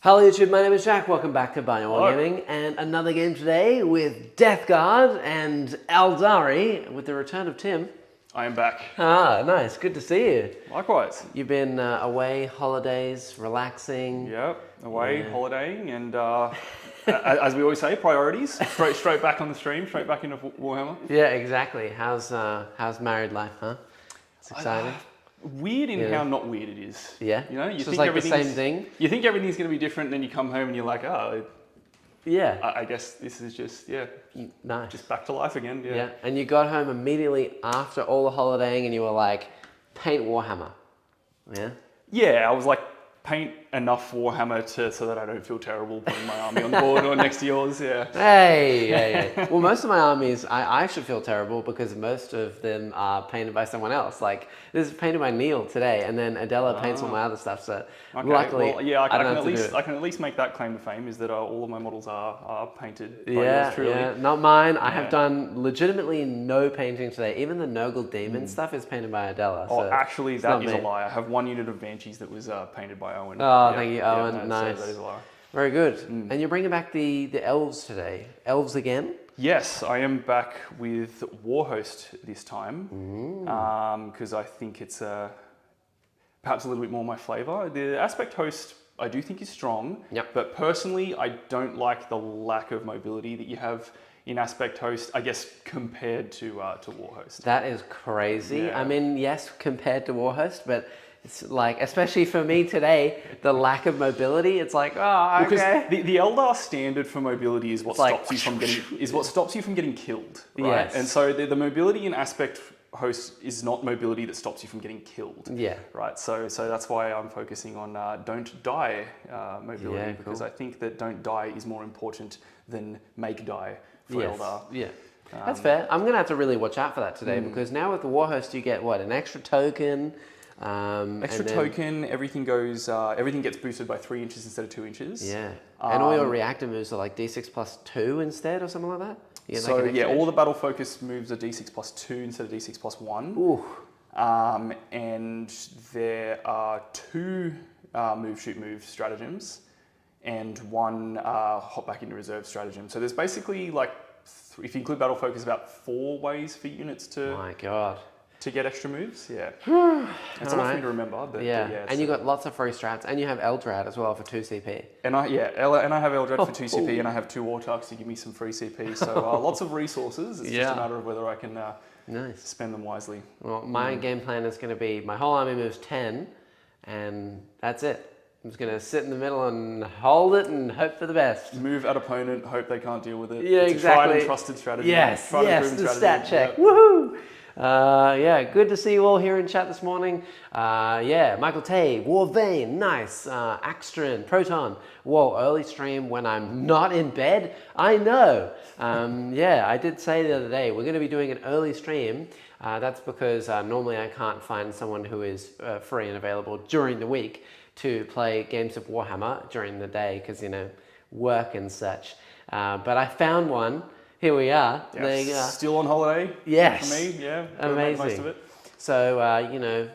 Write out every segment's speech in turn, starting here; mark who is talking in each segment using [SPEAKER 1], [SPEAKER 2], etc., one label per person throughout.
[SPEAKER 1] Hello YouTube, my name is Jack, welcome back to Binary Gaming, and another game today with Death Guard and Aeldari with the return of Tim.
[SPEAKER 2] I am back.
[SPEAKER 1] Ah, nice, good to see you.
[SPEAKER 2] Likewise.
[SPEAKER 1] You've been away, holidays, relaxing.
[SPEAKER 2] Yep, away, holidaying, and as we always say, priorities. Straight back on the stream, straight back into Warhammer.
[SPEAKER 1] Yeah, exactly. How's married life, huh? It's exciting.
[SPEAKER 2] Weird in how not weird it is.
[SPEAKER 1] Yeah?
[SPEAKER 2] You know, you
[SPEAKER 1] think like the same thing?
[SPEAKER 2] You think everything's going to be different, then you come home and you're like, oh,
[SPEAKER 1] yeah.
[SPEAKER 2] I guess this is just,
[SPEAKER 1] nice.
[SPEAKER 2] Just back to life again. Yeah.
[SPEAKER 1] And you got home immediately after all the holidaying and you were like, paint Warhammer. Yeah?
[SPEAKER 2] Yeah, I was like, paint enough Warhammer so that I don't feel terrible putting my army on the board or next to yours,
[SPEAKER 1] Hey. Well, most of my armies, I should feel terrible because most of them are painted by someone else. Like, this is painted by Neil today, and then Adela paints all my other stuff, so luckily,
[SPEAKER 2] well,
[SPEAKER 1] I don't have to do it.
[SPEAKER 2] I can at least make that claim to fame, is that all of my models are painted by yours truly.
[SPEAKER 1] Yeah, not mine. I have done legitimately no painting today. Even the Nurgle Demon stuff is painted by Adela.
[SPEAKER 2] Oh,
[SPEAKER 1] so
[SPEAKER 2] actually, that is a lie. I have one unit of Banshees that was painted by Owen.
[SPEAKER 1] Oh, thank you, Owen. Nice.
[SPEAKER 2] So that is a lie.
[SPEAKER 1] Very good. And you're bringing back the elves today. Elves again?
[SPEAKER 2] Yes, I am back with Warhost this time because I think it's perhaps a little bit more my flavour. The Aspect Host I do think is strong, but personally I don't like the lack of mobility that you have in Aspect Host, I guess, compared to Warhost.
[SPEAKER 1] That is crazy.
[SPEAKER 2] Yeah.
[SPEAKER 1] I mean, yes, compared to Warhost, but it's like, especially for me today, the lack of mobility, it's like, oh, okay.
[SPEAKER 2] Because the Eldar standard for mobility is what stops you from getting killed, right?
[SPEAKER 1] Yes.
[SPEAKER 2] And so the mobility in Aspect Host is not mobility that stops you from getting killed.
[SPEAKER 1] Yeah.
[SPEAKER 2] Right. So that's why I'm focusing on don't die mobility, because I think that don't die is more important than make die for Eldar.
[SPEAKER 1] Yeah. That's fair. I'm gonna have to really watch out for that today because now with the Warhost you get what, an extra token.
[SPEAKER 2] Token, everything gets boosted by 3 inches instead of 2 inches.
[SPEAKER 1] Yeah. And all your reactor moves are like D6 plus 2 instead or something like that?
[SPEAKER 2] So all the battle focus moves are D6 plus 2 instead of D6 plus 1.
[SPEAKER 1] Ooh.
[SPEAKER 2] And there are 2 move, shoot, move stratagems and 1 hop back into reserve stratagem. So there's basically like, if you include battle focus, about 4 ways for units to...
[SPEAKER 1] My God.
[SPEAKER 2] To get extra moves, It's a lot for me to remember, but
[SPEAKER 1] and you got lots of free strats, and you have Eldrad as well for 2 CP.
[SPEAKER 2] And I have Eldrad for 2 CP, and I have 2 Wartugs to give me some free CP. So lots of resources. It's just a matter of whether I can spend them wisely.
[SPEAKER 1] Well, my game plan is going to be my whole army moves 10, and that's it. I'm just going to sit in the middle and hold it and hope for the best.
[SPEAKER 2] Move at opponent, hope they can't deal with it.
[SPEAKER 1] Yeah,
[SPEAKER 2] it's
[SPEAKER 1] exactly.
[SPEAKER 2] a tried and trusted strategy.
[SPEAKER 1] Yes, the stat check.
[SPEAKER 2] Yep.
[SPEAKER 1] Woohoo! Good to see you all here in chat this morning. Michael Tay, Warvane, nice. Axtrin, Proton, whoa, early stream when I'm not in bed? I know. I did say the other day, we're going to be doing an early stream. That's because normally I can't find someone who is free and available during the week to play games of Warhammer during the day because, work and such. But I found one. Here we are.
[SPEAKER 2] Yes.
[SPEAKER 1] There you go.
[SPEAKER 2] Still on holiday.
[SPEAKER 1] Yes.
[SPEAKER 2] For me,
[SPEAKER 1] Amazing.
[SPEAKER 2] Most of it.
[SPEAKER 1] So,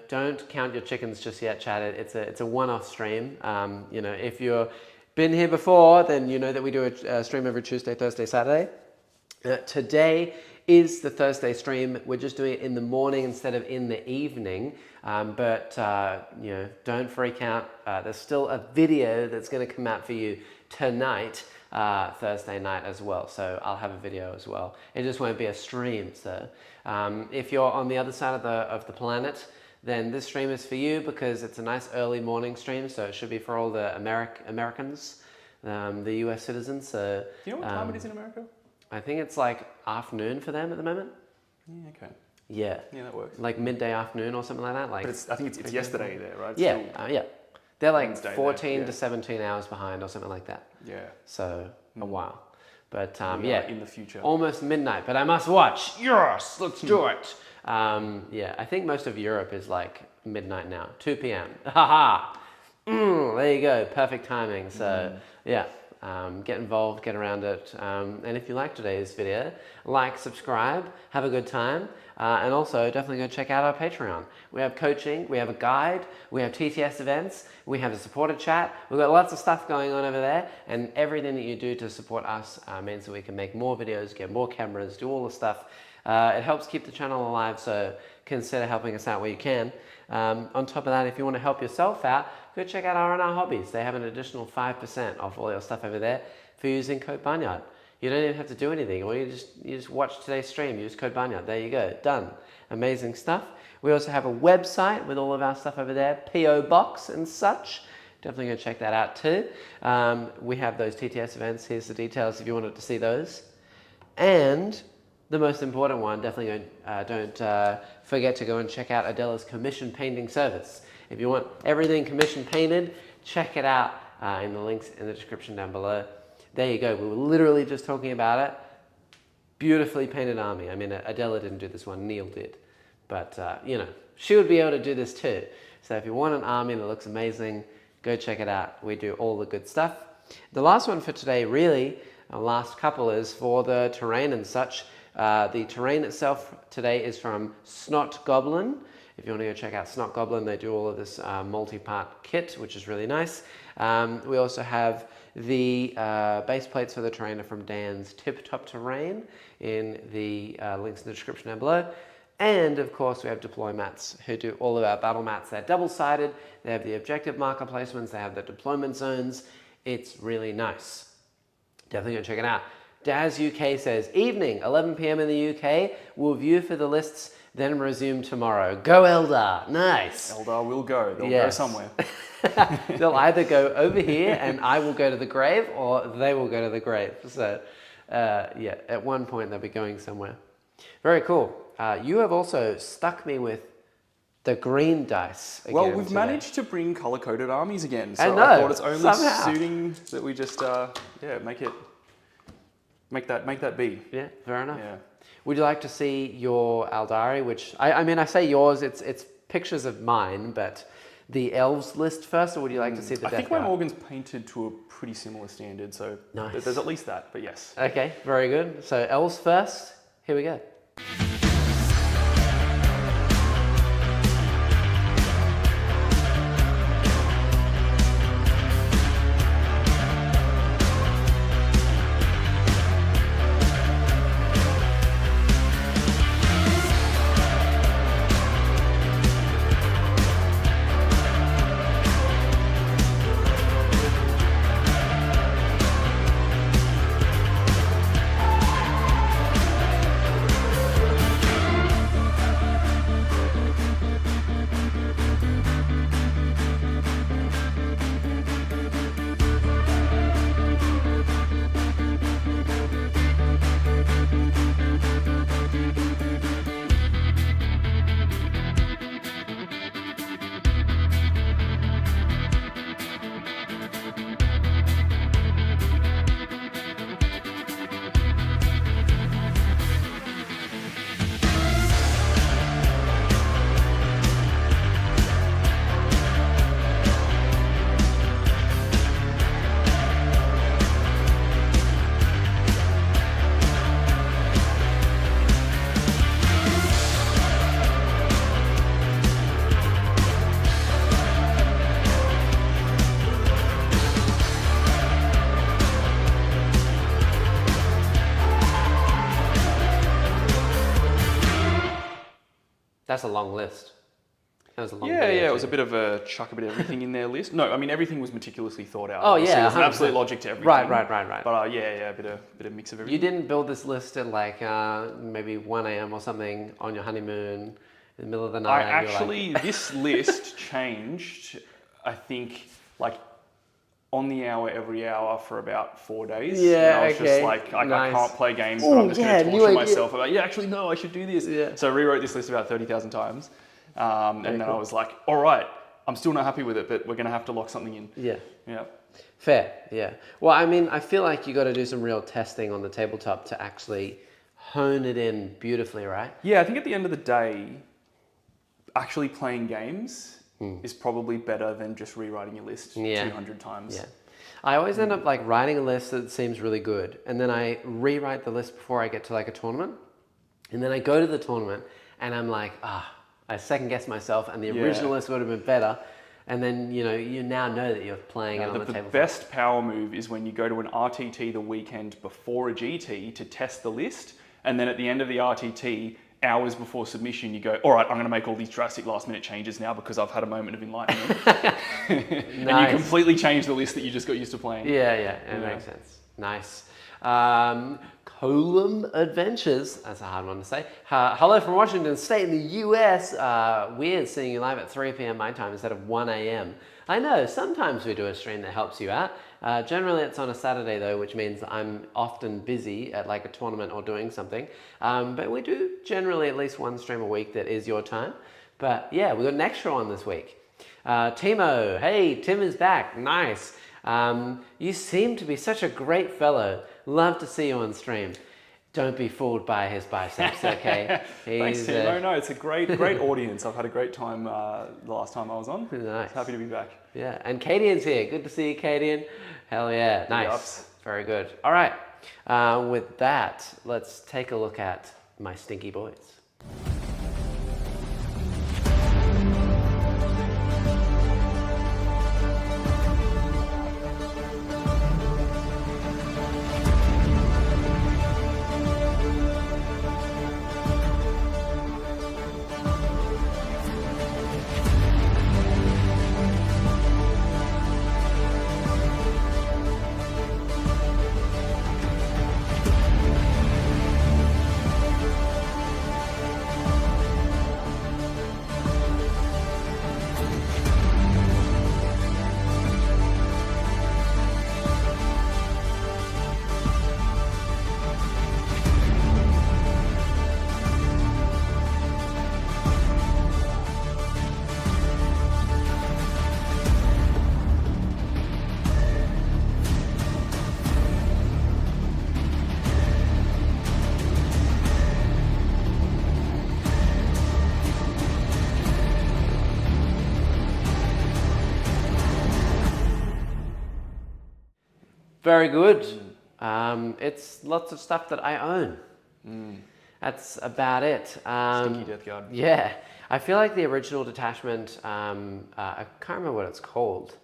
[SPEAKER 1] don't count your chickens just yet, chat. It's a one-off stream. If you've been here before, then you know that we do a stream every Tuesday, Thursday, Saturday. Today is the Thursday stream. We're just doing it in the morning instead of in the evening. Don't freak out. There's still a video that's going to come out for you tonight. Thursday night as well, so I'll have a video as well. It just won't be a stream. So if you're on the other side of the planet, then this stream is for you because it's a nice early morning stream, so it should be for all the Americans, the US citizens. So
[SPEAKER 2] do you know what time it is in America?
[SPEAKER 1] I think it's like afternoon for them at the moment.
[SPEAKER 2] Yeah, okay.
[SPEAKER 1] Yeah,
[SPEAKER 2] that works.
[SPEAKER 1] like midday afternoon or something like that. Like,
[SPEAKER 2] but I think it's yesterday there, right?
[SPEAKER 1] Yeah. They're like
[SPEAKER 2] Wednesday
[SPEAKER 1] 14 to 17 hours behind or something like that.
[SPEAKER 2] Yeah.
[SPEAKER 1] So a while. But
[SPEAKER 2] in the future.
[SPEAKER 1] Almost midnight, but I must watch. Yes, let's do it. I think most of Europe is like midnight now, 2 p.m. Haha. There you go, perfect timing. So Get involved, get around it. And if you like today's video, like, subscribe, have a good time. And also definitely go check out our Patreon. We have coaching, we have a guide, we have TTS events, we have a supporter chat. We've got lots of stuff going on over there, and everything that you do to support us means that we can make more videos, get more cameras, do all the stuff. It helps keep the channel alive, so consider helping us out where you can. On top of that, if you want to help yourself out, go check out R&R Hobbies. They have an additional 5% off all your stuff over there for using code Barnyard. You don't even have to do anything, or you just watch today's stream, use code Barnyard. There you go, done. Amazing stuff. We also have a website with all of our stuff over there, PO Box and such. Definitely go check that out too. We have those TTS events. Here's the details if you wanted to see those. And the most important one, definitely don't forget to go and check out Adela's commission painting service. If you want everything commission painted, check it out in the links in the description down below. There you go. We were literally just talking about it. Beautifully painted army. I mean, Adela didn't do this one, Neil did. But, you know, she would be able to do this too. So if you want an army that looks amazing, go check it out. We do all the good stuff. The last one for today, really, our last couple is for the terrain and such. The terrain itself today is from Snot Goblin. If you want to go check out Snot Goblin, they do all of this multi-part kit, which is really nice. We also have the base plates for the terrain are from Dan's Tip Top Terrain in the links in the description down below. And of course we have Deploy Mats, who do all of our battle mats. They're double-sided, they have the objective marker placements, they have the deployment zones. It's really nice. Definitely go check it out. Daz UK says, evening, 11 p.m. in the UK, we'll view for the lists, then resume tomorrow. Go Eldar, nice.
[SPEAKER 2] Eldar will go, they'll go somewhere.
[SPEAKER 1] They'll either go over here and I will go to the grave, or they will go to the grave. So yeah, at one point they'll be going somewhere. Very cool. You have also stuck me with the green dice again.
[SPEAKER 2] Well, we've
[SPEAKER 1] today.
[SPEAKER 2] managed to bring color-coded armies again. So
[SPEAKER 1] I know,
[SPEAKER 2] I thought it's only
[SPEAKER 1] somehow.
[SPEAKER 2] suiting that we just make that be.
[SPEAKER 1] Yeah, fair enough.
[SPEAKER 2] Yeah.
[SPEAKER 1] Would you like to see your Aeldari, which, I mean, I say yours, it's pictures of mine, but the elves list first, or would you like to see the
[SPEAKER 2] I
[SPEAKER 1] Death
[SPEAKER 2] think my
[SPEAKER 1] Guard?
[SPEAKER 2] Morgan's painted to a pretty similar standard, so
[SPEAKER 1] Nice.
[SPEAKER 2] there's at least that, but yes.
[SPEAKER 1] Okay, very good. So elves first, here we go. That's a long list. That was a long
[SPEAKER 2] Yeah,
[SPEAKER 1] video
[SPEAKER 2] yeah, it
[SPEAKER 1] too.
[SPEAKER 2] was a bit of a chuck a bit of everything in their list. No, I mean, everything was meticulously thought out.
[SPEAKER 1] Oh,
[SPEAKER 2] Obviously,
[SPEAKER 1] yeah,
[SPEAKER 2] there's an
[SPEAKER 1] 100%.
[SPEAKER 2] absolute logic to everything.
[SPEAKER 1] Right.
[SPEAKER 2] But yeah, a bit of mix of everything.
[SPEAKER 1] You didn't build this list at like maybe 1 a.m. or something on your honeymoon in the middle of the night.
[SPEAKER 2] I
[SPEAKER 1] and you're
[SPEAKER 2] actually, this list changed, I think, like on the hour, every hour for about 4 days.
[SPEAKER 1] Yeah,
[SPEAKER 2] and I was
[SPEAKER 1] okay,
[SPEAKER 2] just like I
[SPEAKER 1] nice.
[SPEAKER 2] can't play games,
[SPEAKER 1] Ooh,
[SPEAKER 2] but I'm just
[SPEAKER 1] yeah,
[SPEAKER 2] going to
[SPEAKER 1] new
[SPEAKER 2] torture
[SPEAKER 1] idea.
[SPEAKER 2] myself about, actually, no, I should do this.
[SPEAKER 1] Yeah.
[SPEAKER 2] So I rewrote this list about 30,000 times. And then I was like, all right, I'm still not happy with it, but we're going to have to lock something in.
[SPEAKER 1] Yeah.
[SPEAKER 2] Yeah.
[SPEAKER 1] Fair, yeah. Well, I mean, I feel like you got to do some real testing on the tabletop to actually hone it in beautifully, right?
[SPEAKER 2] Yeah, I think at the end of the day, actually playing games is probably better than just rewriting your list
[SPEAKER 1] Yeah.
[SPEAKER 2] 200 times.
[SPEAKER 1] Yeah. I always end up like writing a list that seems really good, and then I rewrite the list before I get to like a tournament, and then I go to the tournament, and I'm like, I second guess myself, and the original list would have been better. And then, you now know that you're playing it on the table.
[SPEAKER 2] The best power move is when you go to an RTT the weekend before a GT to test the list, and then at the end of the RTT, hours before submission, you go, all right, I'm going to make all these drastic last minute changes now because I've had a moment of enlightenment. And you completely change the list that you just got used to playing.
[SPEAKER 1] Yeah, it makes sense. Nice. Colum Adventures, that's a hard one to say. Hello from Washington State in the US. Weird seeing you live at 3 p.m. my time instead of 1 a.m. I know, sometimes we do a stream that helps you out. Generally it's on a Saturday though, which means I'm often busy at like a tournament or doing something. But we do generally at least one stream a week that is your time. But yeah, we got an extra one this week. Timo, hey, Tim is back, nice. You seem to be such a great fellow. Love to see you on stream. Don't be fooled by his biceps, okay?
[SPEAKER 2] Thanks, Tim. No, it's a great audience. I've had a great time the last time I was on.
[SPEAKER 1] Nice.
[SPEAKER 2] Happy to be back.
[SPEAKER 1] Yeah, and Cadian's here. Good to see you, Cadian. Hell yeah, nice. Very good. All right, with that, let's take a look at my stinky boys. Very good. It's lots of stuff that I own. That's about it.
[SPEAKER 2] Stinky Death Guard.
[SPEAKER 1] Yeah. I feel like the original detachment, I can't remember what it's called,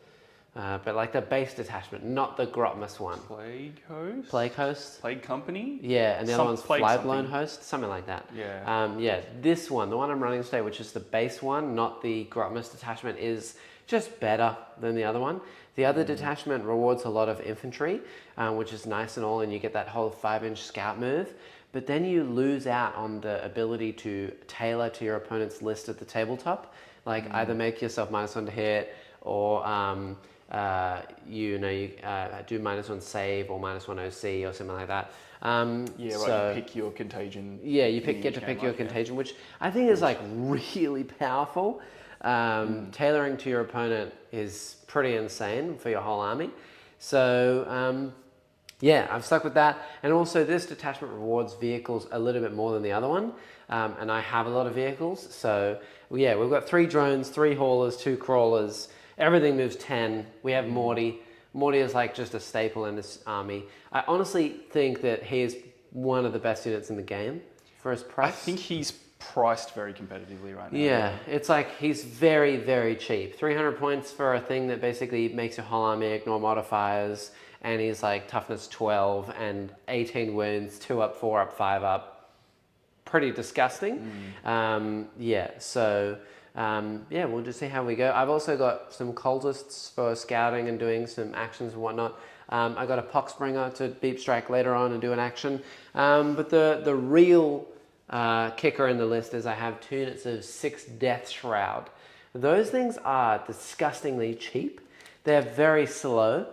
[SPEAKER 1] but like the base detachment, not the Grotmus one.
[SPEAKER 2] Plague Host?
[SPEAKER 1] Plague Host?
[SPEAKER 2] Plague Company?
[SPEAKER 1] Yeah, and the other one's
[SPEAKER 2] Plague
[SPEAKER 1] Flyblown
[SPEAKER 2] something.
[SPEAKER 1] Host, something like that.
[SPEAKER 2] Yeah.
[SPEAKER 1] This one, the one I'm running today, which is the base one, not the Grotmus detachment, is just better than the other one. The other detachment rewards a lot of infantry, which is nice and all, and you get that whole 5-inch scout move. But then you lose out on the ability to tailor to your opponent's list at the tabletop. Like either make yourself -1 to hit, or you do -1 save or -1 OC or something like that.
[SPEAKER 2] You pick your contagion.
[SPEAKER 1] Yeah, you get to pick your contagion, which I think is like really powerful. Tailoring to your opponent is pretty insane for your whole army. So I've stuck with that. And also this detachment rewards vehicles a little bit more than the other one. And I have a lot of vehicles. So yeah, we've got 3 drones, 3 haulers, 2 crawlers. Everything moves 10. We have Morty. Morty is like just a staple in this army. I honestly think that he is one of the best units in the game for his price.
[SPEAKER 2] I think he's priced very competitively right now.
[SPEAKER 1] Yeah, it's like he's very, very cheap. 300 points for a thing that basically makes your whole army ignore modifiers, and he's like toughness 12 and 18 wounds, 2 up, 4 up, 5 up. Pretty disgusting. We'll just see how we go. I've also got some cultists for scouting and doing some actions and whatnot. I got a Poxbringer to beep strike later on and do an action. But the real kicker in the list is I have 2 units of 6 Death Shroud. Those things are disgustingly cheap. They're very slow.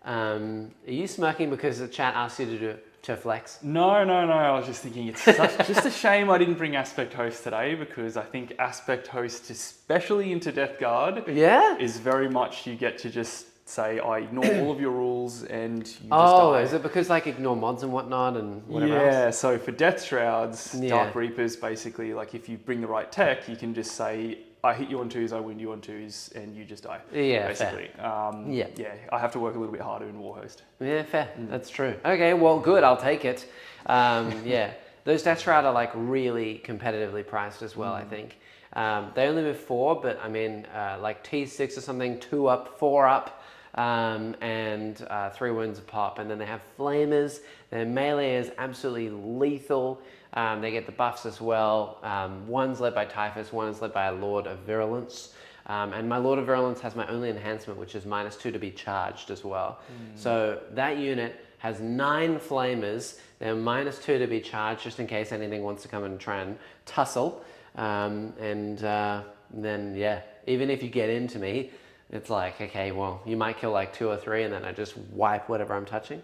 [SPEAKER 1] Are you smirking because the chat asked you to flex?
[SPEAKER 2] No. I was just thinking it's just a shame I didn't bring Aspect Host today, because I think Aspect Host, especially into Death Guard, is very much you get to just say, I ignore all of your rules and you just die.
[SPEAKER 1] Is it because like ignore mods and whatnot and whatever else?
[SPEAKER 2] Yeah, so for Death Shrouds, Dark Reapers, basically, like if you bring the right tech, you can just say, I hit you on twos, I win you on twos, and you just die.
[SPEAKER 1] Yeah,
[SPEAKER 2] basically. Yeah, I have to work a little bit harder in Warhost.
[SPEAKER 1] Yeah, fair. That's true. Okay, well, good. I'll take it. Yeah, those Death Shroud are like really competitively priced as well. I think they only move 4, but I mean, like T6 or something, 2 up, 4 up, and 3 wounds a pop. And then they have Flamers. Their melee is absolutely lethal. They get the buffs as well. One's led by Typhus, one is led by a Lord of Virulence. And my Lord of Virulence has my only enhancement, which is -2 to be charged as well. So that unit has 9 Flamers. They're -2 to be charged, just in case anything wants to come and try and tussle. Then, yeah, even if you get into me, it's like, okay, well, you might kill like 2 or 3, and then I just wipe whatever I'm touching.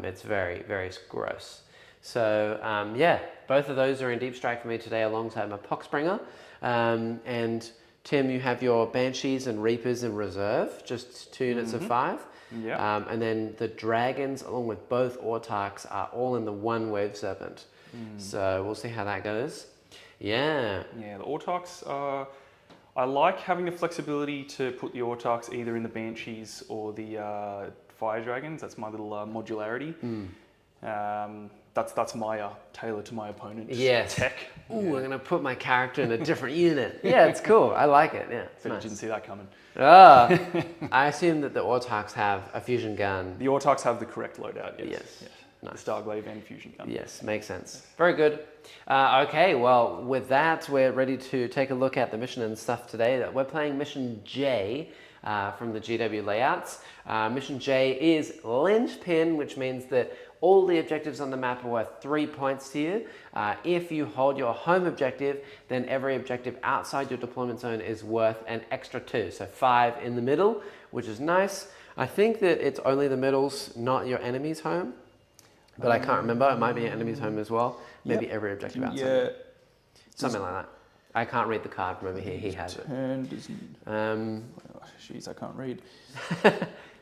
[SPEAKER 1] It's very, very gross. So yeah, both of those are in Deep Strike for me today alongside my Poxbringer. And Tim, you have your Banshees and Reapers in reserve, just 2 units of 5.
[SPEAKER 2] Yeah.
[SPEAKER 1] And then the Dragons, along with both Autarchs, are all in the 1 Wave Serpent. So we'll see how that goes. Yeah.
[SPEAKER 2] Yeah, the Autarchs are... I like having the flexibility to put the Autarchs either in the Banshees or the Fire Dragons. That's my little modularity. That's my tailor to my opponent tech.
[SPEAKER 1] Ooh, I'm going to put my character in a different unit. Yeah, it's cool. I like it. Yeah, it's nice.
[SPEAKER 2] Didn't see that coming.
[SPEAKER 1] I assume that the Autarchs have a fusion gun.
[SPEAKER 2] The Autarchs have the correct loadout, yes.
[SPEAKER 1] Yes. Nice.
[SPEAKER 2] The Starglaive and fusion gun.
[SPEAKER 1] Yes, makes sense. Very good. Okay, well, with that, we're ready to take a look at the mission and stuff today. We're playing Mission J from the GW layouts. Mission J is Linchpin, which means that all the objectives on the map are worth 3 points to you. If you hold your home objective, then every objective outside your deployment zone is worth an extra 2. So 5 in the middle, which is nice. I think that it's only the middles, not your enemy's home. But I can't remember. It might be your enemy's home as well. Maybe every objective outside.
[SPEAKER 2] Yeah.
[SPEAKER 1] Something like that. I can't read the card from over here. He has it.
[SPEAKER 2] Jeez, I can't read.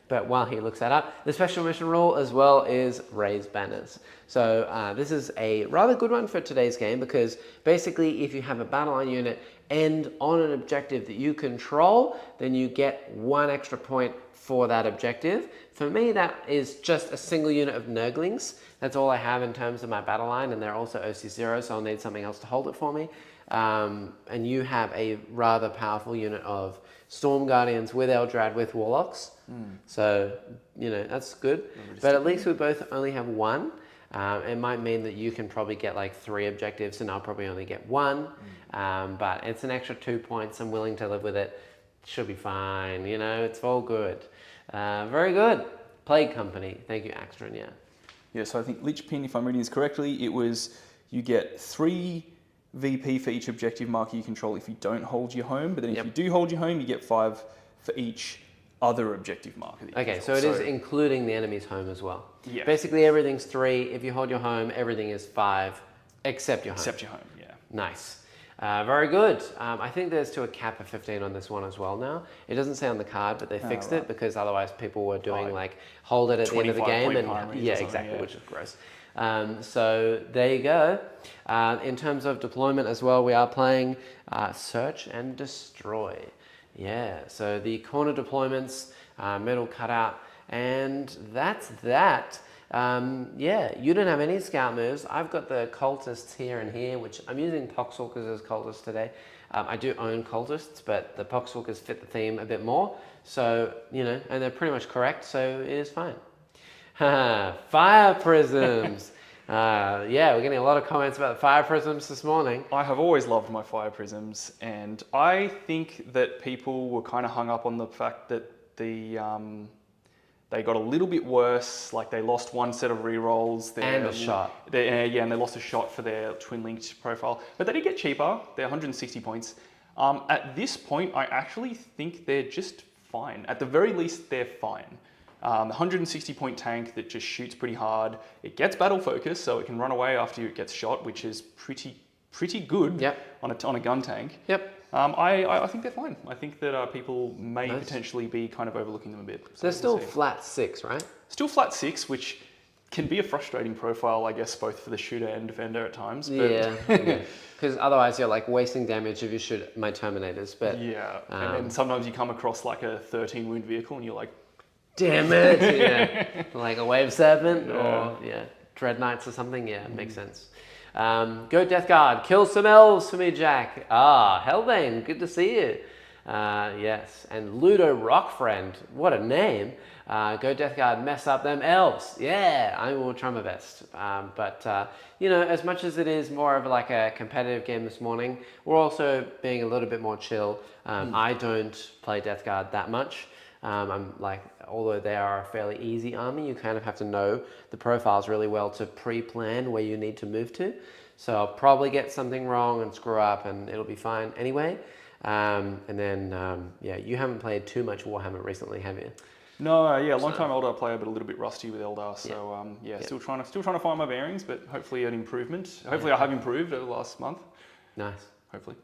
[SPEAKER 1] But while he looks that up, the special mission rule as well is raise banners. So this is a rather good one for today's game, because basically if you have a battle line unit end on an objective that you control, then you get 1 extra point for that objective. For me, that is just a single unit of Nurglings. That's all I have in terms of my battle line, and they're also OC0, so I'll need something else to hold it for me. And you have a rather powerful unit of Storm Guardians with Eldrad with Warlocks. So, you know, that's good. But at least we both only have 1. It might mean that you can probably get like 3 objectives and I'll probably only get 1. But it's an extra 2 points. I'm willing to live with it. Should be fine. You know, it's all good. Very good. Plague Company. Thank you, Axtron. Yeah.
[SPEAKER 2] Yeah, so I think Linchpin, if I'm reading this correctly, it was you get 3 VP for each objective marker you control if you don't hold your home, but then if you do hold your home, you get 5 for each other objective marker that you control.
[SPEAKER 1] So it is including the enemy's home as well.
[SPEAKER 2] Yeah.
[SPEAKER 1] Basically everything's 3. If you hold your home, everything is 5, except your home.
[SPEAKER 2] Except your home, yeah.
[SPEAKER 1] Nice. Very good. I think there's to a cap of 15 on this one as well now. It doesn't say on the card, but they fixed it because otherwise people were doing like hold it at the end of the game. And yeah, exactly, which is gross. So there you go. In terms of deployment as well, we are playing Search and Destroy. Yeah, so the corner deployments, metal cutout, and that's that. Yeah, you don't have any scout moves. I've got the cultists here and here, which I'm using Poxwalkers as cultists today. I do own cultists, but the Poxwalkers fit the theme a bit more. So, you know, and they're pretty much correct, so it is fine. Fire prisms. Yeah, we're getting a lot of comments about the fire prisms this morning.
[SPEAKER 2] I have always loved my fire prisms, and I think that people were kind of hung up on the fact that they got a little bit worse, like they lost 1 set of rerolls.
[SPEAKER 1] And a shot.
[SPEAKER 2] Yeah, and they lost a shot for their twin-linked profile. But they did get cheaper. They're 160 points. At this point, I actually think they're just fine. At the very least, they're fine. 160 point tank that just shoots pretty hard. It gets battle focus, so it can run away after it gets shot, which is pretty good on a gun tank.
[SPEAKER 1] Yep.
[SPEAKER 2] I think they're fine. I think that people may potentially be kind of overlooking them a bit.
[SPEAKER 1] So they're still flat 6, right?
[SPEAKER 2] Still flat 6, which can be a frustrating profile, I guess, both for the shooter and defender at times. But
[SPEAKER 1] Yeah, because otherwise you're like wasting damage if you shoot my Terminators. But
[SPEAKER 2] yeah, and then sometimes you come across like a 13 wound vehicle and you're like,
[SPEAKER 1] damn it, yeah, like a Wave Serpent or Dread Knights or something. Yeah, it makes sense. Go Death Guard, kill some elves for me, Jack. Hellbane, good to see you. Yes, and Ludo Rockfriend, what a name. Go Death Guard, mess up them elves. Yeah, I will try my best. But as much as it is more of like a competitive game this morning, we're also being a little bit more chill. I don't play Death Guard that much. I'm like, although they are a fairly easy army, you kind of have to know the profiles really well to pre-plan where you need to move to. So I'll probably get something wrong and screw up and it'll be fine anyway. And then, you haven't played too much Warhammer recently, have you?
[SPEAKER 2] No, long time Eldar player, but a little bit rusty with Eldar. So still trying to find my bearings, but hopefully an improvement. Hopefully I have improved over the last month.
[SPEAKER 1] Nice.
[SPEAKER 2] Hopefully.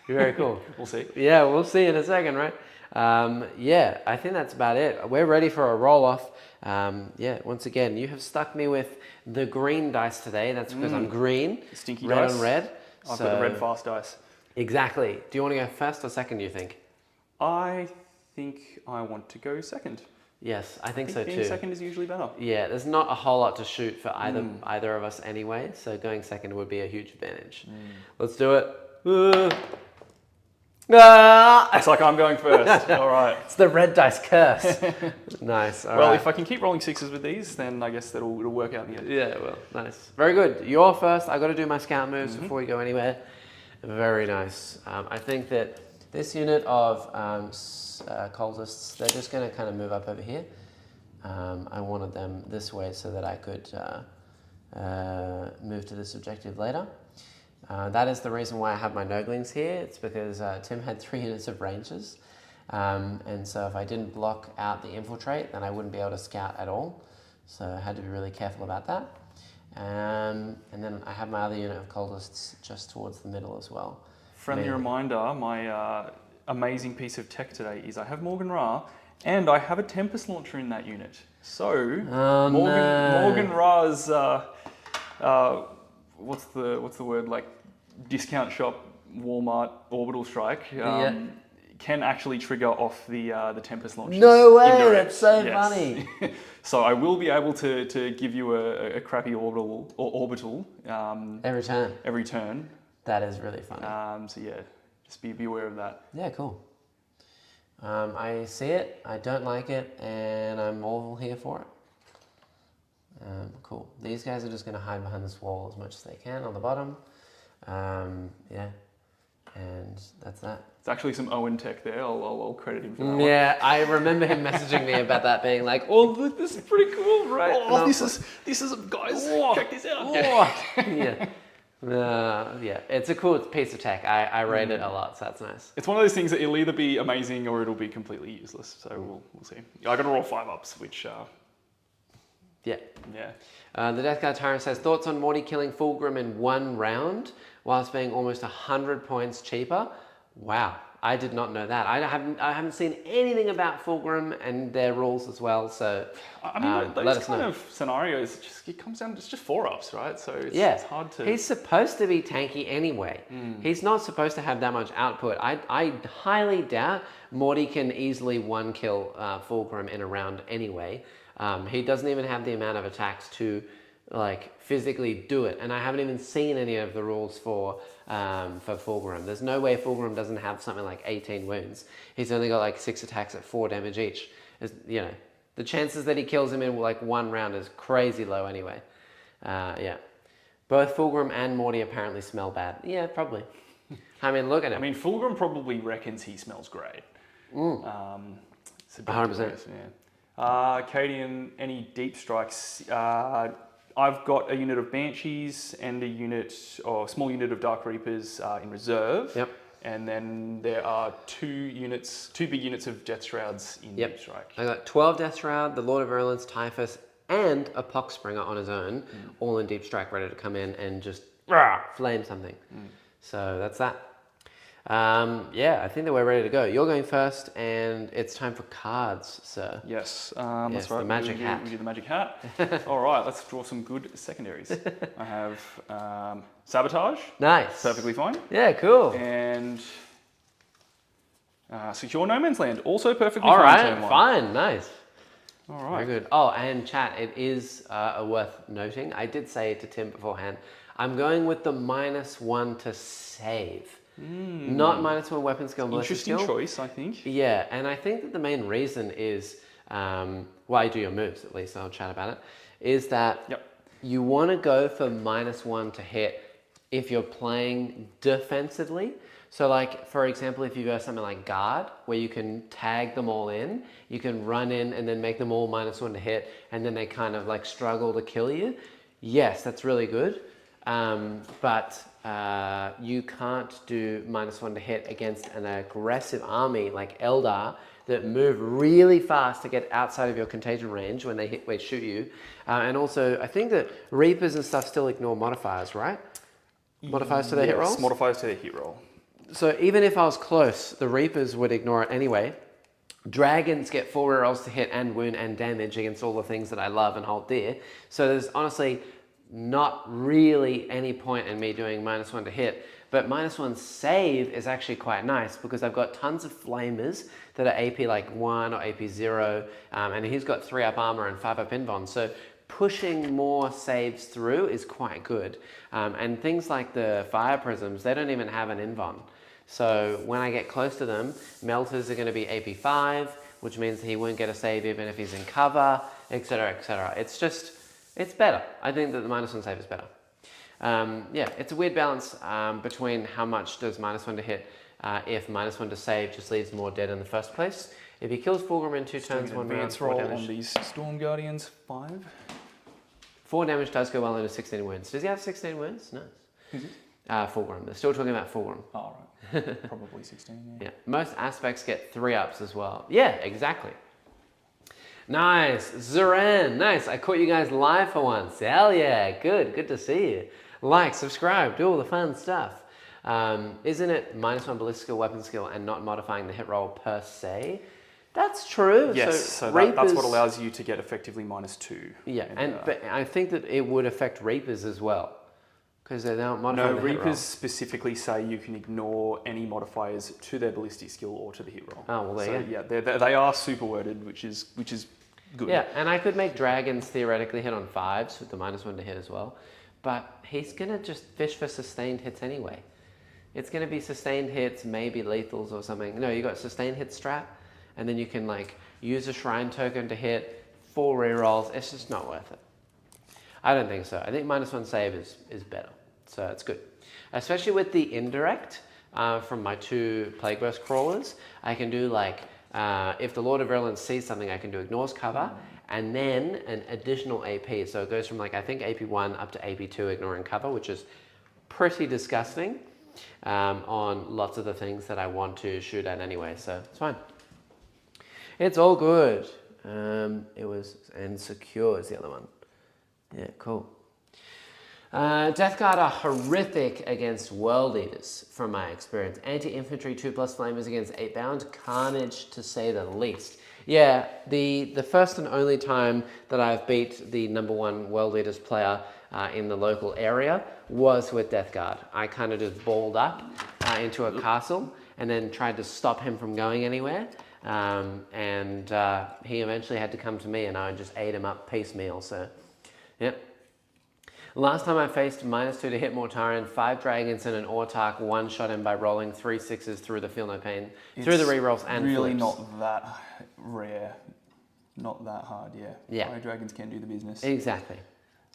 [SPEAKER 1] Very cool.
[SPEAKER 2] We'll see.
[SPEAKER 1] Yeah, we'll see in a second, right? I think that's about it. We're ready for a roll-off. Once again, you have stuck me with the green dice today. That's because I'm green.
[SPEAKER 2] Stinky
[SPEAKER 1] red
[SPEAKER 2] dice.
[SPEAKER 1] on red.
[SPEAKER 2] I've got the red fast dice.
[SPEAKER 1] Exactly. Do you want to go first or second, do you think?
[SPEAKER 2] I think I want to go second.
[SPEAKER 1] Yes, I think so
[SPEAKER 2] being
[SPEAKER 1] too.
[SPEAKER 2] second is usually better.
[SPEAKER 1] Yeah, there's not a whole lot to shoot for either of us anyway, so going second would be a huge advantage. Let's do it.
[SPEAKER 2] It's like I'm going first. All right.
[SPEAKER 1] It's the red dice curse. Nice. All
[SPEAKER 2] well,
[SPEAKER 1] right.
[SPEAKER 2] if I can keep rolling sixes with these, then I guess it'll work out in the end.
[SPEAKER 1] Yeah, well, nice. Very good. You're first. I got to do my scout moves before we go anywhere. Very nice. I think that this unit of cultists, they're just going to kind of move up over here. I wanted them this way so that I could move to this objective later. That is the reason why I have my Noglings here. It's because Tim had 3 units of Rangers. And so if I didn't block out the infiltrate, then I wouldn't be able to scout at all. So I had to be really careful about that. And then I have my other unit of cultists just towards the middle as well.
[SPEAKER 2] Friendly reminder, my amazing piece of tech today is I have Morgan Ra, and I have a Tempest launcher in that unit. So Morgan Ra's what's the word, like discount shop, Walmart orbital strike can actually trigger off the Tempest launchers.
[SPEAKER 1] No way!
[SPEAKER 2] Indirect.
[SPEAKER 1] That's so funny.
[SPEAKER 2] So I will be able to give you a crappy orbital every turn.
[SPEAKER 1] That is really funny.
[SPEAKER 2] Just be aware of that.
[SPEAKER 1] Yeah, cool. I see it, I don't like it, and I'm all here for it. Cool. These guys are just going to hide behind this wall as much as they can on the bottom. And that's that.
[SPEAKER 2] It's actually some Owen tech there. I'll credit him for that one.
[SPEAKER 1] Yeah, I remember him messaging me about that, being like, "Oh, look, this is pretty cool, right?"
[SPEAKER 2] Oh, this is guys. Check this out.
[SPEAKER 1] It's a cool piece of tech. I rate it a lot, so that's nice.
[SPEAKER 2] It's one of those things that it'll either be amazing or it'll be completely useless. So we'll see. I got to roll 5 ups, which.
[SPEAKER 1] Yeah.
[SPEAKER 2] The
[SPEAKER 1] Death Guard Tyrant says, thoughts on Morty killing Fulgrim in 1 round whilst being almost 100 points cheaper? Wow, I did not know that. I haven't seen anything about Fulgrim and their rules as well, so
[SPEAKER 2] I mean, those kind of scenarios, it comes down to just 4 ups, right? So it's hard to...
[SPEAKER 1] He's supposed to be tanky anyway. He's not supposed to have that much output. I highly doubt Morty can easily 1-kill Fulgrim in a round anyway. He doesn't even have the amount of attacks to physically do it, and I haven't even seen any of the rules for Fulgrim. There's no way Fulgrim doesn't have something like 18 wounds. He's only got like 6 attacks at 4 damage each. The chances that he kills him in like 1 round is crazy low anyway. Both Fulgrim and Morty apparently smell bad. Yeah, probably. I mean, look at him.
[SPEAKER 2] I mean, Fulgrim probably reckons he smells great.
[SPEAKER 1] 100%.
[SPEAKER 2] Cadian, any deep strikes? I've got a unit of Banshees and a small unit of Dark Reapers in reserve.
[SPEAKER 1] Yep.
[SPEAKER 2] And then there are 2 big units of Death Shrouds in deep strike.
[SPEAKER 1] I got 12 Death Shroud, the Lord of Virulence, Typhus, and a Poxspringer on his own, all in deep strike, ready to come in and just flame something. So that's that. Yeah, I think that we're ready to go. You're going first, and it's time for cards, sir.
[SPEAKER 2] Yes.
[SPEAKER 1] Yes,
[SPEAKER 2] That's right.
[SPEAKER 1] the magic hat.
[SPEAKER 2] We do the magic hat. All right, let's draw some good secondaries. I have Sabotage.
[SPEAKER 1] Nice.
[SPEAKER 2] Perfectly fine.
[SPEAKER 1] Yeah, cool.
[SPEAKER 2] And Secure No Man's Land. Also perfectly
[SPEAKER 1] All
[SPEAKER 2] fine.
[SPEAKER 1] right,
[SPEAKER 2] turn one.
[SPEAKER 1] fine, nice.
[SPEAKER 2] All right.
[SPEAKER 1] Very good. Oh, and chat, it is worth noting. I did say to Tim beforehand, I'm going with the -1 to save. Not -1 weapon skill, ballistic
[SPEAKER 2] Interesting
[SPEAKER 1] skill.
[SPEAKER 2] choice, I think.
[SPEAKER 1] Yeah, and I think that the main reason is, why you do your moves, at least I'll chat about it, is that you want to go for -1 to hit if you're playing defensively. So like, for example, if you go something like guard, where you can tag them all in, you can run in and then make them all -1 to hit, and then they kind of like struggle to kill you. Yes, that's really good. But you can't do -1 to hit against an aggressive army like Eldar that move really fast to get outside of your contagion range when they shoot you. And also, I think that Reapers and stuff still ignore modifiers, right? Modifiers to their hit rolls?
[SPEAKER 2] Modifiers to their hit roll.
[SPEAKER 1] So even if I was close, the Reapers would ignore it anyway. Dragons get 4 rerolls to hit and wound and damage against all the things that I love and hold dear. So there's honestly not really any point in me doing -1 to hit, but -1 save is actually quite nice because I've got tons of flamers that are AP like 1 or AP 0, and he's got 3 up armor and 5 up invuln. So pushing more saves through is quite good. And things like the fire prisms, they don't even have an invuln. So when I get close to them, melters are going to be AP 5, which means he won't get a save even if he's in cover, etc., etc. It's better. I think that the -1 save is better. Yeah, it's a weird balance between how much does -1 to hit if -1 to save just leaves more dead in the first place. If he kills Fulgrim in 2 turns, 1 round,
[SPEAKER 2] advance
[SPEAKER 1] 4
[SPEAKER 2] roll
[SPEAKER 1] damage.
[SPEAKER 2] on these Storm Guardians, 5.
[SPEAKER 1] 4 damage does go well into 16 wounds. Does he have 16 wounds? No. Fulgrim. They're still talking about Fulgrim.
[SPEAKER 2] Oh, right. Probably 16,
[SPEAKER 1] Yeah. Most aspects get 3 ups as well. Yeah, exactly. Nice. Zoran. Nice. I caught you guys live for once. Hell yeah. Good. Good to see you. Like, subscribe, do all the fun stuff. Isn't it -1 ballistic skill, weapon skill, and not modifying the hit roll per se? That's true.
[SPEAKER 2] Yes, so that's what allows you to get effectively -2.
[SPEAKER 1] Yeah, but I think that it would affect Reapers as well. Because they don't modify the hit roll.
[SPEAKER 2] No, Reapers specifically say you can ignore any modifiers to their ballistic skill or to the hit roll.
[SPEAKER 1] Oh, well, there you go.
[SPEAKER 2] Yeah, they are super worded, which is good.
[SPEAKER 1] Yeah, and I could make dragons theoretically hit on 5s with the -1 to hit as well. But he's going to just fish for sustained hits anyway. It's going to be sustained hits, maybe lethals or something. No, you got sustained hit strat, and then you can like use a shrine token to hit 4 rerolls. It's just not worth it. I don't think so. I think -1 save is better. So it's good. Especially with the indirect from my 2 Plague Burst crawlers. I can do like, if the Lord of Virulence sees something, I can do ignores cover, and then an additional AP. So it goes from like, I think AP 1 up to AP 2 ignoring cover, which is pretty disgusting on lots of the things that I want to shoot at anyway. So it's fine. It's all good. It was, and Secure is the other one. Yeah, cool. Death Guard are horrific against World Eaters, from my experience. Anti-infantry 2+ flamers against 8-bound, carnage to say the least. Yeah, the first and only time that I've beat the #1 World Eaters player in the local area was with Death Guard. I kind of just balled up into a castle and then tried to stop him from going anywhere. He eventually had to come to me and I just ate him up piecemeal, so yep. Last time I faced -2 to hit Mortarion, 5 dragons and an Autarch one-shot him by rolling 3 6s through the Feel No Pain, through the rerolls and
[SPEAKER 2] really
[SPEAKER 1] flips.
[SPEAKER 2] not that rare, not that hard, yeah. 5 dragons can do the business.
[SPEAKER 1] Exactly.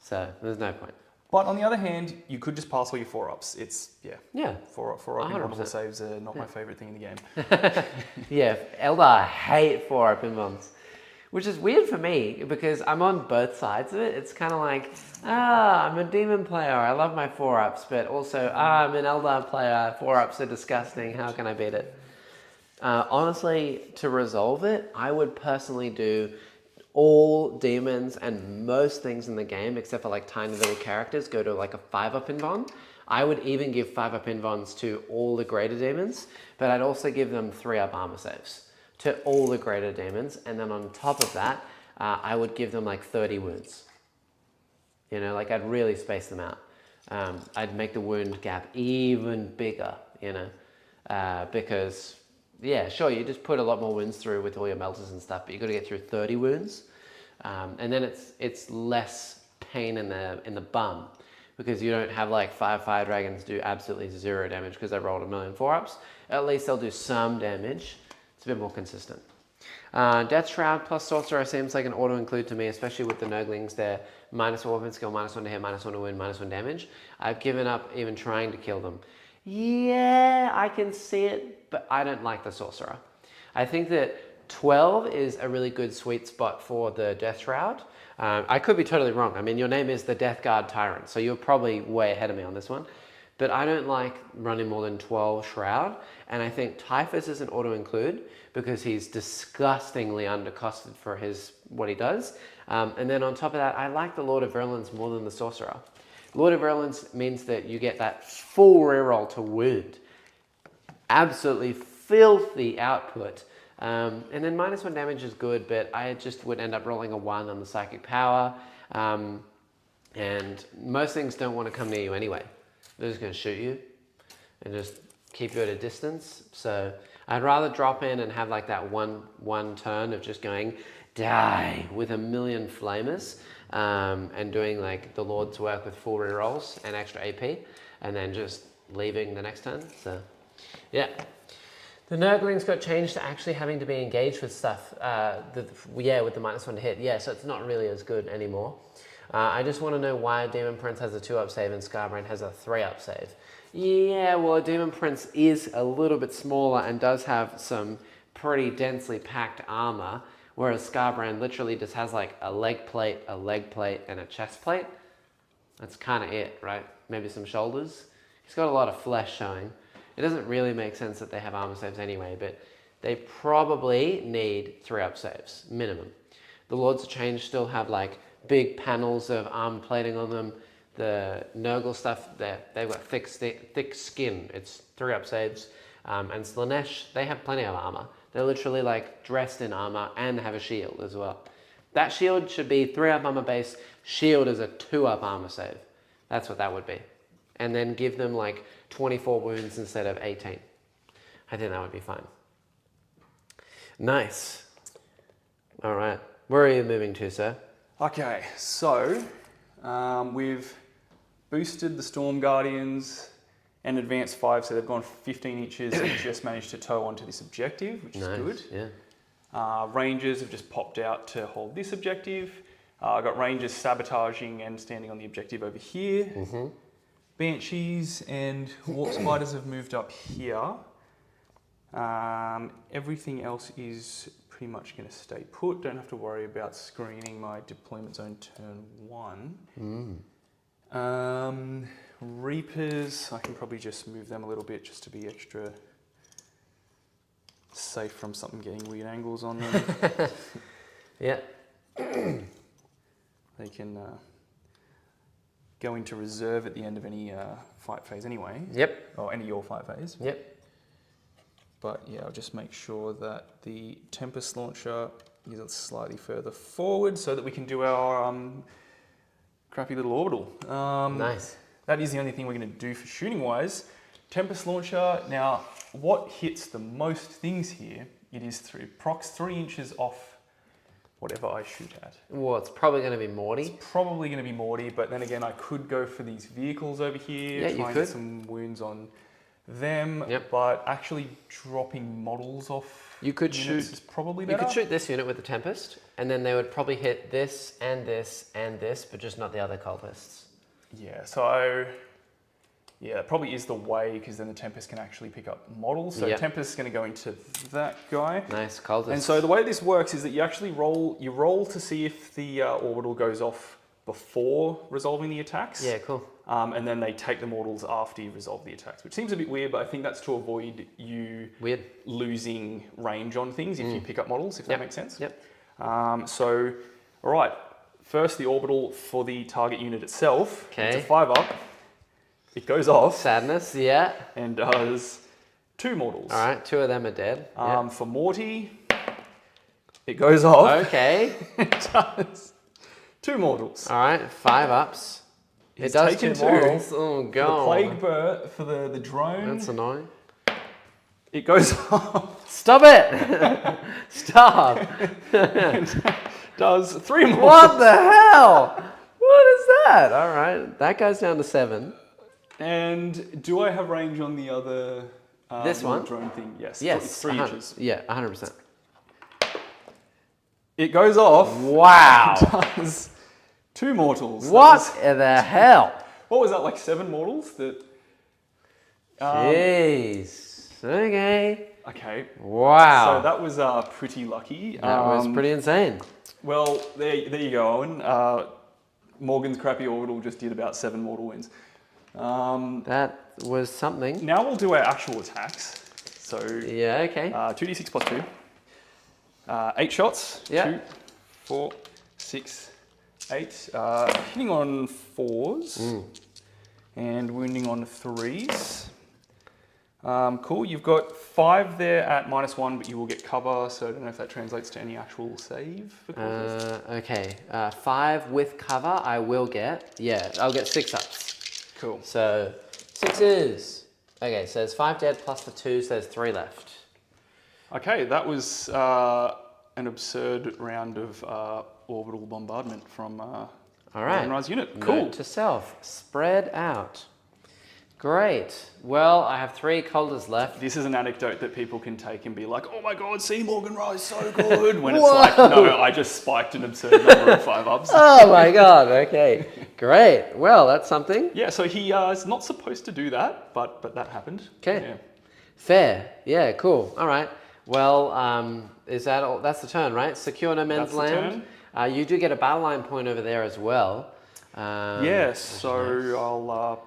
[SPEAKER 1] So there's no point.
[SPEAKER 2] But on the other hand, you could just pass all your 4-ups. It's,
[SPEAKER 1] Yeah.
[SPEAKER 2] 4-up invulnerable saves are not my favourite thing in the game.
[SPEAKER 1] Yeah, Eldar hate 4-up invulns. Which is weird for me because I'm on both sides of it. It's kind of like, I'm a demon player, I love my 4-ups, but also, I'm an Eldar player, 4-ups are disgusting, how can I beat it? Honestly, to resolve it, I would personally do all demons and most things in the game, except for like tiny little characters, go to like a 5-up invuln. I would even give 5-up invons to all the greater demons, but I'd also give them 3-up armor saves to all the greater demons. And then on top of that, I would give them like 30 wounds. You know, like I'd really space them out. I'd make the wound gap even bigger, you know, because, yeah, sure, you just put a lot more wounds through with all your melters and stuff, but you've got to get through 30 wounds. And then it's less pain in the bum, because you don't have like 5 fire dragons do absolutely 0 damage because they rolled a million 4-ups. At least they'll do some damage. It's a bit more consistent. Death Shroud plus Sorcerer seems like an auto-include to me, especially with the Nurglings. They're -1 weapon skill, -1 to hit, -1 to wound, -1 damage. I've given up even trying to kill them. Yeah, I can see it, but I don't like the Sorcerer. I think that 12 is a really good sweet spot for the Death Shroud. I could be totally wrong. I mean, your name is the Death Guard Tyrant, so you're probably way ahead of me on this one. But I don't like running more than 12 Shroud, and I think Typhus is an auto-include because he's disgustingly undercosted for what he does. And then on top of that, I like the Lord of Virulence more than the Sorcerer. Lord of Virulence means that you get that full reroll to wound. Absolutely filthy output. And then -1 damage is good, but I just would end up rolling a 1 on the Psychic Power. And most things don't want to come near you anyway. They're just going to shoot you and just keep you at a distance. So I'd rather drop in and have like that one turn of just going, die, with a million flamers, and doing like the Lord's work with full rerolls and extra AP, and then just leaving the next turn. So yeah. The Nurglings got changed to actually having to be engaged with stuff, with the -1 to hit. Yeah, so it's not really as good anymore. I just want to know why Demon Prince has a 2-up save and Scarbrand has a 3-up save. Yeah, well, Demon Prince is a little bit smaller and does have some pretty densely packed armor, whereas Scarbrand literally just has like a leg plate, and a chest plate. That's kind of it, right? Maybe some shoulders. He's got a lot of flesh showing. It doesn't really make sense that they have armor saves anyway, but they probably need 3-up saves, minimum. The Lords of Change still have like big panels of armor plating on them. The Nurgle stuff, they've got thick skin. It's 3-up saves. And Slaanesh, they have plenty of armor. They're literally like dressed in armor and have a shield as well. That shield should be 3-up armor base. Shield is a 2-up armor save. That's what that would be. And then give them like 24 wounds instead of 18. I think that would be fine. Nice. All right. Where are you moving to, sir?
[SPEAKER 2] Okay, so we've boosted the Storm Guardians and advanced 5, so they've gone 15 inches and just managed to tow onto this objective, which is good.
[SPEAKER 1] Yeah.
[SPEAKER 2] Rangers have just popped out to hold this objective. I've got Rangers sabotaging and standing on the objective over here. Mm-hmm. Banshees and Warp Spiders have moved up here. Everything else is pretty much going to stay put. Don't have to worry about screening my deployment zone turn 1. Reapers, I can probably just move them a little bit just to be extra safe from something getting weird angles on them.
[SPEAKER 1] Yeah.
[SPEAKER 2] They can go into reserve at the end of any fight phase anyway.
[SPEAKER 1] Yep.
[SPEAKER 2] Or any of your fight phase.
[SPEAKER 1] Yep.
[SPEAKER 2] But yeah, I'll just make sure that the Tempest Launcher is slightly further forward so that we can do our crappy little orbital.
[SPEAKER 1] Nice.
[SPEAKER 2] That is the only thing we're going to do for shooting wise. Tempest Launcher, now what hits the most things here, it is through procs 3 inches off whatever I shoot at.
[SPEAKER 1] Well, it's probably going to be Morty.
[SPEAKER 2] It's probably going to be Morty, but then again, I could go for these vehicles over here,
[SPEAKER 1] yeah,
[SPEAKER 2] try and get some wounds on them, but actually dropping models off
[SPEAKER 1] you could shoot
[SPEAKER 2] is probably better.
[SPEAKER 1] You could shoot this unit with the Tempest, and then they would probably hit this and this and this, but just not the other cultists.
[SPEAKER 2] Yeah, so yeah, it probably is the way, because then the Tempest can actually pick up models. So Tempest is going to go into that guy.
[SPEAKER 1] Nice, cultist.
[SPEAKER 2] And so the way this works is that you actually roll to see if the orbital goes off before resolving the attacks.
[SPEAKER 1] Yeah, cool.
[SPEAKER 2] And then they take the mortals after you resolve the attacks, which seems a bit weird, but I think that's to avoid you losing range on things if you pick up models, if that makes sense.
[SPEAKER 1] Yep.
[SPEAKER 2] So, all right. First, the orbital for the target unit itself.
[SPEAKER 1] Okay.
[SPEAKER 2] It's a 5-up. It goes off
[SPEAKER 1] Sadness, yeah.
[SPEAKER 2] and does 2 mortals.
[SPEAKER 1] All right, 2 of them are dead. Yeah.
[SPEAKER 2] For Morty, it goes off.
[SPEAKER 1] Okay.
[SPEAKER 2] It does 2 mortals.
[SPEAKER 1] All right, 5 ups.
[SPEAKER 2] He's
[SPEAKER 1] It does
[SPEAKER 2] taken
[SPEAKER 1] 2
[SPEAKER 2] 2.
[SPEAKER 1] mortals. Oh,
[SPEAKER 2] For the
[SPEAKER 1] God.
[SPEAKER 2] plague bird, for the drone,
[SPEAKER 1] That's annoying.
[SPEAKER 2] it goes off.
[SPEAKER 1] Stop it! Stop!
[SPEAKER 2] And does 3 mortals.
[SPEAKER 1] What the hell? What is that? All right, that goes down to 7.
[SPEAKER 2] And do I have range on the other
[SPEAKER 1] This one?
[SPEAKER 2] drone thing? Yes.
[SPEAKER 1] Yes.
[SPEAKER 2] It's 3 inches.
[SPEAKER 1] Yeah, 100%.
[SPEAKER 2] It goes off.
[SPEAKER 1] Wow.
[SPEAKER 2] Does 2 mortals.
[SPEAKER 1] What the hell?
[SPEAKER 2] What was that, like 7 mortals? That.
[SPEAKER 1] Jeez. Okay.
[SPEAKER 2] Okay.
[SPEAKER 1] Wow.
[SPEAKER 2] So that was pretty lucky.
[SPEAKER 1] That was pretty insane.
[SPEAKER 2] Well, there you go, Owen. Morgan's crappy orbital just did about 7 mortal wins.
[SPEAKER 1] That was something.
[SPEAKER 2] Now we'll do our actual attacks. So
[SPEAKER 1] Yeah, okay.
[SPEAKER 2] 2d6 plus 2. 8 shots.
[SPEAKER 1] Yeah.
[SPEAKER 2] 2, 4, 6, 8. Hitting on 4s and wounding on 3s. Cool. You've got 5 there at -1, but you will get cover. So I don't know if that translates to any actual save for cultists.
[SPEAKER 1] Okay. 5 with cover, I will get. Yeah, I'll get 6 ups.
[SPEAKER 2] Cool.
[SPEAKER 1] So 6s. Okay, so there's 5 dead plus the 2, so there's 3 left.
[SPEAKER 2] Okay, that was an absurd round of orbital bombardment from
[SPEAKER 1] All right.
[SPEAKER 2] Rise unit. Cool.
[SPEAKER 1] Note to self, spread out. Great. Well, I have 3 cultists left.
[SPEAKER 2] This is an anecdote that people can take and be like, oh my god, see Morgan Rise so good. When it's like, no, I just spiked an absurd number of 5 ups.
[SPEAKER 1] Oh my God. Okay. Great. Well, that's something.
[SPEAKER 2] Yeah, so he is not supposed to do that, but that happened.
[SPEAKER 1] Okay.
[SPEAKER 2] Yeah.
[SPEAKER 1] Fair. Yeah, cool. All right. Well, is that all? That's the turn, right? Secure no man's
[SPEAKER 2] That's the
[SPEAKER 1] land. You do get a battle line point over there as well.
[SPEAKER 2] Yes, so
[SPEAKER 1] nice.
[SPEAKER 2] I'll...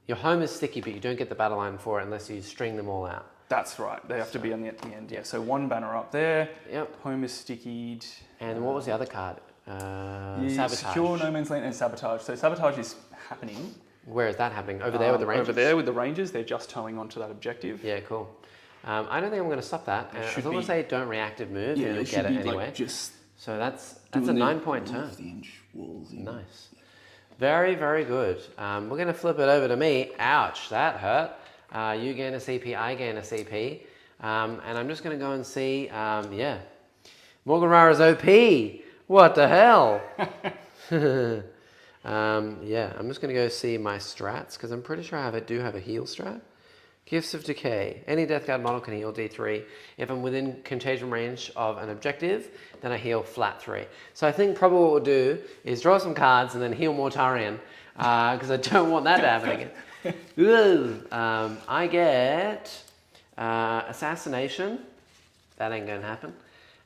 [SPEAKER 1] Your home is sticky, but you don't get the battle line for it unless you string them all out.
[SPEAKER 2] That's right. They have to be on the end. Yeah, so 1 banner up there.
[SPEAKER 1] Yep.
[SPEAKER 2] Home is stickied.
[SPEAKER 1] And what was the other card? Sabotage.
[SPEAKER 2] Secure no man's land and sabotage. So sabotage is happening.
[SPEAKER 1] Where is that happening? Over there with the rangers?
[SPEAKER 2] Over there with the rangers. They're just towing onto that objective.
[SPEAKER 1] Yeah, cool. I don't think I'm going to stop that. As long as they don't reactive move, then you'll get it anyway.
[SPEAKER 3] Like just
[SPEAKER 1] So that's a 9-point turn.
[SPEAKER 3] the inch walls.
[SPEAKER 1] Nice. Very, very good. We're going to flip it over to me. Ouch, that hurt. You gain a CP, I gain a CP. And I'm just going to go and see, yeah. Morgan Rara's OP. What the hell? Yeah, I'm just going to go see my strats because I'm pretty sure I do have a heal strat. Gifts of Decay. Any Death Guard model can heal D3. If I'm within contagion range of an objective, then I heal flat 3. So I think probably what we'll do is draw some cards and then heal Mortarion, because I don't want that to happen again. I get Assassination. That ain't going to happen.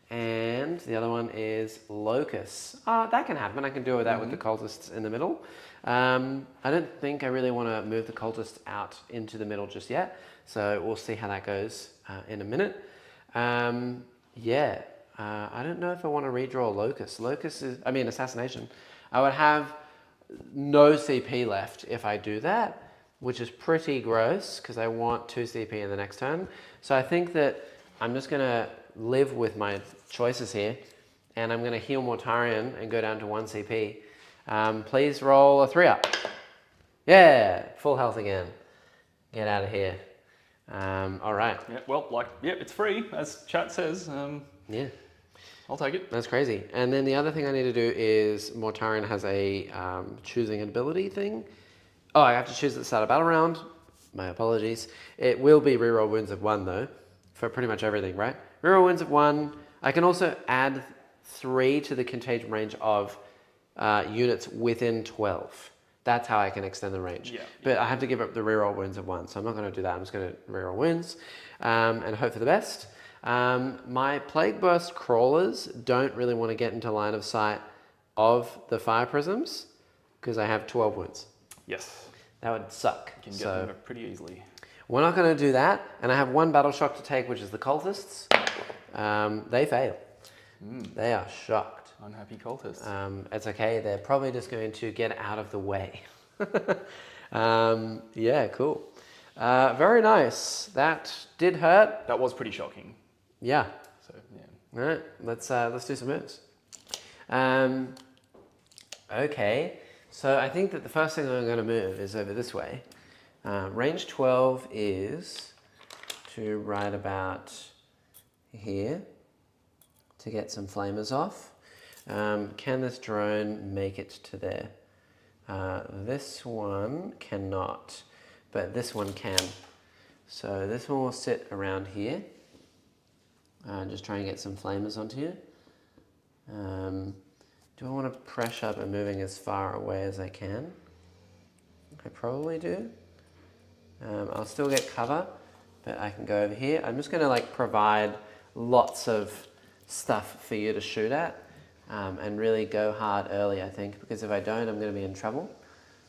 [SPEAKER 1] And the other one is Locus. That can happen. I can deal with that with the cultists in the middle. I don't think I really want to move the cultists out into the middle just yet. So we'll see how that goes in a minute. Yeah, I don't know if I want to redraw Locus. Assassination. I would have no CP left if I do that, which is pretty gross because I want 2 CP in the next turn. So I think that I'm just going to live with my choices here, and I'm going to heal Mortarion and go down to 1 CP. Please roll a 3-up. Yeah, full health again. Get out of here. All right.
[SPEAKER 2] Yeah, well, it's free, as chat says.
[SPEAKER 1] Yeah.
[SPEAKER 2] I'll take it.
[SPEAKER 1] That's crazy. And then the other thing I need to do is Mortarion has a choosing an ability thing. Oh, I have to choose at the start of battle round. My apologies. It will be reroll wounds of 1 though, for pretty much everything, right? Reroll wounds of 1. I can also add 3 to the contagion range of units within 12. That's how I can extend the range.
[SPEAKER 2] Yeah.
[SPEAKER 1] But I have to give up the reroll wounds of 1, so I'm not going to do that. I'm just going to reroll wounds and hope for the best. My Plague Burst crawlers don't really want to get into line of sight of the fire prisms because I have 12 wounds.
[SPEAKER 2] Yes.
[SPEAKER 1] That would suck.
[SPEAKER 2] You can get them pretty easily.
[SPEAKER 1] We're not going to do that, and I have 1 battle shock to take, which is the cultists. They fail. They are shocked.
[SPEAKER 2] Unhappy cultists.
[SPEAKER 1] It's okay. They're probably just going to get out of the way. Yeah, cool. Very nice. That did hurt.
[SPEAKER 2] That was pretty shocking.
[SPEAKER 1] Yeah.
[SPEAKER 2] So yeah.
[SPEAKER 1] All right, let's do some moves. Okay, so I think that the first thing I'm going to move is over this way. Range 12 is to right about here to get some flamers off. Can this drone make it to there? This one cannot, but this one can. So this one will sit around here. Just try and get some flamers onto you. Do I want to pressure up and moving as far away as I can? I probably do. I'll still get cover, but I can go over here. I'm just going to like provide lots of stuff for you to shoot at and really go hard early, I think, because if I don't, I'm going to be in trouble.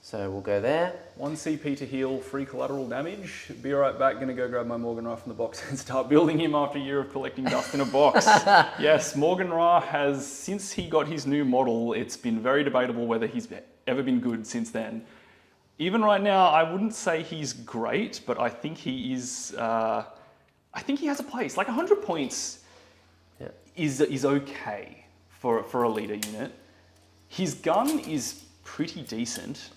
[SPEAKER 1] So we'll go there.
[SPEAKER 2] 1 CP to heal, free collateral damage. Be right back, gonna go grab my Morgan Ra from the box and start building him after a year of collecting dust in a box. Yes, Morgan Ra has, since he got his new model, it's been very debatable whether he's ever been good since then. Even right now, I wouldn't say he's great, but I think he is, I think he has a place. Like 100 points is okay for a leader unit. His gun is pretty decent.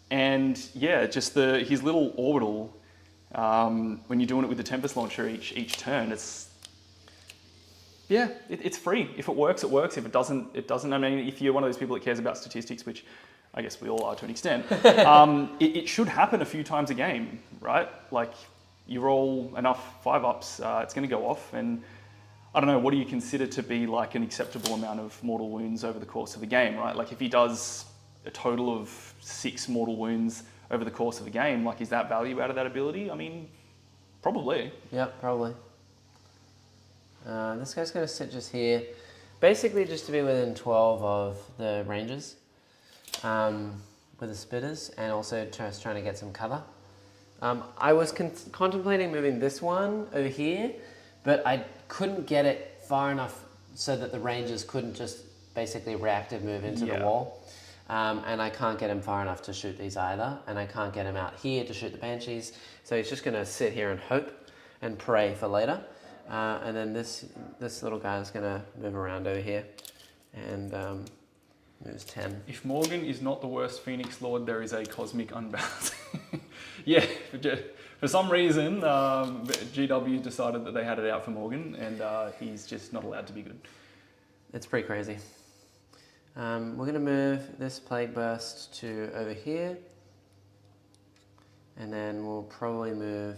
[SPEAKER 2] And yeah, just his little orbital, when you're doing it with the Tempest launcher each turn, it's free. If it works, it works. If it doesn't, it doesn't. I mean, if you're one of those people that cares about statistics, which I guess we all are to an extent, it should happen a few times a game, right? Like you roll enough 5-ups, it's going to go off. And I don't know, what do you consider to be like an acceptable amount of mortal wounds over the course of a game, right? Like if he does a total of 6 mortal wounds over the course of a game, like is that value out of that ability? I mean, probably.
[SPEAKER 1] Yep, probably. This guy's going to sit just here, basically just to be within 12 of the ranges with the spitters, and also just trying to get some cover. I was contemplating moving this one over here, but I couldn't get it far enough so that the rangers couldn't just basically reactive move into the wall. And I can't get him far enough to shoot these either, and I can't get him out here to shoot the Banshees, so he's just going to sit here and hope and pray for later. And then this little guy is going to move around over here and moves 10.
[SPEAKER 2] If Morgan is not the worst Phoenix Lord, there is a cosmic unbalance. Yeah, for some reason, GW decided that they had it out for Morgan, and he's just not allowed to be good.
[SPEAKER 1] It's pretty crazy. We're going to move this Plague Burst to over here, and then we'll probably move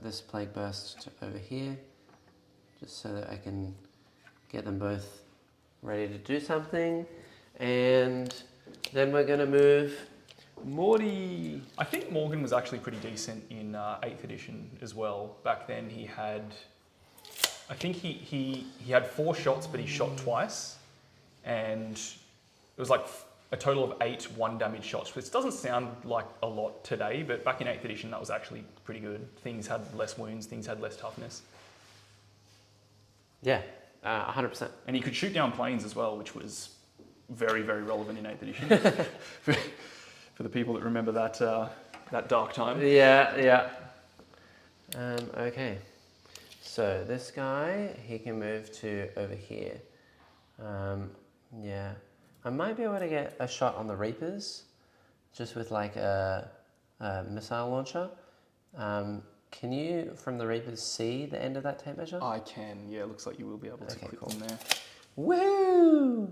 [SPEAKER 1] this Plague Burst to over here, just so that I can get them both ready to do something. And then we're going to move
[SPEAKER 2] Morty. I think Morgan was actually pretty decent in 8th edition as well. Back then he had, I think he had 4 shots, but he shot twice. And it was like a total of 8 1-damage shots, which doesn't sound like a lot today, but back in 8th edition, that was actually pretty good. Things had less wounds, things had less toughness.
[SPEAKER 1] Yeah, 100%.
[SPEAKER 2] And he could shoot down planes as well, which was very, very relevant in 8th edition. For the people that remember that dark time.
[SPEAKER 1] Yeah. Okay, so this guy, he can move to over here. Yeah, I might be able to get a shot on the Reapers, just with like a missile launcher. Can you, from the Reapers, see the end of that tape measure?
[SPEAKER 2] I can, yeah, it looks like you will be able to click them there.
[SPEAKER 1] Woo!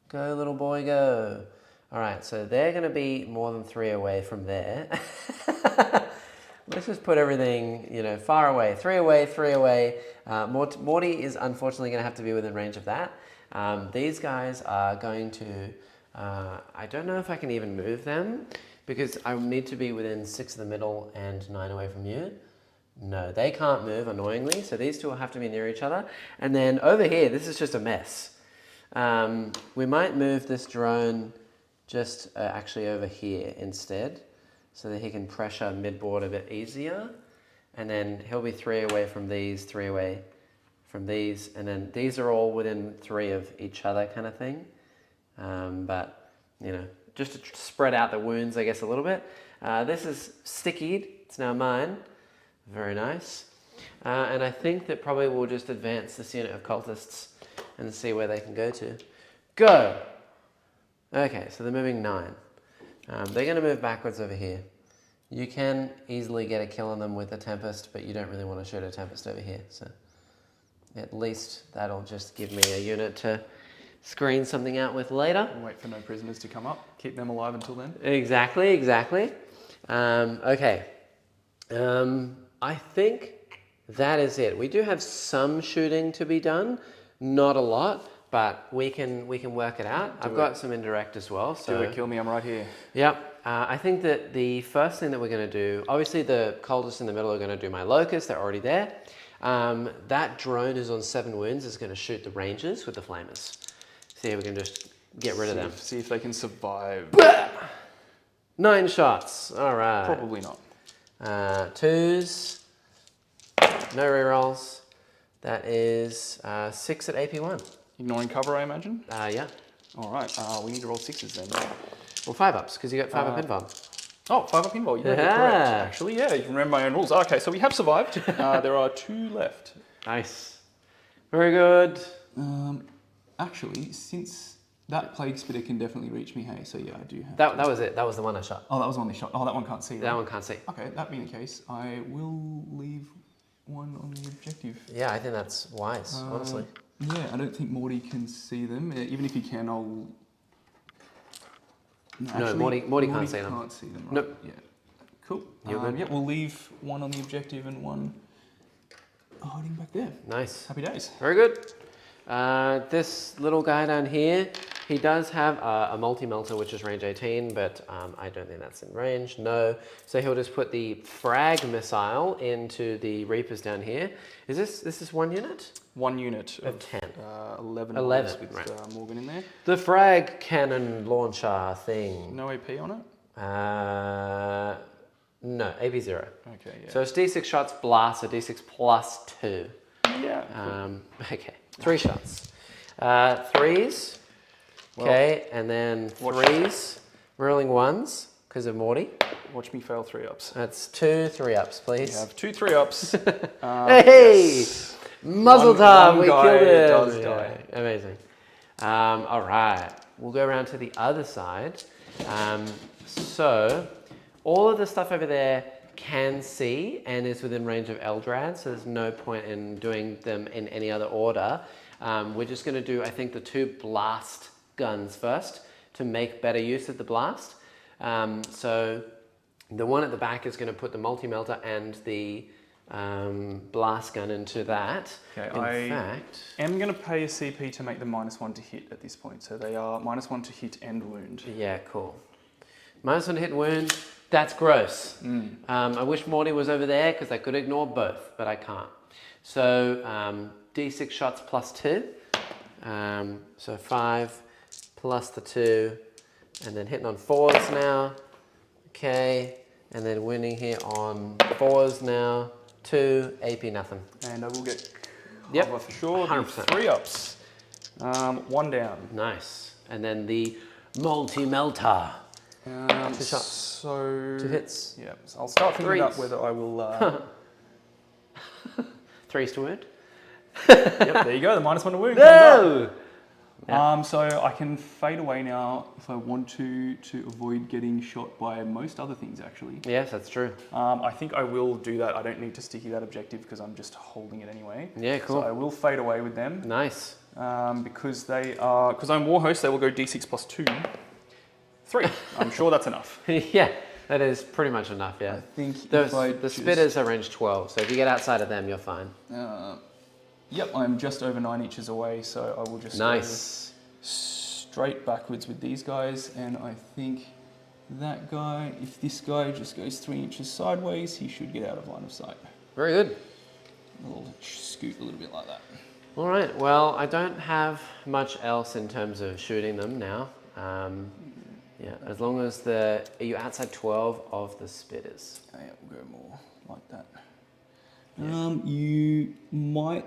[SPEAKER 1] Go, little boy, go. All right, so they're going to be more than 3 away from there. Let's just put everything, far away. 3 away, 3 away. Morty is unfortunately going to have to be within range of that. These guys are going to, I don't know if I can even move them, because I need to be within 6 of the middle and 9 away from you. No, they can't move, annoyingly, so these two will have to be near each other. And then over here, this is just a mess. We might move this drone just actually over here instead, so that he can pressure mid-board a bit easier. And then he'll be 3 away from these, 3 away from these, and then these are all within 3 of each other kind of thing. But, just to spread out the wounds, I guess, a little bit. This is stickied. It's now mine. Very nice. And I think that probably we'll just advance this unit of cultists and see where they can go to. Go! Okay, so they're moving 9. They're going to move backwards over here. You can easily get a kill on them with a Tempest, but you don't really want to shoot a Tempest over here. So at least that'll just give me a unit to screen something out with later.
[SPEAKER 2] And wait for no prisoners to come up. Keep them alive until then.
[SPEAKER 1] Exactly. Okay. I think that is it. We do have some shooting to be done, not a lot, but we can work it out. I've got some indirect as well. So
[SPEAKER 2] Do it, kill me, I'm right here.
[SPEAKER 1] Yep. I think that the first thing that we're going to do, obviously the cultists in the middle are going to do my locust. They're already there. That drone is on 7 wounds. Is going to shoot the rangers with the flamers. See if we can just get rid of them.
[SPEAKER 2] See if they can survive.
[SPEAKER 1] 9 shots. All right.
[SPEAKER 2] Probably not.
[SPEAKER 1] 2s. No rerolls. That is 6 at AP1.
[SPEAKER 2] Ignoring cover, I imagine?
[SPEAKER 1] Yeah.
[SPEAKER 2] All right. We need to roll 6s then.
[SPEAKER 1] Well, 5 ups, because you got 5 up pinball.
[SPEAKER 2] Oh, 5 up pinball. Yeah,
[SPEAKER 1] Yeah.
[SPEAKER 2] correct. Actually, yeah, you can remember my own rules. Okay, so we have survived. There are 2 left.
[SPEAKER 1] Nice. Very good.
[SPEAKER 3] Actually, since that plague spitter can definitely reach me, hey, so yeah, I do have...
[SPEAKER 1] That was it. That was the one I shot.
[SPEAKER 3] Oh, that was the one they shot. Oh, that one can't see.
[SPEAKER 1] That
[SPEAKER 3] right?
[SPEAKER 1] one can't see.
[SPEAKER 3] Okay, that being the case, I will leave one on the objective.
[SPEAKER 1] Yeah, I think that's wise, honestly.
[SPEAKER 3] Yeah, I don't think Morty can see them. Even if he can, I'll...
[SPEAKER 1] No, Morty can't see them.
[SPEAKER 3] Can't see them, right?
[SPEAKER 1] Nope.
[SPEAKER 3] Yeah. Cool.
[SPEAKER 1] You're good.
[SPEAKER 3] Yeah, we'll leave one on the objective and one hiding back there.
[SPEAKER 1] Nice.
[SPEAKER 3] Happy days.
[SPEAKER 1] Very good. This little guy down here, he does have a multi-melter, which is range 18, but I don't think that's in range. No. So he'll just put the frag missile into the Reapers down here. Is this is 1 unit?
[SPEAKER 2] 1 unit
[SPEAKER 1] Of 10.
[SPEAKER 2] 11.
[SPEAKER 1] 11,
[SPEAKER 2] With
[SPEAKER 1] right.
[SPEAKER 2] Morgan in there.
[SPEAKER 1] The frag cannon launcher thing.
[SPEAKER 2] No AP on it?
[SPEAKER 1] No, AP 0.
[SPEAKER 2] Okay, yeah.
[SPEAKER 1] So it's D6 shots, blast, so D6 plus 2.
[SPEAKER 2] Yeah.
[SPEAKER 1] Okay, 3 shots. 3s. Okay, and then 3s. Rolling 1s because of Morty.
[SPEAKER 2] Watch me fail 3 ups.
[SPEAKER 1] That's 2 3-ups, please.
[SPEAKER 2] We have 2 3 ups.
[SPEAKER 1] Hey!
[SPEAKER 2] Yes.
[SPEAKER 1] Muzzle time!
[SPEAKER 2] one
[SPEAKER 1] We
[SPEAKER 2] guy
[SPEAKER 1] killed it!
[SPEAKER 2] does
[SPEAKER 1] Yeah,
[SPEAKER 2] die.
[SPEAKER 1] amazing. All right, we'll go around to the other side. So, all of the stuff over there can see and is within range of Eldrad, so there's no point in doing them in any other order. We're just going to do, I think, the 2 blast guns first to make better use of the blast. So the one at the back is going to put the multi-melter and the blast gun into that.
[SPEAKER 2] Okay,
[SPEAKER 1] in fact,
[SPEAKER 2] I'm going to pay a CP to make them -1 to hit at this point. So they are -1 to hit and wound.
[SPEAKER 1] yeah, cool. -1 hit and wound. That's gross. I wish Morty was over there because I could ignore both, but I can't. So D6 shots plus 2. So 5 plus the 2, and then hitting on 4s now. Okay, and then winning here on 4s now. 2, AP nothing.
[SPEAKER 2] And I will get
[SPEAKER 1] Yep,
[SPEAKER 2] cover for sure.
[SPEAKER 1] 100%.
[SPEAKER 2] 3 ups. 1 down.
[SPEAKER 1] Nice. And then the multi-melter. 2 shots.
[SPEAKER 2] So
[SPEAKER 1] 2 hits.
[SPEAKER 2] Yeah, so I'll start thinking about
[SPEAKER 1] 3s.
[SPEAKER 2] whether I will.
[SPEAKER 1] 3s to wound.
[SPEAKER 2] Yep, there you go. The -1 to wound. Comes
[SPEAKER 1] No!
[SPEAKER 2] up. So I can fade away now if I want to avoid getting shot by most other things. Actually,
[SPEAKER 1] Yes, that's true.
[SPEAKER 2] I think I will do that. I don't need to sticky that objective because I'm just holding it anyway.
[SPEAKER 1] Yeah, cool.
[SPEAKER 2] So I will fade away with them
[SPEAKER 1] Nice.
[SPEAKER 2] because I'm Warhost. They will go D6 plus 2. 3. I'm sure that's enough.
[SPEAKER 1] Yeah, that is pretty much enough, yeah.
[SPEAKER 3] I think
[SPEAKER 1] The spitters are range 12, so if you get outside of them, you're fine.
[SPEAKER 3] Yep, I'm just over 9 inches away, so I will just
[SPEAKER 1] Nice.
[SPEAKER 3] go straight backwards with these guys, and I think that guy, if this guy just goes 3 inches sideways, he should get out of line of sight.
[SPEAKER 1] Very good.
[SPEAKER 3] I'll scoot a little bit like that.
[SPEAKER 1] All right, well, I don't have much else in terms of shooting them now. Yeah, as long as are you outside 12 of the spitters?
[SPEAKER 3] Yeah, we'll go more like that. You might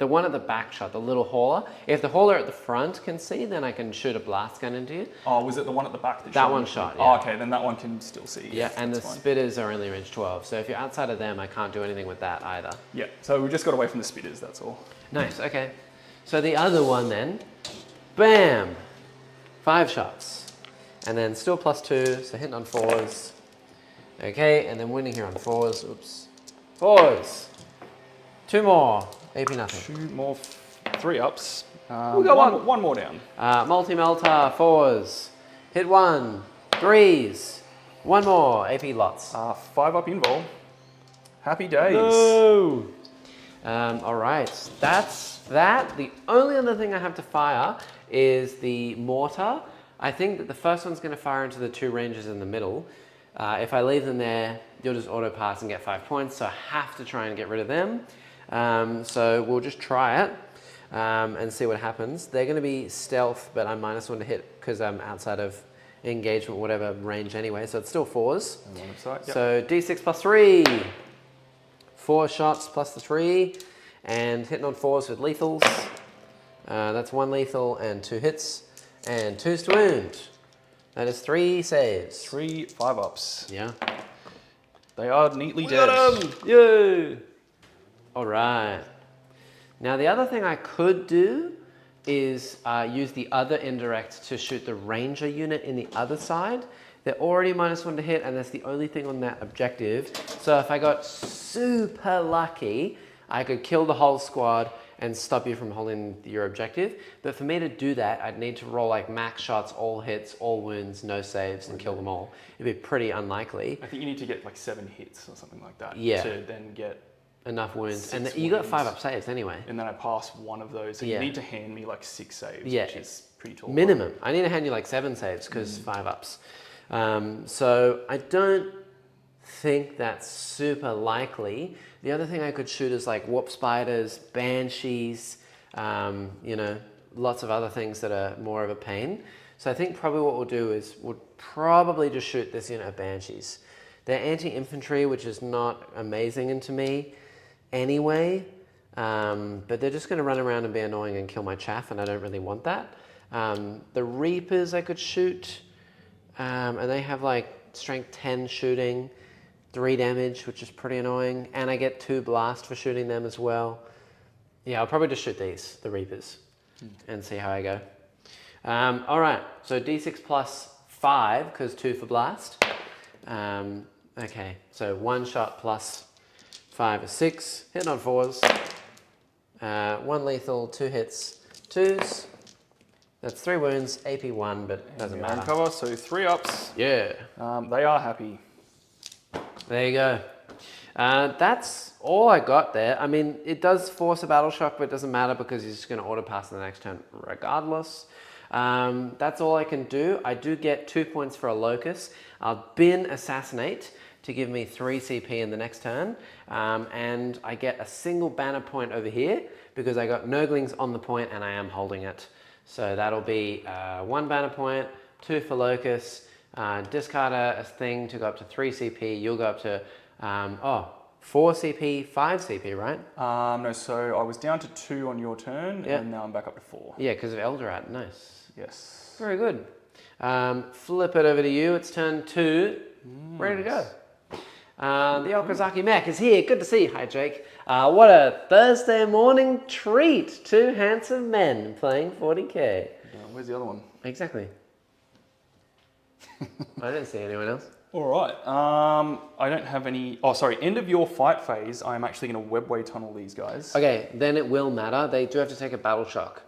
[SPEAKER 1] The one at the back shot, the little hauler. If the hauler at the front can see, then I can shoot a blast gun into you.
[SPEAKER 2] Oh, was it the one at the back that
[SPEAKER 1] That
[SPEAKER 2] shot
[SPEAKER 1] one
[SPEAKER 2] you?
[SPEAKER 1] shot,
[SPEAKER 2] Oh,
[SPEAKER 1] yeah.
[SPEAKER 2] okay, then that one can still see.
[SPEAKER 1] Yeah, and the
[SPEAKER 2] that's fine.
[SPEAKER 1] spitters are only range 12. So if you're outside of them, I can't do anything with that either.
[SPEAKER 2] Yeah, so we just got away from the spitters, that's all.
[SPEAKER 1] Nice, okay. So the other one then, bam, 5 shots. And then still +2, so hitting on 4s. Okay, and then winning here on 4s, oops. 4s. 2 more, AP nothing.
[SPEAKER 2] 2 more, 3 ups.
[SPEAKER 1] We got
[SPEAKER 2] one more down.
[SPEAKER 1] Multi-melter, 4s. Hit 1, 3s. 1 more, AP lots.
[SPEAKER 2] 5 up invul. Happy days.
[SPEAKER 1] No! All right, that's that. The only other thing I have to fire is the mortar. I think that the first one's going to fire into the 2 ranges in the middle. If I leave them there, you'll just auto pass and get 5 points, so I have to try and get rid of them. So we'll just try it and see what happens. They're going to be stealth, but I'm -1 to hit because I'm outside of engagement, whatever range anyway, so it's still 4s.
[SPEAKER 2] Yep.
[SPEAKER 1] So D6 +3. 4 shots plus the 3, and hitting on 4s with lethals. That's 1 lethal and 2 hits, and 2s to wound. That is 3 saves.
[SPEAKER 2] 3 5 ups.
[SPEAKER 1] Yeah.
[SPEAKER 2] They are neatly
[SPEAKER 1] We
[SPEAKER 2] dead.
[SPEAKER 1] got 'em! Yay! All right. Now the other thing I could do is use the other indirect to shoot the ranger unit in the other side. They're already -1 to hit, and that's the only thing on that objective. So if I got super lucky, I could kill the whole squad and stop you from holding your objective. But for me to do that, I'd need to roll like max shots, all hits, all wounds, no saves, and kill them all. It'd be pretty unlikely.
[SPEAKER 2] I think you need to get like 7 hits or something like that.
[SPEAKER 1] Yeah.
[SPEAKER 2] To then get,
[SPEAKER 1] Enough wounds. And
[SPEAKER 2] 6
[SPEAKER 1] you got
[SPEAKER 2] wounds.
[SPEAKER 1] 5 up saves anyway.
[SPEAKER 2] and then I pass one of those. So
[SPEAKER 1] Yeah.
[SPEAKER 2] you need to hand me like 6 saves,
[SPEAKER 1] Yeah.
[SPEAKER 2] which is pretty tall.
[SPEAKER 1] Minimum. I need to hand you like 7 saves because 5 ups. So I don't think that's super likely. The other thing I could shoot is like warp spiders, banshees, you know, lots of other things that are more of a pain. So I think probably what we'll do is we'll probably just shoot this unit of banshees. They're anti-infantry, which is not amazing into me anyway, but they're just going to run around and be annoying and kill my chaff, and I don't really want that. The Reapers I could shoot, and they have like strength 10 shooting, 3 damage, which is pretty annoying, and I get 2 blast for shooting them as well. Yeah, I'll probably just shoot these, the Reapers, and see how I go. All right, so D6 plus 5, because 2 for blast. Okay, so 1 shot plus 5 is 6, hitting on 4s. 1 lethal, 2 hits, 2s. That's 3 wounds, AP 1, but doesn't matter.
[SPEAKER 2] Cover, so 3 ups.
[SPEAKER 1] Yeah,
[SPEAKER 2] They are happy.
[SPEAKER 1] there you go. That's all I got there. I mean, it does force a battle shock, but it doesn't matter because he's just going to auto pass the next turn regardless. That's all I can do. I do get 2 points for a locus. I'll bin assassinate to give me 3 CP in the next turn, and I get a single banner point over here because I got Nurglings on the point and I am holding it. So that'll be 1 banner point, 2 for locus, discard a thing to go up to 3 CP. You'll go up to 4 CP, 5 CP, right?
[SPEAKER 2] No, so I was down to 2 on your turn,
[SPEAKER 1] Yeah.
[SPEAKER 2] and now I'm back up to 4.
[SPEAKER 1] Yeah, because of Aeldari. Nice.
[SPEAKER 2] Yes.
[SPEAKER 1] Very good. Flip it over to you. It's turn 2. Ready to go. The Okazaki mech is here. Good to see you. Hi, Jake. What a Thursday morning treat. 2 handsome men playing 40k.
[SPEAKER 2] Where's the other one?
[SPEAKER 1] Exactly. I didn't see anyone else.
[SPEAKER 2] All right. I don't have any. Oh, sorry. End of your fight phase. I'm actually going to webway tunnel these guys.
[SPEAKER 1] Okay, then it will matter. They do have to take a battle shock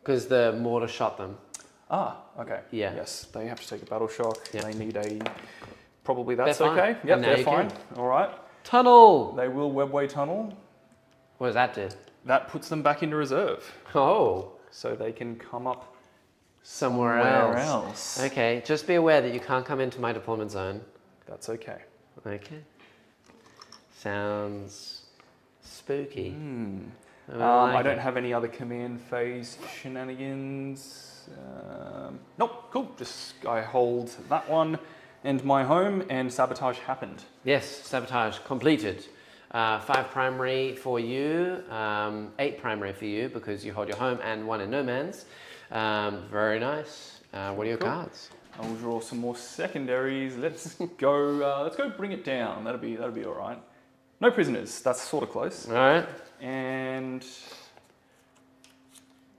[SPEAKER 1] because the mortar shot them.
[SPEAKER 2] Ah, okay.
[SPEAKER 1] Yeah.
[SPEAKER 2] Yes, they have to take a battle shock.
[SPEAKER 1] Yeah.
[SPEAKER 2] They need a. Probably that's
[SPEAKER 1] They're fine.
[SPEAKER 2] okay. Yep,
[SPEAKER 1] And now
[SPEAKER 2] they're
[SPEAKER 1] you
[SPEAKER 2] fine.
[SPEAKER 1] can.
[SPEAKER 2] All right.
[SPEAKER 1] Tunnel!
[SPEAKER 2] They will webway tunnel.
[SPEAKER 1] What does that do?
[SPEAKER 2] That puts them back into reserve,
[SPEAKER 1] Oh,
[SPEAKER 2] so they can come up
[SPEAKER 1] somewhere
[SPEAKER 2] somewhere
[SPEAKER 1] else.
[SPEAKER 2] else.
[SPEAKER 1] Okay, just be aware that you can't come into my deployment zone.
[SPEAKER 2] That's okay.
[SPEAKER 1] Okay. Sounds spooky.
[SPEAKER 2] I don't have any other command phase shenanigans. Nope, cool. Just I hold that one and my home, and sabotage happened.
[SPEAKER 1] Yes, sabotage completed. 5 primary for you, 8 primary for you because you hold your home, and 1 in no man's. Very nice. What are your cards?
[SPEAKER 2] I will draw some more secondaries. Let's go bring it down. That'll be all right. No prisoners. That's sort of close.
[SPEAKER 1] All right.
[SPEAKER 2] And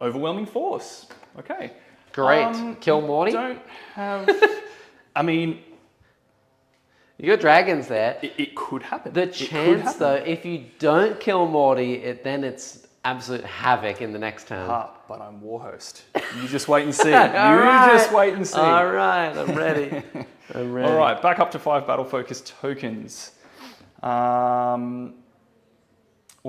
[SPEAKER 2] overwhelming force. Okay.
[SPEAKER 1] Great. Kill Morty.
[SPEAKER 2] Don't have. I mean,
[SPEAKER 1] You got dragons there.
[SPEAKER 2] it could happen.
[SPEAKER 1] The chance, though, if you don't kill Morty, then it's absolute havoc in the next turn.
[SPEAKER 2] But I'm war host. You just wait and see.
[SPEAKER 1] Just
[SPEAKER 2] wait and see.
[SPEAKER 1] All right, I'm ready. I'm ready.
[SPEAKER 2] All right, back up to 5 battle focus tokens. What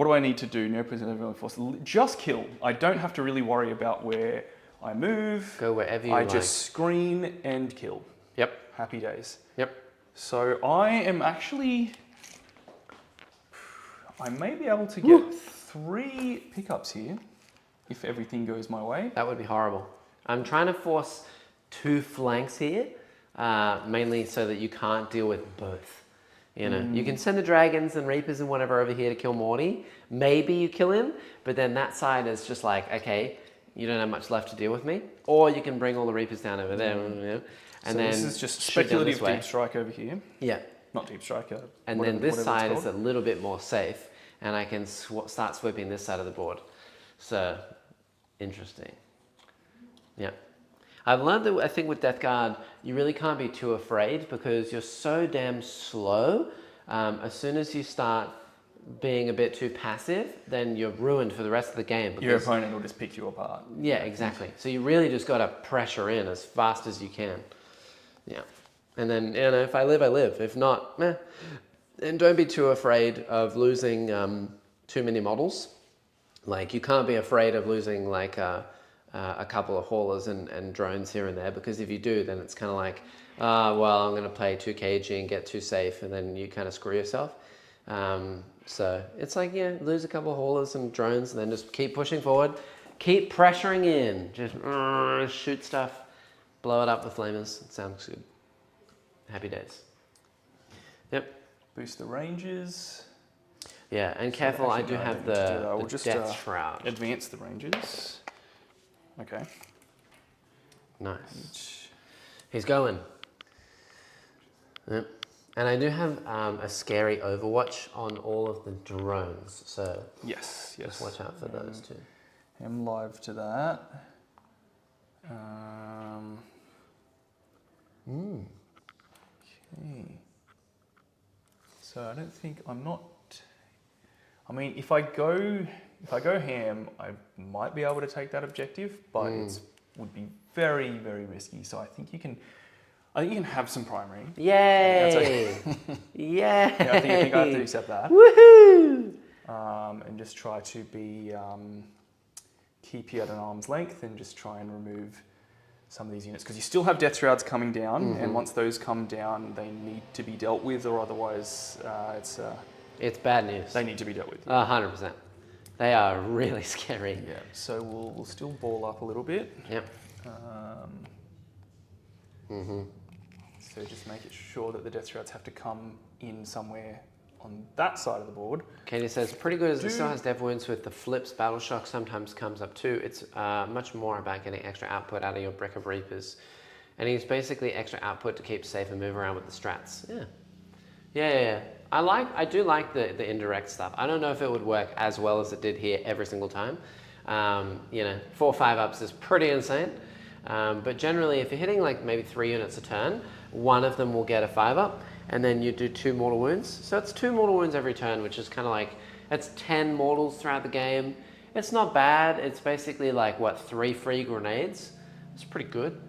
[SPEAKER 2] do I need to do? No prison overwhelming force. Just kill. I don't have to really worry about where I move.
[SPEAKER 1] Go wherever you
[SPEAKER 2] I
[SPEAKER 1] like.
[SPEAKER 2] just screen and kill.
[SPEAKER 1] Yep.
[SPEAKER 2] Happy days.
[SPEAKER 1] Yep.
[SPEAKER 2] So I am actually. I may be able to get 3 pickups here if everything goes my way.
[SPEAKER 1] That would be horrible. I'm trying to force 2 flanks here, mainly so that you can't deal with both. You know, you can send the dragons and reapers and whatever over here to kill Morty. Maybe you kill him, but then that side is just like, okay, you don't have much left to deal with me. Or you can bring all the reapers down over there, you know, and
[SPEAKER 2] So
[SPEAKER 1] then
[SPEAKER 2] this is just
[SPEAKER 1] shoot down
[SPEAKER 2] speculative
[SPEAKER 1] this way.
[SPEAKER 2] deep strike over here.
[SPEAKER 1] Yeah.
[SPEAKER 2] Not deep strike.
[SPEAKER 1] And then this side is a little bit more safe, and I can start sweeping this side of the board. So, interesting. Yeah. I've learned that I think with Death Guard, you really can't be too afraid because you're so damn slow. As soon as you start being a bit too passive, then you're ruined for the rest of the game.
[SPEAKER 2] Your opponent will just pick you apart.
[SPEAKER 1] Yeah, exactly. So you really just got to pressure in as fast as you can. Yeah. And then, you know, if I live, I live. If not, meh. And don't be too afraid of losing too many models. Like, you can't be afraid of losing, like, a couple of haulers and drones here and there, because if you do, then it's kind of like, well, I'm going to play too cagey and get too safe, and then you kind of screw yourself. So it's like, yeah, lose a couple of haulers and drones, and then just keep pushing forward. Keep pressuring in. Just shoot stuff. Blow it up with flamers. It sounds good. Happy days. Yep.
[SPEAKER 2] Boost the ranges.
[SPEAKER 1] Yeah, and careful, I do have the
[SPEAKER 2] We'll just
[SPEAKER 1] Death Shroud.
[SPEAKER 2] advance the ranges. Okay.
[SPEAKER 1] Nice. He's going. Yep. And I do have a scary overwatch on all of the drones, so
[SPEAKER 2] Yes.
[SPEAKER 1] just watch out for those too.
[SPEAKER 2] I'm live to that. Okay. So I don't think I'm not. I mean, if I go ham, I might be able to take that objective, but it would be very, very risky. So I think you can have some primary.
[SPEAKER 1] Yay! Yay!
[SPEAKER 2] Yeah, I think I have to accept that.
[SPEAKER 1] Woohoo!
[SPEAKER 2] And just try to be keep you at an arm's length and just try and remove some of these units, because you still have Death Shrouds coming down, and once those come down, they need to be dealt with, or otherwise
[SPEAKER 1] It's bad news.
[SPEAKER 2] they need to be dealt with.
[SPEAKER 1] 100%. They are really scary.
[SPEAKER 2] Yeah, so we'll still ball up a little bit.
[SPEAKER 1] Yep.
[SPEAKER 2] So just make it sure that the Death Shrouds have to come in somewhere on that side of the board.
[SPEAKER 1] Katie says, pretty good as it still has Dev Wounds with the flips. Battle Shock sometimes comes up too. It's much more about getting extra output out of your Brick of Reapers. And he's basically extra output to keep safe and move around with the strats. Yeah. I do like the indirect stuff. I don't know if it would work as well as it did here every single time. 4 or 5 ups is pretty insane. But generally, if you're hitting like maybe 3 units a turn, one of them will get a 5 up, and then you do 2 mortal wounds. So it's 2 mortal wounds every turn, which is kind of like, it's 10 mortals throughout the game. It's not bad. It's basically like, 3 free grenades? It's pretty good.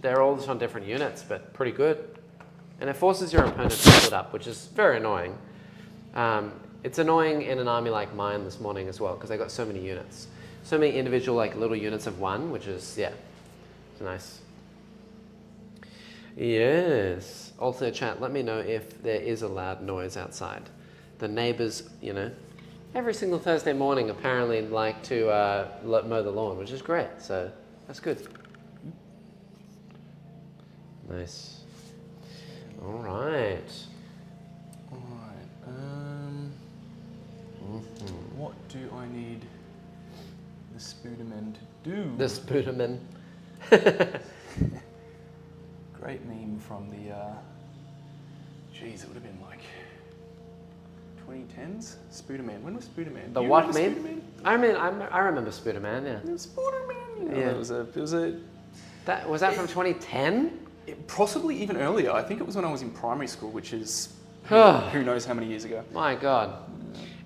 [SPEAKER 1] They're all just on different units, but pretty good. And it forces your opponent to split up, which is very annoying. It's annoying in an army like mine this morning as well, because I got so many units. So many individual like little units of 1, which is, it's nice. Yes. Also, chat, let me know if there is a loud noise outside. The neighbors, every single Thursday morning apparently like to mow the lawn, which is great. So that's good. Nice. All right.
[SPEAKER 2] Alright.
[SPEAKER 3] do I need the Spoodermen to do?
[SPEAKER 1] The Spoodermen.
[SPEAKER 3] Great meme from the, geez, it would have been like 2010s? Spooderman. When was Spooderman?
[SPEAKER 1] The
[SPEAKER 3] You
[SPEAKER 1] what
[SPEAKER 3] remember
[SPEAKER 1] meme?
[SPEAKER 3] Spooderman?
[SPEAKER 1] I remember Spooderman, yeah.
[SPEAKER 3] Spooderman.
[SPEAKER 1] Yeah.
[SPEAKER 3] It was a
[SPEAKER 1] Was that from 2010?
[SPEAKER 2] Possibly even earlier. I think it was when I was in primary school, which is who knows how many years ago.
[SPEAKER 1] My God.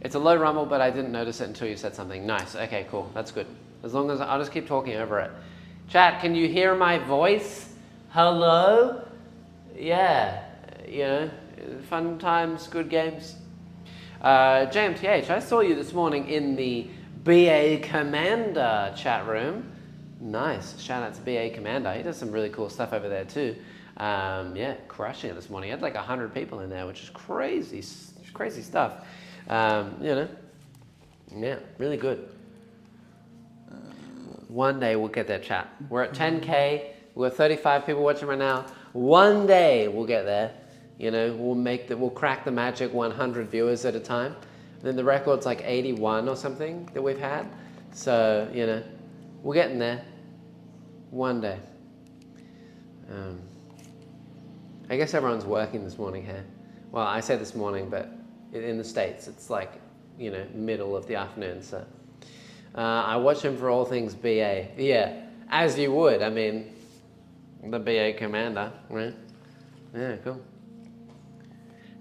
[SPEAKER 1] It's a low rumble, but I didn't notice it until you said something. Nice. Okay, cool. That's good. As long as I'll just keep talking over it. Chat, can you hear my voice? Hello? Yeah. You know, fun times, good games. JMTH, I saw you this morning in the BA Commander chat room. Nice. Shout out to BA Commander. He does some really cool stuff over there too. Yeah, crushing it this morning. He had like 100 people in there, which is crazy stuff. You know, yeah, really good. One day we'll get there, chat. We're at 10K. We're 35 people watching right now. One day we'll get there. You know, we'll crack the magic 100 viewers at a time. Then the record's like 81 or something that we've had. So, you know, we're getting there. One day. I guess everyone's working this morning here. Well, I say this morning, but in the States, it's like, you know, middle of the afternoon. So I watch him for all things BA. Yeah, as you would. I mean, the BA Commander, right? Yeah, cool.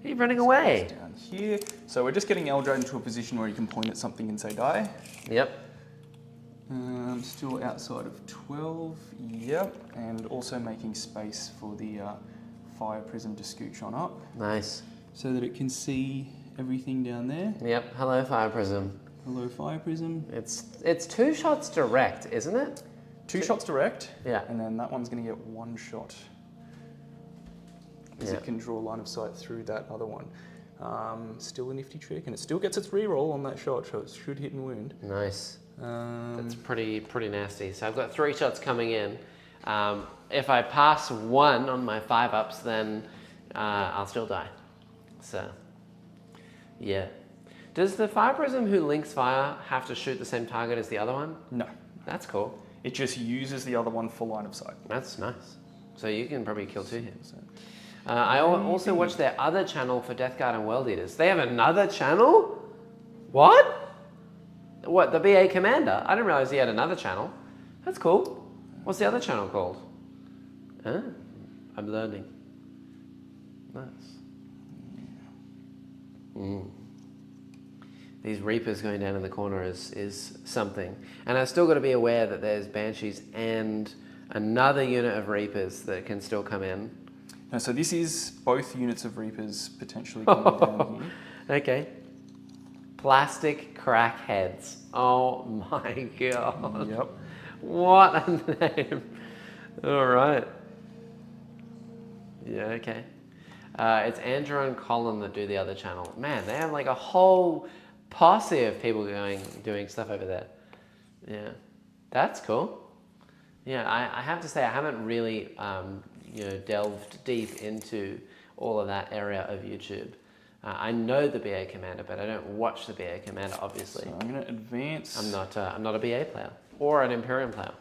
[SPEAKER 1] He's running away.
[SPEAKER 3] Down here. So we're just getting Aeldari into a position where you can point at something and say die.
[SPEAKER 1] Yep.
[SPEAKER 3] Still outside of 12. Yep. And also making space for the fire prism to scooch on up.
[SPEAKER 1] Nice.
[SPEAKER 3] So that it can see everything down there.
[SPEAKER 1] Yep. Hello, Fire Prism.
[SPEAKER 3] Hello, fire prism.
[SPEAKER 1] It's 2 shots direct, isn't it?
[SPEAKER 2] Two shots direct.
[SPEAKER 1] Yeah.
[SPEAKER 2] And then that one's going to get 1 shot. Because it can draw line of sight through that other one. Still a nifty trick, and it still gets its reroll on that shot, so it should hit and wound.
[SPEAKER 1] Nice. That's pretty nasty. So I've got 3 shots coming in. If I pass 1 on my 5-ups, then I'll still die. So, yeah. Does the Fire Prism who links fire have to shoot the same target as the other one?
[SPEAKER 2] No.
[SPEAKER 1] That's cool.
[SPEAKER 2] It just uses the other one for line of sight.
[SPEAKER 1] That's nice. So you can probably kill 2 here. I also watch their other channel for Death Guard and World Eaters. They have another channel? What? What, the BA Commander? I didn't realize he had another channel. That's cool. What's the other channel called? I'm learning. Nice. These Reapers going down in the corner is something. And I've still got to be aware that there's Banshees and another unit of Reapers that can still come in.
[SPEAKER 2] No, so this is both units of Reapers potentially coming down here.
[SPEAKER 1] Okay. Plastic crackheads. Oh my God.
[SPEAKER 2] Yep.
[SPEAKER 1] What a name. All right. Yeah, okay. It's Andrew and Colin that do the other channel. Man, they have like a whole posse of people doing stuff over there. Yeah, that's cool. Yeah, I have to say I haven't really delved deep into all of that area of YouTube. I know the BA Commander, but I don't watch the BA Commander, obviously.
[SPEAKER 2] So I'm going to advance.
[SPEAKER 1] I'm not a BA player or an Imperium player.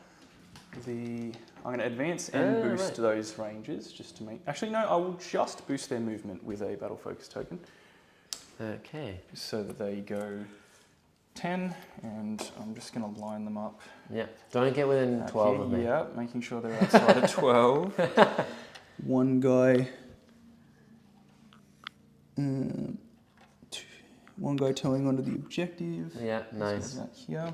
[SPEAKER 2] I'm going to advance and boost those ranges just to make. Actually, no, I will just boost their movement with a battle focus token.
[SPEAKER 1] Okay.
[SPEAKER 2] So that they go 10, and I'm just going to line them up.
[SPEAKER 1] Yeah. Don't get within 12 of me.
[SPEAKER 2] Yeah, making sure they're outside of 12.
[SPEAKER 3] One guy. One guy towing onto the objective.
[SPEAKER 1] Yeah, nice.
[SPEAKER 3] That here.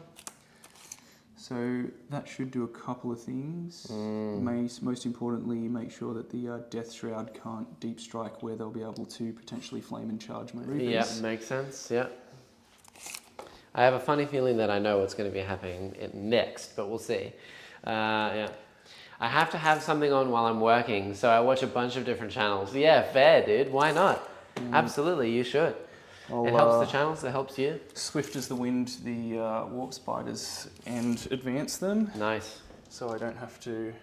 [SPEAKER 3] So that should do a couple of things. Most importantly, make sure that the Death Shroud can't deep strike where they'll be able to potentially flame and charge my Reapers.
[SPEAKER 1] Yeah, makes sense. Yeah. I have a funny feeling that I know what's going to be happening next, but we'll see. Yeah. I have to have something on while I'm working, so I watch a bunch of different channels. Yeah, fair, dude. Why not? Absolutely, you should. It helps the channels, it helps you.
[SPEAKER 2] Swift as the wind, the warp spiders, and advance them.
[SPEAKER 1] Nice.
[SPEAKER 2] So I don't have to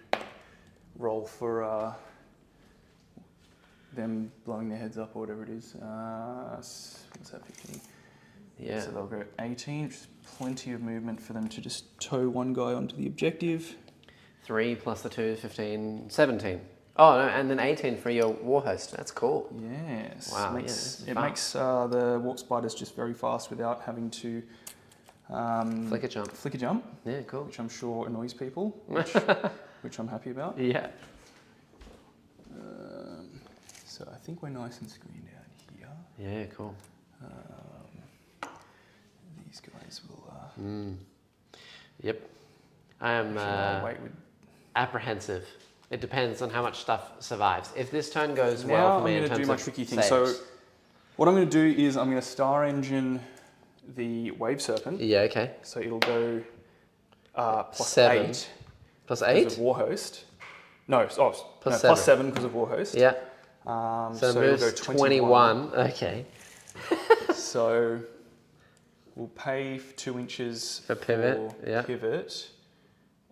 [SPEAKER 2] roll for them blowing their heads up or whatever it is. What's that, 15?
[SPEAKER 1] Yeah.
[SPEAKER 3] So they'll go 18, which is plenty of movement for them to just tow one guy onto the objective.
[SPEAKER 1] 3 plus the 2, 15, 17. Oh, no, and then 18 for your war host. That's cool.
[SPEAKER 3] Yes.
[SPEAKER 1] Wow,
[SPEAKER 3] It makes the warp spiders just very fast without having to
[SPEAKER 1] Flick a jump.
[SPEAKER 3] Flick a jump.
[SPEAKER 1] Yeah, cool.
[SPEAKER 3] Which I'm sure annoys people, which I'm happy about.
[SPEAKER 1] Yeah.
[SPEAKER 3] So I think we're nice and screened out here.
[SPEAKER 1] Yeah, cool.
[SPEAKER 3] These guys will.
[SPEAKER 1] Yep. I am
[SPEAKER 3] wait with.
[SPEAKER 1] apprehensive. It depends on how much stuff survives. If this turn goes
[SPEAKER 3] Now
[SPEAKER 1] well for me
[SPEAKER 3] I'm
[SPEAKER 1] in
[SPEAKER 3] going to
[SPEAKER 1] terms
[SPEAKER 3] do my
[SPEAKER 1] of
[SPEAKER 3] tricky thing.
[SPEAKER 1] saves.
[SPEAKER 3] So what I'm going to do is I'm going to star engine the wave serpent.
[SPEAKER 1] Yeah, okay.
[SPEAKER 3] So it'll go plus
[SPEAKER 1] 7.
[SPEAKER 3] 8
[SPEAKER 1] Plus
[SPEAKER 3] because
[SPEAKER 1] 8?
[SPEAKER 3] of Warhost. No, plus
[SPEAKER 1] 7
[SPEAKER 3] because of Warhost.
[SPEAKER 1] Yeah.
[SPEAKER 3] So
[SPEAKER 1] So it
[SPEAKER 3] it'll
[SPEAKER 1] moves
[SPEAKER 3] go
[SPEAKER 1] 21. Okay.
[SPEAKER 3] So we'll pay 2 inches
[SPEAKER 1] For pivot, yeah.
[SPEAKER 3] pivot,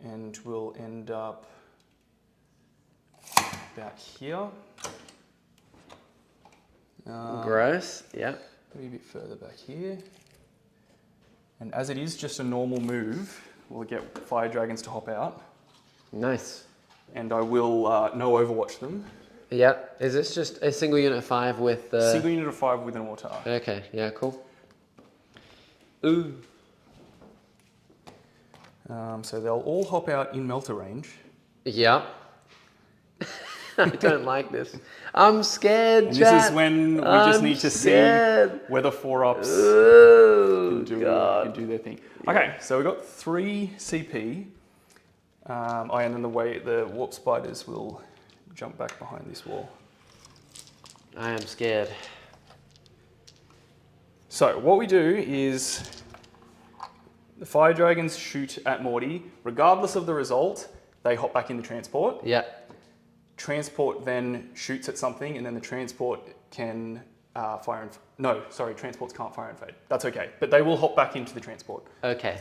[SPEAKER 3] and we'll end up about here.
[SPEAKER 1] Gross. Yeah.
[SPEAKER 3] Maybe a bit further back here. And as it is just a normal move, we'll get fire dragons to hop out,
[SPEAKER 1] Nice.
[SPEAKER 3] and I will no overwatch them.
[SPEAKER 1] Yeah. Is this just a single unit 5 with the...
[SPEAKER 3] Single unit of 5 with an autar.
[SPEAKER 1] Okay. Yeah, cool. Ooh.
[SPEAKER 3] So they'll all hop out in melter range.
[SPEAKER 1] Yeah. I don't like this. I'm scared,
[SPEAKER 3] And
[SPEAKER 1] chat.
[SPEAKER 3] this is when we just need to
[SPEAKER 1] scared.
[SPEAKER 3] see whether 4-ups
[SPEAKER 1] Ooh,
[SPEAKER 3] can
[SPEAKER 1] God.
[SPEAKER 3] do their thing. Okay, so we've got 3 CP. And then the warp spiders will jump back behind this wall.
[SPEAKER 1] I am scared.
[SPEAKER 3] So what we do is the fire dragons shoot at Morty. Regardless of the result, they hop back into transport.
[SPEAKER 1] Yeah.
[SPEAKER 3] Transport then shoots at something, and then the transport can fire and... No, sorry, transports can't fire and fade. That's okay. But they will hop back into the transport.
[SPEAKER 1] Okay.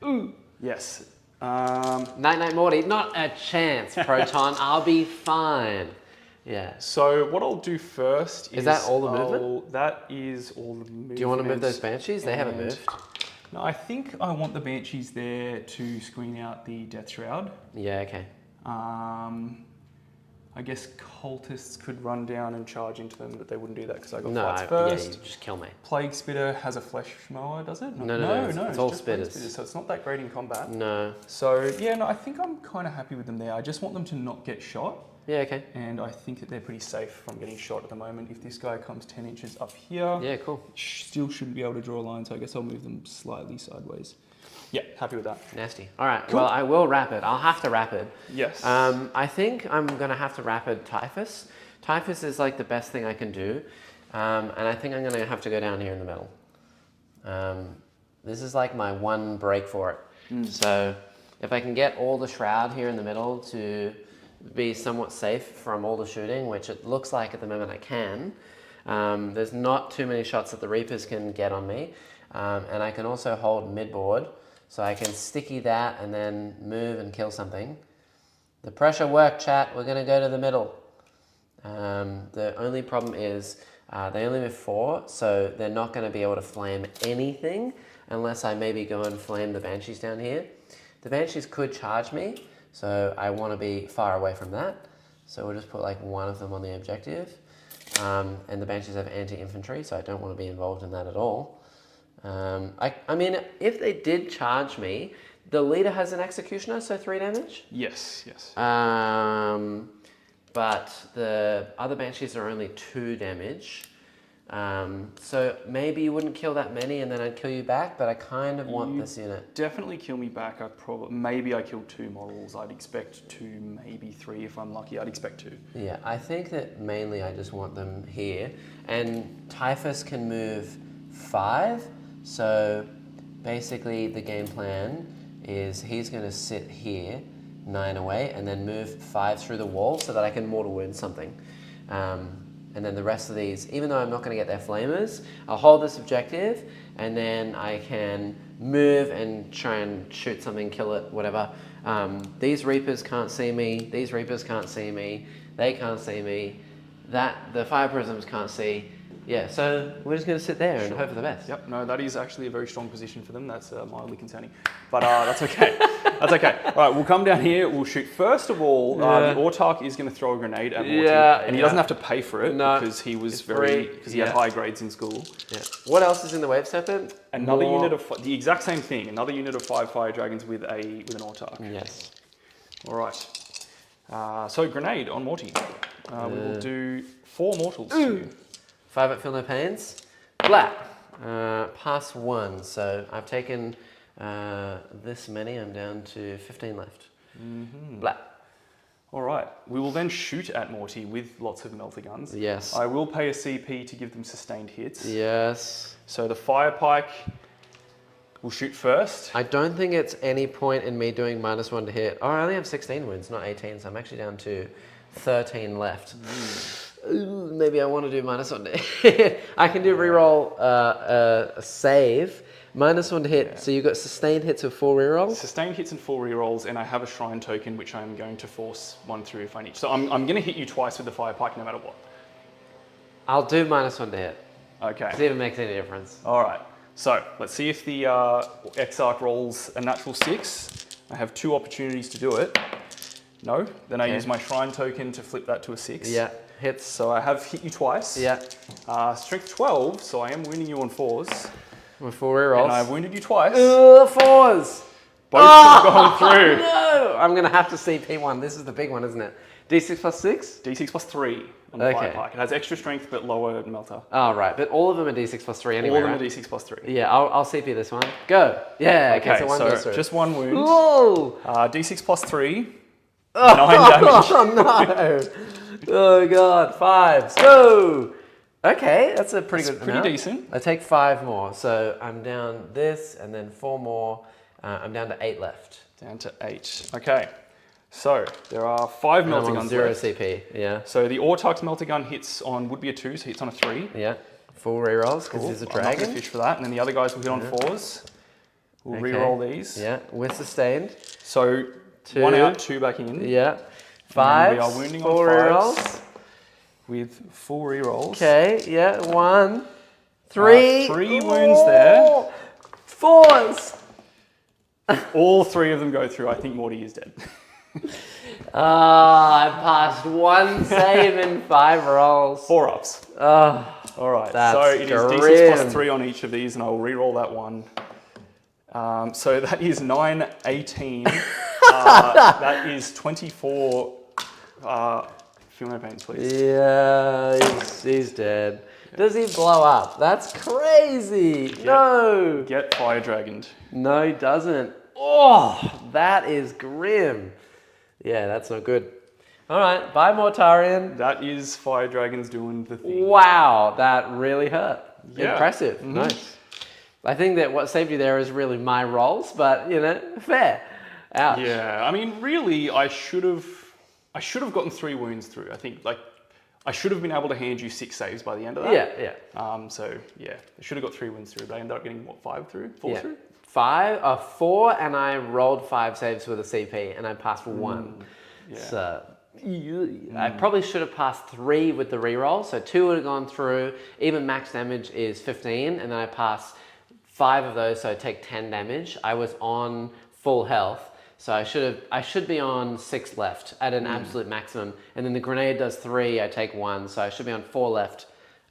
[SPEAKER 3] Ooh. Yes.
[SPEAKER 1] Night night Morty. Not a chance, Proton. I'll be fine. Yeah.
[SPEAKER 3] So what I'll do first is...
[SPEAKER 1] Is that all the movement?
[SPEAKER 3] That is all the movement.
[SPEAKER 1] Do you want to move those banshees? They haven't moved.
[SPEAKER 3] No, I think I want the banshees there to screen out the death shroud.
[SPEAKER 1] Yeah, okay.
[SPEAKER 3] I guess cultists could run down and charge into them, but they wouldn't do that because I got
[SPEAKER 1] No,
[SPEAKER 3] fights
[SPEAKER 1] yeah,
[SPEAKER 3] first.
[SPEAKER 1] you just kill me.
[SPEAKER 3] Plague Spitter has a flesh mower, does it?
[SPEAKER 1] No, it's all
[SPEAKER 3] just
[SPEAKER 1] spitters.
[SPEAKER 3] Plague Spitters, so it's not that great in combat.
[SPEAKER 1] No.
[SPEAKER 3] So yeah, no, I think I'm kind of happy with them there. I just want them to not get shot,
[SPEAKER 1] Yeah, okay.
[SPEAKER 3] and I think that they're pretty safe from getting shot at the moment. If this guy comes 10 inches up here,
[SPEAKER 1] Yeah, cool.
[SPEAKER 3] still shouldn't be able to draw a line, so I guess I'll move them slightly sideways. Yeah, happy with that.
[SPEAKER 1] Nasty. All right.
[SPEAKER 3] Cool.
[SPEAKER 1] Well, I will rapid. I'll have to rapid.
[SPEAKER 3] Yes.
[SPEAKER 1] I think I'm going to have to rapid Typhus. Typhus is like the best thing I can do. And I think I'm going to have to go down here in the middle. This is like my one break for it. So if I can get all the shroud here in the middle to be somewhat safe from all the shooting, which it looks like at the moment I can, there's not too many shots that the Reapers can get on me. And I can also hold mid-board. So I can sticky that and then move and kill something. The pressure worked, chat. We're going to go to the middle. The only problem is they only move 4, so they're not going to be able to flame anything unless I maybe go and flame the Banshees down here. The Banshees could charge me, so I want to be far away from that. So we'll just put like one of them on the objective. And the Banshees have anti-infantry, so I don't want to be involved in that at all. I mean, if they did charge me, the leader has an executioner, so 3 damage.
[SPEAKER 3] Yes.
[SPEAKER 1] But the other banshees are only 2 damage. So maybe you wouldn't kill that many, and then I'd kill you back. But I kind of want this unit.
[SPEAKER 3] Definitely kill me back. Maybe I kill 2 models. I'd expect 2, maybe 3 if I'm lucky. I'd expect 2.
[SPEAKER 1] Yeah, I think that mainly I just want them here, and Typhus can move 5. So basically the game plan is he's going to sit here 9 away and then move 5 through the wall so that I can mortal wound something. And then the rest of these, even though I'm not going to get their flamers, I'll hold this objective and then I can move and try and shoot something, kill it, whatever. These Reapers can't see me. These Reapers can't see me. They can't see me. The Fire Prisms can't see. Yeah, so we're just going to sit there and hope for the best.
[SPEAKER 2] Yep, no, that is actually a very strong position for them. That's mildly concerning. But that's okay. That's okay. All right, we'll come down here. We'll shoot. First of all, the Autark is going to throw a grenade at Morty. And he doesn't have to pay for it because he was because he had high grades in school.
[SPEAKER 1] Yeah. What else is in the Wave Serpent?
[SPEAKER 2] Another unit of, the exact same thing, another unit of 5 Fire Dragons with an Autark.
[SPEAKER 1] Yes.
[SPEAKER 2] All right. So grenade on Morty. We will do 4 mortals.
[SPEAKER 1] 5 at Feel No Pains. Blah. Pass 1. So I've taken this many. I'm down to 15 left. Blah.
[SPEAKER 2] All right. We will then shoot at Morty with lots of melter guns.
[SPEAKER 1] Yes.
[SPEAKER 2] I will pay a CP to give them sustained hits.
[SPEAKER 1] Yes.
[SPEAKER 2] So the Fire Pike will shoot first.
[SPEAKER 1] I don't think it's any point in me doing -1 to hit. Oh, I only have 16 wounds, not 18, so I'm actually down to 13 left. Ooh, maybe I want to do -1 to hit. I can do reroll a save. -1 to hit, so you've got sustained hits with 4 rerolls?
[SPEAKER 2] Sustained hits and 4 rerolls, and I have a Shrine token, which I'm going to force 1 through if I need. So I'm going to hit you twice with the Fire Pike no matter what.
[SPEAKER 1] I'll do -1 to hit.
[SPEAKER 2] Okay.
[SPEAKER 1] See if it makes any difference.
[SPEAKER 2] All right. So let's see if the Exarch rolls a natural 6. I have 2 opportunities to do it. No. Then I use my Shrine token to flip that to a 6.
[SPEAKER 1] Yeah, hits.
[SPEAKER 2] So I have hit you twice.
[SPEAKER 1] Yeah.
[SPEAKER 2] Strength 12, so I am wounding you on 4s.
[SPEAKER 1] With 4 rerolls.
[SPEAKER 2] And I've wounded you twice.
[SPEAKER 1] 4s!
[SPEAKER 2] Both have gone through.
[SPEAKER 1] No! I'm going to have to CP one. This is the big one, isn't it? D6 plus 6?
[SPEAKER 2] D6 plus 3 on the Fire Pike. It has extra strength but lower melter.
[SPEAKER 1] Oh, right. But all of them are D6 plus 3 anyway,
[SPEAKER 2] All of them
[SPEAKER 1] right?
[SPEAKER 2] are D6 plus 3.
[SPEAKER 1] Yeah, I'll CP this one. Go. Yeah, okay, so one goes through.
[SPEAKER 2] Just 1 wound.
[SPEAKER 1] Whoa!
[SPEAKER 2] D6 plus 3. 9 damage.
[SPEAKER 1] Oh, no! Oh, God. 5s. Go! Okay, that's a pretty good
[SPEAKER 2] Pretty
[SPEAKER 1] amount.
[SPEAKER 2] decent.
[SPEAKER 1] I take 5 more, so I'm down this and then 4 more. I'm down to 8 left.
[SPEAKER 2] Down to 8. Okay. So there are 5 melter guns
[SPEAKER 1] 0
[SPEAKER 2] left.
[SPEAKER 1] CP, yeah.
[SPEAKER 2] So the Autark's melter gun hits on, would be a 2, so hits on a 3.
[SPEAKER 1] Yeah, 4 rerolls because he's a
[SPEAKER 2] I'm not going
[SPEAKER 1] dragon.
[SPEAKER 2] to fish for that. And then the other guys will hit on 4s. We'll reroll these.
[SPEAKER 1] Yeah, with sustained.
[SPEAKER 2] So
[SPEAKER 1] 2.
[SPEAKER 2] 1 out, 2 back in.
[SPEAKER 1] Yeah. 5.
[SPEAKER 2] We are wounding
[SPEAKER 1] 4
[SPEAKER 2] on 5s.
[SPEAKER 1] rerolls.
[SPEAKER 2] With 4 rerolls.
[SPEAKER 1] Okay, yeah. 1, 3.
[SPEAKER 2] 3 wounds there.
[SPEAKER 1] 4s.
[SPEAKER 2] All 3 of them go through. I think Morty is dead.
[SPEAKER 1] I passed 1 save in 5 rolls.
[SPEAKER 2] 4 ups.
[SPEAKER 1] Oh,
[SPEAKER 2] All right.
[SPEAKER 1] that's
[SPEAKER 2] so it is D6
[SPEAKER 1] grim.
[SPEAKER 2] plus 3 on each of these, and I will reroll that one. So that is 9, 18. That is 24. Feel no pain, please.
[SPEAKER 1] Yeah, he's dead. Does he blow up? That's crazy. No.
[SPEAKER 2] Get fire dragoned.
[SPEAKER 1] No, he doesn't. Oh, that is grim. Yeah, that's not good. All right, bye, Mortarian.
[SPEAKER 2] That is fire dragons doing the thing.
[SPEAKER 1] Wow, that really hurt.
[SPEAKER 2] Yeah.
[SPEAKER 1] Impressive. Nice. I think that what saved you there is really my rolls, but, you know, fair. Ouch.
[SPEAKER 2] Yeah, I mean, really, I should have gotten 3 wounds through. I think, like, I should have been able to hand you 6 saves by the end of that.
[SPEAKER 1] Yeah.
[SPEAKER 2] So yeah, I should have got 3 wounds through, but I ended up getting what, 5 through, 4 through.
[SPEAKER 1] 4, and I rolled 5 saves with a CP, and I passed 1.
[SPEAKER 2] Yeah.
[SPEAKER 1] So I probably should have passed 3 with the reroll. So 2 would have gone through. Even max damage is 15, and then I passed 5 of those, so I take 10 damage. I was on full health. So I should be on 6 left at an absolute maximum. And then the grenade does 3, I take 1. So I should be on 4 left,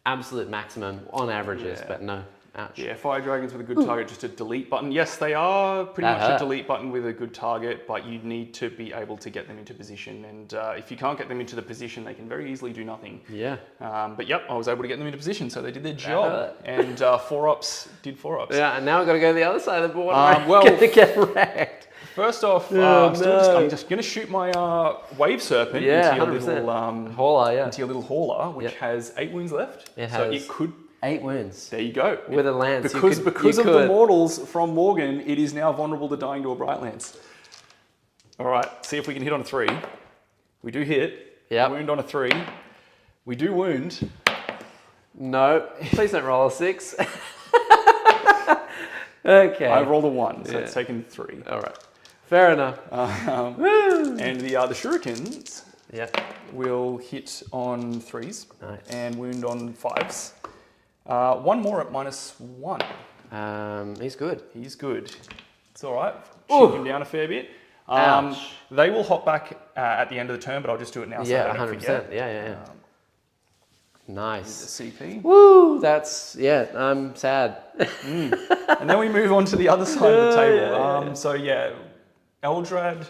[SPEAKER 1] absolute maximum on averages, but no, ouch.
[SPEAKER 2] Yeah, fire dragons with a good target, just a delete button. Yes, they are pretty much a delete button with a good target, but you need to be able to get them into position. And if you can't get them into the position, they can very easily do nothing.
[SPEAKER 1] Yeah.
[SPEAKER 2] But yep, I was able to get them into position, so they did their job. And 4-ups did 4-ups.
[SPEAKER 1] Yeah, and now I've got to go to the other side of the board.
[SPEAKER 2] Well,
[SPEAKER 1] to get wrecked.
[SPEAKER 2] First off,
[SPEAKER 1] Oh,
[SPEAKER 2] I'm just going to shoot my Wave Serpent into your
[SPEAKER 1] 100%.
[SPEAKER 2] little
[SPEAKER 1] Hauler,
[SPEAKER 2] into your little hauler, which has 8 wounds left.
[SPEAKER 1] It
[SPEAKER 2] so
[SPEAKER 1] has
[SPEAKER 2] it could.
[SPEAKER 1] 8 wounds.
[SPEAKER 2] There you go.
[SPEAKER 1] With a lance.
[SPEAKER 2] Because of the mortals from Morgan, it is now vulnerable to dying to a bright lance. All right, see if we can hit on a 3. We do hit.
[SPEAKER 1] Yep.
[SPEAKER 2] Wound on a 3. We do wound.
[SPEAKER 1] No, please don't roll a 6. Okay.
[SPEAKER 2] I rolled a 1, so it's taken 3.
[SPEAKER 1] All right. Fair enough.
[SPEAKER 2] And the shurikens
[SPEAKER 1] Yeah.
[SPEAKER 2] will hit on 3s
[SPEAKER 1] Nice.
[SPEAKER 2] and wound on 5s. One more at -1.
[SPEAKER 1] He's good.
[SPEAKER 2] He's good. It's all right.
[SPEAKER 1] Ooh.
[SPEAKER 2] Shoot him down a fair bit.
[SPEAKER 1] Ouch.
[SPEAKER 2] They will hop back at the end of the turn, but I'll just do it now.
[SPEAKER 1] Yeah,
[SPEAKER 2] so I don't
[SPEAKER 1] 100%.
[SPEAKER 2] forget.
[SPEAKER 1] Yeah. Nice.
[SPEAKER 2] The CP.
[SPEAKER 1] Woo! That's, yeah, I'm sad.
[SPEAKER 2] And then we move on to the other side of the table. So yeah, Eldrad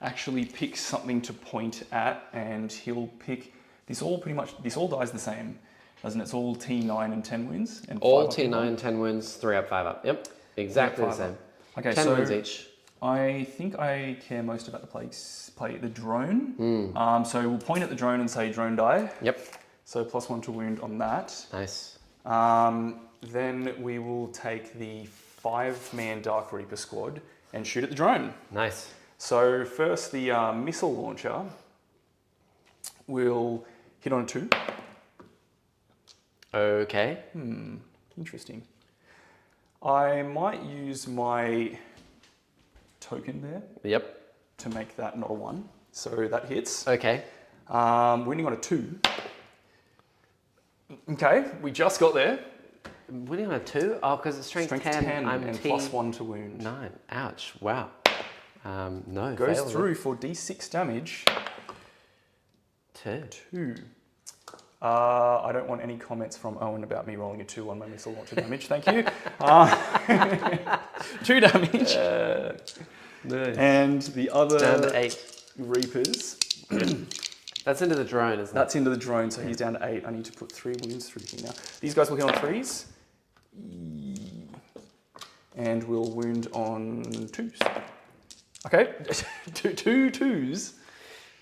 [SPEAKER 2] actually picks something to point at, and he'll pick this all dies the same, doesn't it? It's all T9 and 10 wins. And
[SPEAKER 1] All
[SPEAKER 2] 5 up and
[SPEAKER 1] T9, 10 wins, 3 up, 5 up. Yep, exactly the
[SPEAKER 2] 5
[SPEAKER 1] same.
[SPEAKER 2] up. Okay,
[SPEAKER 1] 10
[SPEAKER 2] so
[SPEAKER 1] wins each.
[SPEAKER 2] I think I care most about the drone. So we'll point at the drone and say drone die.
[SPEAKER 1] Yep.
[SPEAKER 2] So +1 to wound on that.
[SPEAKER 1] Nice.
[SPEAKER 2] Then we will take the 5-man Dark Reaper squad and shoot at the drone.
[SPEAKER 1] Nice.
[SPEAKER 2] So first the missile launcher will hit on a 2.
[SPEAKER 1] Okay.
[SPEAKER 2] Interesting. I might use my token there
[SPEAKER 1] Yep.
[SPEAKER 2] to make that not a 1. So that hits.
[SPEAKER 1] Okay.
[SPEAKER 2] Winning on a 2. Okay, we just got there.
[SPEAKER 1] Winning on a 2? Oh, because it's strength 10. I'm
[SPEAKER 2] and
[SPEAKER 1] T
[SPEAKER 2] +1 to wound.
[SPEAKER 1] 9. Ouch. Wow. No.
[SPEAKER 2] Goes
[SPEAKER 1] failed.
[SPEAKER 2] through for D6 damage.
[SPEAKER 1] 2.
[SPEAKER 2] 2. I don't want any comments from Owen about me rolling a 2 on my missile launcher damage. Thank you. 2 damage.
[SPEAKER 1] Nice.
[SPEAKER 2] And the other
[SPEAKER 1] Down to 8.
[SPEAKER 2] Reapers.
[SPEAKER 1] That's into the drone, isn't
[SPEAKER 2] That's into the drone, so he's down to 8. I need to put 3 wounds through here now. These guys will hit on 3s. And we'll wound on 2s. Okay, two 2s.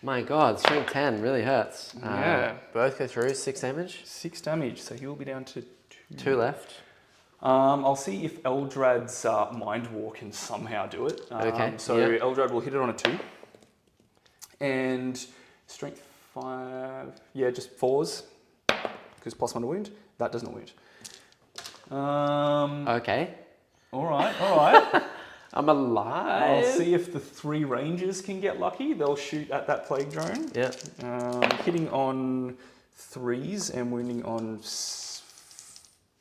[SPEAKER 1] My God, strength 10 really hurts.
[SPEAKER 2] Yeah.
[SPEAKER 1] Both go through, 6 damage.
[SPEAKER 2] 6 damage, so he'll be down to 2.
[SPEAKER 1] 2 left.
[SPEAKER 2] I'll see if Eldrad's Mind War can somehow do it.
[SPEAKER 1] Okay,
[SPEAKER 2] So
[SPEAKER 1] yeah.
[SPEAKER 2] Eldrad will hit it on a 2. And strength 5, yeah, just 4s. Because +1 to wound. That does not wound.
[SPEAKER 1] Okay.
[SPEAKER 2] All right.
[SPEAKER 1] I'm alive.
[SPEAKER 2] I'll see if the 3 rangers can get lucky. They'll shoot at that plague drone.
[SPEAKER 1] Yeah.
[SPEAKER 2] Hitting on 3s and wounding on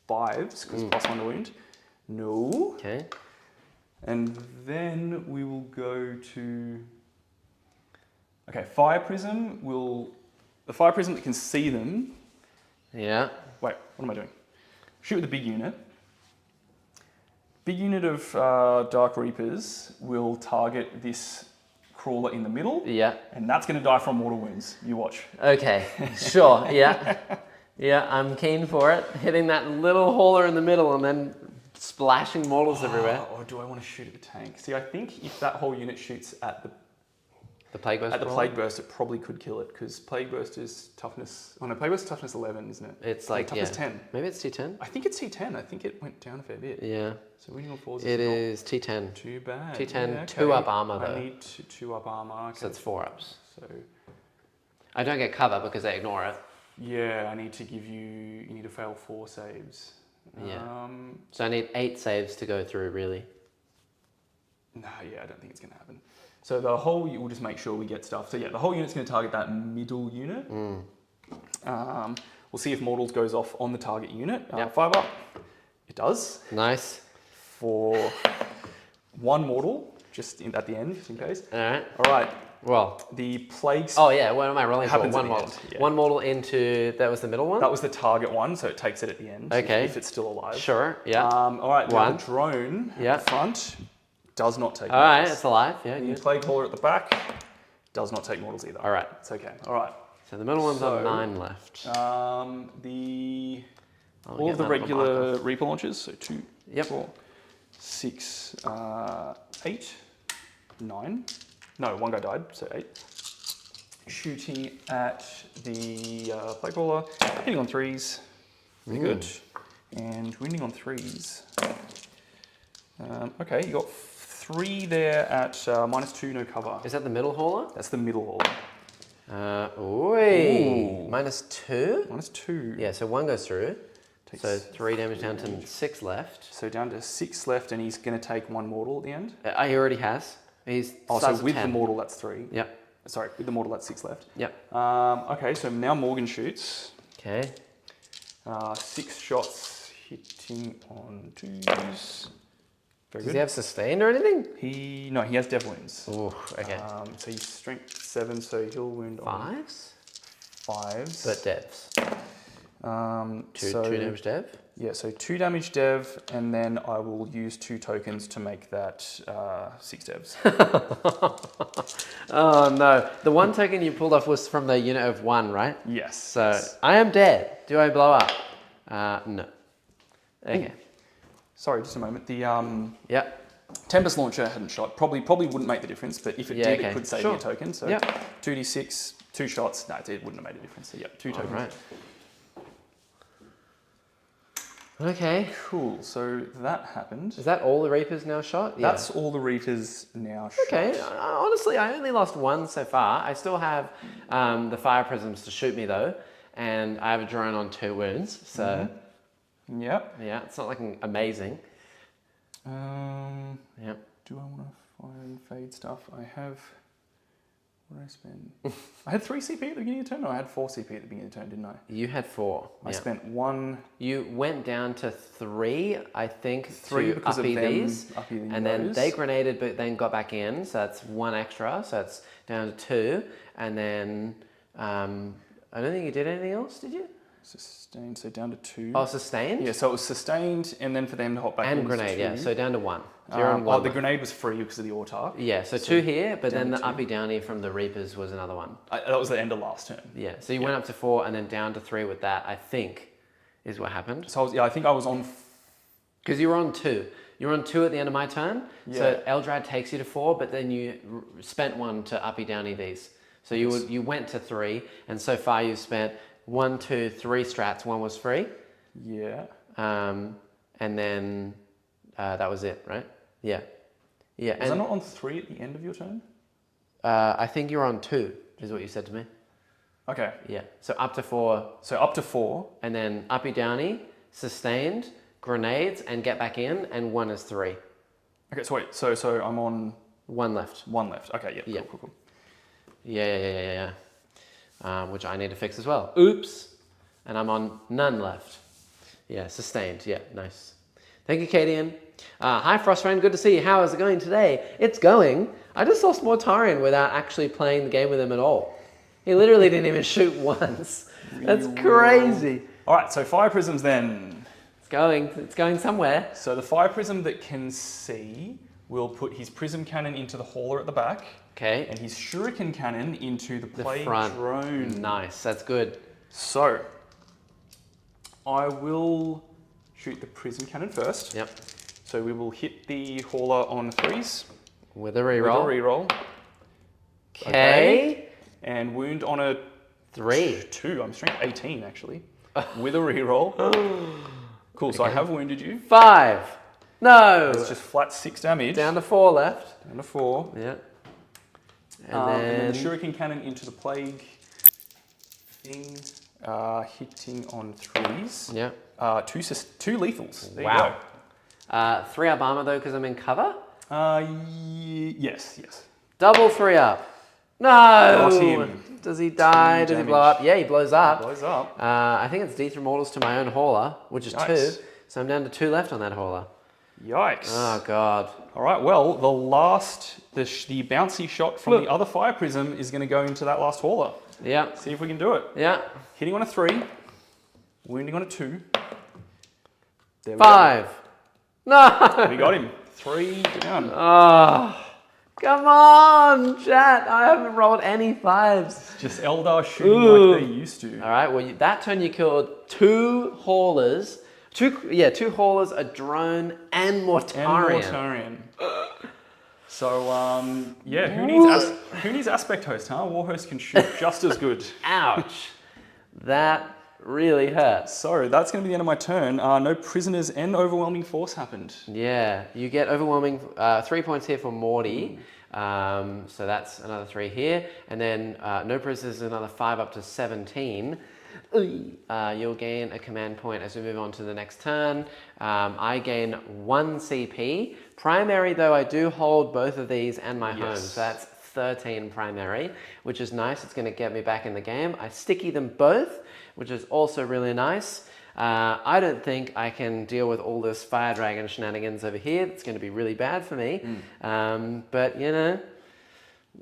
[SPEAKER 2] 5s because +1 to wound. No.
[SPEAKER 1] Okay.
[SPEAKER 2] And then we will go to. Okay, Fire Prism will. The Fire Prism that can see them.
[SPEAKER 1] Yeah.
[SPEAKER 2] Wait, what am I doing? Shoot with the big unit. Big unit of Dark Reapers will target this crawler in the middle.
[SPEAKER 1] Yeah.
[SPEAKER 2] And that's going to die from mortal wounds. You watch.
[SPEAKER 1] Okay. Sure. Yeah. Yeah, I'm keen for it. Hitting that little hauler in the middle and then splashing mortals everywhere.
[SPEAKER 2] Or do I want to shoot at the tank? See, I think if that whole unit shoots at the
[SPEAKER 1] Plague Burst.
[SPEAKER 2] Plague Burst, it probably could kill it because Plague Burst is toughness. Oh no, Plague Burst is toughness 11, isn't it?
[SPEAKER 1] It's like
[SPEAKER 2] toughness 10.
[SPEAKER 1] Maybe it's T10.
[SPEAKER 2] I think it's T10. I think it went down a fair bit.
[SPEAKER 1] Yeah.
[SPEAKER 2] So winning on 4s
[SPEAKER 1] It
[SPEAKER 2] is
[SPEAKER 1] is T10.
[SPEAKER 2] not too bad.
[SPEAKER 1] T10,
[SPEAKER 2] Yeah,
[SPEAKER 1] 2 up armor though.
[SPEAKER 2] I need 2 up armor. Okay.
[SPEAKER 1] So it's 4 ups.
[SPEAKER 2] So
[SPEAKER 1] I don't get cover because they ignore it.
[SPEAKER 2] yeah, I need to give you. You need to fail 4 saves.
[SPEAKER 1] Yeah. So I need 8 saves to go through, really.
[SPEAKER 2] No, yeah, I don't think it's going to happen. So the whole, we'll just make sure we get stuff. So yeah, the whole unit's going to target that middle unit. We'll see if Mortals goes off on the target unit.
[SPEAKER 1] Yep.
[SPEAKER 2] 5 up. It does.
[SPEAKER 1] Nice.
[SPEAKER 2] For 1 Mortal, just at the end, just in case.
[SPEAKER 1] All right.
[SPEAKER 2] All right.
[SPEAKER 1] Well.
[SPEAKER 2] The Plague...
[SPEAKER 1] Oh yeah, what am I rolling for?
[SPEAKER 2] Happens at
[SPEAKER 1] 1
[SPEAKER 2] the
[SPEAKER 1] mortal.
[SPEAKER 2] end, yeah.
[SPEAKER 1] 1 mortal into, that was the middle one?
[SPEAKER 2] That was the target one, so it takes it at the end.
[SPEAKER 1] Okay.
[SPEAKER 2] If it's still alive.
[SPEAKER 1] Sure, yeah.
[SPEAKER 2] All right, now
[SPEAKER 1] 1.
[SPEAKER 2] the drone
[SPEAKER 1] Yeah.
[SPEAKER 2] at the front does not take
[SPEAKER 1] All right,
[SPEAKER 2] mortals.
[SPEAKER 1] it's alive. Yeah,
[SPEAKER 2] The
[SPEAKER 1] good.
[SPEAKER 2] Plague Hauler at the back does not take mortals either.
[SPEAKER 1] All right.
[SPEAKER 2] It's okay. All right.
[SPEAKER 1] So the middle one's on
[SPEAKER 2] So,
[SPEAKER 1] 9 left.
[SPEAKER 2] All
[SPEAKER 1] get
[SPEAKER 2] of the
[SPEAKER 1] another
[SPEAKER 2] regular Reaper launches, so 2,
[SPEAKER 1] Yep.
[SPEAKER 2] 4, 6, 8, 9. No, 1 guy died, so 8. Shooting at the Plague Hauler, hitting on 3s. Very good. And winning on 3s. Okay, you got 3 there at -2, no cover.
[SPEAKER 1] Is that the middle hauler?
[SPEAKER 2] That's the middle hauler.
[SPEAKER 1] Ooh. -2?
[SPEAKER 2] -2.
[SPEAKER 1] Yeah, so 1 goes through.
[SPEAKER 2] Takes
[SPEAKER 1] So 3 damage down to 6 left.
[SPEAKER 2] So down to 6 left, and he's going to take 1 mortal at the end.
[SPEAKER 1] He already has. He's
[SPEAKER 2] Oh, so
[SPEAKER 1] starts
[SPEAKER 2] with
[SPEAKER 1] at
[SPEAKER 2] the
[SPEAKER 1] 10.
[SPEAKER 2] mortal, that's 3.
[SPEAKER 1] Yep.
[SPEAKER 2] Sorry, with the mortal, that's 6 left.
[SPEAKER 1] Yep.
[SPEAKER 2] Okay, so now Morgan shoots.
[SPEAKER 1] Okay.
[SPEAKER 2] 6 shots hitting on 2s. Very
[SPEAKER 1] Does
[SPEAKER 2] good.
[SPEAKER 1] he have sustained or anything?
[SPEAKER 2] No, he has dev wounds.
[SPEAKER 1] Ooh, okay.
[SPEAKER 2] So he's strength 7, so he'll wound on
[SPEAKER 1] 5s?
[SPEAKER 2] 5s.
[SPEAKER 1] But devs. Two damage dev?
[SPEAKER 2] Yeah, so 2 damage dev, and then I will use 2 tokens to make that 6 devs.
[SPEAKER 1] Oh no. The one token you pulled off was from the unit of 1, right?
[SPEAKER 2] Yes.
[SPEAKER 1] So I am dead. Do I blow up? No. Okay.
[SPEAKER 2] Ooh. Sorry, just a moment. The
[SPEAKER 1] Yep.
[SPEAKER 2] Tempest Launcher hadn't shot. Probably wouldn't make the difference, but if it did,
[SPEAKER 1] okay.
[SPEAKER 2] it could save
[SPEAKER 1] Sure.
[SPEAKER 2] me a token. So
[SPEAKER 1] Yep.
[SPEAKER 2] 2d6, 2 shots. No, it wouldn't have made a difference. So yep, 2 tokens.
[SPEAKER 1] Alright. Okay.
[SPEAKER 2] Cool. So that happened.
[SPEAKER 1] Is that all the Reapers now shot? Yeah.
[SPEAKER 2] That's all the Reapers now shot.
[SPEAKER 1] Okay. Honestly, I only lost 1 so far. I still have the fire prisms to shoot me though, and I have a drone on 2 wounds. So
[SPEAKER 2] Yep.
[SPEAKER 1] yeah, it's not looking amazing. Yep.
[SPEAKER 2] Do I want to fire and fade stuff? I have. What did I spend? I had 3 CP at the beginning of the turn, or I had 4 CP at the beginning of the turn, didn't I?
[SPEAKER 1] You had 4.
[SPEAKER 2] I
[SPEAKER 1] yeah.
[SPEAKER 2] spent 1.
[SPEAKER 1] You went down to 3, I think,
[SPEAKER 2] 3
[SPEAKER 1] to
[SPEAKER 2] because of
[SPEAKER 1] uppy
[SPEAKER 2] them
[SPEAKER 1] these,
[SPEAKER 2] upping
[SPEAKER 1] and then
[SPEAKER 2] those.
[SPEAKER 1] they grenaded, but then got back in, so that's 1 extra, so that's down to 2, and then I don't think you did anything else, did you?
[SPEAKER 2] Sustained, so down to 2.
[SPEAKER 1] Oh, sustained?
[SPEAKER 2] Yeah, so it was sustained, and then for them to hop back in.
[SPEAKER 1] And grenade, yeah, so down to 1. So you're on 1
[SPEAKER 2] the
[SPEAKER 1] left.
[SPEAKER 2] grenade was free because of the autark.
[SPEAKER 1] Yeah, so 2 here, but then
[SPEAKER 2] down
[SPEAKER 1] the
[SPEAKER 2] to 2.
[SPEAKER 1] uppy downy from the Reapers was another 1.
[SPEAKER 2] That was the end of last turn.
[SPEAKER 1] Yeah, so you went up to 4 and then down to 3 with that, I think, is what happened.
[SPEAKER 2] So I think I was on.
[SPEAKER 1] Because you were on 2. You were on 2 at the end of my turn.
[SPEAKER 2] Yeah.
[SPEAKER 1] So Aeldari takes you to 4, but then you spent 1 to uppy downy these. So you went to 3, and so far you've spent 1, 2, 3 strats. 1 was free.
[SPEAKER 2] Yeah.
[SPEAKER 1] And then that was it, right? Yeah. Yeah.
[SPEAKER 2] Was I not on 3 at the end of your turn?
[SPEAKER 1] I think you're on 2, is what you said to me.
[SPEAKER 2] Okay.
[SPEAKER 1] Yeah. So up to 4.
[SPEAKER 2] So up to 4.
[SPEAKER 1] And then uppy downy, sustained, grenades, and get back in, and 1 is 3.
[SPEAKER 2] Okay, so wait. So I'm on
[SPEAKER 1] 1 left.
[SPEAKER 2] 1 left. Okay, yeah.
[SPEAKER 1] Yeah.
[SPEAKER 2] Cool.
[SPEAKER 1] Yeah. Which I need to fix as well. Oops. And I'm on none left. Yeah, sustained. Yeah, nice. Thank you, Cadian. Hi, Frostfriend. Good to see you. How is it going today? It's going. I just lost Mortarion without actually playing the game with him at all. He literally didn't even shoot once. That's crazy.
[SPEAKER 2] All right, so fire prisms then.
[SPEAKER 1] It's going somewhere.
[SPEAKER 2] So the fire prism that can see will put his prism cannon into the hauler at the back.
[SPEAKER 1] Okay.
[SPEAKER 2] And his shuriken cannon into the
[SPEAKER 1] The
[SPEAKER 2] plague
[SPEAKER 1] front.
[SPEAKER 2] drone.
[SPEAKER 1] Nice. That's good.
[SPEAKER 2] So I will shoot the prism cannon first.
[SPEAKER 1] Yep.
[SPEAKER 2] So we will hit the hauler on 3s.
[SPEAKER 1] With a reroll.
[SPEAKER 2] With a reroll.
[SPEAKER 1] Okay.
[SPEAKER 2] And wound on a
[SPEAKER 1] 3.
[SPEAKER 2] 2. I'm strength 18 actually. With a reroll. Cool. So I have wounded you.
[SPEAKER 1] 5. No.
[SPEAKER 2] It's just flat 6 damage.
[SPEAKER 1] Down to 4 left.
[SPEAKER 2] Down to 4.
[SPEAKER 1] Yeah.
[SPEAKER 2] And then the shuriken cannon into the plague thing. Hitting on 3s.
[SPEAKER 1] Yeah.
[SPEAKER 2] 2 lethals. There
[SPEAKER 1] Wow.
[SPEAKER 2] you go.
[SPEAKER 1] 3 up armor though, because I'm in cover.
[SPEAKER 2] Yes.
[SPEAKER 1] Double 3 up. No.
[SPEAKER 2] Got him.
[SPEAKER 1] Does he die? Does he blow up? Yeah, he blows up.
[SPEAKER 2] Blows up.
[SPEAKER 1] I think it's D3 mortals to my own hauler, which is
[SPEAKER 2] Yikes.
[SPEAKER 1] 2. So I'm down to 2 left on that hauler.
[SPEAKER 2] Yikes.
[SPEAKER 1] Oh god.
[SPEAKER 2] All right, well, the bouncy shot from the other fire prism is going to go into that last hauler.
[SPEAKER 1] Yeah.
[SPEAKER 2] See if we can do it.
[SPEAKER 1] Yeah.
[SPEAKER 2] Hitting on a 3, wounding on a 2. There we
[SPEAKER 1] 5. No.
[SPEAKER 2] go. We got him. 3 down.
[SPEAKER 1] Oh. Come on, chat. I haven't rolled any 5s.
[SPEAKER 2] Just Eldar shooting like they used to.
[SPEAKER 1] All right. Well, that turn you killed 2 haulers. 2 haulers, a drone, and Mortarion.
[SPEAKER 2] So, who needs aspect host, huh? Warhost can shoot just as good.
[SPEAKER 1] Ouch. That really hurts.
[SPEAKER 2] So, that's going to be the end of my turn. No prisoners and overwhelming force happened.
[SPEAKER 1] Yeah, you get overwhelming 3 points here for Morty. So that's another 3 here. And then no prisoners, another 5 up to 17. You'll gain a command point as we move on to the next turn. I gain 1 CP. Primary, though, I do hold both of these and my home. So that's 13 primary, which is nice. It's going to get me back in the game. I sticky them both, which is also really nice. I don't think I can deal with all this fire dragon shenanigans over here. It's going to be really bad for me. But, you know,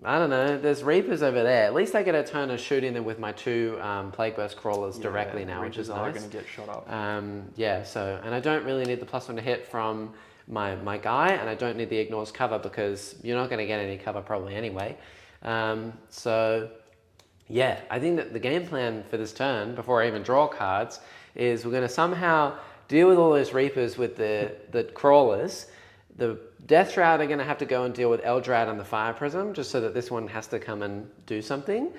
[SPEAKER 1] I don't know. There's Reapers over there. At least I get a turn of shooting them with my 2 Plague Burst Crawlers directly now, which is nice.
[SPEAKER 2] Reapers are going to get shot up.
[SPEAKER 1] Yeah, so, and I don't really need the +1 to hit from my guy, and I don't need the Ignores cover because you're not going to get any cover probably anyway. So, yeah, I think that the game plan for this turn, before I even draw cards, is we're going to somehow deal with all those Reapers with the Crawlers. The Death Shroud are going to have to go and deal with Eldrad and the Fire Prism, just so that this one has to come and do something.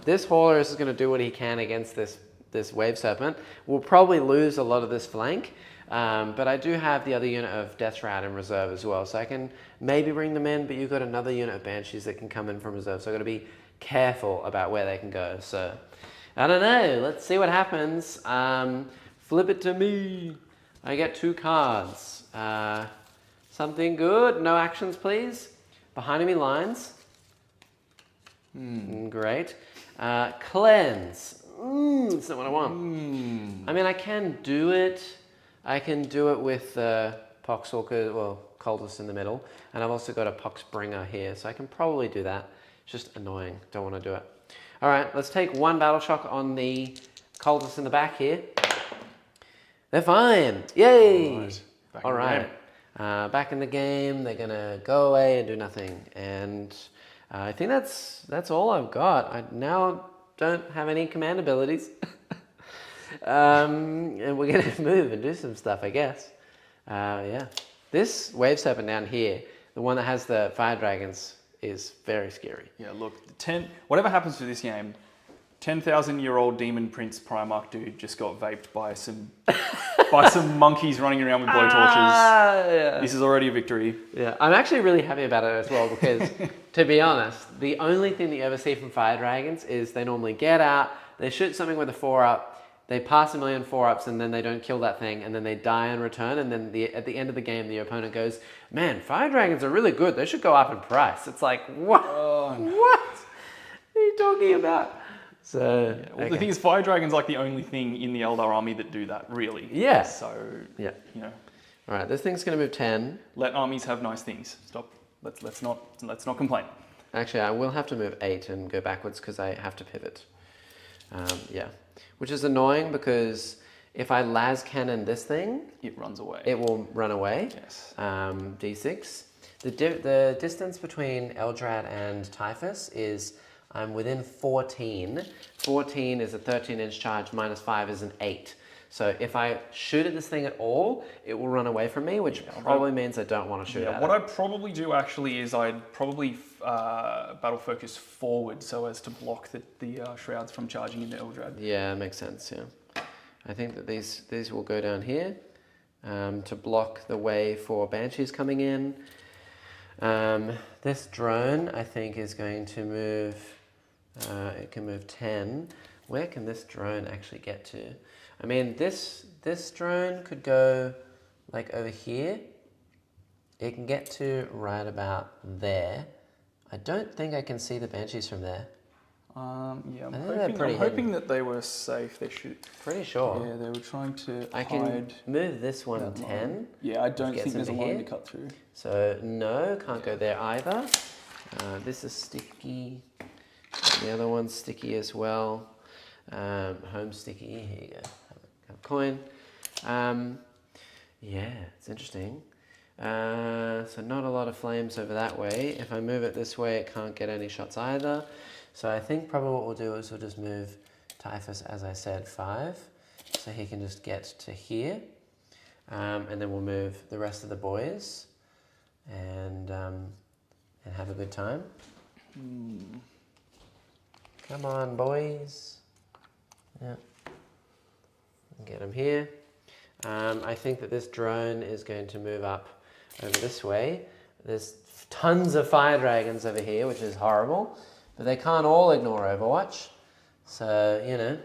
[SPEAKER 1] This Hauler is going to do what he can against this Wave Serpent. We'll probably lose a lot of this flank, but I do have the other unit of Death Shroud in reserve as well, so I can maybe bring them in, but you've got another unit of Banshees that can come in from reserve, so I've got to be careful about where they can go. So, I don't know, let's see what happens. Flip it to me. I get 2 cards. Something good. No actions, please. Behind enemy lines. Great. Cleanse. It's not what I want. I mean, I can do it. I can do it with Poxwalker, well, Cultist in the middle. And I've also got a Poxbringer here, so I can probably do that. It's just annoying. Don't want to do it. All right, let's take 1 Battle Shock on the Cultist in the back here. They're fine. Yay! All right. Back in the game, they're gonna go away and do nothing, and I think that's all I've got. I now don't have any command abilities, and we're gonna move and do some stuff, I guess. Yeah, this Wave Serpent down here, the one that has the Fire Dragons, is very scary.
[SPEAKER 2] Yeah, look, whatever happens to this game, 10,000-year-old Demon Prince Primarch dude just got vaped by some monkeys running around with blowtorches.
[SPEAKER 1] Yeah.
[SPEAKER 2] This is already a victory.
[SPEAKER 1] Yeah, I'm actually really happy about it as well because, to be honest, the only thing that you ever see from Fire Dragons is they normally get out, they shoot something with a 4-up, they pass a million 4-ups, and then they don't kill that thing, and then they die in return, and then at the end of the game, the opponent goes, man, Fire Dragons are really good, they should go up in price. It's like, what?
[SPEAKER 2] Oh, no.
[SPEAKER 1] What are you talking about? So,
[SPEAKER 2] yeah. Well, the thing is, Fire Dragon's like the only thing in the Eldar army that do that, really.
[SPEAKER 1] Yeah.
[SPEAKER 2] So,
[SPEAKER 1] yeah.
[SPEAKER 2] You know.
[SPEAKER 1] All right, this thing's going to move 10.
[SPEAKER 2] Let armies have nice things. Stop. Let's not complain.
[SPEAKER 1] Actually, I will have to move 8 and go backwards because I have to pivot. Yeah, which is annoying because if I las cannon this thing,
[SPEAKER 2] it runs away.
[SPEAKER 1] It will run away.
[SPEAKER 2] Yes.
[SPEAKER 1] D6. The distance between Eldrad and Typhus is I'm within 14. 14 is a 13-inch charge, -5 is an 8. So if I shoot at this thing at all, it will run away from me, which probably means I don't want to shoot at
[SPEAKER 2] what
[SPEAKER 1] it.
[SPEAKER 2] I'd probably do actually is I'd probably battle focus forward so as to block the shrouds from charging into Eldrad.
[SPEAKER 1] Yeah, makes sense, yeah. I think that these will go down here to block the way for Banshees coming in. This drone, I think, is going to move, it can move 10. Where can this drone actually get to? I mean, this drone could go like over here. It can get to right about there. I don't think I can see the Banshees from there.
[SPEAKER 2] Yeah,
[SPEAKER 1] I'm
[SPEAKER 2] hoping that they were safe. They should.
[SPEAKER 1] Pretty sure.
[SPEAKER 2] Yeah, they were trying to
[SPEAKER 1] I
[SPEAKER 2] hide.
[SPEAKER 1] can move this one 10.
[SPEAKER 2] Yeah, I don't think there's a
[SPEAKER 1] into
[SPEAKER 2] line
[SPEAKER 1] here.
[SPEAKER 2] to cut through.
[SPEAKER 1] So no, can't go there either. This is sticky. The other one's sticky as well. Home sticky. Here you go. Have a coin. Yeah, it's interesting. So not a lot of flames over that way. If I move it this way, it can't get any shots either. So I think probably what we'll do is we'll just move Typhus, as I said, 5. So he can just get to here. And then we'll move the rest of the boys and have a good time. Come on, boys. Yeah. Get them here. I think that this drone is going to move up over this way. There's tons of fire dragons over here, which is horrible, but they can't all ignore Overwatch. So, you know,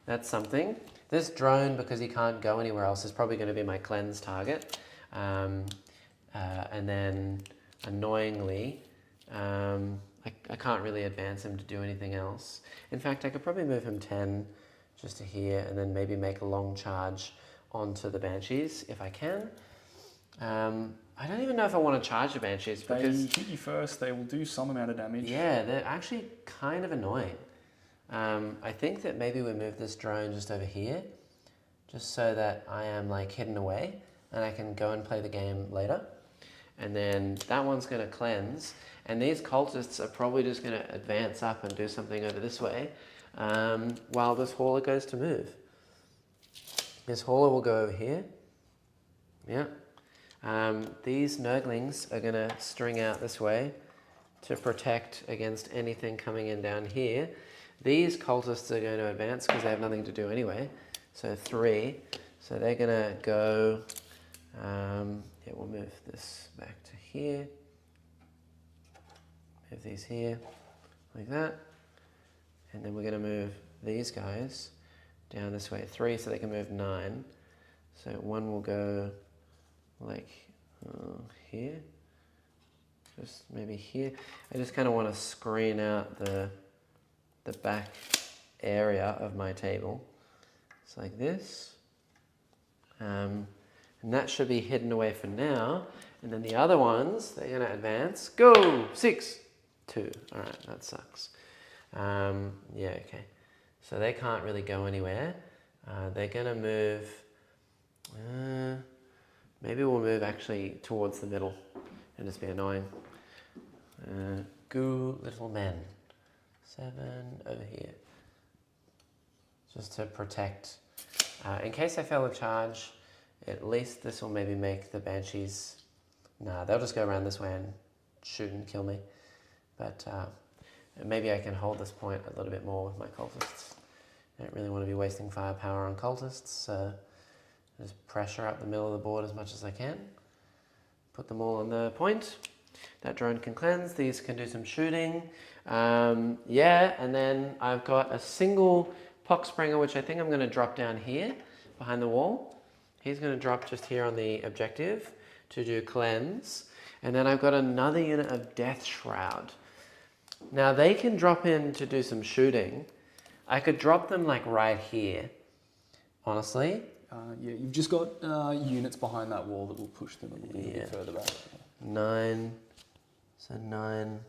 [SPEAKER 1] that's something. This drone, because he can't go anywhere else, is probably going to be my cleanse target. And then, annoyingly, I can't really advance him to do anything else. In fact, I could probably move him 10 just to here, and then maybe make a long charge onto the Banshees if I can. I don't even know if I want to charge the Banshees
[SPEAKER 3] If they
[SPEAKER 1] because
[SPEAKER 3] hit you first, they will do some amount of damage.
[SPEAKER 1] yeah, they're actually kind of annoying. I think that maybe we move this drone just over here, just so that I am like hidden away and I can go and play the game later. And then that one's going to cleanse, and these cultists are probably just going to advance up and do something over this way, while this hauler goes to move. This hauler will go over here. Yeah. These Nurglings are going to string out this way to protect against anything coming in down here. These cultists are going to advance because they have nothing to do anyway. So 3. So they're going to go... yeah, we'll move this back to here. Move these here, like that. And then we're going to move these guys down this way. 3, so they can move 9. So 1 will go like here. Just maybe here. I just kind of want to screen out the back area of my table. It's like this. And that should be hidden away for now. And then the other ones, they're going to advance. Go! 6, 2. All right, that sucks. Yeah, okay. So they can't really go anywhere. They're going to move... maybe we'll move actually towards the middle and just be annoying. Go, little men. 7 over here. Just to protect. In case I fail to charge, at least this will maybe make the Banshees... Nah, they'll just go around this way and shoot and kill me. But maybe I can hold this point a little bit more with my cultists. I don't really want to be wasting firepower on cultists, so just pressure up the middle of the board as much as I can. Put them all on the point. That drone can cleanse. These can do some shooting. Yeah, and then I've got a single Poxspringer, which I think I'm going to drop down here behind the wall. He's going to drop just here on the objective to do cleanse. And then I've got another unit of Death Shroud. Now they can drop in to do some shooting. I could drop them like right here, honestly.
[SPEAKER 3] Yeah, you've just got units behind that wall that will push them a little bit further back.
[SPEAKER 1] 9, so 9.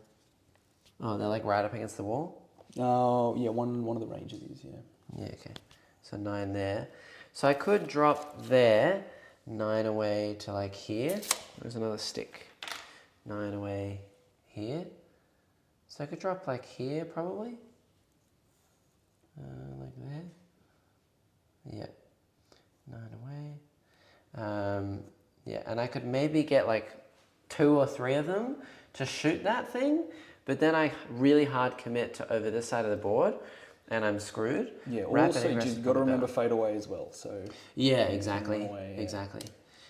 [SPEAKER 1] Oh, they're like right up against the wall?
[SPEAKER 3] Oh, yeah, one of the ranges is, yeah.
[SPEAKER 1] Yeah, okay. So 9 there. So I could drop there, 9 away to like here. There's another stick. 9 away here. So I could drop like here probably. Like there. Yeah. 9 away. Yeah, and I could maybe get like 2 or 3 of them to shoot that thing, but then I really hard commit to over this side of the board, and I'm screwed.
[SPEAKER 3] Yeah, also you've got to remember fade away as well. So
[SPEAKER 1] yeah, exactly, exactly.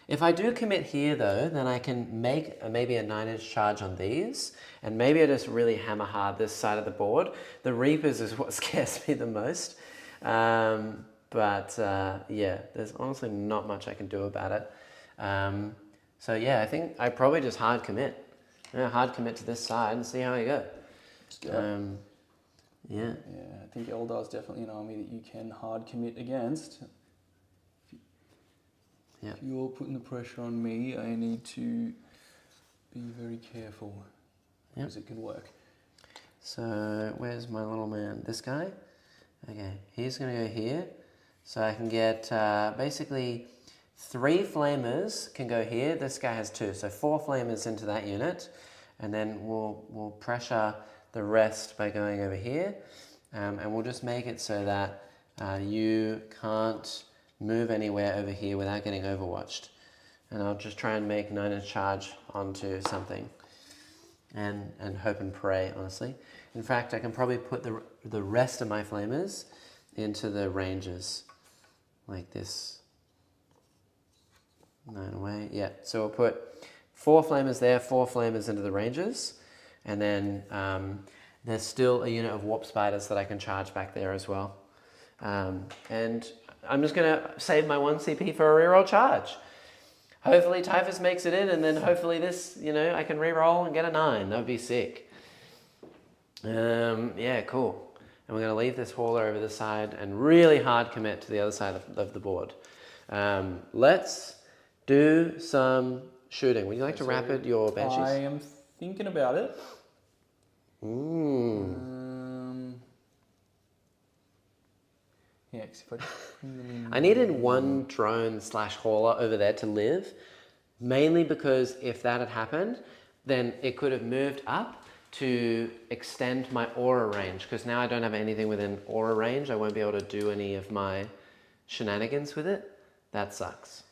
[SPEAKER 1] If I do commit here though, then I can make maybe a 9-inch charge on these, and maybe I just really hammer hard this side of the board. The Reapers is what scares me the most. But yeah, there's honestly not much I can do about it. So yeah, I think I probably just hard commit. Hard commit to this side and see how I go. Yeah.
[SPEAKER 3] Yeah, I think Aeldar's definitely an army that you can hard commit against.
[SPEAKER 1] Yeah.
[SPEAKER 3] If you're putting the pressure on me, I need to be very careful because it can work.
[SPEAKER 1] So where's my little man? This guy? Okay, he's going to go here. So I can get basically 3 flamers can go here. This guy has 2, so 4 flamers into that unit, and then we'll pressure the rest by going over here, and we'll just make it so that you can't move anywhere over here without getting overwatched. And I'll just try and make 9-inch charge onto something, and hope and pray, honestly. In fact, I can probably put the rest of my flamers into the ranges. Like this. 9 away. Yeah, so we'll put 4 flamers there, 4 flamers into the ranges, and then there's still a unit of warp spiders that I can charge back there as well. And I'm just going to save my 1 CP for a reroll charge. Hopefully Typhus makes it in, and then hopefully this, I can reroll and get a 9. That would be sick. Yeah, cool. and we're going to leave this hauler over the side and really hard commit to the other side of the board. Let's do some shooting. Would you like to rapid your banshees?
[SPEAKER 3] I am thinking about it. Yeah, 'cause if I just bring them in.
[SPEAKER 1] I needed one drone / hauler over there to live, mainly because if that had happened, then it could have moved up to extend my aura range, because now I don't have anything within aura range. I won't be able to do any of my shenanigans with it. That sucks.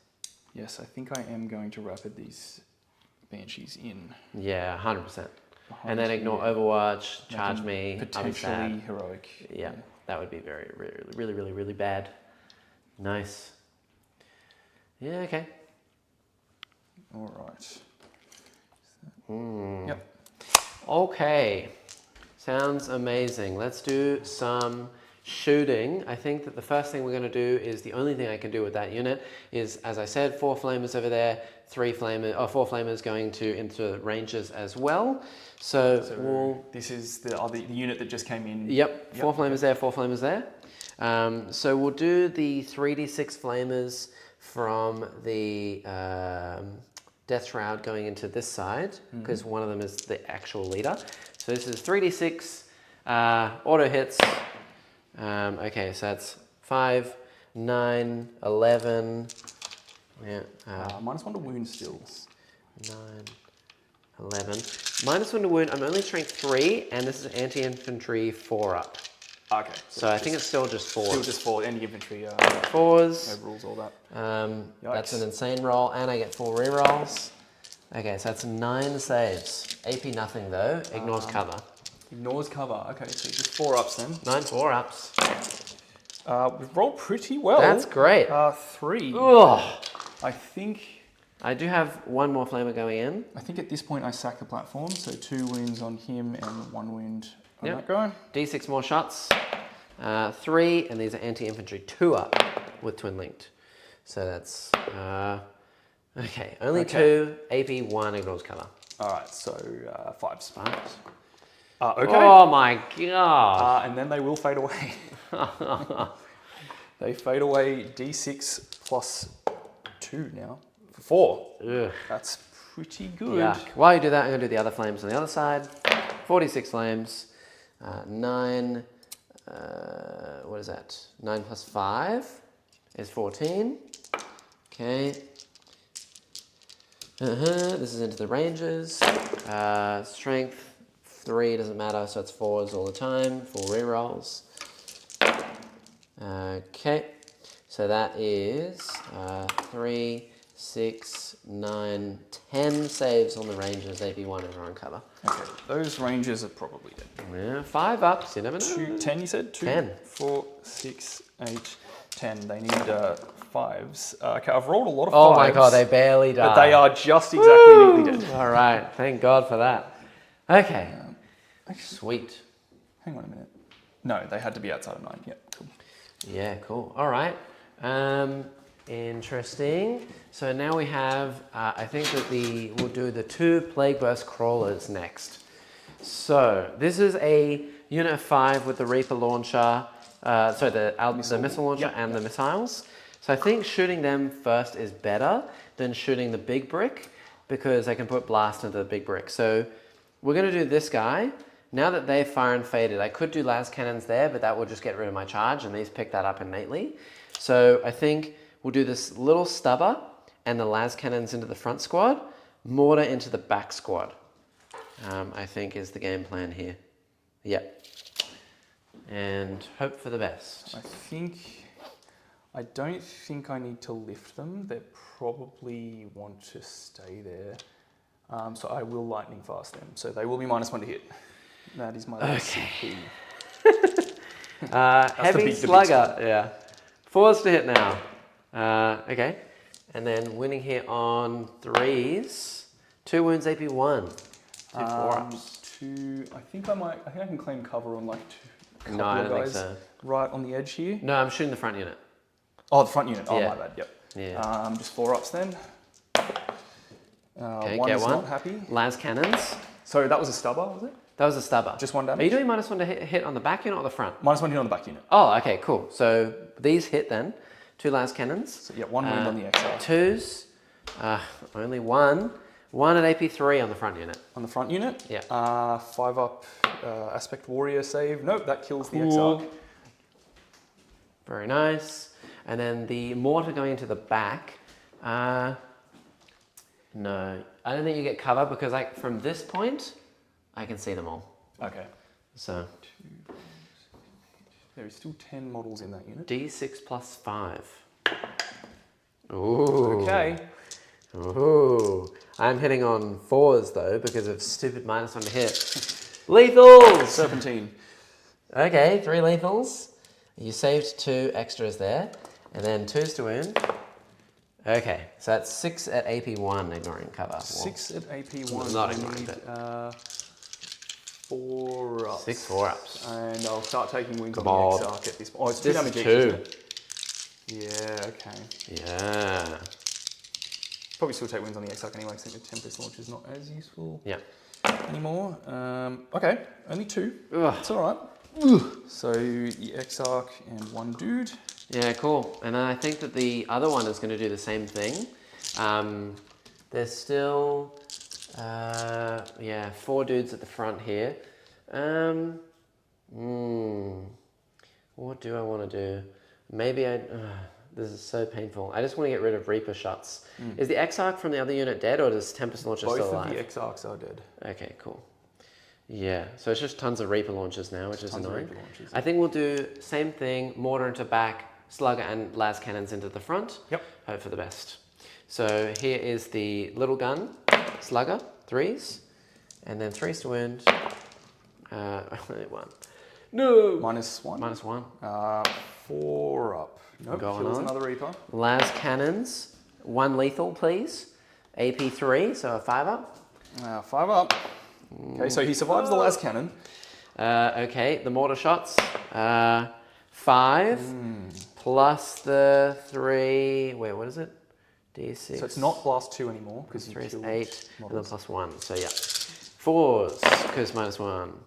[SPEAKER 3] Yes, I think I am going to rapid these banshees in.
[SPEAKER 1] Yeah, 100%. And
[SPEAKER 3] Behind
[SPEAKER 1] then ignore
[SPEAKER 3] here.
[SPEAKER 1] Overwatch,
[SPEAKER 3] Make
[SPEAKER 1] charge
[SPEAKER 3] them
[SPEAKER 1] me, I'll be
[SPEAKER 3] potentially
[SPEAKER 1] sad.
[SPEAKER 3] heroic.
[SPEAKER 1] Yeah, that would be very, really bad. Nice. Yeah, okay.
[SPEAKER 3] All right. Yep.
[SPEAKER 1] Okay, sounds amazing. Let's do some shooting. I think that the first thing we're going to do is the only thing I can do with that unit is, as I said, 4 flamers over there, 4 flamers going into ranges as well. So
[SPEAKER 3] this is the unit that just came in.
[SPEAKER 1] Yep, 4 flamers there, 4 flamers there. So we'll do the 3d6 flamers from the Death Shroud going into this side, because one of them is the actual leader. So this is 3d6 auto hits. Okay, so that's 5, 9, 11. Yeah.
[SPEAKER 3] -1 to wound still.
[SPEAKER 1] 9, 11. -1 to wound. I'm only strength 3, and this is anti-infantry 4 up.
[SPEAKER 2] Okay.
[SPEAKER 1] So I think it's still just 4.
[SPEAKER 2] Still just for any infantry.
[SPEAKER 1] 4s.
[SPEAKER 2] No rules, all that.
[SPEAKER 1] That's an insane roll, and I get 4 rerolls. Okay, so that's 9 saves. AP nothing though. Ignores cover.
[SPEAKER 3] Ignores cover. Okay, so just 4 ups then.
[SPEAKER 1] 9 4-ups.
[SPEAKER 3] We've rolled pretty well.
[SPEAKER 1] That's great.
[SPEAKER 3] 3.
[SPEAKER 1] Ugh.
[SPEAKER 3] I think
[SPEAKER 1] I do have one more flamer going in.
[SPEAKER 3] at this point I sack the platform, so 2 wounds on him and 1 wound on
[SPEAKER 1] Yep.
[SPEAKER 3] that guy.
[SPEAKER 1] D6 more shots. 3, and these are anti-infantry 2 up with twin linked. So that's okay. Only 2. AP 1 ignores cover.
[SPEAKER 2] All right, so 5s.
[SPEAKER 1] 5s.
[SPEAKER 2] Okay.
[SPEAKER 1] Oh my god.
[SPEAKER 2] And then they will fade away. They fade away D6 plus 2 now. 4.
[SPEAKER 1] Ugh.
[SPEAKER 2] That's pretty good.
[SPEAKER 1] Yuck. While you do that, I'm going to do the other flames on the other side. 46 flames. 9. What is that? 9 plus 5 is 14. Okay. This is into the ranges. Strength 3 doesn't matter, so it's 4s all the time. 4 rerolls. Okay. So that is 3, 6, 9, 10 saves on the ranges. AP1 and are on cover.
[SPEAKER 3] Okay, those ranges are probably dead.
[SPEAKER 1] Yeah, 5 ups. You never know.
[SPEAKER 3] 10 you said? 2,
[SPEAKER 1] 10.
[SPEAKER 3] 4, 6, 8, 10. They need 5s. Okay, I've rolled a lot of 5s.
[SPEAKER 1] Oh my god, they barely die.
[SPEAKER 3] But they are just exactly neatly dead.
[SPEAKER 1] All right, thank God for that. Okay, sweet.
[SPEAKER 3] Hang on a minute. No, they had to be outside of 9. Yeah, cool.
[SPEAKER 1] Yeah, cool. All right. Interesting. So now we have, I think that we'll do the 2 Plague Burst Crawlers next. So this is a unit of 5 with the Reaper launcher, the missile launcher and the missiles. So I think shooting them first is better than shooting the big brick, because they can put blast into the big brick. So we're going to do this guy. Now that they've fire and faded, I could do las cannons there, but that will just get rid of my charge, and these pick that up innately. So I think we'll do this little stubber and the las cannons into the front squad, mortar into the back squad. I think is the game plan here. Yep. And hope for the best.
[SPEAKER 3] I don't think I need to lift them. They probably want to stay there. So I will lightning fast them. So they will be -1 to hit. That is my last CP.
[SPEAKER 1] Heavy slugger, yeah. 4s to hit now. Okay. And then winning here on 3s. 2 wounds, AP1. 2 4-ups.
[SPEAKER 3] 2. I think I can claim cover on like 2.
[SPEAKER 1] No, I don't think so.
[SPEAKER 3] Right on the edge here.
[SPEAKER 1] No, I'm shooting the front unit.
[SPEAKER 3] Oh, the front unit. Oh,
[SPEAKER 1] Yeah.
[SPEAKER 3] my bad. Yep.
[SPEAKER 1] Yeah.
[SPEAKER 3] Just 4-ups then.
[SPEAKER 1] Okay,
[SPEAKER 3] One
[SPEAKER 1] get
[SPEAKER 3] is
[SPEAKER 1] one.
[SPEAKER 3] not happy.
[SPEAKER 1] Las cannons.
[SPEAKER 2] So that was a stubber, was it?
[SPEAKER 1] That was a stubber.
[SPEAKER 2] Just 1 damage?
[SPEAKER 1] Are you doing -1 to hit on the back unit or the front?
[SPEAKER 2] -1 hit on the back unit.
[SPEAKER 1] Oh, okay, cool. So these hit then. 2 las cannons.
[SPEAKER 2] So yeah, 1 wound on the XR.
[SPEAKER 1] 2s. Only 1. 1 at AP3 on the front unit.
[SPEAKER 2] On the front unit?
[SPEAKER 1] Yeah.
[SPEAKER 2] 5 up Aspect Warrior save. Nope, that kills the
[SPEAKER 1] Cool.
[SPEAKER 2] XR.
[SPEAKER 1] Very nice. And then the mortar going into the back. No, I don't think you get cover because from this point, I can see them all.
[SPEAKER 2] Okay.
[SPEAKER 1] So
[SPEAKER 2] There is still 10 models in that unit.
[SPEAKER 1] D6 plus 5. Ooh.
[SPEAKER 2] Okay.
[SPEAKER 1] Ooh. I'm hitting on 4s though because of stupid -1 to hit. Lethals!
[SPEAKER 2] Serpentine.
[SPEAKER 1] Okay, 3 lethals. You saved 2 extras there. And then 2s to wound. Okay, so that's 6 at AP1 ignoring cover.
[SPEAKER 2] 6 at AP1.
[SPEAKER 1] Not
[SPEAKER 2] I
[SPEAKER 1] ignoring
[SPEAKER 2] need,
[SPEAKER 1] it.
[SPEAKER 2] 4 ups.
[SPEAKER 1] 6 4-ups.
[SPEAKER 2] And I'll start taking wings on
[SPEAKER 1] God.
[SPEAKER 2] the XR at this point. Oh, it's 2
[SPEAKER 1] This
[SPEAKER 2] damage
[SPEAKER 1] is
[SPEAKER 2] each,
[SPEAKER 1] 2.
[SPEAKER 2] isn't it? Yeah, okay.
[SPEAKER 1] Yeah.
[SPEAKER 2] Probably still take wings on the XR anyway, because I think the Tempest launch is not as useful
[SPEAKER 1] Yeah.
[SPEAKER 2] anymore. Okay, only 2.
[SPEAKER 1] Ugh.
[SPEAKER 2] It's alright. So the X-Arc and 1 dude.
[SPEAKER 1] Yeah, cool. And then I think that the other one is going to do the same thing. There's still, 4 dudes at the front here. What do I want to do? Maybe this is so painful. I just want to get rid of Reaper shots. Is the X-Arc from the other unit dead or does Tempest Launcher
[SPEAKER 2] Both
[SPEAKER 1] still
[SPEAKER 2] of
[SPEAKER 1] alive?
[SPEAKER 2] the X-Arcs are dead.
[SPEAKER 1] Okay, cool. Yeah, so it's just tons of Reaper launches now, which is
[SPEAKER 2] Tons of
[SPEAKER 1] annoying.
[SPEAKER 2] Reaper launches.
[SPEAKER 1] I think we'll do same thing, mortar into back, slugger and las cannons into the front.
[SPEAKER 2] Yep.
[SPEAKER 1] Hope for the best. So here is the little gun, slugger, 3s, and then 3s to wound. Only 1. No!
[SPEAKER 2] -1.
[SPEAKER 1] -1.
[SPEAKER 2] 4 up. Nope,
[SPEAKER 1] Going
[SPEAKER 2] kills
[SPEAKER 1] on.
[SPEAKER 2] another Reaper.
[SPEAKER 1] Las cannons, 1 lethal, please. AP3, so a 5 up.
[SPEAKER 2] 5 up. Okay, so he survives the last cannon.
[SPEAKER 1] Okay, the mortar shots. 5 plus the 3. Wait, what is it? D6.
[SPEAKER 2] So it's not +2 anymore because
[SPEAKER 1] 3
[SPEAKER 2] you
[SPEAKER 1] is
[SPEAKER 2] killed
[SPEAKER 1] 8, and then
[SPEAKER 2] models.
[SPEAKER 1] plus 1. So yeah. 4s, because -1.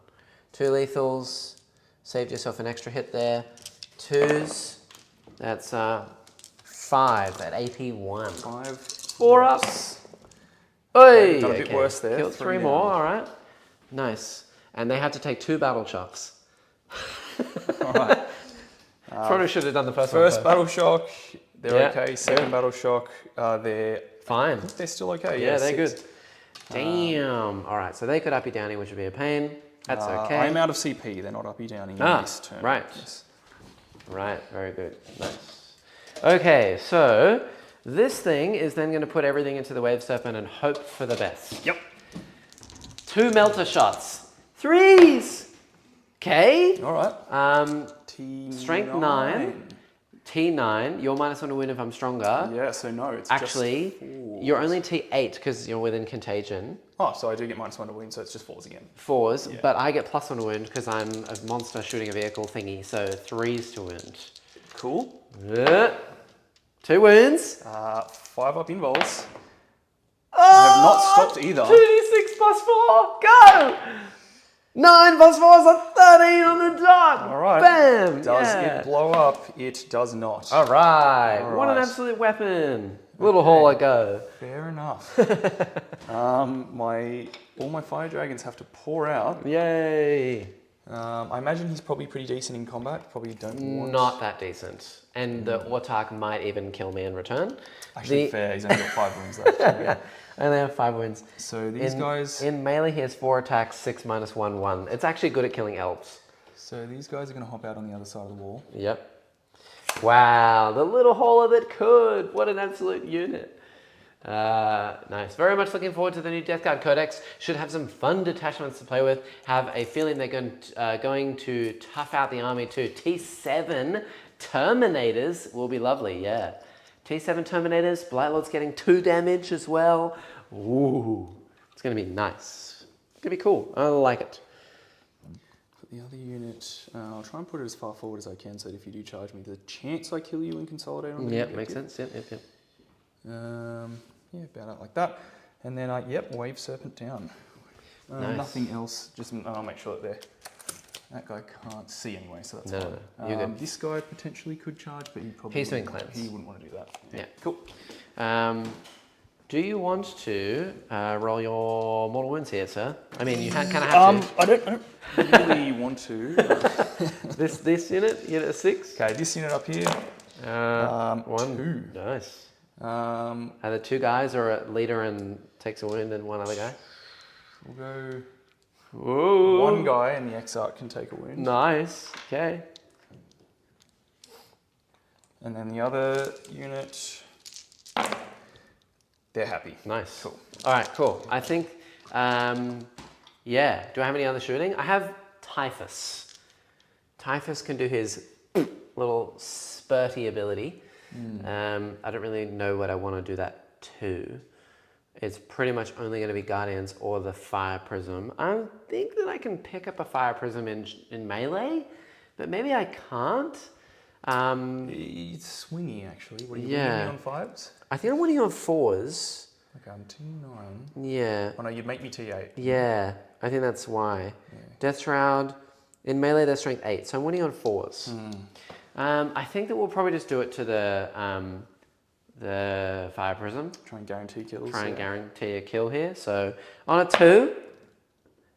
[SPEAKER 1] 2 lethals. Saved yourself an extra hit there. 2s. That's 5 at AP1.
[SPEAKER 2] 5.
[SPEAKER 1] 4 ups. Oi!
[SPEAKER 2] Done a bit worse there.
[SPEAKER 1] Killed 3 more, alright. Nice. And they had to take 2 battle shocks.
[SPEAKER 2] Alright.
[SPEAKER 1] Probably should have done the first
[SPEAKER 2] First
[SPEAKER 1] one.
[SPEAKER 2] battle shock, they're
[SPEAKER 1] Yeah,
[SPEAKER 2] okay. Second battle shock, they're
[SPEAKER 1] Fine.
[SPEAKER 2] still okay.
[SPEAKER 1] Yeah, they're
[SPEAKER 2] 6.
[SPEAKER 1] good. Damn. Alright, so they could uppy downy, which would be a pain. That's okay.
[SPEAKER 2] I'm out of CP. They're not uppy downing in this turn.
[SPEAKER 1] right.
[SPEAKER 2] Yes.
[SPEAKER 1] Right, very good. Nice. Okay, so this thing is then going to put everything into the Wave Serpent and hope for the best.
[SPEAKER 2] Yep.
[SPEAKER 1] 2 melter shots. 3s! Okay.
[SPEAKER 2] All right. T9.
[SPEAKER 1] Strength 9. T9. You're -1 to win if I'm stronger.
[SPEAKER 2] Yeah. So no, it's
[SPEAKER 1] Actually,
[SPEAKER 2] just 4s.
[SPEAKER 1] you're only T8 because you're within contagion.
[SPEAKER 2] Oh, so I do get -1 to win, so it's just 4s again.
[SPEAKER 1] 4s,
[SPEAKER 2] Yeah.
[SPEAKER 1] but I get +1 to wound because I'm a monster shooting a vehicle thingy. So 3s to wound.
[SPEAKER 2] Cool.
[SPEAKER 1] 2 wounds.
[SPEAKER 2] 5 up invols. I have not stopped either.
[SPEAKER 1] 2d6 plus 4. Go! 9 plus 4 is a 13 on the dot.
[SPEAKER 2] All right.
[SPEAKER 1] Bam.
[SPEAKER 2] Does
[SPEAKER 1] yeah.
[SPEAKER 2] it blow up? It does not.
[SPEAKER 1] All right.
[SPEAKER 2] All
[SPEAKER 1] What an
[SPEAKER 2] right.
[SPEAKER 1] absolute weapon. Little hole I go.
[SPEAKER 2] Fair enough. All my fire dragons have to pour out.
[SPEAKER 1] Yay.
[SPEAKER 2] I imagine he's probably pretty decent in combat. Probably don't want.
[SPEAKER 1] Not that decent. And the Autark might even kill me in return.
[SPEAKER 2] Actually, fair. He's only got 5 wounds left. Yeah.
[SPEAKER 1] I only have 5 wounds.
[SPEAKER 2] So these guys.
[SPEAKER 1] In melee, he has 4 attacks, 6 minus 1, 1. It's actually good at killing elves.
[SPEAKER 2] So these guys are going to hop out on the other side of the wall.
[SPEAKER 1] Yep. Wow, the little hole that could. What an absolute unit. Nice. Very much looking forward to the new Death Guard Codex. Should have some fun detachments to play with. Have a feeling they're going to tough out the army too. T7 Terminators will be lovely, yeah. T7 Terminators, Blightlord's getting 2 damage as well. Ooh, it's going to be nice. It's going to be cool. I like it.
[SPEAKER 2] For the other unit, I'll try and put it as far forward as I can so that if you do charge me, there's a chance I kill you and consolidate on the
[SPEAKER 1] Yep,
[SPEAKER 2] objective.
[SPEAKER 1] makes sense. Yep.
[SPEAKER 2] Yeah, about out like that. And then, Wave Serpent down.
[SPEAKER 1] Nice.
[SPEAKER 2] Nothing else. Just I'll make sure that that guy can't see anyway, so that's fine.
[SPEAKER 1] No, you're good.
[SPEAKER 2] This guy potentially could charge, but
[SPEAKER 1] He's doing cleanse.
[SPEAKER 2] He wouldn't want to do that.
[SPEAKER 1] Yeah.
[SPEAKER 2] Cool.
[SPEAKER 1] Do you want to roll your mortal wounds here, sir? I mean, you kind of have
[SPEAKER 2] I don't really want to.
[SPEAKER 1] to. This unit 6.
[SPEAKER 2] Okay, this unit up here.
[SPEAKER 1] 1.
[SPEAKER 2] 2.
[SPEAKER 1] Nice.
[SPEAKER 2] Um,
[SPEAKER 1] Are there 2 guys, or a leader and takes a wound and one other guy?
[SPEAKER 2] we'll go.
[SPEAKER 1] Whoa.
[SPEAKER 2] One guy and the Exarch can take a wound.
[SPEAKER 1] Nice. Okay.
[SPEAKER 2] And then the other unit, they're happy.
[SPEAKER 1] Nice.
[SPEAKER 2] Cool.
[SPEAKER 1] All right, cool. I think, yeah. Do I have any other shooting? I have Typhus. Typhus can do his little spurty ability. I don't really know what I want to do that to. It's pretty much only going to be Guardians or the Fire Prism. I think that I can pick up a Fire Prism in melee, but maybe I can't.
[SPEAKER 2] It's swingy actually. What are you winning on 5s?
[SPEAKER 1] I think I'm winning on 4s.
[SPEAKER 2] Okay, I'm T9.
[SPEAKER 1] Yeah.
[SPEAKER 2] Oh no, you'd make me T8.
[SPEAKER 1] Yeah, I think that's why.
[SPEAKER 2] Yeah.
[SPEAKER 1] Death Shroud, in melee they're strength 8, so I'm winning on 4s. I think that we'll probably just do it to the Fire Prism.
[SPEAKER 2] Try and guarantee kills.
[SPEAKER 1] Try and guarantee a kill here. So on a 2,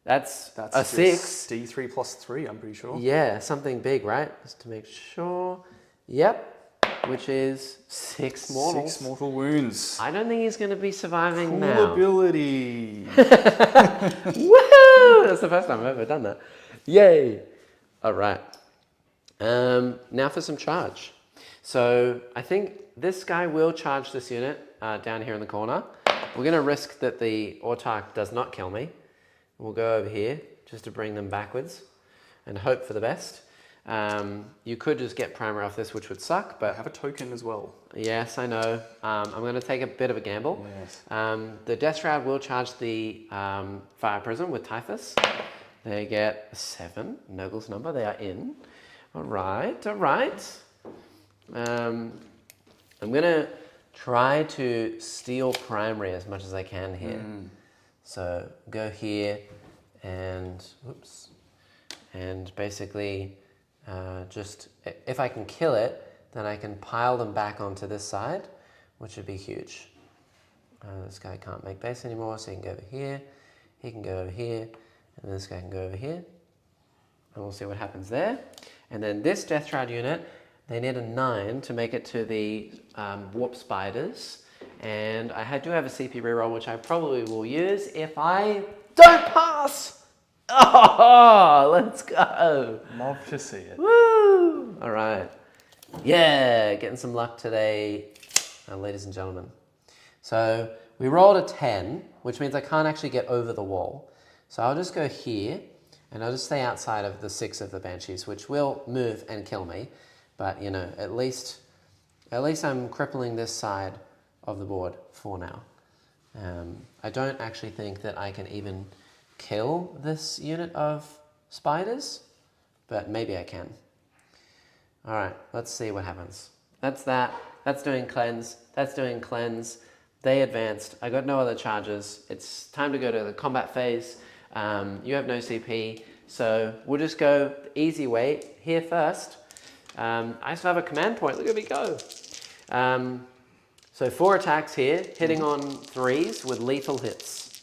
[SPEAKER 1] that's a 6.
[SPEAKER 2] D3 plus 3, I'm pretty sure.
[SPEAKER 1] Yeah, something big, right? Just to make sure. Yep, which is 6 mortals.
[SPEAKER 2] 6 mortal wounds.
[SPEAKER 1] I don't think he's going to be surviving
[SPEAKER 2] Cool
[SPEAKER 1] now.
[SPEAKER 2] ability.
[SPEAKER 1] Woohoo! That's the first time I've ever done that. Yay! All right. Now for some charge. So I think this guy will charge this unit down here in the corner. We're going to risk that the Autarch does not kill me. We'll go over here just to bring them backwards and hope for the best. You could just get primer off this, which would suck,
[SPEAKER 2] I
[SPEAKER 1] but
[SPEAKER 2] have a token as well.
[SPEAKER 1] yes, I know. I'm going to take a bit of a gamble.
[SPEAKER 2] Yes.
[SPEAKER 1] The Death Shroud will charge the Fire Prism with Typhus. They get a 7, Nogle's number. They are in. All right, all right. I'm going to try to steal primary as much as I can here. So go here and, whoops, and basically just, if I can kill it, then I can pile them back onto this side, which would be huge. This guy can't make base anymore, so he can go over here, he can go over here, and this guy can go over here. And we'll see what happens there. And then this Death Shroud unit, they need a 9 to make it to the Warp Spiders. And I do have a CP reroll, which I probably will use if I don't pass. Oh, let's go.
[SPEAKER 2] Love to see it.
[SPEAKER 1] Woo! All right. Yeah, getting some luck today, ladies and gentlemen. So we rolled a 10, which means I can't actually get over the wall. So I'll just go here, and I'll just stay outside of the 6 of the Banshees, which will move and kill me. But, you know, at least I'm crippling this side of the board for now. I don't actually think that I can even kill this unit of spiders, but maybe I can. All right, let's see what happens. That's that. That's doing cleanse. That's doing cleanse. They advanced. I got no other charges. It's time to go to the combat phase. You have no CP, so we'll just go the easy way here first. I still have a command point. Look at me go. So 4 attacks here, hitting on 3s with lethal hits.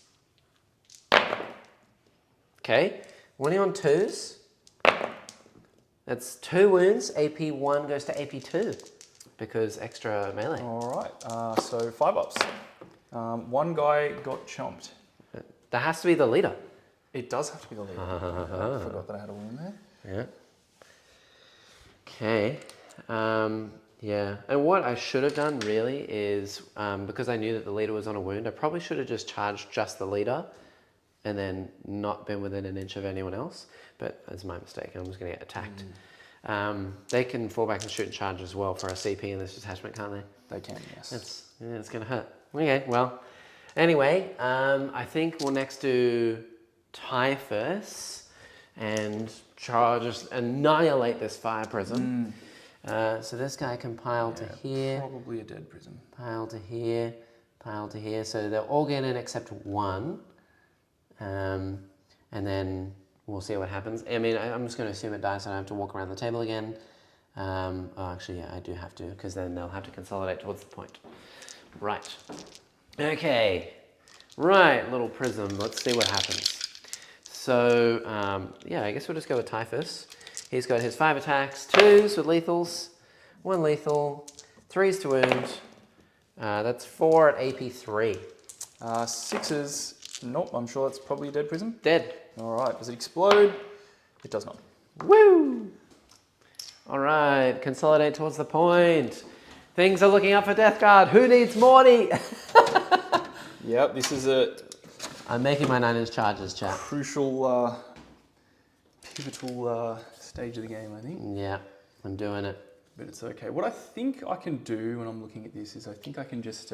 [SPEAKER 1] Okay, winning on 2s. That's 2 wounds. AP 1 goes to AP 2 because extra melee.
[SPEAKER 2] All right, so 5 ups. One guy got chomped.
[SPEAKER 1] That has to be the leader.
[SPEAKER 2] It does have to be the leader. I forgot that I had a wound there.
[SPEAKER 1] Yeah. Okay. Yeah. And what I should have done really is, because I knew that the leader was on a wound, I probably should have just charged just the leader and then not been within an inch of anyone else. But that's my mistake. I'm just going to get attacked. They can fall back and shoot and charge as well for a CP in this detachment, can't they?
[SPEAKER 2] They can, yes.
[SPEAKER 1] It's going to hurt. Okay, well, anyway, I think we'll next do Typhus and just annihilate this Fire Prism. So this guy can pile to here.
[SPEAKER 2] Probably a dead prism.
[SPEAKER 1] Pile to here. Pile to here. So they'll all get in except 1. and then we'll see what happens. I mean, I'm just going to assume it dies, so I don't have to walk around the table again. Oh, actually, yeah, I do have to, because then they'll have to consolidate towards the point. Right. Okay. Right, little prism. Let's see what happens. So, yeah, I guess we'll just go with Typhus. He's got his 5 attacks, 2s with lethals, 1 lethal, 3s to wound. That's 4 at AP 3.
[SPEAKER 2] 6s. Nope, I'm sure that's probably a dead prism.
[SPEAKER 1] Dead.
[SPEAKER 2] All right, does it explode? It does not.
[SPEAKER 1] Woo! All right, consolidate towards the point. Things are looking up for Death Guard. Who needs Morty?
[SPEAKER 2] Yep, this is a
[SPEAKER 1] I'm making my 9-inch charges, chat.
[SPEAKER 2] crucial, pivotal stage of the game, I think.
[SPEAKER 1] Yeah, I'm doing it.
[SPEAKER 2] But it's okay. What I think I can do when I'm looking at this is I think I can just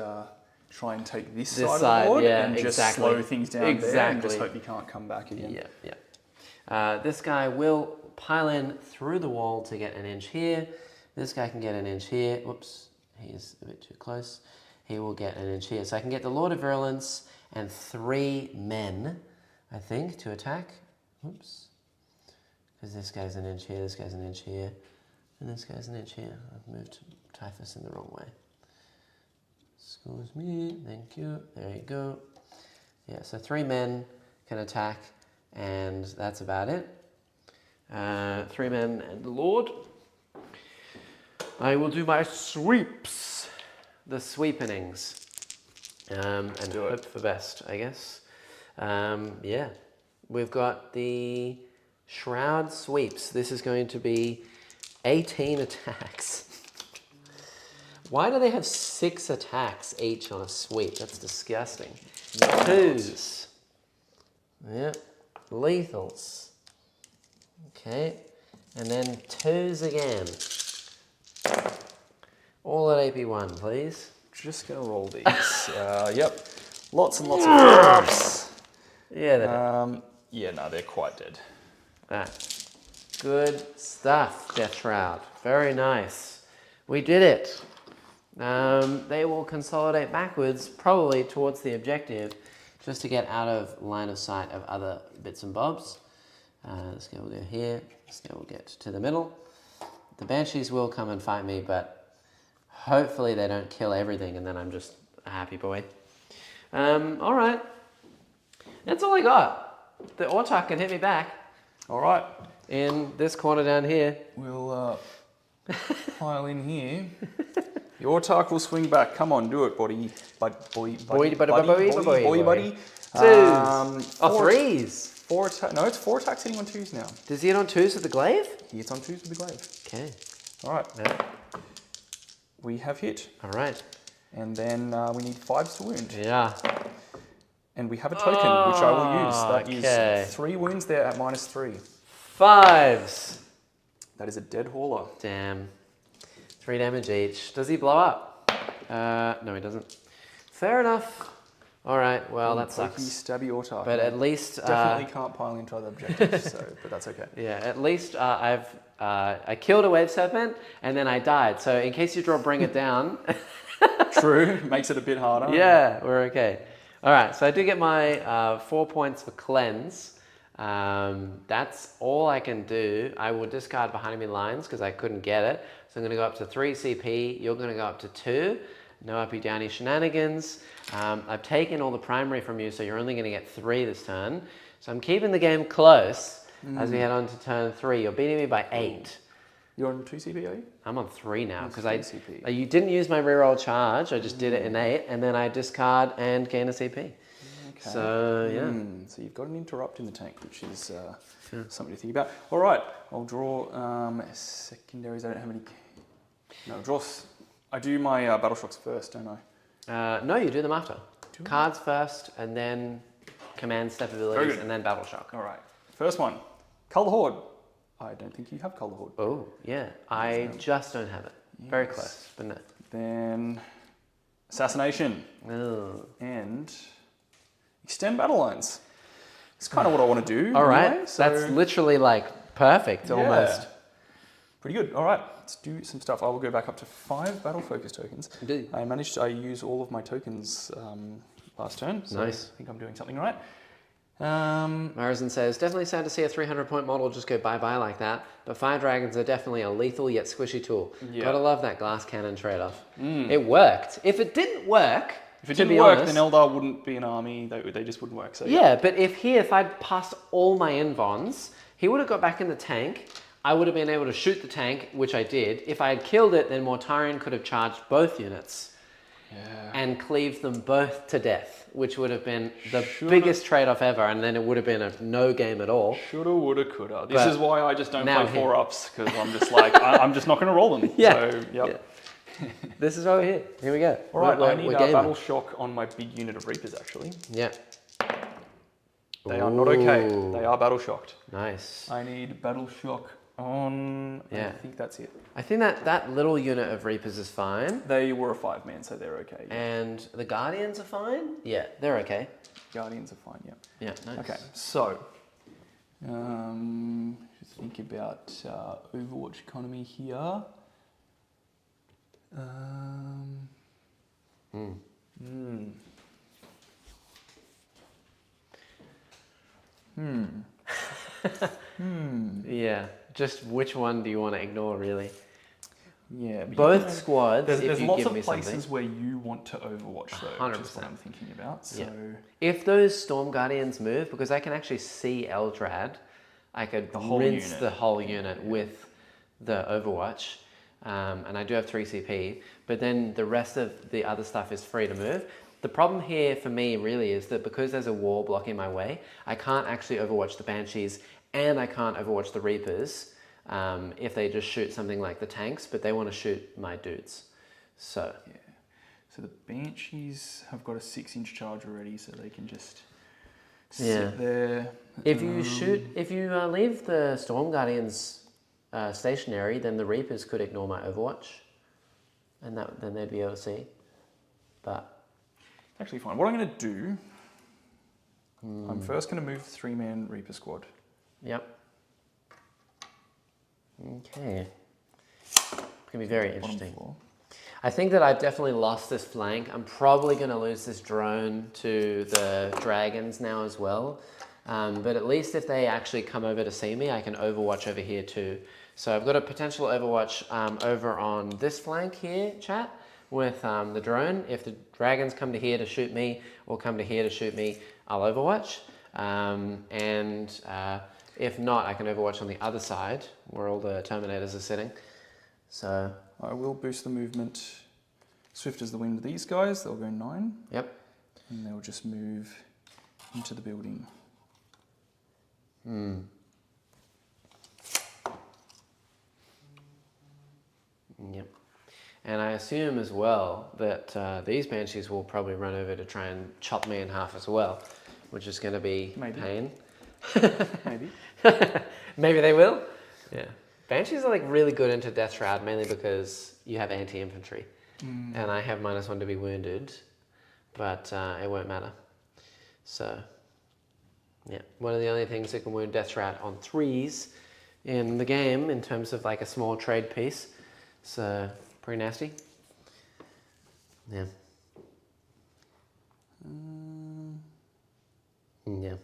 [SPEAKER 2] try and take this side of the board and just slow things down there and just hope you can't come back again.
[SPEAKER 1] Yeah, yeah. This guy will pile in through the wall to get an inch here. This guy can get an inch here. Whoops, he's a bit too close. He will get an inch here. So I can get the Lord of Virulence and 3 men, I think, to attack. Whoops. Because this guy's an inch here, this guy's an inch here, and this guy's an inch here. I've moved Typhus in the wrong way. Excuse me, thank you. There you go. Yeah, so 3 men can attack, and that's about it. 3 men and the Lord. I will do my sweeps, the sweepenings, and hope for best, I guess. Yeah, we've got the Shroud sweeps. This is going to be 18 attacks. Why do they have 6 attacks each on a sweep? That's disgusting. 2s. Yeah. Lethals. Okay. And then 2s again. All at AP1, please.
[SPEAKER 2] Just gonna roll these. Yep. Lots and lots of drops.
[SPEAKER 1] Yeah, they're
[SPEAKER 2] yeah, no, they're quite dead.
[SPEAKER 1] Good stuff, Death Shroud. Very nice. We did it. They will consolidate backwards, probably towards the objective, just to get out of line of sight of other bits and bobs. This guy will go here. This guy will get to the middle. The Banshees will come and fight me, but hopefully they don't kill everything, and then I'm just a happy boy. All right. That's all I got. The Autarch can hit me back.
[SPEAKER 2] All right.
[SPEAKER 1] In this corner down here.
[SPEAKER 2] We'll pile in here. The Autarch will swing back. Come on, do it, buddy. Buddy.
[SPEAKER 1] 3s.
[SPEAKER 2] 4 attacks. No, it's 4 attacks hitting on 2s now.
[SPEAKER 1] Does he hit on 2s with the glaive?
[SPEAKER 2] He hits on 2s with the glaive.
[SPEAKER 1] Okay.
[SPEAKER 2] All right.
[SPEAKER 1] Yeah.
[SPEAKER 2] We have hit.
[SPEAKER 1] All right.
[SPEAKER 2] And then we need 5s to wound.
[SPEAKER 1] Yeah.
[SPEAKER 2] And we have a token, which I will use. That is 3 wounds there at -3.
[SPEAKER 1] 5s.
[SPEAKER 2] That is a dead hauler.
[SPEAKER 1] Damn. 3 damage each. Does he blow up? No, he doesn't. Fair enough. All right. Well, that sucks.
[SPEAKER 2] Stabby Autarch.
[SPEAKER 1] But at least
[SPEAKER 2] definitely can't pile into other objectives. But that's okay.
[SPEAKER 1] Yeah. At least I killed a wave serpent and then I died. So in case you draw Bring It Down.
[SPEAKER 2] True. Makes it a bit harder.
[SPEAKER 1] Yeah, we're okay. All right. So I do get my 4 points for cleanse. That's all I can do. I will discard Behind Enemy Lines because I couldn't get it. So I'm going to go up to 3 CP. You're going to go up to 2. No uppy downy shenanigans. I've taken all the primary from you, so you're only going to get 3 this turn. So I'm keeping the game close as we head on to turn 3. You're beating me by 8.
[SPEAKER 2] You're on 2 CP, are you?
[SPEAKER 1] I'm on 3 now because
[SPEAKER 2] CP.
[SPEAKER 1] You didn't use my reroll charge. I just did it innate, and then I discard and gain a CP. Okay. So yeah.
[SPEAKER 2] So you've got an interrupt in the tank, which is something to think about. All right, I'll draw secondaries. I don't have any. No, draw. I do my battle shocks first, don't I?
[SPEAKER 1] No, you do them after. Cards first, and then command step abilities, and then battle shock.
[SPEAKER 2] All right. First one, Cull the Horde. I don't think you have Cull the Horde.
[SPEAKER 1] Oh, yeah. I just don't have it. Yes. Very close, but no.
[SPEAKER 2] Then Assassination.
[SPEAKER 1] Oh.
[SPEAKER 2] And Extend Battle Lines. It's kind of what I want to do.
[SPEAKER 1] All right.
[SPEAKER 2] Anyway, so
[SPEAKER 1] that's literally like perfect, almost.
[SPEAKER 2] Pretty good. All right. Let's do some stuff. I will go back up to 5 Battle Focus tokens.
[SPEAKER 1] Indeed.
[SPEAKER 2] I used all of my tokens last turn. So
[SPEAKER 1] nice.
[SPEAKER 2] I think I'm doing something right.
[SPEAKER 1] Morrison says, definitely sad to see a 300-point model just go bye-bye like that, but fire dragons are definitely a lethal yet squishy tool.
[SPEAKER 2] Yeah.
[SPEAKER 1] Gotta love that glass cannon trade-off. It worked. If it didn't work,
[SPEAKER 2] If it
[SPEAKER 1] to
[SPEAKER 2] didn't
[SPEAKER 1] be
[SPEAKER 2] work,
[SPEAKER 1] honest,
[SPEAKER 2] then Eldar wouldn't be an army. They just wouldn't work. So
[SPEAKER 1] yeah, but if I'd passed all my invons, he would have got back in the tank. I would have been able to shoot the tank, which I did. If I had killed it, then Mortarion could have charged both units. And cleave them both to death, which would have been the biggest trade-off ever, and then it would have been a no game at all.
[SPEAKER 2] Shoulda, woulda, coulda. This
[SPEAKER 1] But
[SPEAKER 2] is why I just don't
[SPEAKER 1] now
[SPEAKER 2] play 4-ups, because I'm just like, I'm just not going to roll them.
[SPEAKER 1] Yeah.
[SPEAKER 2] So, yep.
[SPEAKER 1] Yeah. This is why we're here. Here we go.
[SPEAKER 2] All right, I need
[SPEAKER 1] we're
[SPEAKER 2] a
[SPEAKER 1] gaming.
[SPEAKER 2] battle shock on my big unit of Reapers, actually.
[SPEAKER 1] Yeah.
[SPEAKER 2] They are not okay. They are battle shocked.
[SPEAKER 1] Nice.
[SPEAKER 2] I need battle shock on...
[SPEAKER 1] Yeah.
[SPEAKER 2] I think that's it.
[SPEAKER 1] I think that little unit of Reapers is fine.
[SPEAKER 2] They were a 5-man, so they're okay. Yeah.
[SPEAKER 1] And the Guardians are fine? Yeah, they're okay.
[SPEAKER 2] Guardians are fine, yeah.
[SPEAKER 1] Yeah, nice.
[SPEAKER 2] Okay, so... just think about Overwatch economy here.
[SPEAKER 1] Yeah, just which one do you want to ignore, really?
[SPEAKER 2] Yeah, but
[SPEAKER 1] Both squads,
[SPEAKER 2] There's
[SPEAKER 1] if you
[SPEAKER 2] lots
[SPEAKER 1] give
[SPEAKER 2] of
[SPEAKER 1] me
[SPEAKER 2] places
[SPEAKER 1] something.
[SPEAKER 2] where you want to Overwatch, though, which is what
[SPEAKER 1] 100%.
[SPEAKER 2] I'm thinking about. So,
[SPEAKER 1] Yeah. If those Storm Guardians move, because I can actually see Eldrad, I could
[SPEAKER 2] whole
[SPEAKER 1] rinse
[SPEAKER 2] unit.
[SPEAKER 1] the whole unit with the Overwatch, and I do have 3 CP, but then the rest of the other stuff is free to move. The problem here for me really is that because there's a wall blocking my way, I can't actually Overwatch the Banshees and I can't Overwatch the Reapers if they just shoot something like the tanks, but they want to shoot my dudes. So
[SPEAKER 2] yeah. So the Banshees have got a 6-inch charge already, so they can just sit there.
[SPEAKER 1] If you leave the Storm Guardians stationary, then the Reapers could ignore my Overwatch, and then they'd be able to see. But
[SPEAKER 2] Actually fine. What I'm going to do, I'm first going to move the 3-man Reaper squad.
[SPEAKER 1] yep. Okay. It's gonna be very
[SPEAKER 2] Bottom
[SPEAKER 1] interesting.
[SPEAKER 2] floor.
[SPEAKER 1] I think that I've definitely lost this flank. I'm probably going to lose this drone to the dragons now as well. But at least if they actually come over to see me, I can Overwatch over here too. So I've got a potential Overwatch over on this flank here, chat, with the drone. If the dragons come to here to shoot me or come to here to shoot me, I'll Overwatch. If not, I can Overwatch on the other side where all the Terminators are sitting. So
[SPEAKER 2] I will boost the movement swift as the wind of these guys. They'll go 9.
[SPEAKER 1] yep.
[SPEAKER 2] And they'll just move into the building.
[SPEAKER 1] Yep. And I assume as well that these Banshees will probably run over to try and chop me in half as well, which is going to be
[SPEAKER 2] Maybe.
[SPEAKER 1] pain.
[SPEAKER 2] Maybe.
[SPEAKER 1] Maybe they will. Yeah. Banshees are like really good into Death Shroud, mainly because you have anti-infantry. And I have -1 to be wounded, but it won't matter. So, yeah. One of the only things that can wound Death Shroud on 3s in the game in terms of like a small trade piece. So, pretty nasty. Yeah. Yeah.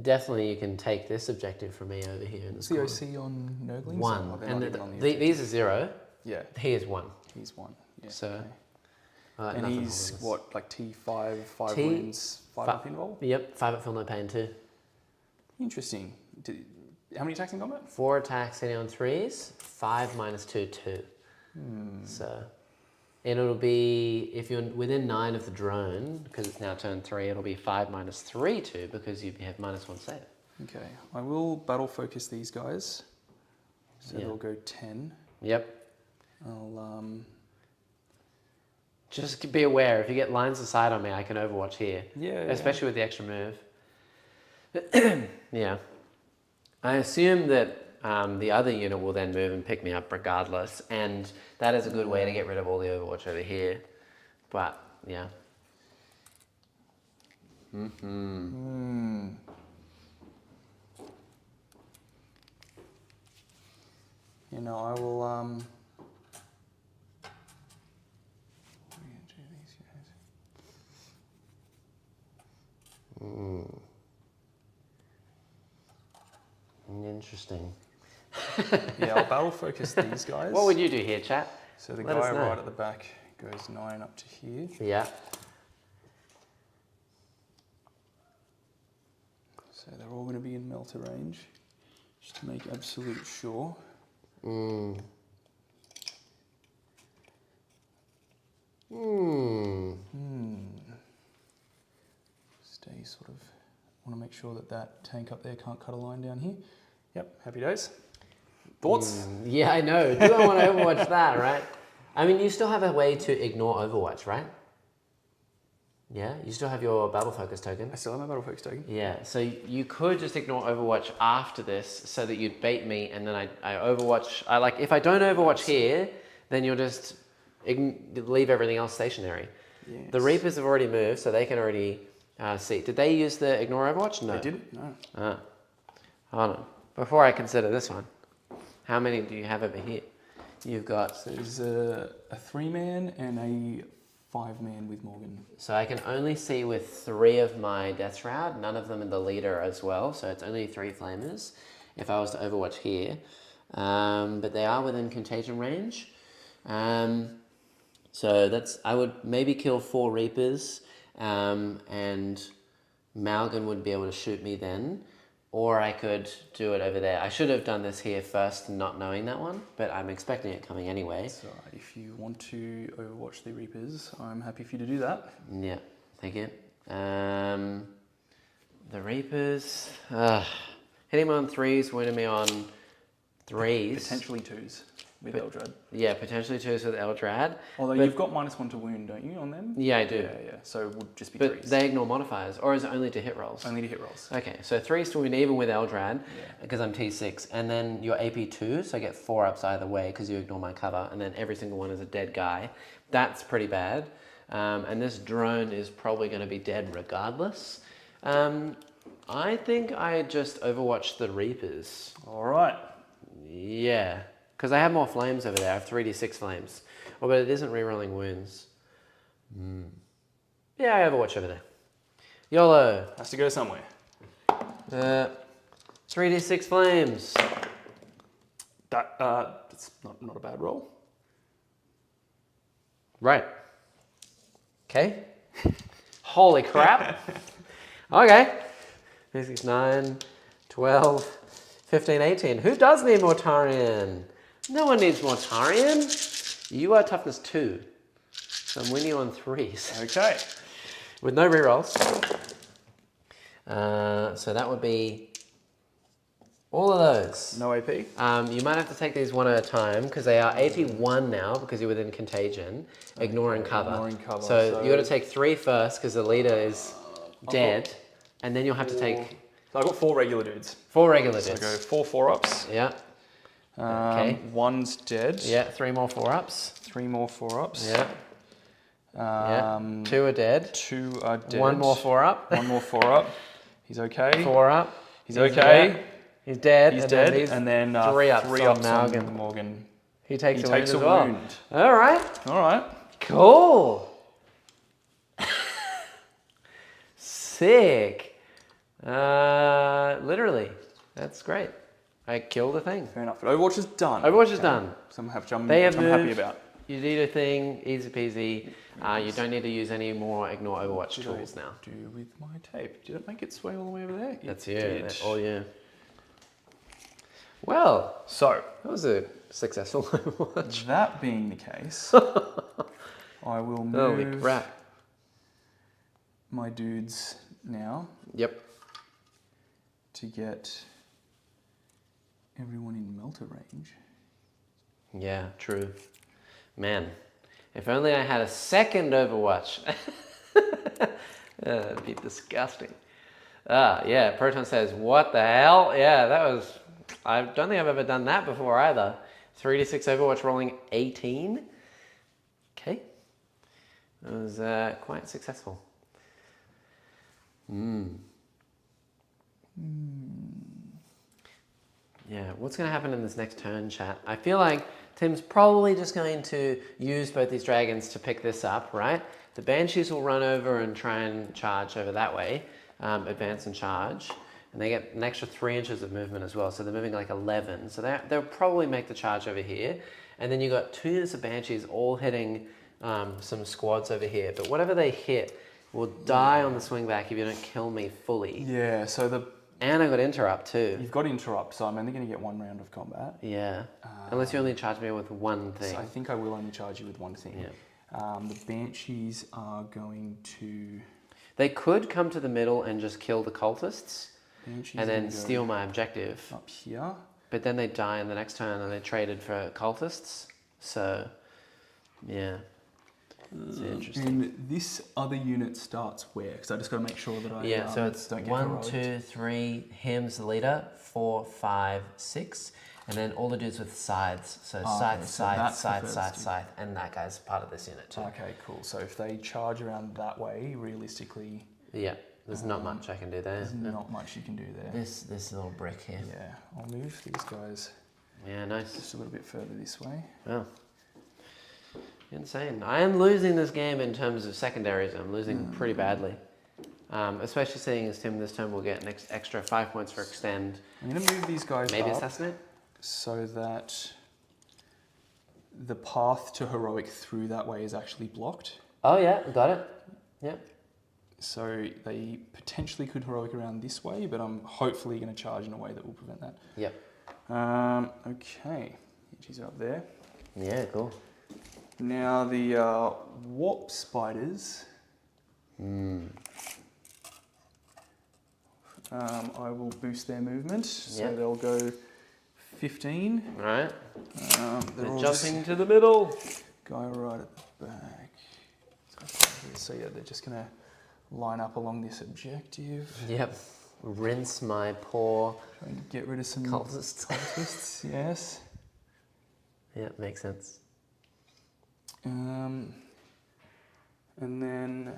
[SPEAKER 1] Definitely you can take this objective from me over here in the corner.
[SPEAKER 2] COC on Nurglings?
[SPEAKER 1] 1.
[SPEAKER 2] Oh, they're
[SPEAKER 1] And
[SPEAKER 2] not even on the
[SPEAKER 1] these are 0.
[SPEAKER 2] Yeah,
[SPEAKER 1] He is 1.
[SPEAKER 2] he's 1. Yeah,
[SPEAKER 1] So,
[SPEAKER 2] okay.
[SPEAKER 1] nothing
[SPEAKER 2] And
[SPEAKER 1] wrong
[SPEAKER 2] he's
[SPEAKER 1] with this.
[SPEAKER 2] what, like T5, 5
[SPEAKER 1] T-
[SPEAKER 2] wins, 5 up in roll?
[SPEAKER 1] Yep, 5 at Feel No Pain too.
[SPEAKER 2] Interesting. How many attacks in combat?
[SPEAKER 1] 4 attacks hitting on 3s, 5 -2, 2. So, and it'll be, if you're within 9 of the drone, because it's now turn 3, it'll be 5 -3, 2, because you have -1 save.
[SPEAKER 2] Okay, I will battle focus these guys. So
[SPEAKER 1] Yeah.
[SPEAKER 2] they'll go 10.
[SPEAKER 1] Yep.
[SPEAKER 2] I'll,
[SPEAKER 1] Just be aware, if you get lines of sight on me, I can Overwatch here.
[SPEAKER 2] yeah.
[SPEAKER 1] Especially with the extra move. Yeah. I assume that the other unit will then move and pick me up regardless, and that is a good way to get rid of all the Overwatch over here. But, yeah.
[SPEAKER 2] You know, I will, what are we gonna do these guys?
[SPEAKER 1] Interesting.
[SPEAKER 2] Yeah, I'll battle focus these guys.
[SPEAKER 1] What would you do here, chat?
[SPEAKER 2] So the
[SPEAKER 1] Let us
[SPEAKER 2] guy
[SPEAKER 1] know.
[SPEAKER 2] right at the back goes 9 up to here.
[SPEAKER 1] Yeah.
[SPEAKER 2] So they're all going to be in melter range, just to make absolute sure. Stay sort of, want to make sure that that tank up there can't cut a line down here. Yep, happy days. Thoughts?
[SPEAKER 1] Yeah, I know. Do I want to Overwatch that, right? I mean, you still have a way to ignore Overwatch, right? Yeah, you still have your Battle Focus token.
[SPEAKER 2] I still have my battle focus token.
[SPEAKER 1] Yeah, so you could just ignore Overwatch after this so that you'd bait me and then I Overwatch. If I don't Overwatch here, then you'll just leave everything else stationary.
[SPEAKER 2] Yes.
[SPEAKER 1] The Reapers have already moved, so they can already see. Did they use the ignore Overwatch? No.
[SPEAKER 2] They didn't? No.
[SPEAKER 1] Hold on. Before I consider this one, how many do you have over here? You've got...
[SPEAKER 2] So there's a 3-man and a 5-man with Morgan.
[SPEAKER 1] So I can only see with 3 of my Death Shroud, none of them in the leader as well, so it's only 3 Flamers if I was to Overwatch here. But they are within contagion range. So I would maybe kill 4 Reapers, and Malgan would be able to shoot me then. Or I could do it over there. I should have done this here first, not knowing that one, but I'm expecting it coming anyway.
[SPEAKER 2] So if you want to Overwatch the Reapers, I'm happy for you to do that.
[SPEAKER 1] Yeah, thank you. The Reapers, hitting me on 3s, winning me on 3s.
[SPEAKER 2] Potentially 2s with Eldrad.
[SPEAKER 1] Yeah, potentially 2s with Eldrad.
[SPEAKER 2] Although you've got -1 to wound, don't you, on them?
[SPEAKER 1] Yeah, I do.
[SPEAKER 2] Yeah. So it would just be
[SPEAKER 1] But
[SPEAKER 2] 3s.
[SPEAKER 1] they ignore modifiers, or is it only to hit rolls?
[SPEAKER 2] Only to hit rolls.
[SPEAKER 1] Okay, so 3s to win even with Eldrad,
[SPEAKER 2] Yeah.
[SPEAKER 1] because I'm T6, and then your AP 2, so I get 4 ups either way because you ignore my cover, and then every single one is a dead guy. That's pretty bad. And this drone is probably going to be dead regardless. I think I just Overwatch the Reapers.
[SPEAKER 2] All right.
[SPEAKER 1] Yeah, because I have more flames over there. I have 3d6 flames. Oh, but it isn't rerolling wounds. Yeah, I Overwatch over there. YOLO.
[SPEAKER 2] Has to go somewhere.
[SPEAKER 1] 3d6 flames.
[SPEAKER 2] That's not a bad roll.
[SPEAKER 1] Right. Okay. Holy crap. Okay. 6, 9, 12, 15, 18. Who does need Mortarion? No one needs Mortarion. You are toughness 2. So I'm winning you on 3s.
[SPEAKER 2] Okay.
[SPEAKER 1] With no rerolls. So that would be all of those.
[SPEAKER 2] No AP.
[SPEAKER 1] You might have to take these one at a time because they are 81 now because you're within contagion, ignoring cover.
[SPEAKER 2] Ignoring cover,
[SPEAKER 1] So
[SPEAKER 2] so-
[SPEAKER 1] you got to take 3 first because the leader is dead, and then you'll have to take
[SPEAKER 2] So I've got 4 regular dudes.
[SPEAKER 1] 4 regular
[SPEAKER 2] So I
[SPEAKER 1] dudes.
[SPEAKER 2] go 4 4-ups.
[SPEAKER 1] Yeah, Okay.
[SPEAKER 2] 1's dead.
[SPEAKER 1] yeah, 3 more 4-ups.
[SPEAKER 2] 3 more 4-ups.
[SPEAKER 1] Yeah, yeah. 2 are dead.
[SPEAKER 2] 2 are dead.
[SPEAKER 1] 1 more 4-up.
[SPEAKER 2] 1 more 4-up. He's okay.
[SPEAKER 1] 4 up.
[SPEAKER 2] He's okay.
[SPEAKER 1] He's dead.
[SPEAKER 2] He's
[SPEAKER 1] and
[SPEAKER 2] dead.
[SPEAKER 1] Then these
[SPEAKER 2] And then
[SPEAKER 1] 3 ups
[SPEAKER 2] 3
[SPEAKER 1] on
[SPEAKER 2] ups on
[SPEAKER 1] Malgan.
[SPEAKER 2] Morgan.
[SPEAKER 1] He takes
[SPEAKER 2] He
[SPEAKER 1] a
[SPEAKER 2] takes
[SPEAKER 1] wound
[SPEAKER 2] a
[SPEAKER 1] as well.
[SPEAKER 2] wound.
[SPEAKER 1] All right.
[SPEAKER 2] All right.
[SPEAKER 1] Cool. Sick. Literally. That's great. I killed a thing.
[SPEAKER 2] Fair enough. But Overwatch is done.
[SPEAKER 1] Overwatch is done.
[SPEAKER 2] So I'm happy
[SPEAKER 1] moved.
[SPEAKER 2] about.
[SPEAKER 1] You did a thing, easy peasy. You don't need to use any more ignore Overwatch tools now.
[SPEAKER 2] Do with my tape. Did it make its way all the way over there?
[SPEAKER 1] That's
[SPEAKER 2] It
[SPEAKER 1] you.
[SPEAKER 2] did.
[SPEAKER 1] That's all you. Well,
[SPEAKER 2] So,
[SPEAKER 1] that was a successful Overwatch.
[SPEAKER 2] that being the case, I will
[SPEAKER 1] Holy
[SPEAKER 2] move
[SPEAKER 1] crap.
[SPEAKER 2] my dudes now
[SPEAKER 1] Yep.
[SPEAKER 2] to get everyone in melter range.
[SPEAKER 1] Yeah, true. Man, if only I had a second Overwatch. That'd be disgusting. Yeah, Proton says, what the hell? Yeah, that was... I don't think I've ever done that before either. 3d6 Overwatch rolling 18. Okay. That was quite successful. Yeah, what's going to happen in this next turn, chat? I feel like Tim's probably just going to use both these dragons to pick this up, right? The Banshees will run over and try and charge over that way, advance and charge. and they get an extra 3 inches of movement as well. So they're moving like 11. So they'll probably make the charge over here. And then you got 2 units of Banshees all hitting some squads over here. But whatever they hit will die on the swing back if you don't kill me fully.
[SPEAKER 2] Yeah, so
[SPEAKER 1] And I got interrupt too.
[SPEAKER 2] you've got interrupt, so I'm only going to get 1 round of combat.
[SPEAKER 1] Yeah. Unless you only charge me with one thing.
[SPEAKER 2] So I think I will only charge you with one thing.
[SPEAKER 1] Yeah.
[SPEAKER 2] The Banshees are going to...
[SPEAKER 1] They could come to the middle and just kill the cultists
[SPEAKER 2] Banshees
[SPEAKER 1] and then
[SPEAKER 2] gonna go
[SPEAKER 1] steal my objective.
[SPEAKER 2] up here.
[SPEAKER 1] But then they die in the next turn and they traded for cultists. So, yeah. It's interesting.
[SPEAKER 3] And this other unit starts where? Because I just got to make sure that I
[SPEAKER 1] Yeah, so it's
[SPEAKER 3] don't get
[SPEAKER 1] 1,
[SPEAKER 3] heroic.
[SPEAKER 1] 2, 3, him's the leader, 4, 5, 6, and then all the dudes with scythes. So scythe,
[SPEAKER 3] okay, so
[SPEAKER 1] scythe,
[SPEAKER 3] that's the
[SPEAKER 1] scythe,
[SPEAKER 3] first
[SPEAKER 1] scythe,
[SPEAKER 3] two.
[SPEAKER 1] scythe, and that guy's part of this unit too.
[SPEAKER 2] Okay, cool. So if they charge around that way, realistically,
[SPEAKER 1] Yeah, there's not much I can do there.
[SPEAKER 2] there's not much you can do there.
[SPEAKER 1] This little brick here.
[SPEAKER 2] Yeah, I'll move these guys
[SPEAKER 1] Yeah, nice.
[SPEAKER 2] just a little bit further this way.
[SPEAKER 1] Wow. Insane. I am losing this game in terms of secondaries. I'm losing pretty badly. Especially seeing as Tim this turn will get an extra 5 points for extend.
[SPEAKER 2] I'm going to move these guys
[SPEAKER 1] Maybe
[SPEAKER 2] up
[SPEAKER 1] assassinate?
[SPEAKER 2] so that the path to heroic through that way is actually blocked.
[SPEAKER 1] Oh yeah, got it. Yep.
[SPEAKER 2] So they potentially could heroic around this way, but I'm hopefully going to charge in a way that will prevent that.
[SPEAKER 1] Yep.
[SPEAKER 2] Okay, she's up there.
[SPEAKER 1] Yeah, cool.
[SPEAKER 2] Now the warp spiders. I will boost their movement, so
[SPEAKER 1] Yep.
[SPEAKER 2] they'll go 15.
[SPEAKER 1] All right.
[SPEAKER 2] They're all
[SPEAKER 1] Jumping to the middle.
[SPEAKER 2] just go right at the back. So yeah, they're just gonna line up along this objective.
[SPEAKER 1] Yep. Rinse my poor
[SPEAKER 2] Trying to get rid of some
[SPEAKER 1] cultists.
[SPEAKER 2] cultists, yes.
[SPEAKER 1] Yeah, makes sense.
[SPEAKER 2] And then,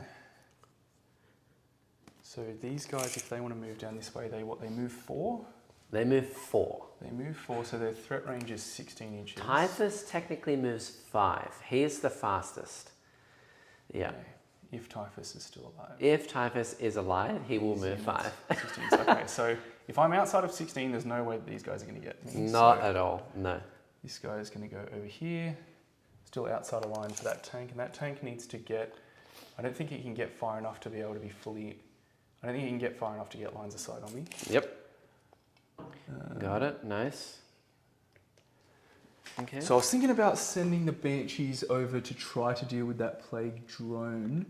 [SPEAKER 2] so these guys, if they want to move down this way, they move 4?
[SPEAKER 1] They move 4.
[SPEAKER 2] They move 4, so their threat range is 16 inches.
[SPEAKER 1] Typhus technically moves 5. He is the fastest. Yeah.
[SPEAKER 2] Okay, if Typhus is still alive.
[SPEAKER 1] If Typhus is alive, he will move 5.
[SPEAKER 2] 16. Okay, so if I'm outside of 16, there's no way that these guys are going to get me.
[SPEAKER 1] Not
[SPEAKER 2] So
[SPEAKER 1] at all. No.
[SPEAKER 2] this guy is going to go over here, still outside of line for that tank, and that tank needs to get, I don't think he can get far enough to be able to be fully, I don't think he can get far enough to get lines of sight on me.
[SPEAKER 1] Yep. Got it. Nice. Okay.
[SPEAKER 3] So I was thinking about sending the Banshees over to try to deal with that plague drone,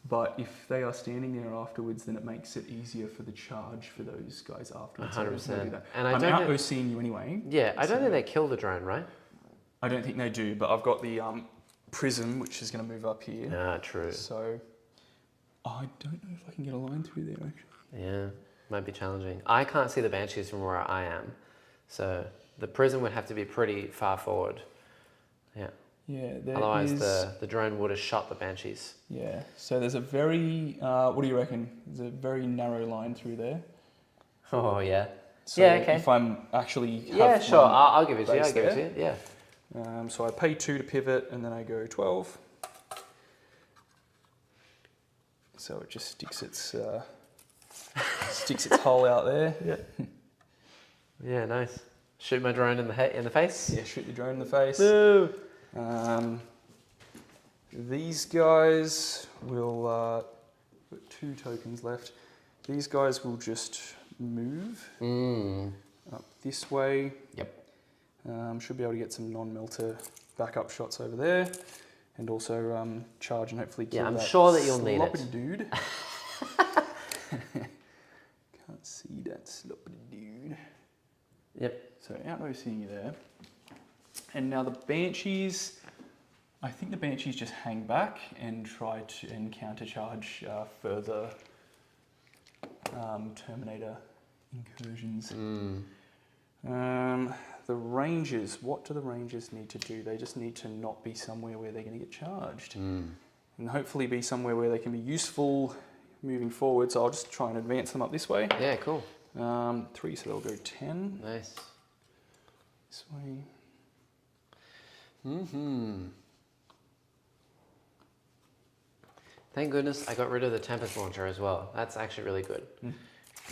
[SPEAKER 3] but if they are standing there afterwards, then it makes it easier for the charge for those guys afterwards.
[SPEAKER 1] 100%.
[SPEAKER 3] And I'm out OCing you anyway.
[SPEAKER 1] Yeah, I don't think they kill the drone, right?
[SPEAKER 2] I don't think they do, but I've got the prism, which is going to move up here.
[SPEAKER 1] Ah, true.
[SPEAKER 2] So
[SPEAKER 3] I don't know if I can get a line through there actually.
[SPEAKER 1] Yeah, might be challenging. I can't see the Banshees from where I am, so the prison would have to be pretty far forward. Yeah.
[SPEAKER 3] Yeah, there
[SPEAKER 1] Otherwise,
[SPEAKER 3] is,
[SPEAKER 1] the drone would have shot the Banshees.
[SPEAKER 3] yeah. So there's a very, what do you reckon? There's a very narrow line through there.
[SPEAKER 1] Oh yeah.
[SPEAKER 3] So
[SPEAKER 1] Yeah, okay.
[SPEAKER 3] if I'm actually
[SPEAKER 1] Yeah,
[SPEAKER 3] have
[SPEAKER 1] sure.
[SPEAKER 3] one
[SPEAKER 1] I'll give it to you.
[SPEAKER 3] base
[SPEAKER 1] I'll give it
[SPEAKER 3] there.
[SPEAKER 1] to you. Yeah.
[SPEAKER 2] So I pay 2 to pivot, and then I go 12. So it just sticks its hull out there.
[SPEAKER 1] Yeah. Yeah, nice. Shoot my drone in the face.
[SPEAKER 2] Yeah, shoot the drone in the face.
[SPEAKER 1] Boo.
[SPEAKER 2] These guys will put 2 tokens left. These guys will just move up this way.
[SPEAKER 1] Yep.
[SPEAKER 2] Should be able to get some non-melter backup shots over there, and also charge and hopefully kill
[SPEAKER 1] Yeah, I'm
[SPEAKER 2] that
[SPEAKER 1] sure that you'll need it.
[SPEAKER 2] sloppity dude. Can't see that sloppity dude.
[SPEAKER 1] Yep.
[SPEAKER 2] So out OCing you there. And now the Banshees, I think the Banshees just hang back and try to countercharge further Terminator incursions. The Rangers, what do the Rangers need to do? They just need to not be somewhere where they're going to get charged. And hopefully be somewhere where they can be useful moving forward. So I'll just try and advance them up this way.
[SPEAKER 1] Yeah, cool.
[SPEAKER 2] 3, so they'll go 10.
[SPEAKER 1] Nice.
[SPEAKER 2] This way.
[SPEAKER 1] Thank goodness I got rid of the Tempest Launcher as well. That's actually really good.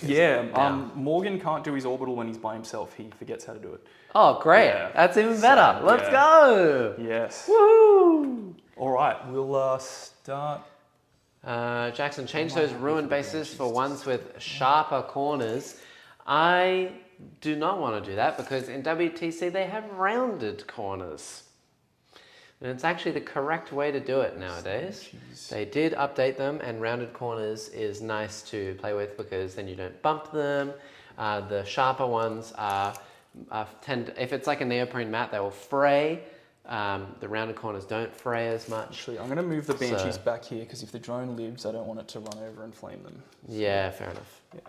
[SPEAKER 2] Yeah,
[SPEAKER 1] now.
[SPEAKER 2] Morgan can't do his orbital when he's by himself. He forgets how to do it.
[SPEAKER 1] Oh, great.
[SPEAKER 2] Yeah.
[SPEAKER 1] That's even better.
[SPEAKER 2] So,
[SPEAKER 1] Let's
[SPEAKER 2] yeah.
[SPEAKER 1] go.
[SPEAKER 2] Yes.
[SPEAKER 1] Woo!
[SPEAKER 2] All right, we'll start.
[SPEAKER 1] Jackson, change those ruined bases for ones with sharper corners. I do not want to do that because in WTC they have rounded corners. And it's actually the correct way to do it nowadays. They did update them, and rounded corners is nice to play with because then you don't bump them. The sharper ones if it's like a neoprene mat, they will fray. The rounded corners don't fray as much.
[SPEAKER 2] Actually, I'm going to move the Banshees back here because if the drone lives, I don't want it to run over and flame them.
[SPEAKER 1] Yeah, fair enough.
[SPEAKER 2] Yeah.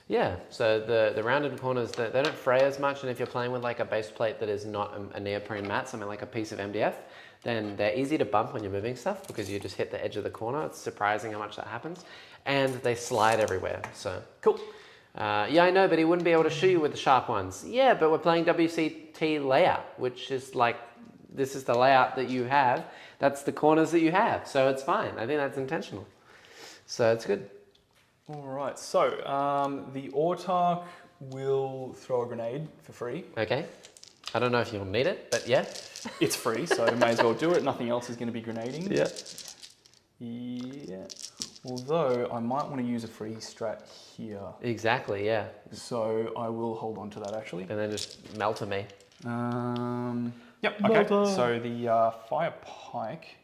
[SPEAKER 1] Yeah, so the rounded corners, they don't fray as much, and if you're playing with like a base plate that is not a neoprene mat, something like a piece of MDF, then they're easy to bump when you're moving stuff because you just hit the edge of the corner. It's surprising how much that happens. And they slide everywhere, so.
[SPEAKER 2] Cool.
[SPEAKER 1] Yeah, I know, but he wouldn't be able to shoot you with the sharp ones. Yeah, but we're playing WCT layout, which is like, this is the layout that you have. That's the corners that you have, so it's fine. I think that's intentional. So it's good.
[SPEAKER 2] All right, so the Autark will throw a grenade for free.
[SPEAKER 1] Okay. I don't know if you'll need it, but yeah.
[SPEAKER 2] It's free, so you may as well do it. Nothing else is going to be grenading.
[SPEAKER 1] Yeah.
[SPEAKER 2] Yeah. Although I might want to use a free strat here.
[SPEAKER 1] Exactly, yeah.
[SPEAKER 2] So I will hold on to that actually.
[SPEAKER 1] And then just melt me.
[SPEAKER 2] Yep, okay. So the Fire Pike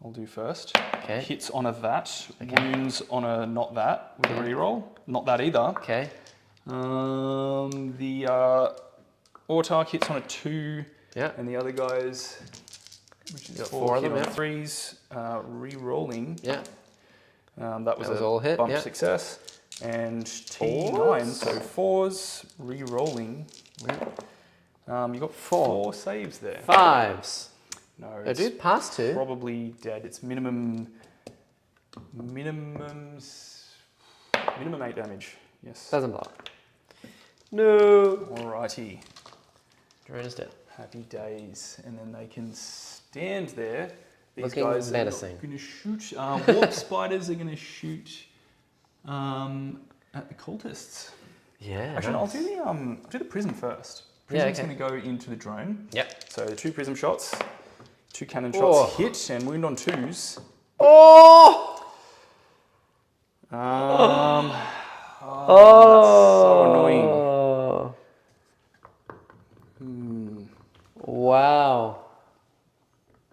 [SPEAKER 2] I'll do first.
[SPEAKER 1] Okay.
[SPEAKER 2] Hits on a that, wounds on a not that with a reroll. Not that either.
[SPEAKER 1] Okay.
[SPEAKER 2] The Autark hits on a 2.
[SPEAKER 1] Yeah.
[SPEAKER 2] And the other guys, which is
[SPEAKER 1] Got
[SPEAKER 2] 4
[SPEAKER 1] 4 of them,
[SPEAKER 2] hit
[SPEAKER 1] yeah.
[SPEAKER 2] on 3s, re-rolling.
[SPEAKER 1] Yeah.
[SPEAKER 2] That was
[SPEAKER 1] all hit,
[SPEAKER 2] bump
[SPEAKER 1] yeah.
[SPEAKER 2] success. And T9,
[SPEAKER 1] Fours?
[SPEAKER 2] so 4s, re-rolling.
[SPEAKER 1] Yeah.
[SPEAKER 2] You got 4 saves there.
[SPEAKER 1] 5s.
[SPEAKER 2] No,
[SPEAKER 1] Oh,
[SPEAKER 2] it's
[SPEAKER 1] dude, pass 2.
[SPEAKER 2] probably dead. It's minimum 8 damage. Yes.
[SPEAKER 1] Doesn't block. No.
[SPEAKER 2] Alrighty.
[SPEAKER 1] Drone is dead.
[SPEAKER 2] Happy days. And then they can stand there. These
[SPEAKER 1] Looking
[SPEAKER 2] guys
[SPEAKER 1] menacing.
[SPEAKER 2] are going to shoot. Warp spiders are going to shoot at the cultists.
[SPEAKER 1] Yeah.
[SPEAKER 2] Actually,
[SPEAKER 1] nice.
[SPEAKER 2] I'll do the prism first.
[SPEAKER 1] Yeah,
[SPEAKER 2] Prism's
[SPEAKER 1] okay.
[SPEAKER 2] going to go into the drone.
[SPEAKER 1] Yep.
[SPEAKER 2] So the 2 prism shots, 2 cannon
[SPEAKER 1] Oh.
[SPEAKER 2] shots hit and wound on 2s.
[SPEAKER 1] Oh!
[SPEAKER 2] That's so annoying.
[SPEAKER 1] Wow.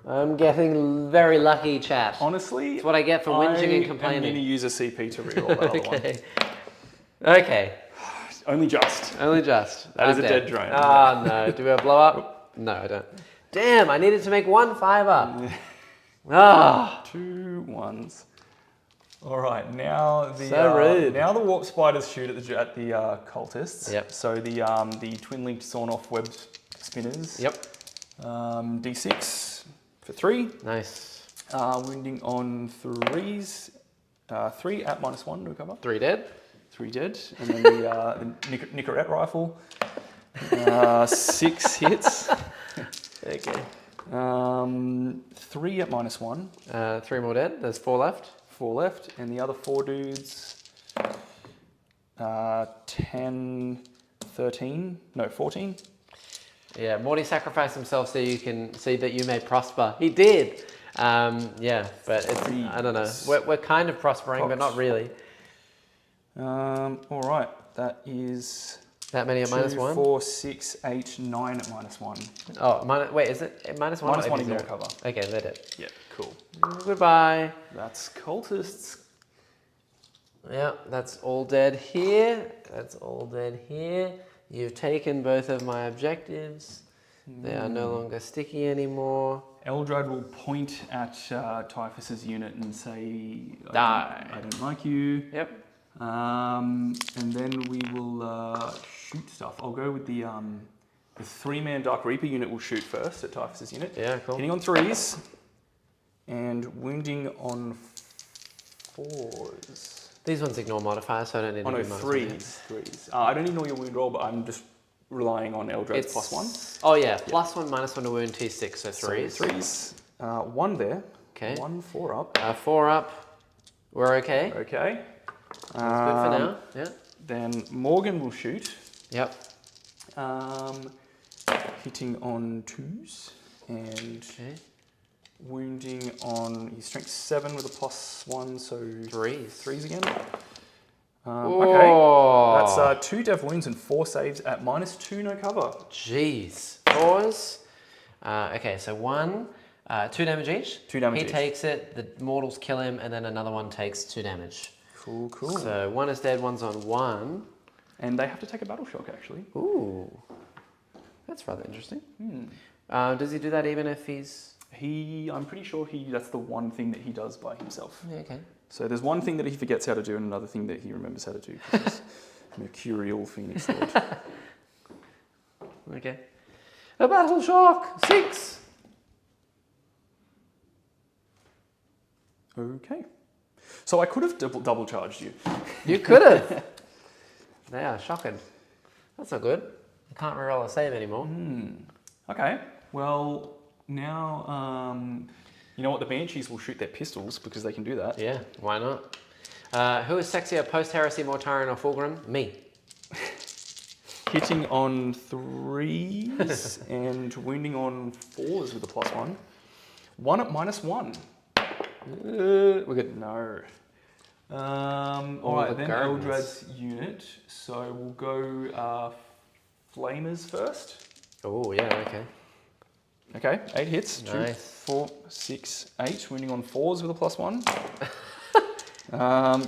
[SPEAKER 1] I'm getting very lucky, chat.
[SPEAKER 2] Honestly,
[SPEAKER 1] It's what I get for whinging and complaining.
[SPEAKER 2] I'm going to use a CP to reroll that other one.
[SPEAKER 1] Okay. Okay.
[SPEAKER 2] Only just.
[SPEAKER 1] Only just.
[SPEAKER 2] That is
[SPEAKER 1] I'm
[SPEAKER 2] a dead drone.
[SPEAKER 1] Oh no. Do we have blow up? No, I don't. Damn, I needed to make 1 5-up. Ah.
[SPEAKER 2] 2 1s. All right, now the
[SPEAKER 1] So rude.
[SPEAKER 2] now the warp spiders shoot at the cultists.
[SPEAKER 1] Yep.
[SPEAKER 2] So the twin linked sawn off web spinners.
[SPEAKER 1] Yep.
[SPEAKER 2] D6 for 3.
[SPEAKER 1] Nice.
[SPEAKER 2] Wounding on 3s. 3 at -1 to recover.
[SPEAKER 1] 3 dead.
[SPEAKER 2] 3 dead. And then the Nicorette rifle. 6 hits.
[SPEAKER 1] Okay.
[SPEAKER 2] 3 at -1.
[SPEAKER 1] 3 more dead. There's 4 left.
[SPEAKER 2] 4 left. And the other 4 dudes, 10, 13, no, 14.
[SPEAKER 1] Yeah, Morty sacrificed himself so you can see that you may prosper. He did. Yeah, but it's, I don't know. We're kind of prospering, but not really.
[SPEAKER 2] All right, that is
[SPEAKER 1] That many at
[SPEAKER 2] 2,
[SPEAKER 1] -1?
[SPEAKER 2] 4, 6, 8, 9 at -1.
[SPEAKER 1] Oh, wait, is it -1? or
[SPEAKER 2] -1 ignore
[SPEAKER 1] 0?
[SPEAKER 2] cover.
[SPEAKER 1] Okay, they're dead.
[SPEAKER 2] Yeah, cool.
[SPEAKER 1] Goodbye.
[SPEAKER 2] That's cultists.
[SPEAKER 1] Yeah, that's all dead here. That's all dead here. You've taken both of my objectives. They are no longer sticky anymore.
[SPEAKER 2] Eldred will point at Typhus's unit and say,
[SPEAKER 1] Die.
[SPEAKER 2] I don't like you.
[SPEAKER 1] Yep.
[SPEAKER 2] And then we will shoot stuff. I'll go with the 3-man Dark Reaper unit will shoot first at Typhus's unit.
[SPEAKER 1] Yeah, cool.
[SPEAKER 2] Hitting on 3s and wounding on 4s.
[SPEAKER 1] These ones ignore modifiers, so I don't need to
[SPEAKER 2] Oh no,
[SPEAKER 1] do modifiers.
[SPEAKER 2] 3s. I don't ignore your wound roll, but I'm just relying on Eldred's +1.
[SPEAKER 1] Oh yeah, +1, -1 to wound, T6, so 3s.
[SPEAKER 2] So 3s. 1 there.
[SPEAKER 1] Okay.
[SPEAKER 2] 1 4 up.
[SPEAKER 1] 4 up. We're okay.
[SPEAKER 2] Okay.
[SPEAKER 1] That's good for now. Yeah.
[SPEAKER 2] Then Morgan will shoot,
[SPEAKER 1] Yep.
[SPEAKER 2] hitting on 2s and
[SPEAKER 1] Okay.
[SPEAKER 2] wounding on his strength 7 with a +1, so
[SPEAKER 1] 3s.
[SPEAKER 2] 3s again.
[SPEAKER 1] Oh.
[SPEAKER 2] Okay, that's 2 dev wounds and 4 saves at -2, no cover.
[SPEAKER 1] Jeez. 4s. Okay, so 1, 2 damage each.
[SPEAKER 2] 2 damage
[SPEAKER 1] He
[SPEAKER 2] each.
[SPEAKER 1] takes it, the mortals kill him, and then another one takes 2 damage.
[SPEAKER 2] Cool, cool.
[SPEAKER 1] So 1 is dead, 1's on 1.
[SPEAKER 2] And they have to take a battle shock, actually.
[SPEAKER 1] Ooh. That's rather interesting. Does he do that even if he's...
[SPEAKER 2] I'm pretty sure that's the one thing that he does by himself.
[SPEAKER 1] Yeah, okay.
[SPEAKER 2] So there's one thing that he forgets how to do and another thing that he remembers how to do. 'Cause he's Mercurial Phoenix Lord.
[SPEAKER 1] Okay. A battle shock! 6!
[SPEAKER 2] Okay. So I could have double charged you.
[SPEAKER 1] You could have! They are shocking. That's not good. I can't reroll a save anymore.
[SPEAKER 2] Okay. Well, now, you know what? The Banshees will shoot their pistols because they can do that.
[SPEAKER 1] Yeah, why not? Who is sexier, post-heresy, Mortarion, or Fulgrim? Me.
[SPEAKER 2] Hitting on 3s and wounding on 4s with a +1. 1 at -1.
[SPEAKER 1] We're good.
[SPEAKER 2] No. All right, then
[SPEAKER 1] Gardens.
[SPEAKER 2] Eldrad's unit. So we'll go Flamers first.
[SPEAKER 1] Oh, yeah, okay.
[SPEAKER 2] Okay, 8 hits. 2,
[SPEAKER 1] Nice.
[SPEAKER 2] 4, 6, 8. Wounding on 4s with a +1.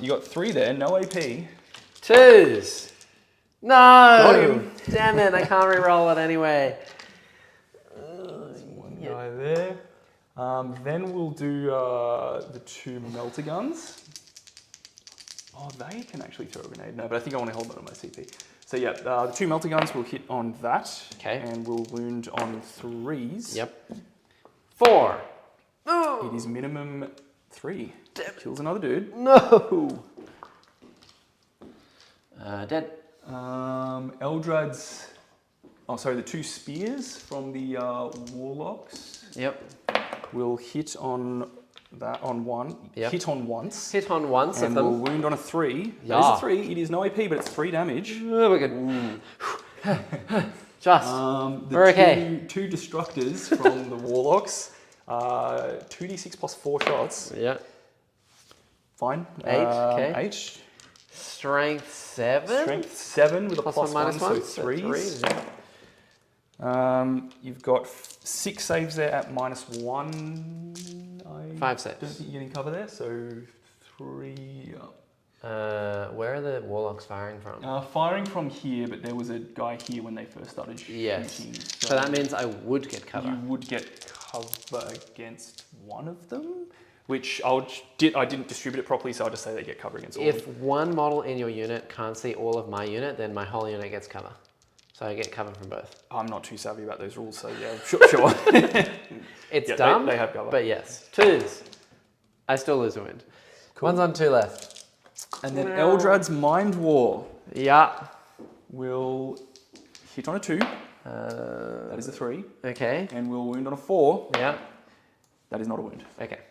[SPEAKER 2] You got 3 there, no AP.
[SPEAKER 1] 2s! No!
[SPEAKER 2] Got him.
[SPEAKER 1] Damn it, I can't reroll it anyway.
[SPEAKER 2] One guy there. Then we'll do the 2 melter guns. Oh, they can actually throw a grenade. No, but I think I want to hold that on my CP. So yeah, the 2 melter guns will hit on that.
[SPEAKER 1] Okay.
[SPEAKER 2] And will wound on 3s.
[SPEAKER 1] Yep. 4.
[SPEAKER 2] It is minimum 3. Kills another dude.
[SPEAKER 1] No! Dead.
[SPEAKER 2] Eldrad's... Oh, sorry, the 2 spears from the Warlocks
[SPEAKER 1] Yep.
[SPEAKER 2] will hit on that on 1.
[SPEAKER 1] Yep.
[SPEAKER 2] Hit on once.
[SPEAKER 1] Hit on once
[SPEAKER 2] And
[SPEAKER 1] of
[SPEAKER 2] will
[SPEAKER 1] them.
[SPEAKER 2] wound on a 3.
[SPEAKER 1] Yeah.
[SPEAKER 2] That is a 3. It is no AP, but it's 3 damage.
[SPEAKER 1] Oh, we're good. Just.
[SPEAKER 2] The
[SPEAKER 1] We're okay.
[SPEAKER 2] two destructors from the Warlocks. 2d6 plus 4 shots.
[SPEAKER 1] Yeah.
[SPEAKER 2] Fine.
[SPEAKER 1] 8, okay.
[SPEAKER 2] 8.
[SPEAKER 1] Strength 7?
[SPEAKER 2] Strength 7 with a
[SPEAKER 1] Plus
[SPEAKER 2] plus
[SPEAKER 1] 1,
[SPEAKER 2] one,
[SPEAKER 1] minus
[SPEAKER 2] so
[SPEAKER 1] 1.
[SPEAKER 2] 3s.
[SPEAKER 1] Yeah.
[SPEAKER 2] You've got 6 saves there at -1. I
[SPEAKER 1] 5 saves.
[SPEAKER 2] don't think you're getting cover there, so 3 up.
[SPEAKER 1] Where are the Warlocks firing from?
[SPEAKER 2] Firing from here, but there was a guy here when they first started shooting.
[SPEAKER 1] Yes. So that means I would get cover.
[SPEAKER 2] You would get cover against one of them, which I didn't distribute it properly, so I'll just say they get cover against all of
[SPEAKER 1] If
[SPEAKER 2] them.
[SPEAKER 1] one model in your unit can't see all of my unit, then my whole unit gets cover. So I get cover from both.
[SPEAKER 2] I'm not too savvy about those rules, so yeah, sure.
[SPEAKER 1] It's
[SPEAKER 2] Yeah,
[SPEAKER 1] dumb,
[SPEAKER 2] they have cover.
[SPEAKER 1] but yes. 2s. I still lose a wind.
[SPEAKER 2] Cool.
[SPEAKER 1] 1's on 2 left.
[SPEAKER 2] And then Eldrad's Mind War
[SPEAKER 1] Yeah.
[SPEAKER 2] will hit on a 2. That is a 3.
[SPEAKER 1] Okay.
[SPEAKER 2] And will wound on a 4.
[SPEAKER 1] Yeah.
[SPEAKER 2] That is not a wound.
[SPEAKER 1] Okay.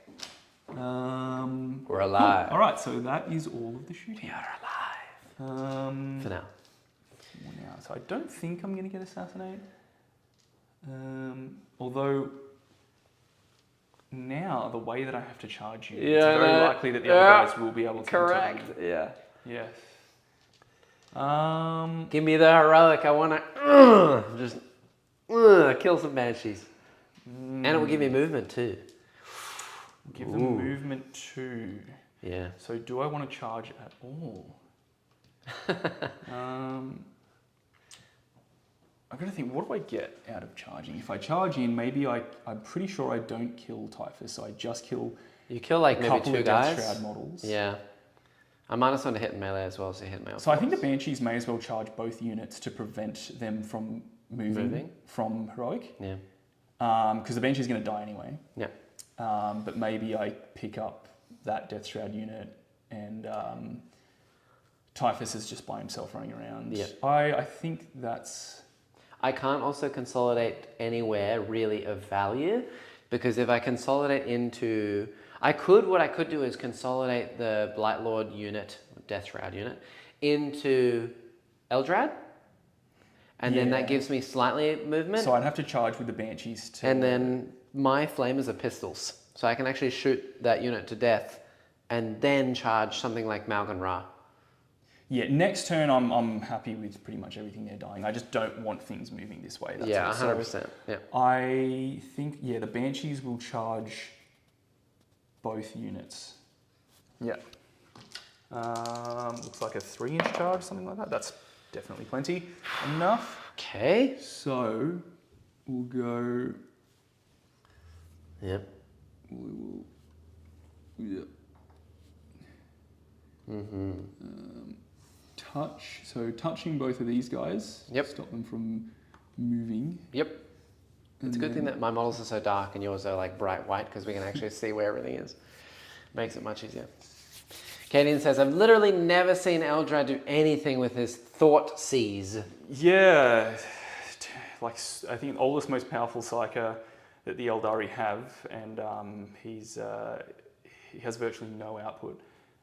[SPEAKER 2] We're
[SPEAKER 1] alive.
[SPEAKER 2] All right, so that is all of the shooting.
[SPEAKER 1] We are alive. For now.
[SPEAKER 2] So I don't think I'm going to get Assassinate. Although now the way that I have to charge you, it's very likely that the other guys will be able to.
[SPEAKER 1] Correct.
[SPEAKER 2] Intervene.
[SPEAKER 1] Yeah.
[SPEAKER 2] Yes.
[SPEAKER 1] Give me the heroic. I want to just kill some banshees. And it will give me movement too.
[SPEAKER 2] Give them movement 2.
[SPEAKER 1] Yeah.
[SPEAKER 2] So do I want to charge at all? I've got to think, what do I get out of charging? If I charge in, maybe I'm pretty sure I don't kill Typhus, so I just kill
[SPEAKER 1] You kill like
[SPEAKER 2] a
[SPEAKER 1] maybe
[SPEAKER 2] couple
[SPEAKER 1] 2
[SPEAKER 2] of
[SPEAKER 1] guys.
[SPEAKER 2] Death Shroud models.
[SPEAKER 1] Yeah. I'm -1 to hit and melee as well, so you hit melee.
[SPEAKER 2] So I think the Banshees may as well charge both units to prevent them from moving. From Heroic.
[SPEAKER 1] Yeah.
[SPEAKER 2] Because the Banshee's going to die anyway.
[SPEAKER 1] Yeah.
[SPEAKER 2] But maybe I pick up that Death Shroud unit and Typhus is just by himself running around.
[SPEAKER 1] Yeah.
[SPEAKER 2] I think that's...
[SPEAKER 1] I can't also consolidate anywhere really of value, because if I consolidate into... what I could do is consolidate the Blight Lord unit Death Shroud unit, into Eldrad. And then that
[SPEAKER 2] Yeah.
[SPEAKER 1] gives me slightly movement.
[SPEAKER 2] So I'd have to charge with the Banshees to...
[SPEAKER 1] And then my flamers are pistols. So I can actually shoot that unit to death and then charge something like Malgan Ra.
[SPEAKER 2] Yeah, next turn I'm happy with pretty much everything they're dying. I just don't want things moving this way. That's
[SPEAKER 1] Yeah,
[SPEAKER 2] all.
[SPEAKER 1] 100%.
[SPEAKER 2] So
[SPEAKER 1] Yeah.
[SPEAKER 2] I think, yeah, the Banshees will charge both units. Yeah. Looks like a 3-inch charge, something like that. That's definitely plenty. Enough.
[SPEAKER 1] Okay.
[SPEAKER 3] So we'll go.
[SPEAKER 1] Yep.
[SPEAKER 3] We will. Yeah. Touch. So touching both of these guys.
[SPEAKER 1] Yep.
[SPEAKER 3] Stop them from moving.
[SPEAKER 1] Yep. It's a good thing
[SPEAKER 3] then-
[SPEAKER 1] that my models are so dark and yours are like bright white because we can actually see where everything is. Makes it much easier. Kaden says, I've literally never seen Eldrad do anything with his Thought Seize.
[SPEAKER 2] Yeah, like I think the oldest, most powerful Psyker that the Aeldari have, and he has virtually no output.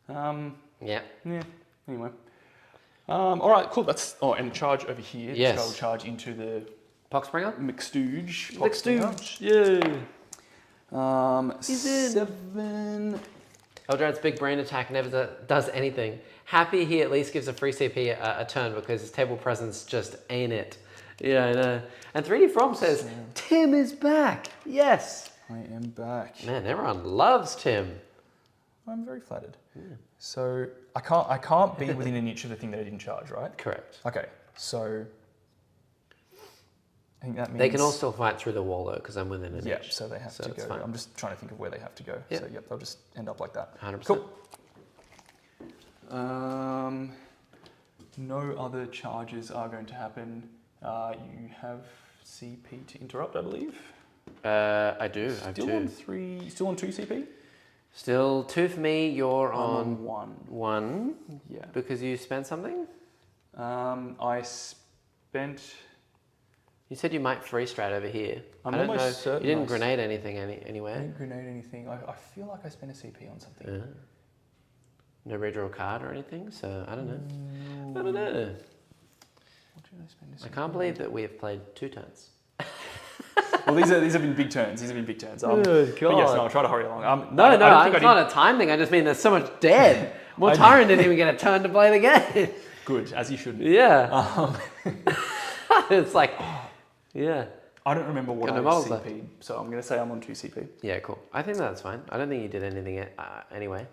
[SPEAKER 1] Yeah.
[SPEAKER 2] Yeah. Anyway. All right. Cool. That's and charge over here.
[SPEAKER 1] Yes.
[SPEAKER 2] This guy will charge into the
[SPEAKER 1] Poxbringer?
[SPEAKER 2] McStooge.
[SPEAKER 1] McStooge.
[SPEAKER 2] Yay.
[SPEAKER 1] He's in.
[SPEAKER 2] 7.
[SPEAKER 1] Eldrad's big brain attack never does anything. Happy he at least gives a free CP a turn because his table presence just ain't it. Yeah, I know. And 3D From says, Tim is back. Yes.
[SPEAKER 2] I am back.
[SPEAKER 1] Man, everyone loves Tim.
[SPEAKER 2] I'm very flattered. So I can't be within an inch of the thing that I didn't charge, right?
[SPEAKER 1] Correct.
[SPEAKER 2] Okay. So I think that means
[SPEAKER 1] They can all still fight through the wall though because I'm within an
[SPEAKER 2] yeah.
[SPEAKER 1] inch.
[SPEAKER 2] So they have to
[SPEAKER 1] it's
[SPEAKER 2] go.
[SPEAKER 1] fine.
[SPEAKER 2] I'm just trying to think of where they have to go.
[SPEAKER 1] Yep.
[SPEAKER 2] So yep, they'll just end up like that.
[SPEAKER 1] 100%.
[SPEAKER 2] Cool. No other charges are going to happen. You have CP to interrupt, I believe.
[SPEAKER 1] I do. I have
[SPEAKER 2] Still
[SPEAKER 1] 2.
[SPEAKER 2] on 3. Still on 2 CP.
[SPEAKER 1] Still 2 for me. You're
[SPEAKER 2] I'm
[SPEAKER 1] on
[SPEAKER 2] 1.
[SPEAKER 1] 1
[SPEAKER 2] Yeah.
[SPEAKER 1] because you spent something.
[SPEAKER 2] I spent.
[SPEAKER 1] You said you might free strat over here.
[SPEAKER 2] I'm
[SPEAKER 1] I don't
[SPEAKER 2] almost
[SPEAKER 1] know.
[SPEAKER 2] certain
[SPEAKER 1] You didn't
[SPEAKER 2] I
[SPEAKER 1] grenade anything
[SPEAKER 2] I
[SPEAKER 1] anywhere.
[SPEAKER 2] didn't grenade anything. I feel like I spent a CP on something.
[SPEAKER 1] No redraw card or anything. So I don't know.
[SPEAKER 2] No.
[SPEAKER 1] I don't know.
[SPEAKER 2] What did I spend a CP
[SPEAKER 1] I can't believe that we have played 2 turns.
[SPEAKER 2] Well, these have been big turns. These have been big turns.
[SPEAKER 1] Oh,
[SPEAKER 2] But yes,
[SPEAKER 1] God.
[SPEAKER 2] no, I'll try to hurry along.
[SPEAKER 1] No,
[SPEAKER 2] I don't think
[SPEAKER 1] it's
[SPEAKER 2] I
[SPEAKER 1] not a time thing. I just mean there's so much dead. Well,
[SPEAKER 2] I-
[SPEAKER 1] Tyron didn't even get a turn to play the game.
[SPEAKER 2] did. Good, as you should.
[SPEAKER 1] Yeah. It's like, yeah.
[SPEAKER 2] I don't remember what
[SPEAKER 1] Got
[SPEAKER 2] I
[SPEAKER 1] no models left.
[SPEAKER 2] CP'd, so I'm going to say I'm on 2 CP.
[SPEAKER 1] Yeah, cool. I think that's fine. I don't think you did anything anyway.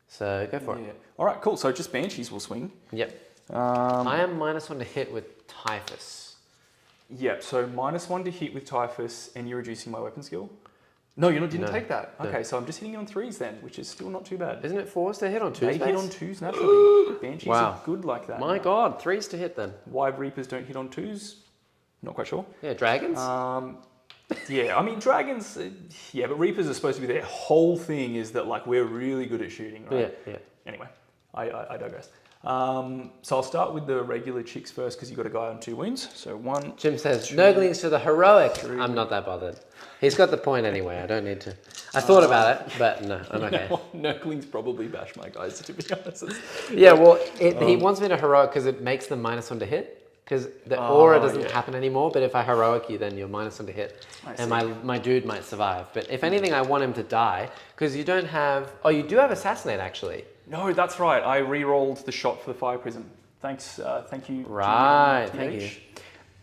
[SPEAKER 1] So go for
[SPEAKER 2] Yeah.
[SPEAKER 1] it.
[SPEAKER 2] All right, cool. So just Banshees will swing.
[SPEAKER 1] Yep.
[SPEAKER 2] Um,
[SPEAKER 1] I am -1 to hit with Typhus.
[SPEAKER 2] yeah, so -1 to hit with Typhus, and you're reducing my weapon skill. No, you didn't
[SPEAKER 1] No.
[SPEAKER 2] take that.
[SPEAKER 1] No.
[SPEAKER 2] Okay, so I'm just hitting on 3s then, which is still not too bad.
[SPEAKER 1] Isn't it 4s to hit on 2s?
[SPEAKER 2] They hit
[SPEAKER 1] base?
[SPEAKER 2] on 2s naturally. Banshees
[SPEAKER 1] Wow.
[SPEAKER 2] are good like that.
[SPEAKER 1] My God, 3s to hit then.
[SPEAKER 2] Why Reapers don't hit on 2s? Not quite sure.
[SPEAKER 1] Yeah, dragons.
[SPEAKER 2] Yeah, I mean, dragons, yeah, but Reapers are supposed to be their whole thing is that, like, we're really good at shooting, right?
[SPEAKER 1] Yeah.
[SPEAKER 2] Anyway, I digress. So I'll start with the regular chicks first because you've got a guy on 2 wounds. So 1.
[SPEAKER 1] Jim says, Nurglings to the heroic. I'm not that bothered. He's got the point anyway. I don't need to. I thought about it, but no, I'm okay.
[SPEAKER 2] Nurglings probably bash my guys, to be honest.
[SPEAKER 1] Yeah, well, he wants me to heroic because it makes them -1 to hit. Because the aura doesn't happen anymore, but if I heroic you, then you're -1 to hit. And my dude might survive. But if anything, I want him to die. Because you don't have... Oh, you do have Assassinate, actually.
[SPEAKER 2] No, that's right. I re-rolled the shot for the Fire Prism. Thanks, thank you.
[SPEAKER 1] Right,
[SPEAKER 2] TH.
[SPEAKER 1] thank you.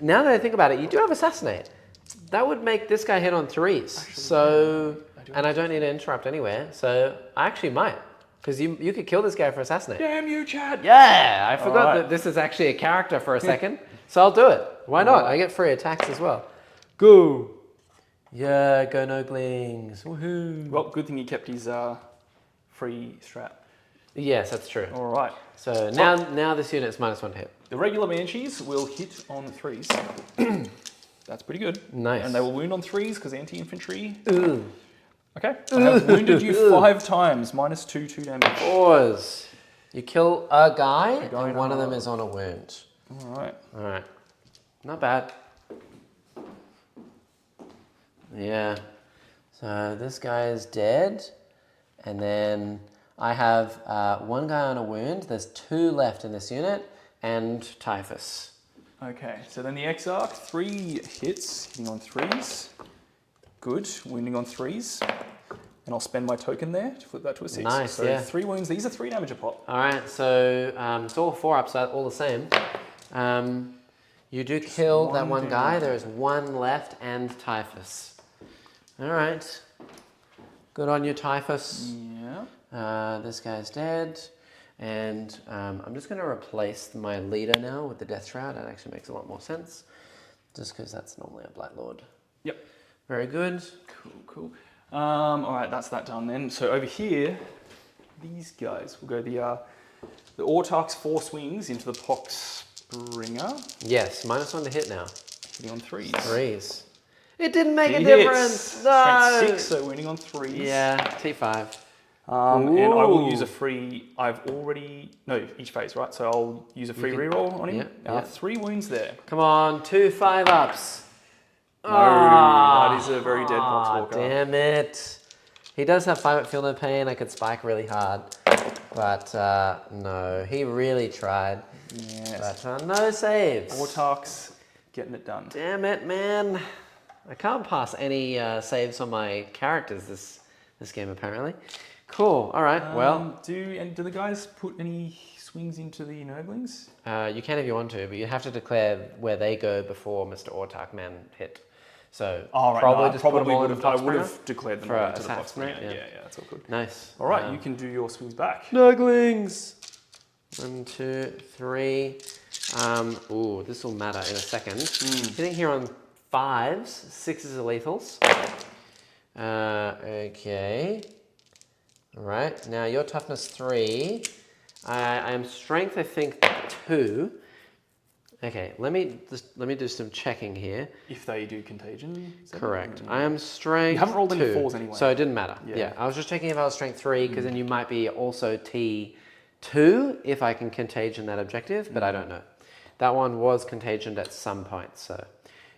[SPEAKER 1] Now that I think about it, you do have Assassinate. That would make this guy hit on 3s. And I don't need to interrupt anywhere. So I actually might. Because you could kill this guy for Assassinate.
[SPEAKER 2] Damn you, Chad!
[SPEAKER 1] Yeah, I forgot
[SPEAKER 2] right.
[SPEAKER 1] that this is actually a character for a second. So I'll do it. Why not? I get free attacks as well. Go! Yeah, go Noglings. Woohoo!
[SPEAKER 2] Well, good thing he kept his free strat.
[SPEAKER 1] Yes, that's true.
[SPEAKER 2] All right.
[SPEAKER 1] So now this unit's -1 to hit.
[SPEAKER 2] The regular Banshees will hit on 3s. That's pretty good.
[SPEAKER 1] Nice.
[SPEAKER 2] And they will wound on 3s because anti-infantry.
[SPEAKER 1] Ooh.
[SPEAKER 2] Okay. I have wounded you 5 times, -2, 2 damage.
[SPEAKER 1] Boys. You kill a guy,
[SPEAKER 2] guy
[SPEAKER 1] and one of them
[SPEAKER 2] and
[SPEAKER 1] is on a wound.
[SPEAKER 2] All right.
[SPEAKER 1] All right. Not bad. Yeah. So this guy is dead. And then I have 1 guy on a wound. There's 2 left in this unit, and typhus.
[SPEAKER 2] Okay, so then the Exarch, 3 hits, hitting on 3s. Good, wounding on 3s. And I'll spend my token there to flip that to a 6.
[SPEAKER 1] Nice,
[SPEAKER 2] so
[SPEAKER 1] yeah.
[SPEAKER 2] 3 wounds, these are 3 damage a pop.
[SPEAKER 1] All right, so it's all 4-ups, all the same. You do kill that 1 guy. There is 1 left and typhus. All right. Good on you, typhus.
[SPEAKER 2] Yeah.
[SPEAKER 1] This guy's dead. And I'm just going to replace my leader now with the Death Shroud. That actually makes a lot more sense. Just because that's normally a Blight Lord.
[SPEAKER 2] Yep.
[SPEAKER 1] Very good.
[SPEAKER 2] Cool. All right, that's that done then. So over here, these guys will go the Autarch's 4 swings into the Pox Bringer.
[SPEAKER 1] Yes, -1 to hit now.
[SPEAKER 2] Hitting on 3s.
[SPEAKER 1] 3s. It didn't make a
[SPEAKER 2] Hits.
[SPEAKER 1] difference. No.
[SPEAKER 2] Strength 6, so winning on 3s.
[SPEAKER 1] Yeah, T5.
[SPEAKER 2] And I will use a free. Each phase, right? So I'll use a free reroll on him.
[SPEAKER 1] Yeah.
[SPEAKER 2] 3 wounds there.
[SPEAKER 1] Come on, 2 5-ups.
[SPEAKER 2] No, that is a very dead Voxwalker.
[SPEAKER 1] Damn it. He does have 5-up Feel No Pain. I could spike really hard. But no, he really tried.
[SPEAKER 2] Yes.
[SPEAKER 1] But no saves.
[SPEAKER 2] Autarch's getting it done.
[SPEAKER 1] Damn it, man. I can't pass any saves on my characters this game, apparently. Cool. All right. Well,
[SPEAKER 2] do the guys put any swings into the Nurglings?
[SPEAKER 1] you can if you want to, but you have to declare where they go before Mr. Autarch Man hit. So probably put them all in the
[SPEAKER 2] I would have declared them
[SPEAKER 1] for
[SPEAKER 2] into the
[SPEAKER 1] assassinate,
[SPEAKER 2] box. Yeah,
[SPEAKER 1] yeah.
[SPEAKER 2] that's all good.
[SPEAKER 1] Nice.
[SPEAKER 2] All right, you can do your swings back.
[SPEAKER 1] Nurglings. 1, 2, 3. This will matter in a second. Hitting here on 5s, 6s are lethals. Okay. All right. Now your toughness 3. I am strength, I think 2. Okay. Let me do some checking here.
[SPEAKER 2] If they do contagion.
[SPEAKER 1] Correct. I am strength.
[SPEAKER 2] You haven't rolled
[SPEAKER 1] 2,
[SPEAKER 2] any 4s anyway.
[SPEAKER 1] so it didn't matter. Yeah. I was just checking if I was strength 3 because then you might be also T2 if I can contagion that objective, but I don't know. That one was contagioned at some point, so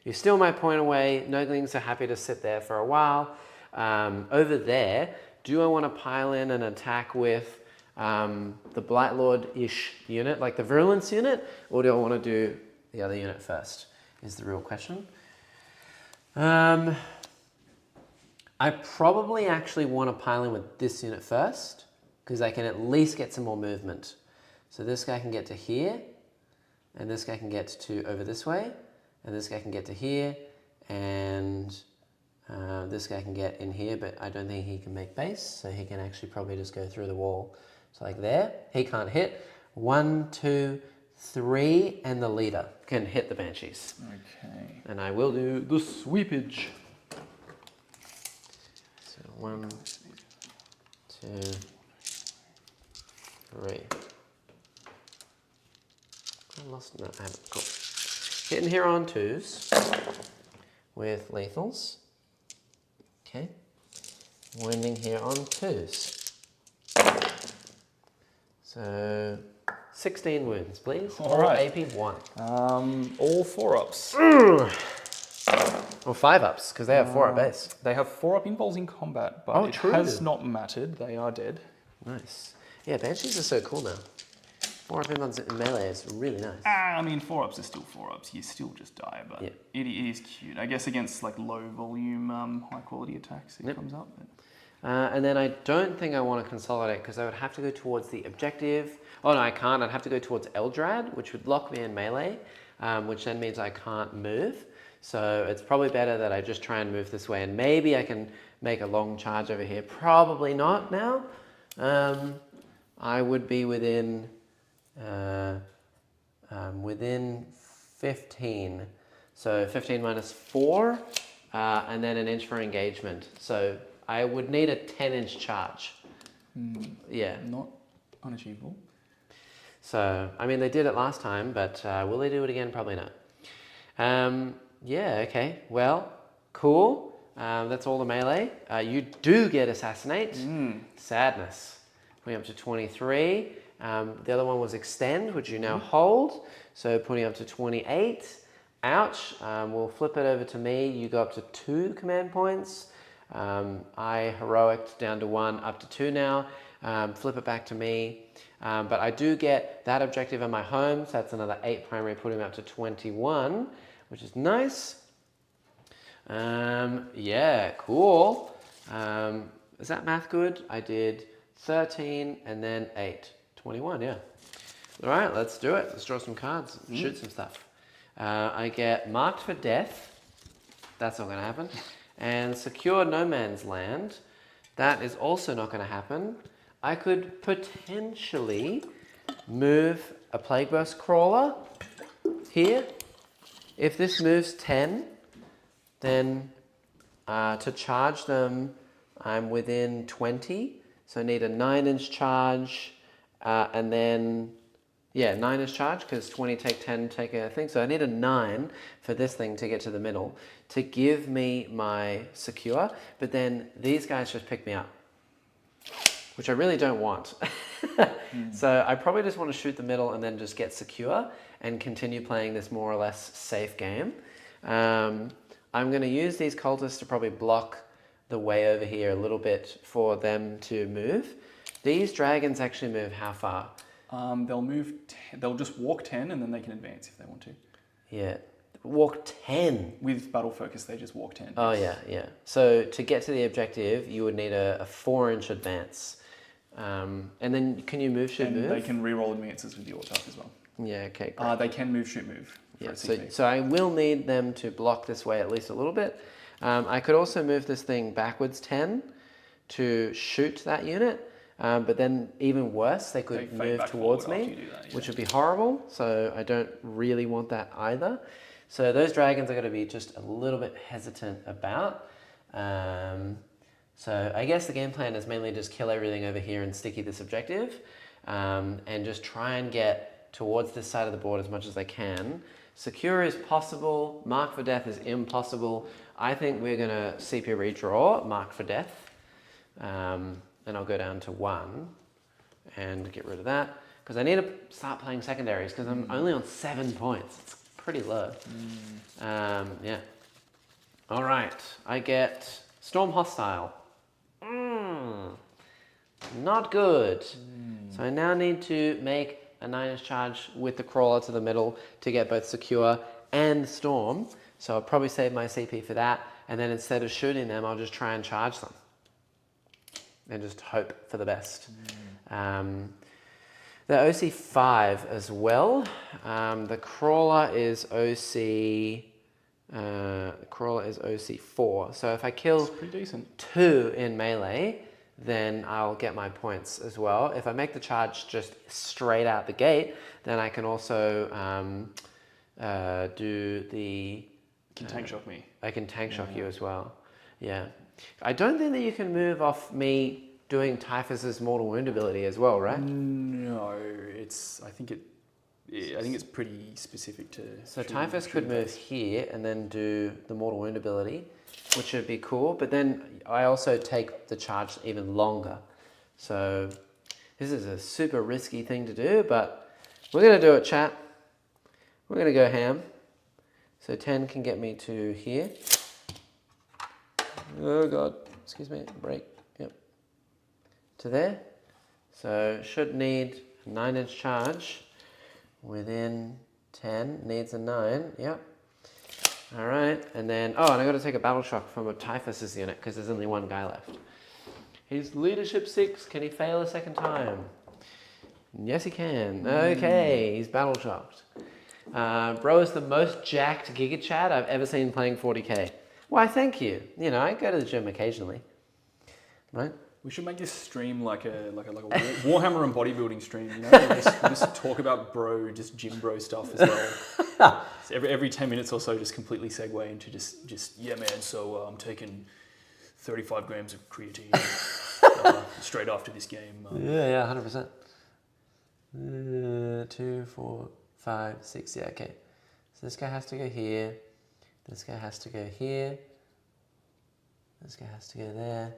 [SPEAKER 1] you steal my point away. Nurglings are happy to sit there for a while. Over there, do I want to pile in an attack with the Blight Lord-ish unit, like the Virulence unit, or do I want to do the other unit first, is the real question. I probably actually want to pile in with this unit first, because I can at least get some more movement. So this guy can get to here, and this guy can get to over this way, and this guy can get to here, and this guy can get in here, but I don't think he can make base, so he can actually probably just go through the wall. So like there, he can't hit. 1, 2, 3, and the leader can hit the Banshees.
[SPEAKER 2] Okay.
[SPEAKER 1] And I will do the sweepage. So 1, 2, 3. I lost, no, I haven't, cool. Hitting here on 2s with lethals. Okay. Wounding here on 2s. So 16 wounds, please.
[SPEAKER 2] All right.
[SPEAKER 1] AP 1.
[SPEAKER 2] All 4-ups.
[SPEAKER 1] Or 5-ups, because they have 4-up base.
[SPEAKER 2] They have 4-up involves in combat, but it has not mattered. They are dead.
[SPEAKER 1] Nice. Yeah, Banshees are so cool now. 4-up involves in melee is really nice.
[SPEAKER 2] I mean, 4-ups are still 4-ups. You still just die, but it is cute. I guess against like low volume, high quality attacks, it comes up. But...
[SPEAKER 1] and then I don't think I want to consolidate because I would have to go towards the objective. Oh no, I can't. I'd have to go towards Aeldari, which would lock me in melee, which then means I can't move. So it's probably better that I just try and move this way, and maybe I can make a long charge over here. Probably not now. I would be within 15. So 15 minus 4, and then an inch for engagement. So I would need a 10-inch charge. Yeah.
[SPEAKER 2] Not unachievable.
[SPEAKER 1] So, I mean, they did it last time, but will they do it again? Probably not. Yeah, okay. Well, cool. That's all the melee. You do get Assassinate. Sadness. Putting up to 23. The other one was Extend, which you now hold. So putting up to 28. Ouch. We'll flip it over to me. You go up to 2 command points. I heroic down to 1, up to 2 now. flip it back to me. But I do get that objective in my home, so that's another 8 primary, putting me up to 21, which is nice. Yeah, cool. Is that math good? I did 13 and then 8. 21, yeah. All right, let's do it. Let's draw some cards, shoot some stuff. I get marked for death. That's not going to happen. And secure no man's land. That is also not going to happen. I could potentially move a Plague Burst Crawler here. If this moves 10, then to charge them, I'm within 20. So I need a 9-inch charge, and then, yeah, 9-inch charge, because 20 take 10, take a thing. So I need a 9 for this thing to get to the middle to give me my secure, but then these guys just pick me up, which I really don't want. So I probably just want to shoot the middle and then just get secure and continue playing this more or less safe game. I'm going to use these cultists to probably block the way over here a little bit for them to move. These dragons actually move how far?
[SPEAKER 2] They'll move. They'll just walk 10, and then they can advance if they want to.
[SPEAKER 1] Yeah, walk 10.
[SPEAKER 2] With battle focus, they just walk 10.
[SPEAKER 1] Oh yeah, yeah. So to get to the objective, you would need a 4-inch advance. And then can you move, shoot,
[SPEAKER 2] and
[SPEAKER 1] move?
[SPEAKER 2] they can re-roll advances with your attack as well.
[SPEAKER 1] Yeah, okay, great.
[SPEAKER 2] They can move, shoot, move.
[SPEAKER 1] Yeah, so I will need them to block this way at least a little bit. I could also move this thing backwards 10 to shoot that unit. But then even worse, they could move towards me, which would be horrible. So I don't really want that either. So those dragons are going to be just a little bit hesitant about. So I guess the game plan is mainly just kill everything over here and sticky this objective, and just try and get towards this side of the board as much as I can. Secure is possible. Mark for death is impossible. I think we're going to CP redraw Mark for death. And I'll go down to 1 and get rid of that because I need to start playing secondaries because I'm only on 7 points. It's pretty low. Yeah. All right. I get Storm Hostile. Not good. So I now need to make a 9-inch charge with the crawler to the middle to get both secure and storm. So I'll probably save my CP for that. And then instead of shooting them, I'll just try and charge them. And just hope for the best. The OC5 as well. The crawler is OC4. So if I kill 2 in melee, then I'll get my points as well. If I make the charge just straight out the gate, then I can also do the...
[SPEAKER 2] Can tank shock me.
[SPEAKER 1] I can tank shock you as well. Yeah. I don't think that you can move off me doing Typhus's mortal wound ability as well, right?
[SPEAKER 2] No, I think it's pretty specific to.
[SPEAKER 1] So Typhus could move here and then do the mortal wound ability, which would be cool. But then I also take the charge even longer. So this is a super risky thing to do, but we're gonna do it, chat. We're gonna go ham. So 10 can get me to here. Oh God, excuse me, break, yep. To there. So should need a 9-inch charge within 10, needs a 9, yep. All right, and then, and I gotta take a battle shock from a Typhus's unit because there's only 1 guy left. He's leadership 6, can he fail a second time? Yes, he can. Okay, he's battle shocked. Bro is the most jacked Giga Chat I've ever seen playing 40k. Why, thank you. You know, I go to the gym occasionally, right?
[SPEAKER 2] We should make this stream like a Warhammer and bodybuilding stream. You know, just talk about just gym bro stuff as well. So every 10 minutes or so, just completely segue into just yeah, man. So I'm taking 35 grams of creatine straight after this game.
[SPEAKER 1] Yeah, 100%. 2, 4, 5, 6. Yeah, okay. So this guy has to go here. This guy has to go here. This guy has to go there.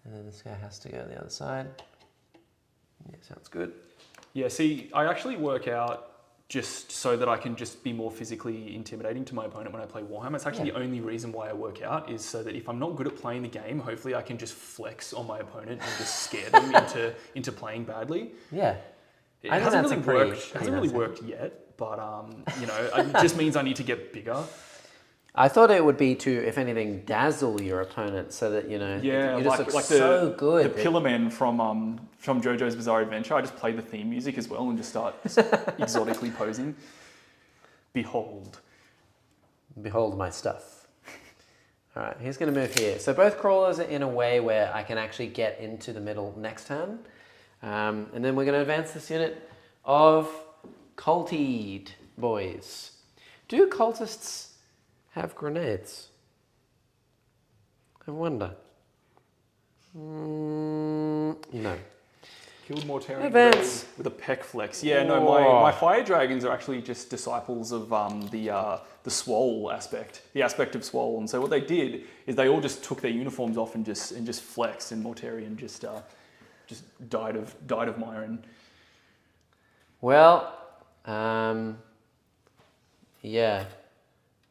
[SPEAKER 1] And then this guy has to go the other side. Yeah, sounds good.
[SPEAKER 2] Yeah, see, I actually work out just so that I can just be more physically intimidating to my opponent when I play Warhammer. It's actually the only reason why I work out, is so that if I'm not good at playing the game, hopefully I can just flex on my opponent and just scare them into playing badly.
[SPEAKER 1] Yeah.
[SPEAKER 2] It
[SPEAKER 1] I think
[SPEAKER 2] hasn't
[SPEAKER 1] that's
[SPEAKER 2] really
[SPEAKER 1] a pretty-
[SPEAKER 2] worked. It
[SPEAKER 1] pretty
[SPEAKER 2] hasn't really
[SPEAKER 1] nice
[SPEAKER 2] worked yet, but it just means I need to get bigger.
[SPEAKER 1] I thought it would be to, if anything, dazzle your opponent so that, you just look so good.
[SPEAKER 2] The Pillar Men from JoJo's Bizarre Adventure. I just play the theme music as well and just start exotically posing. Behold
[SPEAKER 1] my stuff. All right, he's going to move here. So both crawlers are in a way where I can actually get into the middle next turn. And then we're going to advance this unit of cultied boys. Do cultists have grenades? I wonder. No.
[SPEAKER 2] Killed Mortarian
[SPEAKER 1] Advance.
[SPEAKER 2] with a peck flex. Yeah, no, my fire dragons are actually just disciples of the swole aspect, the aspect of swole. And so what they did is they all just took their uniforms off and just flexed, and Mortarian just died of Myron.
[SPEAKER 1] Well, yeah,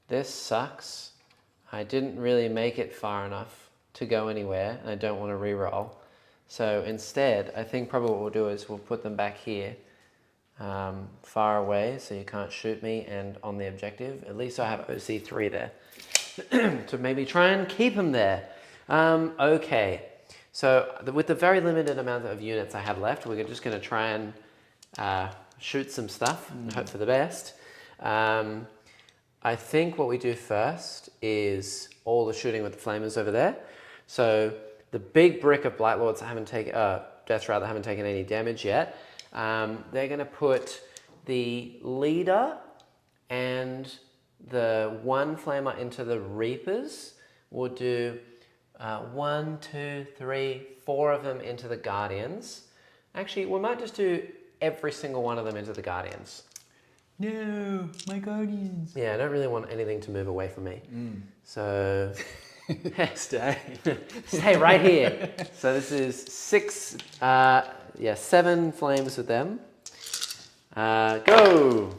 [SPEAKER 1] this sucks. I didn't really make it far enough to go anywhere, and I don't want to reroll. So instead, I think probably what we'll do is we'll put them back here, far away, so you can't shoot me, and on the objective. At least I have OC3 there to maybe try and keep them there. Okay, so with the very limited amount of units I have left, we're just going to try and shoot some stuff and hope for the best. I think what we do first is all the shooting with the flamers over there. So the big brick of Blight Lords that haven't taken, Death Shroud that haven't taken any damage yet, they're going to put the leader and the one flamer into the Reapers. We'll do 1, 2, 3, 4 of them into the Guardians. Actually, we might just do every single one of them into the Guardians.
[SPEAKER 3] No, my Guardians.
[SPEAKER 1] Yeah, I don't really want anything to move away from me. So stay right here. So this is 7 flames with them. Go.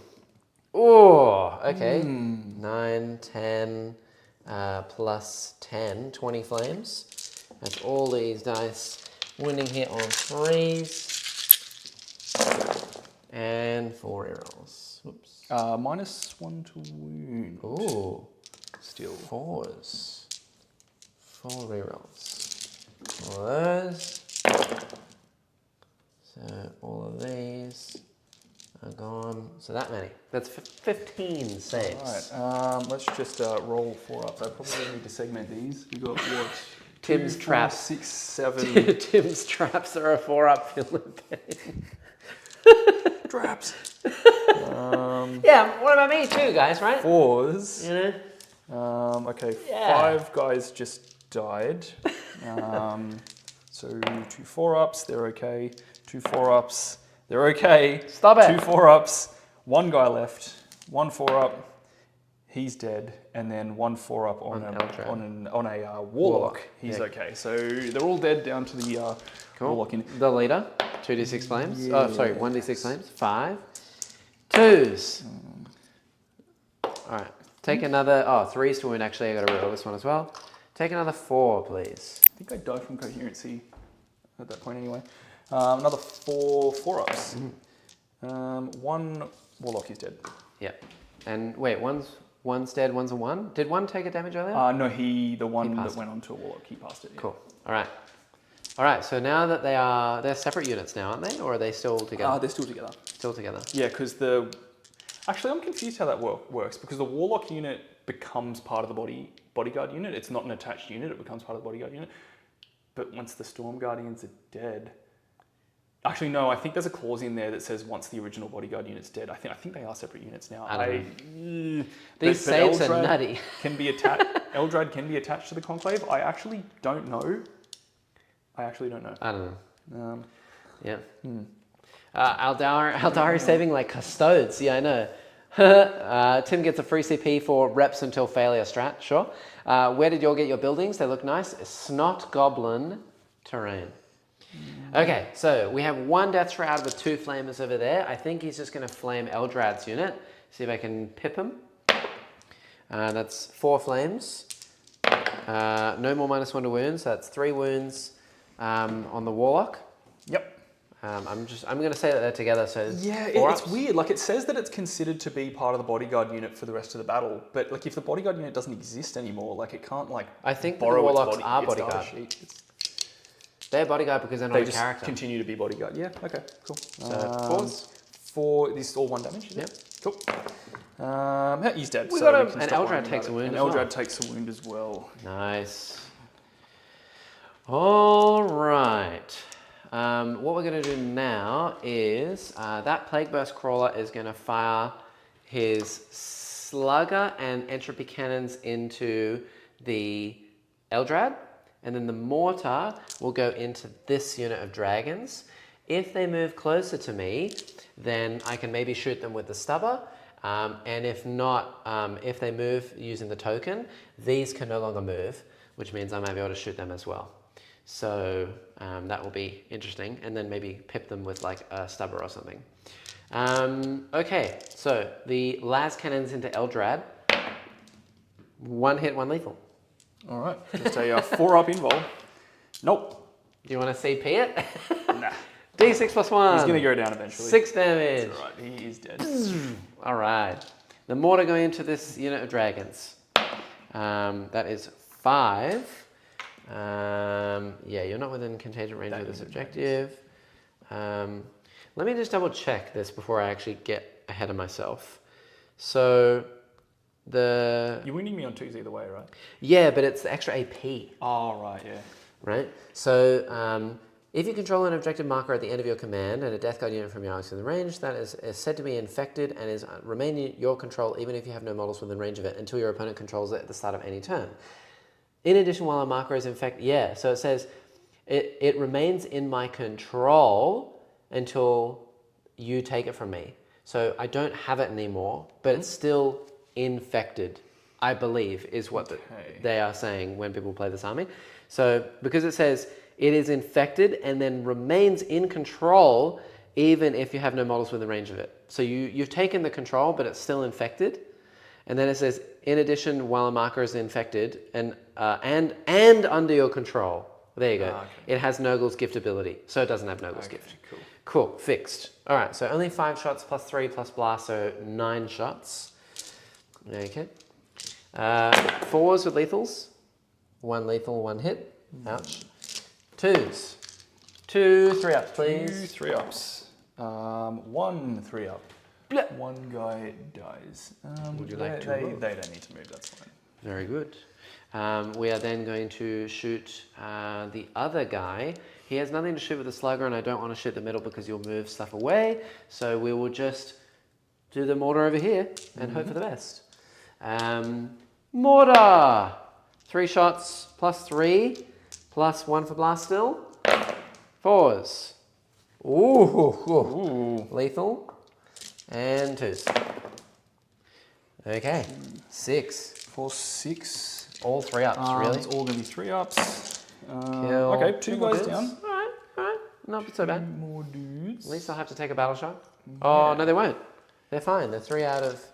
[SPEAKER 1] Oh, okay. 9, 10, plus 10, 20 flames. That's all these dice winning here on 3s. And 4 rerolls. Whoops.
[SPEAKER 2] -1 to wound.
[SPEAKER 1] Ooh.
[SPEAKER 2] Still.
[SPEAKER 1] 4s. 4 rerolls. All those. So all of these are gone. So that many. That's 15 saves.
[SPEAKER 2] All right. Let's just roll 4 ups. I probably need to segment these. We got what?
[SPEAKER 1] Tim's
[SPEAKER 2] 2, 4,
[SPEAKER 1] traps.
[SPEAKER 2] 6, 7.
[SPEAKER 1] Tim's traps are a 4-up Philippine.
[SPEAKER 2] Traps.
[SPEAKER 1] Yeah, what about me too, guys, right?
[SPEAKER 2] 4s.
[SPEAKER 1] You know?
[SPEAKER 2] Okay,
[SPEAKER 1] Yeah.
[SPEAKER 2] 5 guys just died. So 2 4-ups, they're okay. 2 4-ups, they're okay.
[SPEAKER 1] Stop it.
[SPEAKER 2] 2 4-ups, 1 guy left. 1 4-up, he's dead, and then 1 4-up on a warlock. He's okay. So they're all dead down to the warlock.
[SPEAKER 1] The leader, 2d6 flames. Oh, sorry, 1d6 flames. 5. 2s. All right. Take another. 3s to win. Actually, I got to reroll this one as well. Take another 4, please.
[SPEAKER 2] I think I died from coherency at that point anyway. Another 4 4-ups. 1 warlock is dead.
[SPEAKER 1] Yeah. And wait, one's dead, one's a 1. Did 1 take a damage earlier?
[SPEAKER 2] No, the one that went on to a warlock, he passed it. Yeah.
[SPEAKER 1] Cool. All right. So now that they're separate units now, aren't they? Or are they still together?
[SPEAKER 2] They're still together.
[SPEAKER 1] Still together.
[SPEAKER 2] Yeah, because actually I'm confused how that works, because the warlock unit becomes part of the bodyguard unit. It's not an attached unit, it becomes part of the bodyguard unit. But once the Storm Guardians are dead, actually no, I think there's a clause in there that says once the original bodyguard unit's dead. I think they are separate units now.
[SPEAKER 1] I don't know. These saves are nutty.
[SPEAKER 2] Eldari can be attached to the Conclave. I actually don't know.
[SPEAKER 1] I don't know. Yeah. Aeldari saving like custodes. Yeah, I know. Tim gets a free CP for reps until failure strat. Sure. Where did you all get your buildings? They look nice. Snot Goblin terrain. Okay, so we have one Death Shroud with 2 flamers over there. I think he's just going to flame Eldrad's unit. See if I can pip him. That's 4 flames. No more -1 to wounds. So that's 3 wounds on the Warlock.
[SPEAKER 2] Yep.
[SPEAKER 1] I'm going to say that they're together. So
[SPEAKER 2] Yeah,
[SPEAKER 1] four
[SPEAKER 2] it's
[SPEAKER 1] ups.
[SPEAKER 2] weird. Like, it says that it's considered to be part of the bodyguard unit for the rest of the battle, but like if the bodyguard unit doesn't exist anymore, like it can't like
[SPEAKER 1] I think the
[SPEAKER 2] borrow
[SPEAKER 1] Warlocks
[SPEAKER 2] its
[SPEAKER 1] are
[SPEAKER 2] its data
[SPEAKER 1] bodyguard.
[SPEAKER 2] sheet. It's-
[SPEAKER 1] They're bodyguard because they're not
[SPEAKER 2] They
[SPEAKER 1] a
[SPEAKER 2] just
[SPEAKER 1] character.
[SPEAKER 2] continue to be bodyguard. Yeah. Okay. Cool.
[SPEAKER 1] So 4s.
[SPEAKER 2] 4. This is all 1 damage. Is
[SPEAKER 1] Yep.
[SPEAKER 2] it? Cool. Yeah, he's dead.
[SPEAKER 1] We
[SPEAKER 2] so
[SPEAKER 1] got him.
[SPEAKER 2] can
[SPEAKER 1] And
[SPEAKER 2] stop
[SPEAKER 1] Eldrad
[SPEAKER 2] worrying
[SPEAKER 1] takes
[SPEAKER 2] about
[SPEAKER 1] a wound
[SPEAKER 2] it.
[SPEAKER 1] as
[SPEAKER 2] And Eldrad
[SPEAKER 1] well.
[SPEAKER 2] takes a wound as well.
[SPEAKER 1] Nice. All right. What we're going to do now is that Plague Burst Crawler is going to fire his Slugger and Entropy Cannons into the Eldrad, and then the Mortar will go into this unit of Dragons. If they move closer to me, then I can maybe shoot them with the Stubber, and if not, if they move using the token, these can no longer move, which means I might be able to shoot them as well. So that will be interesting, and then maybe pip them with like a Stubber or something. Okay, so the Las Cannons into Eldrad. 1 hit, 1 lethal.
[SPEAKER 2] All right. Just a 4-up invul. Nope.
[SPEAKER 1] Do you want to CP it?
[SPEAKER 2] Nah.
[SPEAKER 1] D6 plus 1.
[SPEAKER 2] He's gonna go down eventually.
[SPEAKER 1] 6 damage.
[SPEAKER 2] All right. He is dead.
[SPEAKER 1] All right. The Mortar going into this unit of Dragons. That is 5. Yeah, you're not within contagion range of this objective. Let me just double check this before I actually get ahead of myself. So
[SPEAKER 2] You're winning me on 2s either way, right?
[SPEAKER 1] yeah, but it's the extra AP,
[SPEAKER 2] Oh, right. Yeah.
[SPEAKER 1] right? So if you control an objective marker at the end of your command and a Death Guard unit from your arcs within range, that is said to be infected and is remain in your control even if you have no models within range of it until your opponent controls it at the start of any turn. In addition, while a marker is infected, yeah, so it says it remains in my control until you take it from me. So I don't have it anymore, but it's still infected, I believe, is what they are saying when people play this army. So because it says it is infected and then remains in control even if you have no models within range of it. So you've taken the control, but it's still infected. And then it says, in addition, while a marker is infected and under your control. There you go.
[SPEAKER 2] Okay.
[SPEAKER 1] It has Nurgle's gift ability, so it doesn't have Nurgle's gift.
[SPEAKER 2] Cool.
[SPEAKER 1] Cool, fixed. All right, so only 5 shots plus 3 plus blast, so 9 shots. Okay. 4s with lethals. 1 lethal, 1 hit. Ouch. 2s. 2 3-ups, please.
[SPEAKER 2] 2 3-ups. 1 3-up.
[SPEAKER 1] Blech.
[SPEAKER 2] 1 guy dies.
[SPEAKER 1] Would you like to
[SPEAKER 2] They
[SPEAKER 1] move?
[SPEAKER 2] don't need to move. That's fine.
[SPEAKER 1] Very good. We are then going to shoot the other guy. He has nothing to shoot with the Slugger, and I don't want to shoot the middle because you'll move stuff away. So we will just do the Mortar over here and hope for the best. Mortar! 3 shots plus 3 plus 1 for blast still. 4s. Ooh. Lethal. And 2s. Okay. 6.
[SPEAKER 2] For 6.
[SPEAKER 1] All 3-ups, really?
[SPEAKER 2] It's all going to be 3-ups.
[SPEAKER 1] Kill.
[SPEAKER 2] Okay, 2
[SPEAKER 1] more
[SPEAKER 2] guys
[SPEAKER 1] dudes.
[SPEAKER 2] down.
[SPEAKER 1] All right. Not so bad.
[SPEAKER 2] More dudes.
[SPEAKER 1] At least I'll have to take a battle shot. Oh, no, they won't. They're fine. They're 3 out of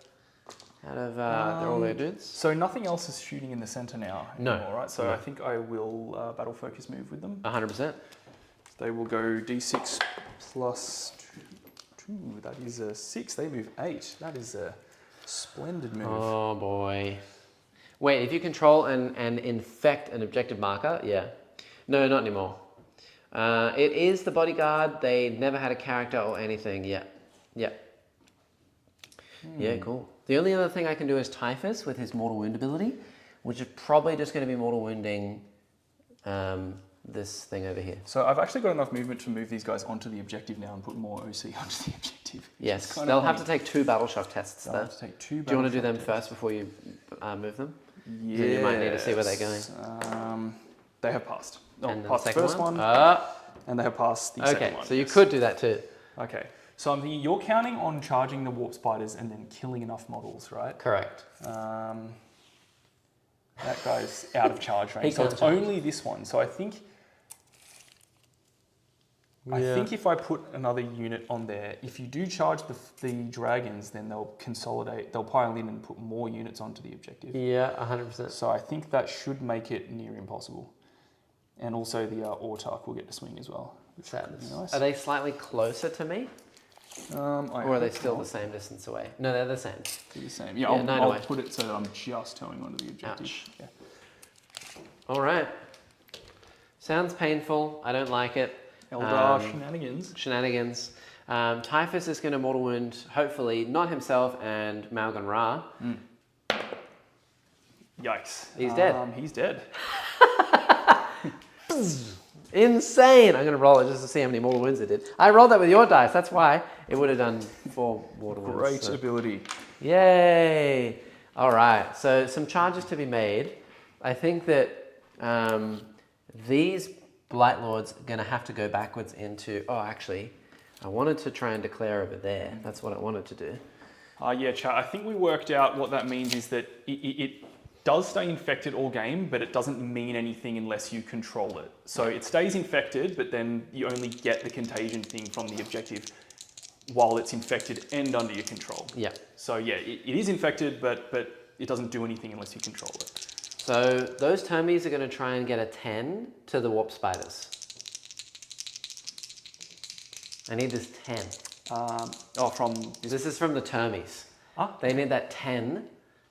[SPEAKER 1] they're all their dudes.
[SPEAKER 2] So nothing else is shooting in the center now
[SPEAKER 1] No.
[SPEAKER 2] anymore, right? So
[SPEAKER 1] No.
[SPEAKER 2] I think I will battle focus move with them.
[SPEAKER 1] 100%.
[SPEAKER 2] They will go D6 plus 2. That is a 6. They move 8. That is a splendid move.
[SPEAKER 1] Oh, boy. Wait, if you control and infect an objective marker, yeah. No, not anymore. It is the bodyguard. They never had a character or anything. Yeah. Yeah, cool. The only other thing I can do is Typhus with his mortal wound ability, which is probably just going to be mortal wounding this thing over here.
[SPEAKER 2] So I've actually got enough movement to move these guys onto the objective now and put more OC onto the objective.
[SPEAKER 1] Yes, they'll have to take 2 battle shock tests
[SPEAKER 2] They'll
[SPEAKER 1] though.
[SPEAKER 2] have to take 2
[SPEAKER 1] Do you want to do
[SPEAKER 2] battle
[SPEAKER 1] them
[SPEAKER 2] shock
[SPEAKER 1] first before you move them?
[SPEAKER 2] tests.
[SPEAKER 1] So you might need to see where they're going.
[SPEAKER 2] They have passed. Oh,
[SPEAKER 1] And then
[SPEAKER 2] passed the
[SPEAKER 1] second
[SPEAKER 2] first one,
[SPEAKER 1] Ah,
[SPEAKER 2] and they have passed the second
[SPEAKER 1] okay,
[SPEAKER 2] one.
[SPEAKER 1] so you
[SPEAKER 2] yes.
[SPEAKER 1] could do that too.
[SPEAKER 2] Okay, so I'm thinking you're counting on charging the warp spiders and then killing enough models, right?
[SPEAKER 1] Correct.
[SPEAKER 2] That guy's out of charge range, so
[SPEAKER 1] can't
[SPEAKER 2] it's
[SPEAKER 1] charge.
[SPEAKER 2] only this one. So I think I think if I put another unit on there, if you do charge the dragons, then they'll consolidate, they'll pile in and put more units onto the objective.
[SPEAKER 1] Yeah, 100%.
[SPEAKER 2] So I think that should make it near impossible. And also the Autark will get to swing as well.
[SPEAKER 1] Sadness.
[SPEAKER 2] Nice.
[SPEAKER 1] Are they slightly closer to me? Or are they still the same distance away? No, they're the same.
[SPEAKER 2] They're the same. Yeah,
[SPEAKER 1] Yeah,
[SPEAKER 2] I'll put it so that I'm just towing onto the objective.
[SPEAKER 1] Ouch.
[SPEAKER 2] Yeah.
[SPEAKER 1] All right. Sounds painful. I don't like it.
[SPEAKER 2] Eldar shenanigans.
[SPEAKER 1] Shenanigans. Typhus is going to mortal wound, hopefully, not himself and Malgan Ra.
[SPEAKER 2] Yikes.
[SPEAKER 1] He's dead.
[SPEAKER 2] He's dead.
[SPEAKER 1] Insane! I'm going to roll it just to see how many mortal wounds it did. I rolled that with your dice, that's why. It would have done 4 mortal wounds.
[SPEAKER 2] Great
[SPEAKER 1] so.
[SPEAKER 2] ability.
[SPEAKER 1] Yay! All right, so some charges to be made. I think that these Blight Lords are going to have to go backwards into... Oh, actually, I wanted to try and declare over there. That's what I wanted to do.
[SPEAKER 2] Yeah, chat. I think we worked out what that means is that it does stay infected all game, but it doesn't mean anything unless you control it. So it stays infected, but then you only get the contagion thing from the objective while it's infected and under your control.
[SPEAKER 1] Yeah.
[SPEAKER 2] So yeah, it is infected, but it doesn't do anything unless you control it.
[SPEAKER 1] So those Termies are going to try and get a 10 to the Warp Spiders. I need this 10. This is from the Termies.
[SPEAKER 2] Ah.
[SPEAKER 1] They need that 10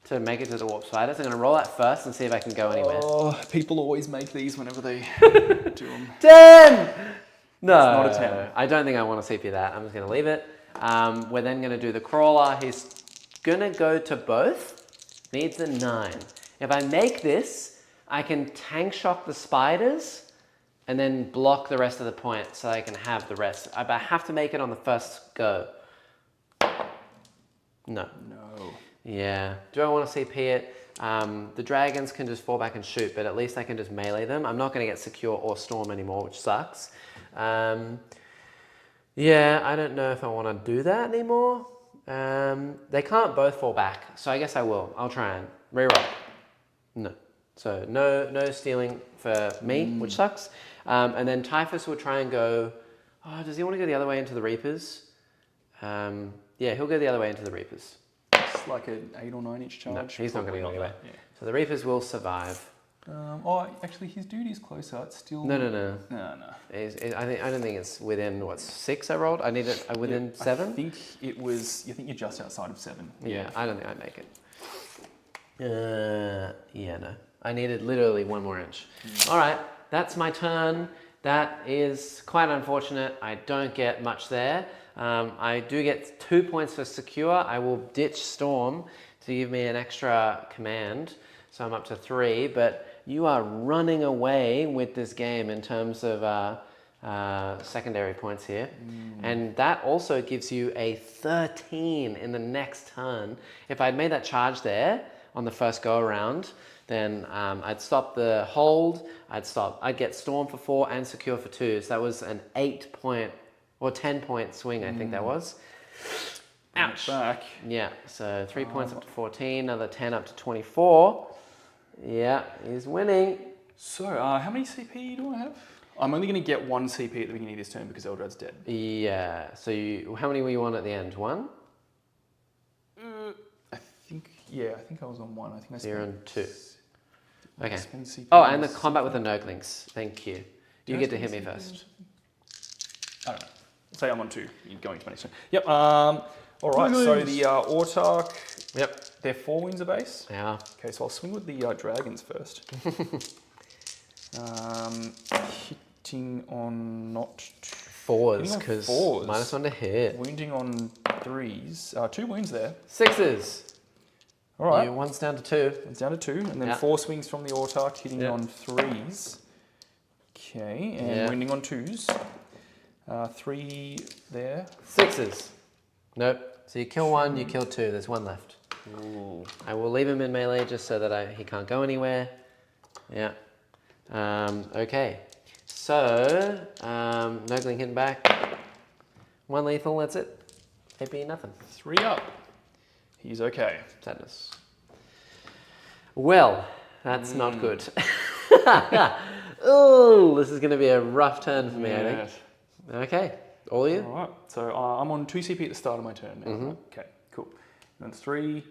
[SPEAKER 1] to make it to the Warp Spiders. I'm going to roll that first and see if I can go anywhere.
[SPEAKER 2] Oh, people always make these whenever they do them.
[SPEAKER 1] 10! No,
[SPEAKER 2] It's not a 10.
[SPEAKER 1] I don't think I want to CP that. I'm just going to leave it. We're then going to do the Crawler. He's going to go to both. Needs a 9. If I make this, I can tank shock the spiders and then block the rest of the point so I can have the rest. But I have to make it on the first go. No.
[SPEAKER 2] No.
[SPEAKER 1] Yeah. Do I want to CP it? The dragons can just fall back and shoot, but at least I can just melee them. I'm not going to get secure or storm anymore, which sucks. Yeah, I don't know if I want to do that anymore. They can't both fall back, so I guess I will. I'll try and reroll. No. So no stealing for me, which sucks. And then Typhus will try and go... Oh, does he want to go the other way into the Reapers? Yeah, he'll go the other way into the Reapers.
[SPEAKER 2] It's like an 8 or 9 inch charge.
[SPEAKER 1] No, he's not going to go anywhere.
[SPEAKER 2] Yeah.
[SPEAKER 1] So the Reapers will survive.
[SPEAKER 2] Actually, his duty is closer. It's still...
[SPEAKER 1] No.
[SPEAKER 2] No.
[SPEAKER 1] I don't think it's within, what, 6 I rolled? I need it within 7?
[SPEAKER 2] I think you're just outside of 7.
[SPEAKER 1] Yeah, I don't think I'd make it. Yeah, no. I needed literally 1 more inch. All right, that's my turn. That is quite unfortunate. I don't get much there. I do get 2 points for secure. I will ditch Storm to give me an extra command. So I'm up to 3, but you are running away with this game in terms of secondary points here. And that also gives you a 13 in the next turn. If I'd made that charge there on the first go around, then I'd stop the hold, I'd get Storm for 4 and secure for 2. So that was an 8 point or 10 point swing, I think that was. Ouch.
[SPEAKER 2] Back.
[SPEAKER 1] Yeah, so 3 points up to 14, another 10 up to 24. Yeah, he's winning.
[SPEAKER 2] So, how many CP do I have? I'm only going to get 1 CP at the beginning of this turn because Eldrad's dead.
[SPEAKER 1] Yeah, so how many were you on at the end? 1?
[SPEAKER 2] I think I was on 1. I think I spent...
[SPEAKER 1] You're on 2. Okay.
[SPEAKER 2] CP
[SPEAKER 1] Oh, and the combat with the Nurglings. Thank you. You get to hit me first.
[SPEAKER 2] I don't know. Say I'm on 2. You're going to my next turn. Yep. All right. So the Autark.
[SPEAKER 1] Yep.
[SPEAKER 2] They're 4 wounds a base.
[SPEAKER 1] Yeah.
[SPEAKER 2] Okay, so I'll swing with the dragons first. Hitting on not
[SPEAKER 1] 4s, because -1 to hit.
[SPEAKER 2] Wounding on 3s. 2 wounds there.
[SPEAKER 1] 6s.
[SPEAKER 2] All right.
[SPEAKER 1] One's down to 2.
[SPEAKER 2] It's down to 2, and then 4 swings from the Autark, hitting on 3s. Okay, and wounding on 2s. 3 there.
[SPEAKER 1] 6s. Nope. So you kill 1, you kill 2. There's 1 left.
[SPEAKER 2] Ooh.
[SPEAKER 1] I will leave him in melee just so that he can't go anywhere. Yeah. Okay. So, Nurgling hitting back. 1 lethal, that's it. AP, nothing.
[SPEAKER 2] 3 up. He's okay.
[SPEAKER 1] Sadness. Well, that's not good. Oh, this is going to be a rough turn for me, I think. Okay, all you?
[SPEAKER 2] All right. So I'm on 2 CP at the start of my turn now. Okay, cool. And then 3.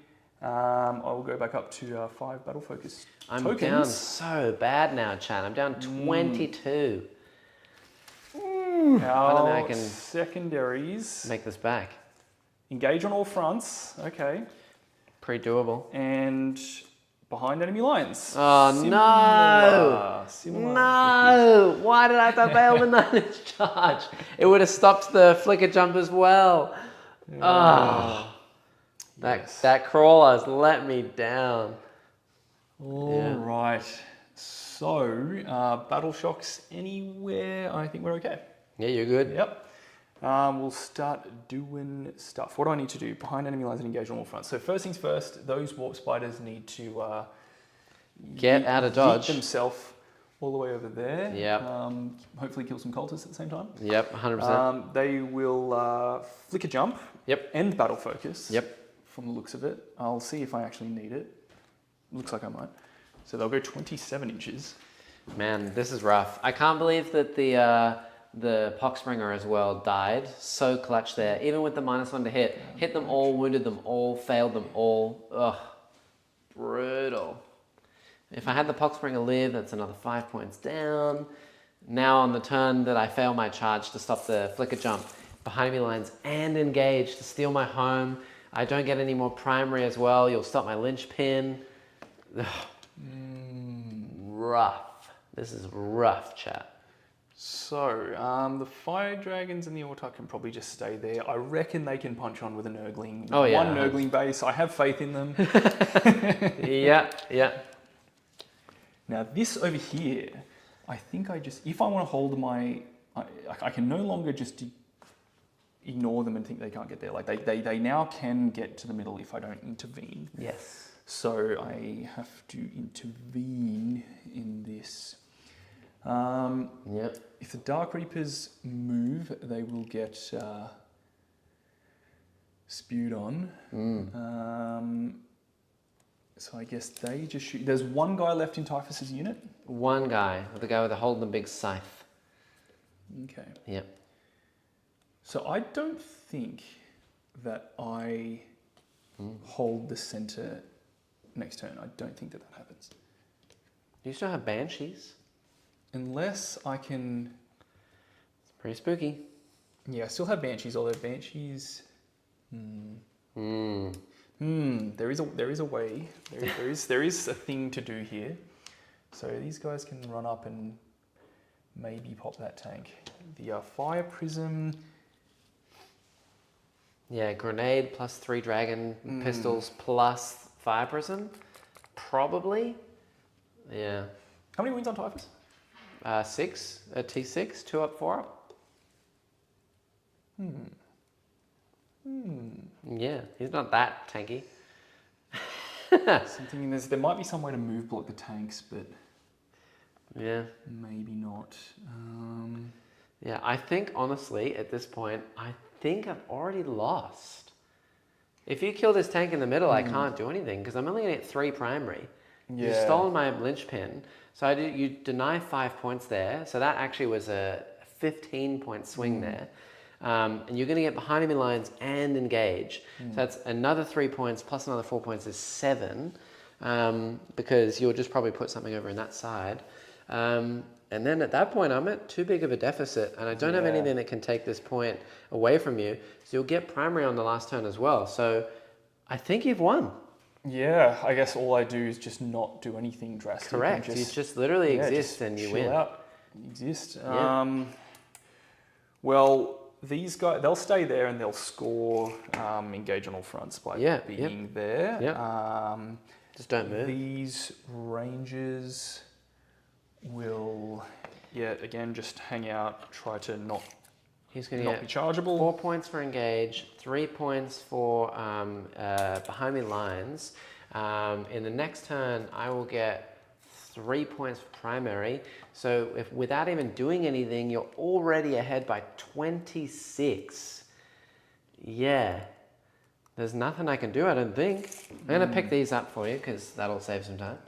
[SPEAKER 2] I will go back up to 5 battle focus
[SPEAKER 1] I'm
[SPEAKER 2] tokens.
[SPEAKER 1] down so bad now, Chan. I'm down 22. I don't think I
[SPEAKER 2] Our
[SPEAKER 1] can
[SPEAKER 2] secondaries
[SPEAKER 1] make this back.
[SPEAKER 2] engage on all fronts. Okay.
[SPEAKER 1] Pretty doable.
[SPEAKER 2] And behind enemy lines.
[SPEAKER 1] Oh, no!
[SPEAKER 2] Similar.
[SPEAKER 1] No! Why did I have to fail the 9-inch charge? It would have stopped the flicker jump as well. Oh. That crawler's let me down.
[SPEAKER 2] All right. So, battle shocks anywhere, I think we're okay.
[SPEAKER 1] Yeah, you're good.
[SPEAKER 2] Yep. We'll start doing stuff. What do I need to do? Behind enemy lines and engage on all fronts. So first things first, those warp spiders need to
[SPEAKER 1] Get out of dodge.
[SPEAKER 2] themselves all the way over there.
[SPEAKER 1] Yep.
[SPEAKER 2] Hopefully kill some cultists at the same time.
[SPEAKER 1] Yep, 100%.
[SPEAKER 2] They will flicker jump.
[SPEAKER 1] Yep.
[SPEAKER 2] End battle focus.
[SPEAKER 1] Yep.
[SPEAKER 2] From the looks of it. I'll see if I actually need it. Looks like I might. So they'll go 27 inches.
[SPEAKER 1] Man, this is rough. I can't believe that the Poxbringer as well died. So clutch there. Even with the -1 to hit. Hit them all, wounded them all, failed them all. Ugh. Brutal. If I had the Poxbringer live, that's another 5 points down. Now on the turn that I fail my charge to stop the flicker jump, behind me lines and engage to steal my home. I don't get any more primary as well. You'll stop my linchpin. Rough. This is rough, chat.
[SPEAKER 2] So, the Fire Dragons and the Autarch can probably just stay there. I reckon they can punch on with a Nurgling.
[SPEAKER 1] Oh, yeah.
[SPEAKER 2] One Nurgling base. I have faith in them.
[SPEAKER 1] Yeah.
[SPEAKER 2] Now, this over here, I think if I want to hold I can no longer just ignore them and think they can't get there. Like, they now can get to the middle if I don't intervene.
[SPEAKER 1] Yes.
[SPEAKER 2] So, I have to intervene in this.
[SPEAKER 1] Yep.
[SPEAKER 2] If the Dark Reapers move, they will get spewed on. So I guess they just shoot. There's one guy left in Typhus's unit.
[SPEAKER 1] One guy, the guy with holding the big scythe.
[SPEAKER 2] Okay.
[SPEAKER 1] Yep.
[SPEAKER 2] So I don't think that I hold the center next turn. I don't think that happens.
[SPEAKER 1] Do you still have Banshees?
[SPEAKER 2] Unless I can...
[SPEAKER 1] It's pretty spooky.
[SPEAKER 2] Yeah, I still have Banshees, although Banshees... There is a way. There is a thing to do here. So these guys can run up and maybe pop that tank. The Fire Prism...
[SPEAKER 1] Yeah, grenade plus 3 dragon pistols plus fire prism? Probably. Yeah.
[SPEAKER 2] How many wins on Typhus?
[SPEAKER 1] 6, a T6, 2 up, 4 up. Yeah, he's not that tanky.
[SPEAKER 2] Something in this. There might be some way to move block the tanks, but
[SPEAKER 1] Yeah.
[SPEAKER 2] maybe not.
[SPEAKER 1] Yeah, I think honestly at this point, I think I've already lost. If you kill this tank in the middle, I can't do anything because I'm only going to get 3 primary. You've stolen my linchpin. So you deny 5 points there. So that actually was a 15-point swing there. And you're going to get behind enemy lines and engage. So that's another 3 points plus another 4 points is 7. Because you'll just probably put something over in that side. And then at that point, I'm at too big of a deficit. And I don't have anything that can take this point away from you. So you'll get primary on the last turn as well. So I think you've won.
[SPEAKER 2] Yeah, I guess all I do is just not do anything drastic.
[SPEAKER 1] Correct. You just literally exist and you win.
[SPEAKER 2] Chill out. Exist.
[SPEAKER 1] Yeah.
[SPEAKER 2] Well, these guys, they'll stay there and they'll score engage on all fronts by being there.
[SPEAKER 1] Yeah. Just don't move.
[SPEAKER 2] These rangers will, again, just hang out, try to not
[SPEAKER 1] He's going
[SPEAKER 2] not
[SPEAKER 1] to
[SPEAKER 2] be
[SPEAKER 1] get
[SPEAKER 2] chargeable.
[SPEAKER 1] 4 points for engage, 3 points for behind me lines. In the next turn, I will get 3 points for primary. So if without even doing anything, you're already ahead by 26. Yeah. There's nothing I can do, I don't think. I'm going to pick these up for you because that'll save some time.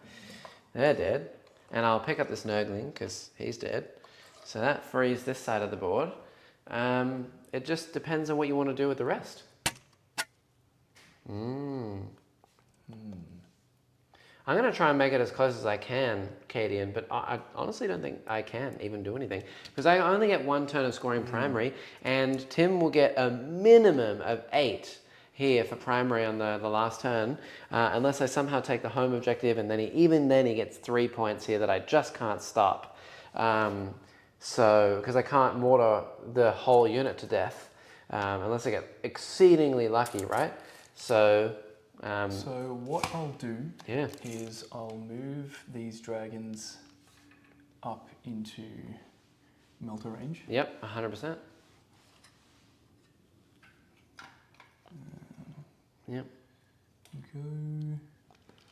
[SPEAKER 1] They're dead. And I'll pick up this Nurgling because he's dead. So that frees this side of the board. It just depends on what you want to do with the rest. I'm going to try and make it as close as I can, Cadian, but I honestly don't think I can even do anything. Because I only get 1 turn of scoring primary, and Tim will get a minimum of 8 here for primary on the last turn, unless I somehow take the home objective, and then he gets 3 points here that I just can't stop. Because I can't mortar the whole unit to death, unless I get exceedingly lucky, right? So
[SPEAKER 3] what I'll do
[SPEAKER 1] yeah.
[SPEAKER 3] is I'll move these dragons up into melter range.
[SPEAKER 1] Yep, 100%. Yep.
[SPEAKER 3] Go.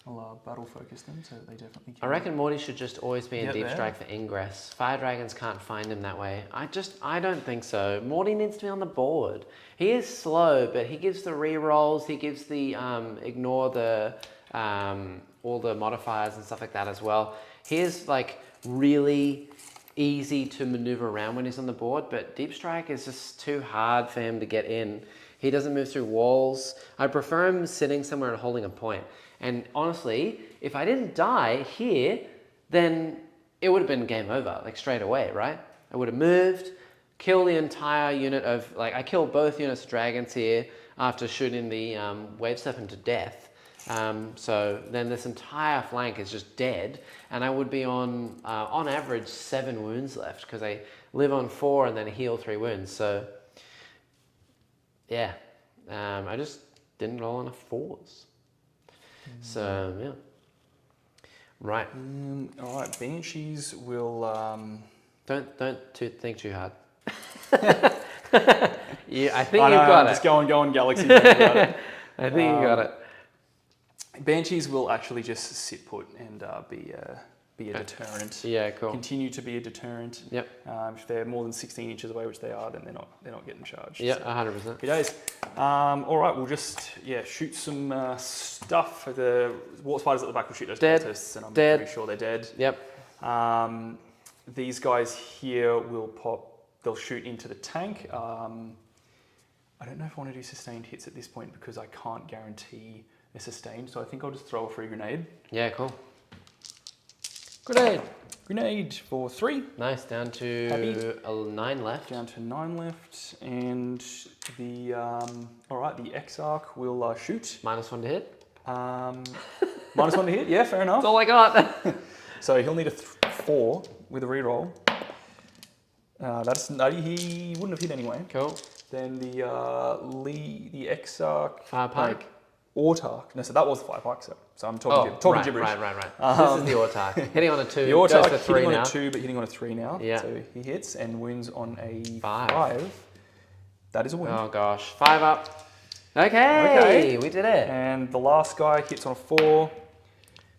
[SPEAKER 3] I'll battle focus them so that they definitely can.
[SPEAKER 1] I reckon Morty should just always be in
[SPEAKER 3] Get
[SPEAKER 1] deep
[SPEAKER 3] there.
[SPEAKER 1] strike for ingress. Fire dragons can't find him that way. I don't think so. Morty needs to be on the board. He is slow, but he gives the re-rolls. He gives the ignore the all the modifiers and stuff like that as well. He is like really easy to maneuver around when he's on the board, but deep strike is just too hard for him to get in. He doesn't move through walls. I prefer him sitting somewhere and holding a point. And honestly, if I didn't die here, then it would have been game over, like straight away, right? I would have moved, killed the entire unit of, like I killed both units of dragons here after shooting the wave serpent to death. So then this entire flank is just dead, and I would be on average 7 wounds left, because I live on 4 and then heal 3 wounds. So yeah, I just didn't roll enough 4s. So yeah, right.
[SPEAKER 3] All right, Banshees will.
[SPEAKER 1] Don't think too hard. Yeah, I think you've got it.
[SPEAKER 3] Just go on, Galaxy. Think about it.
[SPEAKER 1] I think you got it.
[SPEAKER 3] Banshees will actually just sit put and be a deterrent.
[SPEAKER 1] Yeah, cool.
[SPEAKER 3] Continue to be a deterrent.
[SPEAKER 1] Yep.
[SPEAKER 3] If they're more than 16 inches away, which they are, then they're not getting charged.
[SPEAKER 1] Yeah,
[SPEAKER 3] so.
[SPEAKER 1] 100%.
[SPEAKER 3] Happy days. All right, we'll just shoot some stuff. The water spiders at the back will shoot those cultists, and I'm pretty sure they're dead.
[SPEAKER 1] Yep.
[SPEAKER 3] These guys here will pop. They'll shoot into the tank. I don't know if I want to do sustained hits at this point because I can't guarantee a sustain. So I think I'll just throw a free grenade.
[SPEAKER 1] Yeah, cool.
[SPEAKER 3] Grenade for 3.
[SPEAKER 1] Nice, down to 9 left.
[SPEAKER 3] Down to 9 left, and the all right, the Exarch will shoot.
[SPEAKER 1] -1 to hit.
[SPEAKER 3] -1 to hit. Yeah, fair enough.
[SPEAKER 1] That's all I got.
[SPEAKER 3] So he'll need a 4 with a reroll. He wouldn't have hit anyway.
[SPEAKER 1] Cool.
[SPEAKER 3] Then the Exarch.
[SPEAKER 1] Fire pike.
[SPEAKER 3] Autarch. No, so that was the fire pike. So I'm talking gibberish.
[SPEAKER 1] Right. This is the Autarch. Hitting on a 2.
[SPEAKER 3] The Autarch
[SPEAKER 1] goes for 3
[SPEAKER 3] hitting
[SPEAKER 1] now.
[SPEAKER 3] on a 2, but hitting on a 3 now.
[SPEAKER 1] Yeah.
[SPEAKER 3] So he hits and wins on a
[SPEAKER 1] 5.
[SPEAKER 3] 5. That is a win.
[SPEAKER 1] Oh gosh, 5 up. Okay, we did it.
[SPEAKER 3] And the last guy hits on a 4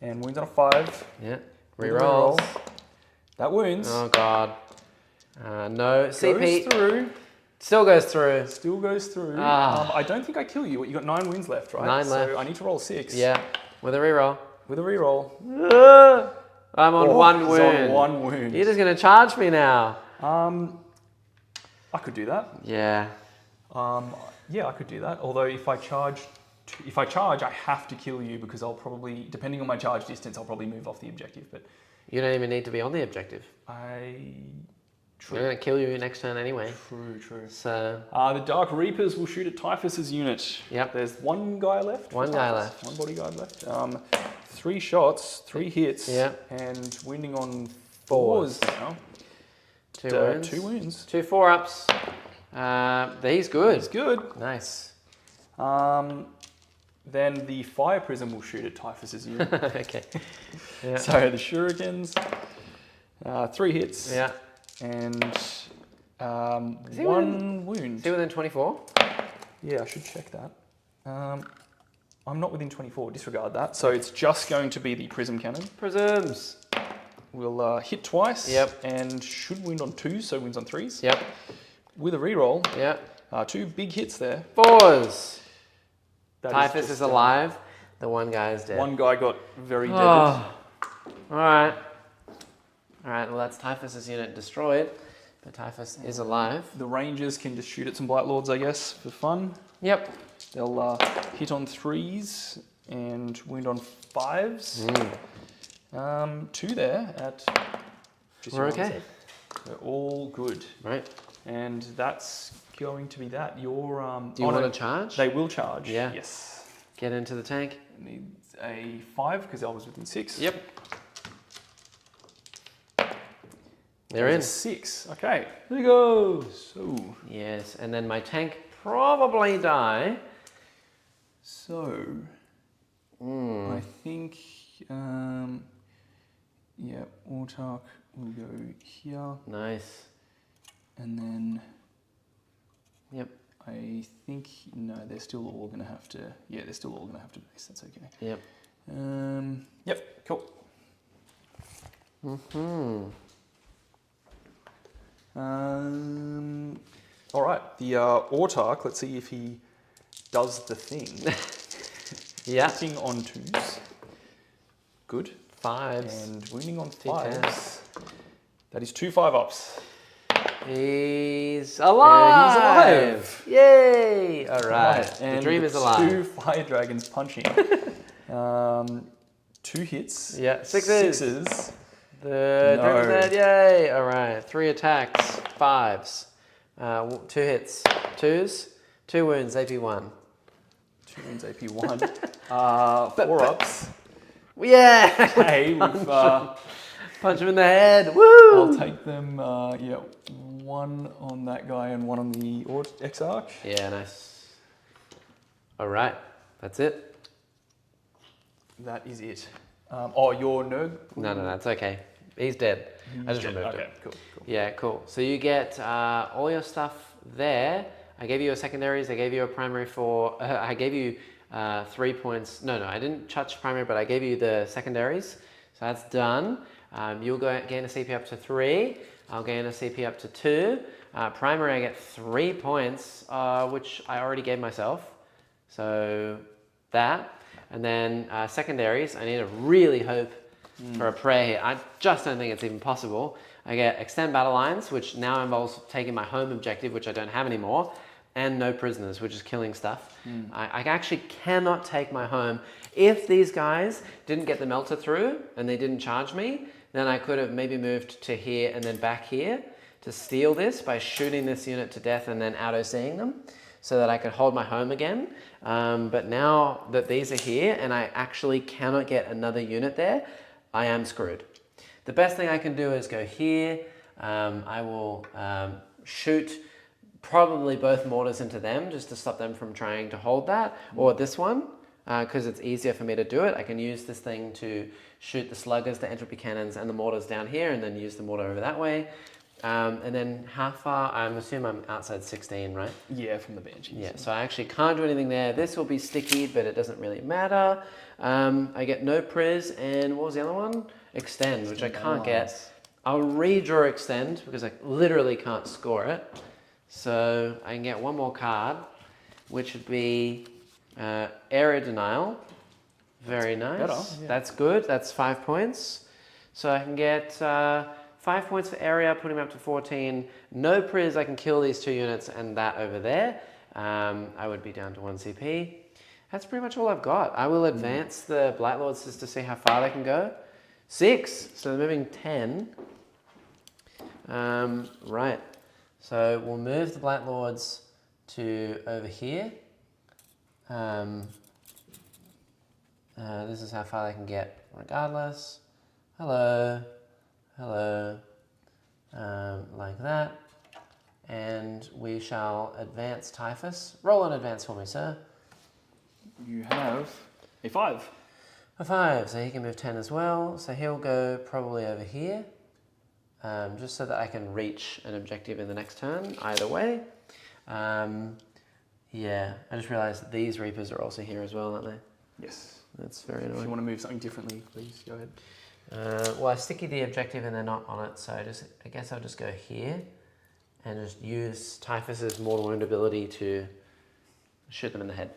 [SPEAKER 3] and wins on a 5.
[SPEAKER 1] Yeah.
[SPEAKER 3] With a
[SPEAKER 1] Rerolls.
[SPEAKER 3] That wounds.
[SPEAKER 1] Oh god. No. CP.
[SPEAKER 3] Goes through.
[SPEAKER 1] Still goes through.
[SPEAKER 3] Still goes through.
[SPEAKER 1] Ah.
[SPEAKER 3] I don't think I kill you. You got 9 wounds left, right?
[SPEAKER 1] 9 left.
[SPEAKER 3] So I need to roll 6.
[SPEAKER 1] Yeah. With a reroll.
[SPEAKER 3] With a reroll.
[SPEAKER 1] I'm on 1
[SPEAKER 3] he's
[SPEAKER 1] wound.
[SPEAKER 3] on 1 wound.
[SPEAKER 1] You're just gonna charge me now.
[SPEAKER 3] I could do that.
[SPEAKER 1] Yeah.
[SPEAKER 3] Yeah, I could do that. Although if I charge, I have to kill you because I'll probably, depending on my charge distance, I'll probably move off the objective. But
[SPEAKER 1] You don't even need to be on the objective.
[SPEAKER 3] True.
[SPEAKER 1] We're gonna kill you next turn anyway.
[SPEAKER 3] True.
[SPEAKER 1] So.
[SPEAKER 3] The Dark Reapers will shoot at Typhus's unit.
[SPEAKER 1] Yep.
[SPEAKER 3] There's 1 guy left.
[SPEAKER 1] One guy left.
[SPEAKER 3] 1 bodyguard left. 3 shots, 3 hits.
[SPEAKER 1] Yep.
[SPEAKER 3] And winning on 4s now.
[SPEAKER 1] 2 wounds.
[SPEAKER 3] 2 wounds.
[SPEAKER 1] 2 4-ups. He's good.
[SPEAKER 3] It's good.
[SPEAKER 1] Nice.
[SPEAKER 3] Then the Fire Prism will shoot at Typhus's unit.
[SPEAKER 1] Okay. Yeah.
[SPEAKER 3] So the Shurikens, 3 hits.
[SPEAKER 1] Yeah.
[SPEAKER 3] And 1 wound.
[SPEAKER 1] Is he within 24?
[SPEAKER 3] Yeah, I should check that. I'm not within 24, disregard that. So it's just going to be the Prism Cannon.
[SPEAKER 1] Prisms.
[SPEAKER 3] Will hit twice.
[SPEAKER 1] Yep.
[SPEAKER 3] And should wound on 2s, so wins on 3s.
[SPEAKER 1] Yep.
[SPEAKER 3] With a reroll.
[SPEAKER 1] Yep.
[SPEAKER 3] 2 big hits there.
[SPEAKER 1] 4s.
[SPEAKER 3] That
[SPEAKER 1] Typhus
[SPEAKER 3] just,
[SPEAKER 1] is alive. The 1 guy is dead.
[SPEAKER 3] 1 guy got very deaded.
[SPEAKER 1] Alright. Alright, well that's Typhus's unit destroyed. The Typhus is alive.
[SPEAKER 2] The Rangers can just shoot at some Blight Lords, I guess, for fun.
[SPEAKER 1] Yep.
[SPEAKER 2] They'll hit on 3s and wound on 5s. 2 there at...
[SPEAKER 1] We're okay.
[SPEAKER 2] They're all good.
[SPEAKER 1] Right.
[SPEAKER 2] And that's going to be that. Your
[SPEAKER 1] Do you want to charge?
[SPEAKER 2] They will charge.
[SPEAKER 1] Yeah.
[SPEAKER 2] Yes.
[SPEAKER 1] Get into the tank.
[SPEAKER 2] Needs a 5 because I was within 6.
[SPEAKER 1] Yep. They're in.
[SPEAKER 2] 6. Okay.
[SPEAKER 1] There goes.
[SPEAKER 2] So.
[SPEAKER 1] Yes, and then my tank probably die.
[SPEAKER 2] So. I think. Yeah, Autark will go here.
[SPEAKER 1] Nice.
[SPEAKER 2] And then.
[SPEAKER 1] Yep.
[SPEAKER 2] I think no, they're still all going to have to. Yeah, they're still all going to have to base. That's okay.
[SPEAKER 1] Yep.
[SPEAKER 2] Yep. Cool. All right. The Autark. Let's see if he does the thing.
[SPEAKER 1] Yeah.
[SPEAKER 2] Hitting on 2s. Good.
[SPEAKER 1] 5s.
[SPEAKER 2] And wounding on
[SPEAKER 1] D10.
[SPEAKER 2] 5s. That is 2 5-ups.
[SPEAKER 1] He's alive!
[SPEAKER 2] He's alive!
[SPEAKER 1] Yay! All right.
[SPEAKER 2] And
[SPEAKER 1] the dream is alive.
[SPEAKER 2] 2 fire dragons punching. 2 hits.
[SPEAKER 1] Yeah, 6s.
[SPEAKER 2] 6s.
[SPEAKER 1] The
[SPEAKER 2] No.
[SPEAKER 1] dream is dead. Yay! All right. 3 attacks. 5s. 2 hits. 2s. 2 wounds. AP 1.
[SPEAKER 2] 2 wounds, AP 1. 4 ups.
[SPEAKER 1] Yeah!
[SPEAKER 2] Hey, with,
[SPEAKER 1] Punch him in the head. Woo!
[SPEAKER 2] I'll take them. Yeah, 1 on that guy and 1 on the Exarch.
[SPEAKER 1] Yeah, nice. All right. That's it.
[SPEAKER 2] That is it. Oh, your Nurg?
[SPEAKER 1] No, it's okay. He's dead. I just
[SPEAKER 2] dead.
[SPEAKER 1] removed
[SPEAKER 2] Okay,
[SPEAKER 1] it.
[SPEAKER 2] cool.
[SPEAKER 1] Yeah, cool. So you get all your stuff there. I gave you your secondaries. I gave you a primary for... I gave you 3 points. No, I didn't touch primary, but I gave you the secondaries. So that's done. You'll gain a CP up to 3. I'll gain a CP up to 2. Primary, I get 3 points, which I already gave myself. So that. And then secondaries, I need to really hope for a prayer here. I just don't think it's even possible. I get extend battle lines, which now involves taking my home objective, which I don't have anymore, and no prisoners, which is killing stuff. I actually cannot take my home. If these guys didn't get the melter through and they didn't charge me, then I could have maybe moved to here and then back here to steal this by shooting this unit to death and then auto-seeing them so that I could hold my home again. But now that these are here and I actually cannot get another unit there, I am screwed. The best thing I can do is go here. I will shoot probably both mortars into them just to stop them from trying to hold that, or this one, because it's easier for me to do it. I can use this thing to shoot the sluggers, the entropy cannons, and the mortars down here, and then use the mortar over that way. And then how far? I'm assuming I'm outside 16, right?
[SPEAKER 2] Yeah, from the Banshees.
[SPEAKER 1] Yeah, so I actually can't do anything there. This will be sticky, but it doesn't really matter. I get no priz, and what was the other one? Extend, which I can't get. I'll redraw extend because I literally can't score it. So I can get one more card, which would be area denial. Very nice.
[SPEAKER 2] Better, yeah.
[SPEAKER 1] That's good. That's 5 points. So I can get 5 points for area, putting me up to 14. No priz, I can kill these 2 units and that over there. I would be down to 1 CP. That's pretty much all I've got. I will advance the Blight Lords just to see how far they can go. 6, so they're moving 10. Right, so we'll move the Blight Lords to over here. This is how far they can get regardless. Hello, like that. And we shall advance Typhus. Roll an advance for me, sir.
[SPEAKER 2] You have a 5.
[SPEAKER 1] A 5, so he can move 10 as well. So he'll go probably over here, just so that I can reach an objective in the next turn, either way. Yeah, I just realized that these Reapers are also here as well, aren't they?
[SPEAKER 2] Yes.
[SPEAKER 1] That's very
[SPEAKER 2] If
[SPEAKER 1] annoying.
[SPEAKER 2] you want to move something differently, please go ahead.
[SPEAKER 1] Well, I sticky the objective and they're not on it, so I guess I'll just go here and just use Typhus's mortal wound ability to shoot them in the head.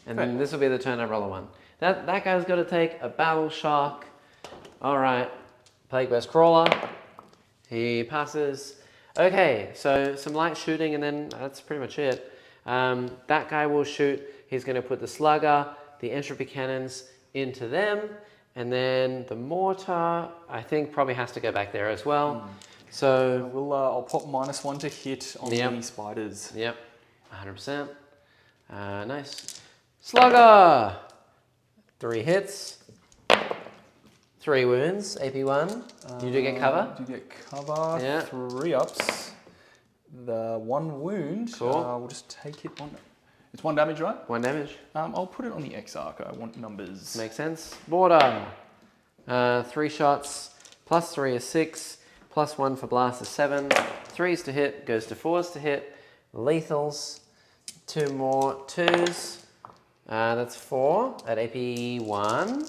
[SPEAKER 1] And then this will be the turn I roll a 1. That guy's got to take a battle shock. All right, Plague Burst Crawler. He passes. Okay, so some light shooting, and then that's pretty much it. That guy will shoot. He's going to put the slugger, the entropy cannons into them, and then the mortar, I think, probably has to go back there as well. So
[SPEAKER 2] I'll pop -1 to hit on the spiders.
[SPEAKER 1] Yep, 100%. Nice. Slugger! 3 hits, 3 wounds, AP1. You do get cover.
[SPEAKER 2] You get cover,
[SPEAKER 1] Yeah.
[SPEAKER 2] 3 ups. The 1 wound,
[SPEAKER 1] Cool.
[SPEAKER 2] we'll just take it on. It's 1 damage, right?
[SPEAKER 1] 1 damage.
[SPEAKER 2] I'll put it on the Exarch. I want numbers.
[SPEAKER 1] Makes sense. Mortar. 3 shots, +3 is 6, +1 for blast is 7. 3s to hit, goes to 4s to hit. Lethals, 2 more 2s. That's 4 at AP1.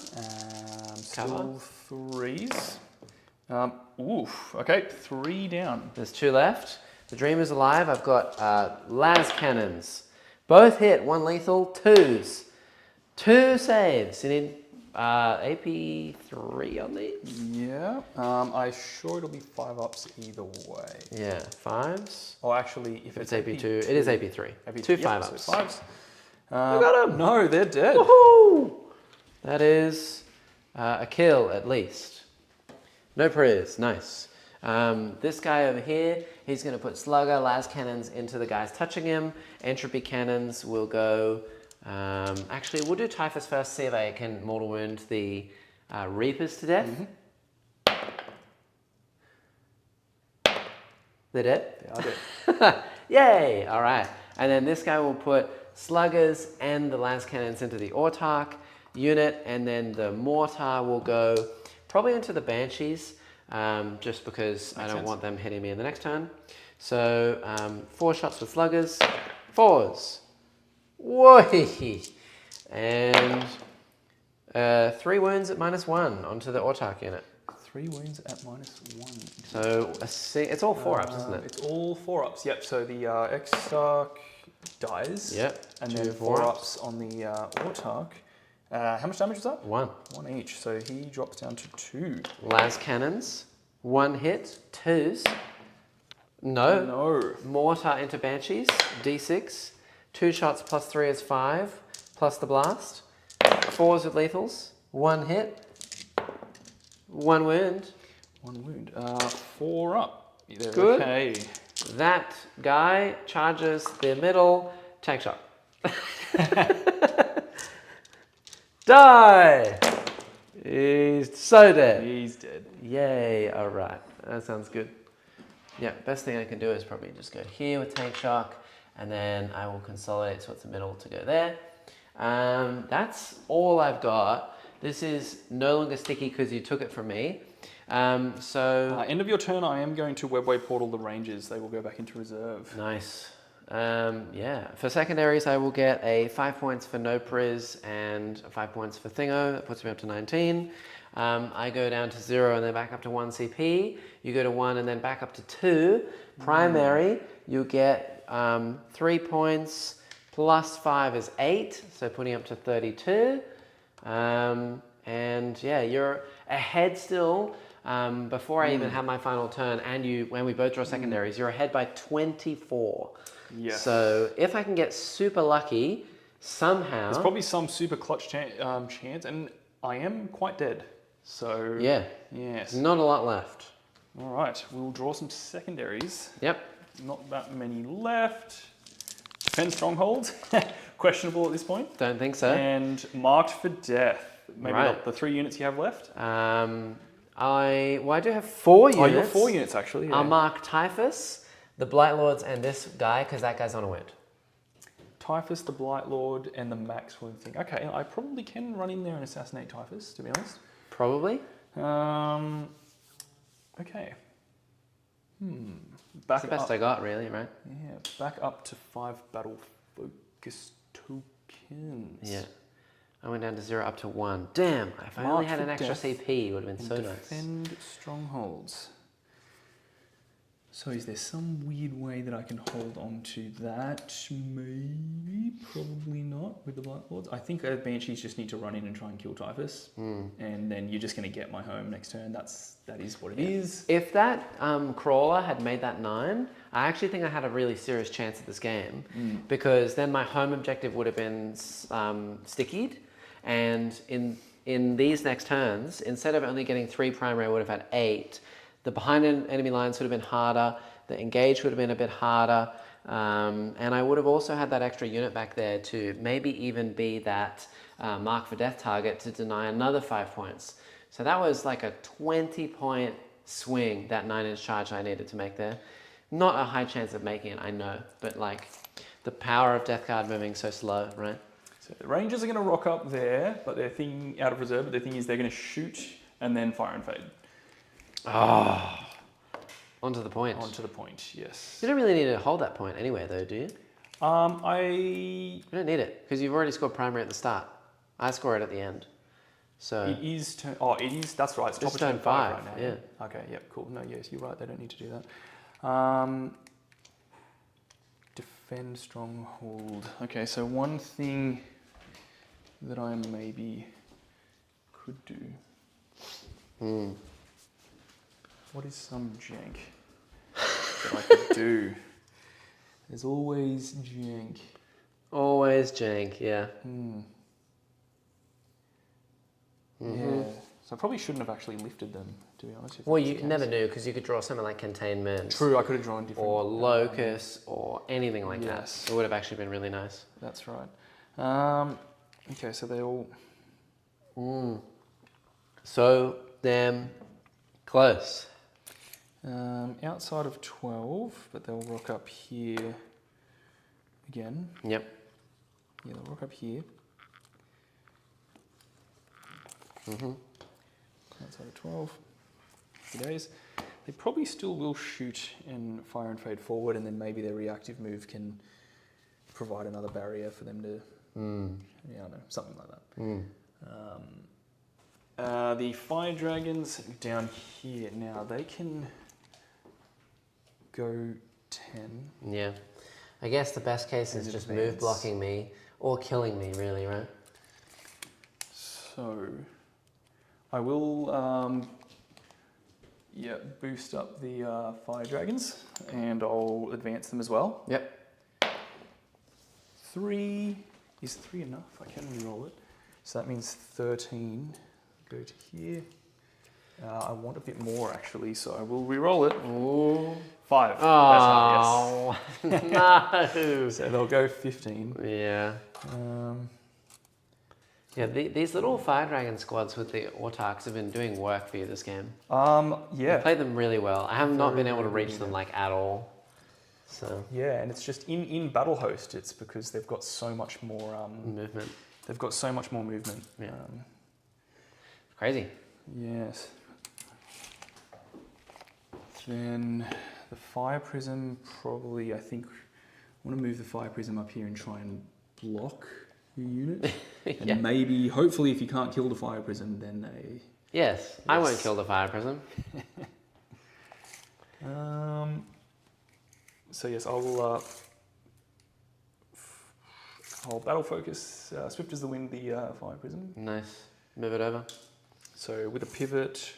[SPEAKER 2] Still 3s. Okay, 3 down.
[SPEAKER 1] There's 2 left. The Dreamer's alive. I've got las cannons. Both hit, 1 lethal, 2s. 2 saves. You need AP3 on these?
[SPEAKER 2] Yeah. I'm sure it'll be 5 ups either way.
[SPEAKER 1] Yeah, 5s.
[SPEAKER 2] Oh, actually, if
[SPEAKER 1] It's AP2, it is AP3.
[SPEAKER 2] AP2
[SPEAKER 1] 2
[SPEAKER 2] yep,
[SPEAKER 1] 5
[SPEAKER 2] so
[SPEAKER 1] ups.
[SPEAKER 2] 5s.
[SPEAKER 1] I got him.
[SPEAKER 2] No, they're dead.
[SPEAKER 1] Woohoo! That is a kill at least. No prayers. Nice. This guy over here, he's going to put slugger, las cannons into the guys touching him. Entropy cannons will go. Actually, we'll do typhus first. See if I can mortal wound the reapers to death. They're dead.
[SPEAKER 2] They are dead.
[SPEAKER 1] Yay! All right. And then this guy will put sluggers and the las cannons into the autarch unit, and then the mortar will go probably into the banshees, just because I don't want them hitting me in the next turn. So 4 shots with sluggers, 4s. Whoa! And 3 wounds at -1 onto the autarch unit.
[SPEAKER 2] 3 wounds at -1.
[SPEAKER 1] So it's all 4 ups, isn't it?
[SPEAKER 2] It's all 4 ups. Yep. So the Exarch dies.
[SPEAKER 1] Yep.
[SPEAKER 2] And
[SPEAKER 1] 2
[SPEAKER 2] then 4 ups on the autarch. How much damage was that?
[SPEAKER 1] 1.
[SPEAKER 2] 1 each. So he drops down to 2.
[SPEAKER 1] Las cannons, 1 hit, 2s. No. Mortar into banshees, d6. 2 shots +3 is 5, plus the blast. 4s with lethals, 1 hit, 1 wound.
[SPEAKER 2] 1 wound. 4 up. They're
[SPEAKER 1] Good.
[SPEAKER 2] Okay.
[SPEAKER 1] That guy charges the middle, tank shot. Die! He's so dead.
[SPEAKER 2] He's dead.
[SPEAKER 1] Yay, all right. That sounds good. Yeah, best thing I can do is probably just go here with tank shock, and then I will consolidate so it's the middle to go there. That's all I've got. This is no longer sticky because you took it from me.
[SPEAKER 2] End of your turn, I am going to webway portal the ranges. They will go back into reserve.
[SPEAKER 1] Nice. Yeah, for secondaries, I will get a 5 points for no priz and 5 points for Thingo. That puts me up to 19. I go down to 0 and then back up to 1 CP. You go to 1 and then back up to 2. Primary, you get 3 points plus 5 is 8, so putting up to 32. And yeah, you're ahead still. Before I even have my final turn, and when we both draw secondaries, you're ahead by 24.
[SPEAKER 2] Yes.
[SPEAKER 1] So if I can get super lucky, somehow...
[SPEAKER 2] There's probably some super clutch chance, and I am quite dead. So...
[SPEAKER 1] Yeah.
[SPEAKER 2] Yes.
[SPEAKER 1] Not a lot left.
[SPEAKER 2] All right, we'll draw some secondaries.
[SPEAKER 1] Yep.
[SPEAKER 2] Not that many left. Defend stronghold. Questionable at this point.
[SPEAKER 1] Don't think so.
[SPEAKER 2] And marked for death. Maybe
[SPEAKER 1] Right.
[SPEAKER 2] not the 3 units you have left.
[SPEAKER 1] I do have 4 units.
[SPEAKER 2] Oh, you have 4 units actually. Yeah.
[SPEAKER 1] I'll mark Typhus, the Blight Lords, and this guy, because that guy's on a wound.
[SPEAKER 2] Typhus, the Blight Lord, and the Max Wound thing. Okay, I probably can run in there and assassinate Typhus, to be honest.
[SPEAKER 1] Probably.
[SPEAKER 2] Okay.
[SPEAKER 1] That's the best I got, really, right?
[SPEAKER 2] Yeah, back up to 5 battle focus tokens.
[SPEAKER 1] Yeah. I went down to 0 up to 1. Damn, if I only
[SPEAKER 2] Mark
[SPEAKER 1] had
[SPEAKER 2] for
[SPEAKER 1] an extra
[SPEAKER 2] death
[SPEAKER 1] CP, it would have been so nice.
[SPEAKER 2] Defend strongholds. So is there some weird way that I can hold on to that? Maybe, probably not.
[SPEAKER 3] not with the Blight Lords. I think Banshees just need to run in and try and kill Typhus, and then you're just going to get my home next turn. That is what it is.
[SPEAKER 1] If that crawler had made that 9, I actually think I had a really serious chance at this game because then my home objective would have been stickied, and in these next turns, instead of only getting 3 primary, I would have had 8. The behind enemy lines would have been harder. The engage would have been a bit harder. And I would have also had that extra unit back there to maybe even be that mark for death target to deny another 5 points. So that was like a 20-point swing, that 9-inch charge I needed to make there. Not a high chance of making it, I know, but like the power of Death Guard moving so slow, right?
[SPEAKER 2] So the Rangers are going to rock up there, but their thing out of reserve. But their thing is they're going to shoot and then fire and fade.
[SPEAKER 1] Oh, onto the point.
[SPEAKER 2] Onto the point, yes.
[SPEAKER 1] You don't really need to hold that point anyway, though, do you? You don't need it because you've already scored primary at the start. I score it at the end. So
[SPEAKER 2] it is turn. Oh, it is. That's right. It's top of
[SPEAKER 1] turn
[SPEAKER 2] turn 5
[SPEAKER 1] 5
[SPEAKER 2] right now.
[SPEAKER 1] yeah.
[SPEAKER 2] Okay. Yep. Cool. No. Yes, you're right. They don't need to do that. Defend stronghold. Okay. So one thing that I maybe could do. What is some jank that I could do? There's always jank.
[SPEAKER 1] Always jank, yeah.
[SPEAKER 2] Yeah. So I probably shouldn't have actually lifted them, to be honest.
[SPEAKER 1] Well, you never knew because you could draw something like Containment.
[SPEAKER 2] True, I could have drawn different.
[SPEAKER 1] Or Locus or anything like
[SPEAKER 2] Yes.
[SPEAKER 1] that. It would have actually been really nice.
[SPEAKER 2] That's right. Okay, so they all.
[SPEAKER 1] So damn close.
[SPEAKER 2] Outside of 12, but they'll rock up here again.
[SPEAKER 1] Yep.
[SPEAKER 2] Yeah, they'll rock up here. Outside of 12. Happy days. They probably still will shoot and fire and fade forward, and then maybe their reactive move can provide another barrier for them to, I don't know, something like that. The Fire Dragons down here, now they can go 10.
[SPEAKER 1] Yeah. I guess the best case is
[SPEAKER 2] And
[SPEAKER 1] just
[SPEAKER 2] advance.
[SPEAKER 1] move blocking me or killing me, really, right?
[SPEAKER 2] So I will boost up the Fire Dragons, and I'll advance them as well.
[SPEAKER 1] Yep.
[SPEAKER 2] 3, is 3 enough? I can re-roll it. So that means 13. Go to here. I want a bit more actually, so I will re-roll it.
[SPEAKER 1] Ooh.
[SPEAKER 2] 5.
[SPEAKER 1] Oh,
[SPEAKER 2] That's right,
[SPEAKER 1] no.
[SPEAKER 2] yes. So they'll go 15.
[SPEAKER 1] Yeah. Yeah, these little Fire Dragon squads with the Autarchs have been doing work for you this game.
[SPEAKER 2] Yeah.
[SPEAKER 1] You played them really well. I have not been able to
[SPEAKER 2] Very,
[SPEAKER 1] reach
[SPEAKER 2] very
[SPEAKER 1] them
[SPEAKER 2] good.
[SPEAKER 1] like at all. So
[SPEAKER 2] Yeah, and it's just in Battle Host, it's because they've got so much more.
[SPEAKER 1] movement.
[SPEAKER 2] They've got so much more movement.
[SPEAKER 1] Yeah. Crazy.
[SPEAKER 2] Yes. Then the Fire Prism, probably, I think, I want to move the Fire Prism up here and try and block your unit. And
[SPEAKER 1] Yeah.
[SPEAKER 2] maybe, hopefully, if you can't kill the Fire Prism, then they...
[SPEAKER 1] Yes, I won't
[SPEAKER 2] Yes.
[SPEAKER 1] kill the Fire Prism.
[SPEAKER 2] So yes, I'll Battle Focus, Swift as the Wind, the Fire Prism.
[SPEAKER 1] Nice. Move it over.
[SPEAKER 2] So with a pivot,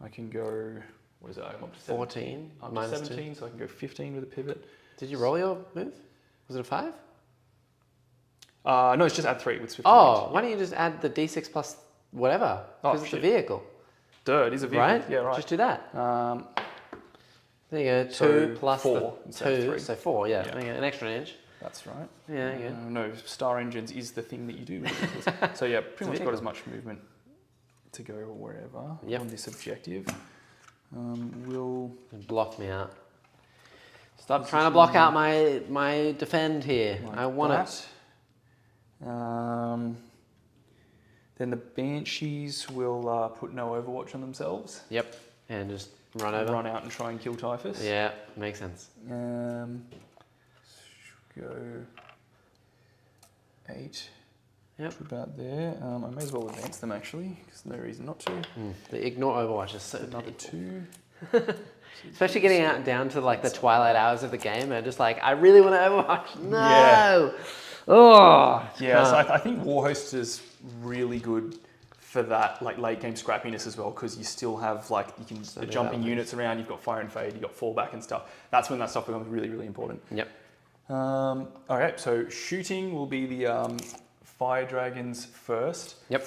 [SPEAKER 2] I can go, what is it, I'm up to
[SPEAKER 1] 14,
[SPEAKER 2] Up to
[SPEAKER 1] minus
[SPEAKER 2] 17, so I can go 15 with a pivot.
[SPEAKER 1] Did you roll your move? Was it a 5?
[SPEAKER 2] No, it's just add 3 with Swift.
[SPEAKER 1] Oh,
[SPEAKER 2] and
[SPEAKER 1] why don't you just add the D6 plus whatever?
[SPEAKER 2] Oh,
[SPEAKER 1] Because it's a
[SPEAKER 2] shit.
[SPEAKER 1] vehicle.
[SPEAKER 2] Duh, it is a vehicle.
[SPEAKER 1] Right?
[SPEAKER 2] Yeah, right.
[SPEAKER 1] Just do that. There you go. 2
[SPEAKER 2] So
[SPEAKER 1] plus
[SPEAKER 2] 4
[SPEAKER 1] the
[SPEAKER 2] instead of
[SPEAKER 1] 2.
[SPEAKER 2] 3.
[SPEAKER 1] So 4, yeah.
[SPEAKER 2] Yeah.
[SPEAKER 1] There you go. An extra inch.
[SPEAKER 2] That's right.
[SPEAKER 1] Yeah, yeah.
[SPEAKER 2] No, Star Engines is the thing that you do with vehicles. So yeah, pretty much got
[SPEAKER 1] vehicle.
[SPEAKER 2] as much movement to go wherever
[SPEAKER 1] Yep.
[SPEAKER 2] on this objective. We'll
[SPEAKER 1] Block me out. Stop trying to block out my defend here.
[SPEAKER 2] like
[SPEAKER 1] I want
[SPEAKER 2] that.
[SPEAKER 1] it.
[SPEAKER 2] Then the Banshees will put no Overwatch on themselves.
[SPEAKER 1] Yep. And just run over.
[SPEAKER 2] Run out and try and kill Typhus.
[SPEAKER 1] Yeah, makes sense.
[SPEAKER 2] Go 8.
[SPEAKER 1] Yep.
[SPEAKER 2] About there. I may as well advance them actually, because no reason not to.
[SPEAKER 1] The ignore Overwatch is so
[SPEAKER 2] Another
[SPEAKER 1] painful.
[SPEAKER 2] 2.
[SPEAKER 1] Especially getting out down to like the twilight hours of the game and just like, I really want to Overwatch. No!
[SPEAKER 2] Yeah.
[SPEAKER 1] Oh,
[SPEAKER 2] Yeah, so I think Warhost is really good for that, like late game scrappiness as well, because you still have like you can the jumping units around. You've got fire and fade, you've got fallback and stuff. That's when that stuff becomes really, really important.
[SPEAKER 1] Yep.
[SPEAKER 2] All right, so shooting will be the fire dragons first.
[SPEAKER 1] Yep.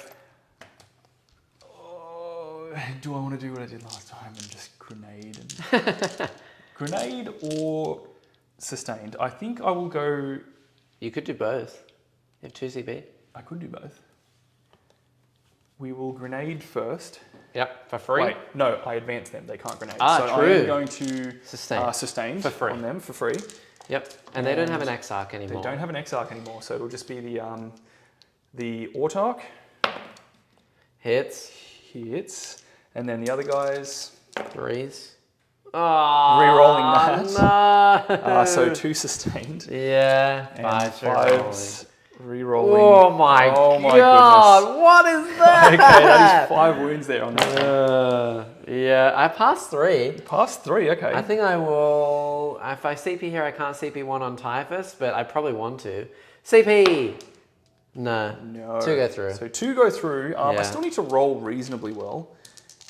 [SPEAKER 2] Oh, do I want to do what I did last time and just grenade and grenade or sustained? I think I will go.
[SPEAKER 1] You could do both. You have 2 CP.
[SPEAKER 2] I could do both. We will grenade first.
[SPEAKER 1] Yep, for free.
[SPEAKER 2] Wait, no, I advance them. They can't grenade.
[SPEAKER 1] Ah,
[SPEAKER 2] so
[SPEAKER 1] true.
[SPEAKER 2] I am going to
[SPEAKER 1] Sustain
[SPEAKER 2] for free on them for free.
[SPEAKER 1] Yep, and they don't have an X-Arc anymore.
[SPEAKER 2] They don't have an X-Arc anymore, so it'll just be the Autarch.
[SPEAKER 1] Hits.
[SPEAKER 2] And then the other guys.
[SPEAKER 1] 3s. Oh,
[SPEAKER 2] Re-rolling that.
[SPEAKER 1] No.
[SPEAKER 2] So 2 sustained.
[SPEAKER 1] Yeah.
[SPEAKER 2] And
[SPEAKER 1] 5s.
[SPEAKER 2] Re-rolling.
[SPEAKER 1] Oh my
[SPEAKER 2] God.
[SPEAKER 1] God. What is that?
[SPEAKER 2] Okay, that is 5 wounds there on that.
[SPEAKER 1] Yeah, I passed 3.
[SPEAKER 2] Past 3, okay.
[SPEAKER 1] I think I will. If I CP here, I can't CP 1 on Typhus, but I probably want to. CP! No. 2 go through.
[SPEAKER 2] So 2 go through. I
[SPEAKER 1] Yeah.
[SPEAKER 2] still need to roll reasonably well.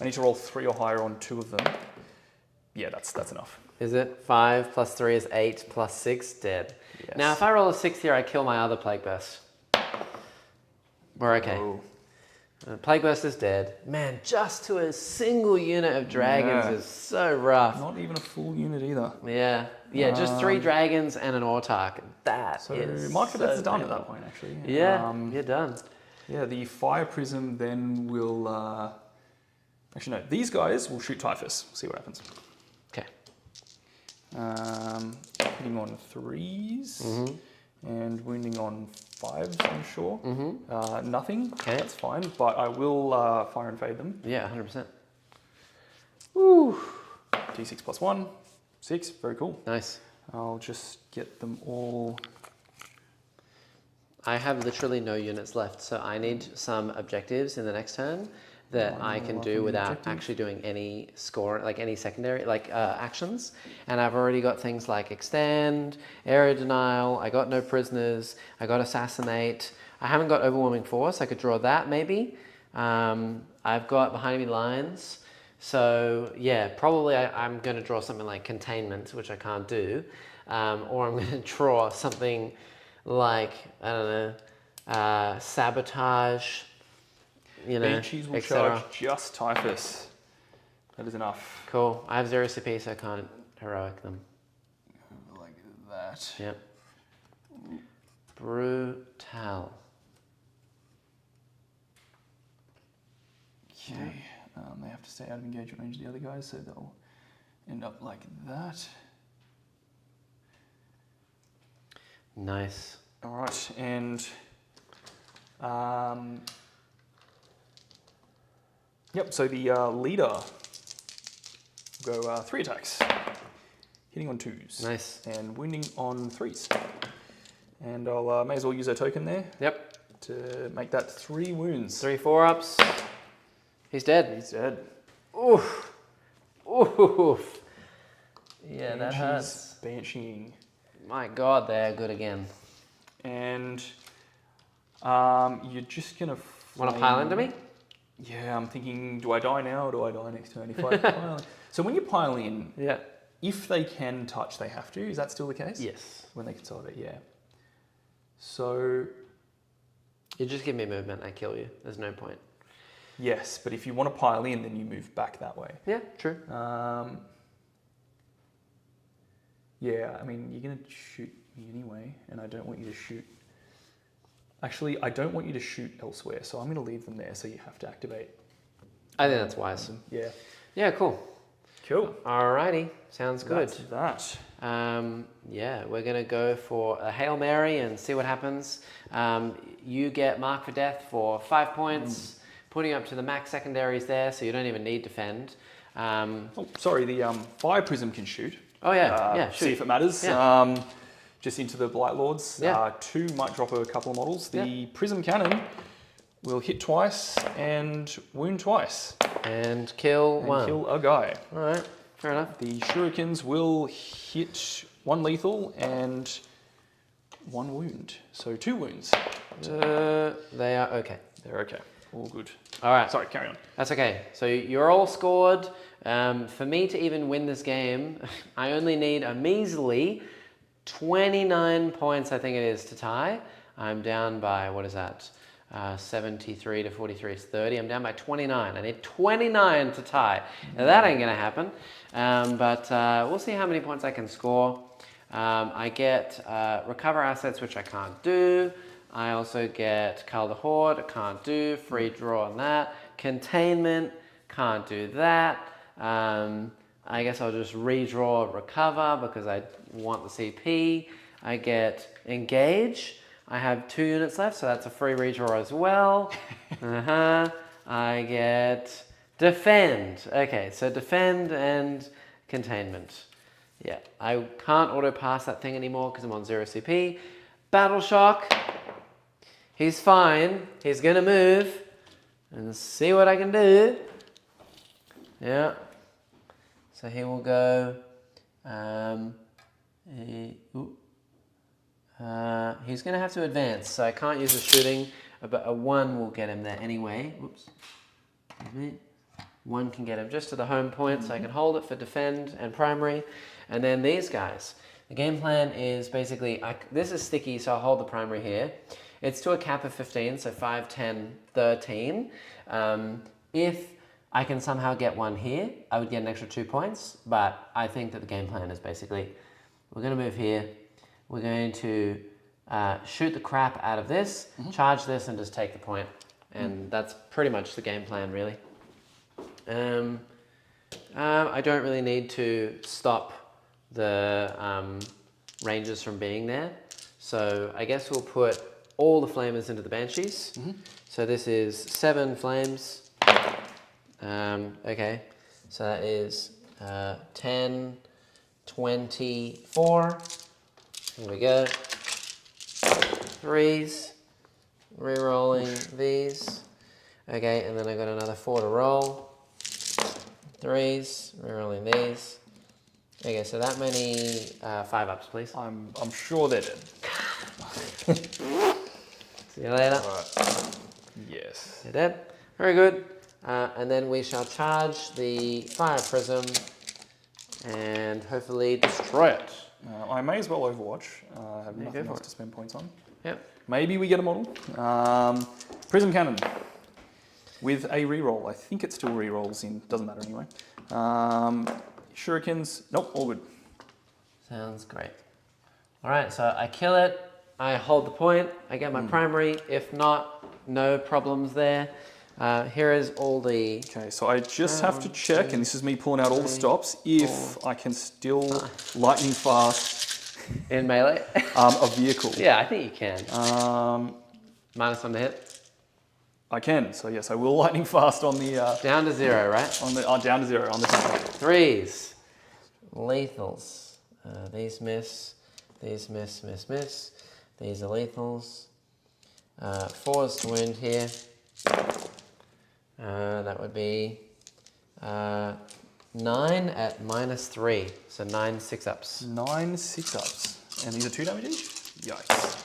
[SPEAKER 2] I need to roll 3 or higher on 2 of them. Yeah, that's enough.
[SPEAKER 1] Is it? 5 plus 3 is 8 plus 6, dead.
[SPEAKER 2] Yes.
[SPEAKER 1] Now, if I roll a 6 here, I kill my other Plague Burst. We're okay.
[SPEAKER 2] Oh.
[SPEAKER 1] Plague Burst is dead. Man, just to a single unit of dragons
[SPEAKER 2] Yeah.
[SPEAKER 1] is so rough.
[SPEAKER 2] Not even a full unit either.
[SPEAKER 1] Yeah, just 3 dragons and an Autarch. That
[SPEAKER 2] So
[SPEAKER 1] is
[SPEAKER 2] Mark of Death
[SPEAKER 1] so
[SPEAKER 2] is done at
[SPEAKER 1] painful.
[SPEAKER 2] that point, actually.
[SPEAKER 1] Yeah, you're done.
[SPEAKER 2] Yeah, the Fire Prism then will... Actually, no. These guys will shoot Typhus. See what happens.
[SPEAKER 1] Okay.
[SPEAKER 2] Hitting on 3s. And wounding on 5s, I'm sure. Nothing.
[SPEAKER 1] Okay.
[SPEAKER 2] That's fine. But I will fire and fade them.
[SPEAKER 1] Yeah, 100%.
[SPEAKER 2] Woo. D6 plus 1. 6. Very cool.
[SPEAKER 1] Nice.
[SPEAKER 2] I'll just get them all...
[SPEAKER 1] I have literally no units left, so I need some objectives in the next turn that I can do without actually doing any score, like any secondary, actions. And I've already got things like extend, area denial, I got no prisoners, I got assassinate. I haven't got overwhelming force, I could draw that maybe. I've got behind enemy lines. So yeah, probably I'm gonna draw something like containment, which I can't do. Or I'm gonna draw something like, I don't know, sabotage, you know,
[SPEAKER 2] Banshees will charge just Typhus. That is enough.
[SPEAKER 1] Cool. I have 0 CP, so I can't heroic them.
[SPEAKER 2] Like that.
[SPEAKER 1] Yep. Brutal.
[SPEAKER 2] Okay. They have to stay out of engagement range of the other guys, so they'll end up like that.
[SPEAKER 1] Nice.
[SPEAKER 2] All right, and yep. So the leader will go 3 attacks, hitting on 2s.
[SPEAKER 1] Nice.
[SPEAKER 2] And wounding on 3s. And I'll may as well use a token there.
[SPEAKER 1] Yep.
[SPEAKER 2] To make that 3 wounds.
[SPEAKER 1] 3 4-ups. He's dead.
[SPEAKER 2] He's dead.
[SPEAKER 1] Oof. Oof. Yeah, that hurts.
[SPEAKER 2] Bansheeing.
[SPEAKER 1] My God, they're good again.
[SPEAKER 2] And you're just gonna
[SPEAKER 1] Want to pile into me?
[SPEAKER 2] Yeah, I'm thinking, do I die now or do I die next turn? If I pile in. So when you pile in,
[SPEAKER 1] Yeah.
[SPEAKER 2] if they can touch, they have to. Is that still the case?
[SPEAKER 1] Yes.
[SPEAKER 2] When they consolidate, yeah. So
[SPEAKER 1] You just give me movement, I kill you. There's no point.
[SPEAKER 2] yes, but if you want to pile in, then you move back that way.
[SPEAKER 1] Yeah, true.
[SPEAKER 2] Yeah, I mean, you're gonna shoot me anyway, and I don't want you to shoot. Actually, I don't want you to shoot elsewhere, so I'm gonna leave them there. So you have to activate.
[SPEAKER 1] I think that's wise.
[SPEAKER 2] Yeah.
[SPEAKER 1] Yeah, cool.
[SPEAKER 2] Cool.
[SPEAKER 1] Alrighty, sounds good.
[SPEAKER 2] That's that.
[SPEAKER 1] Yeah, we're gonna go for a Hail Mary and see what happens. You get Mark for Death for 5 points, putting up to the max secondaries there, so you don't even need defend.
[SPEAKER 2] Oh, sorry, the Fire Prism can shoot.
[SPEAKER 1] Oh yeah, yeah,
[SPEAKER 2] See
[SPEAKER 1] shoot.
[SPEAKER 2] if it matters.
[SPEAKER 1] Yeah.
[SPEAKER 2] Just into the Blight Lords.
[SPEAKER 1] Yeah.
[SPEAKER 2] 2 might drop a couple of models. The
[SPEAKER 1] Yeah.
[SPEAKER 2] Prism Cannon will hit twice and wound twice.
[SPEAKER 1] And kill
[SPEAKER 2] And
[SPEAKER 1] one.
[SPEAKER 2] kill a guy.
[SPEAKER 1] Alright, fair enough.
[SPEAKER 2] The Shurikens will hit 1 lethal and 1 wound. So 2 wounds.
[SPEAKER 1] They are okay.
[SPEAKER 2] They're okay. All good.
[SPEAKER 1] All right.
[SPEAKER 2] Sorry, carry on.
[SPEAKER 1] That's okay. So you're all scored. For me to even win this game, I only need a measly 29 points, I think it is, to tie. I'm down by, what is that? 73 to 43 is 30. I'm down by 29. I need 29 to tie. Now that ain't gonna happen. But we'll see how many points I can score. I get recover assets, which I can't do. I also get Cull the Horde, can't do. Free draw on that. Containment, can't do that. I guess I'll just redraw recover because I want the CP. I get engage. I have 2 units left, so that's a free redraw as well. I get defend. Okay, so defend and containment. Yeah, I can't auto pass that thing anymore because I'm on 0 CP. Battle shock. He's fine. He's gonna move and see what I can do. Yeah. So he will go. He's going to have to advance, so I can't use a shooting, but a 1 will get him there anyway. Whoops. 1 can get him just to the home point, so I can hold it for defend and primary. And then these guys. The game plan is basically, this is sticky, so I'll hold the primary here. It's to a cap of 15, so 5, 10, 13. If I can somehow get 1 here, I would get an extra 2 points, but I think that the game plan is basically, we're going to move here, we're going to shoot the crap out of this, charge this, and just take the point. And that's pretty much the game plan, really. I don't really need to stop the rangers from being there, so I guess we'll put all the flamers into the banshees. So this is 7 flames. Okay, so that is 10, 24. Here we go. 3s, re-rolling these. Okay, and then I got another 4 to roll. 3s, re-rolling these. Okay, so that many 5-ups, please.
[SPEAKER 2] I'm sure they're dead.
[SPEAKER 1] See you later.
[SPEAKER 2] All right. Yes.
[SPEAKER 1] They're dead. Very good. And then we shall charge the fire prism and hopefully destroy it.
[SPEAKER 2] I may as well Overwatch. I have nothing else
[SPEAKER 1] it.
[SPEAKER 2] to spend points on.
[SPEAKER 1] Yep.
[SPEAKER 2] Maybe we get a model. Prism Cannon with a reroll. I think it still rerolls in. Doesn't matter anyway. Shurikens. Nope, all good.
[SPEAKER 1] Sounds great. All right, so I kill it. I hold the point. I get my primary. If not, no problems there. Here is all the...
[SPEAKER 2] Okay, so I just have to check, and this is me pulling out all the stops, if I can still lightning fast
[SPEAKER 1] in melee?
[SPEAKER 2] a vehicle.
[SPEAKER 1] Yeah, I think you can. Minus on the hit.
[SPEAKER 2] I can, so yes, I will lightning fast on the...
[SPEAKER 1] down to 0, right?
[SPEAKER 2] On the down to 0 on the top.
[SPEAKER 1] 3s. Lethals. These miss. These miss. These are lethals. 4s to wound here. That would be 9 at -3, so 9 6-ups.
[SPEAKER 2] 9 6-ups, and these are 2 damage each. Yikes!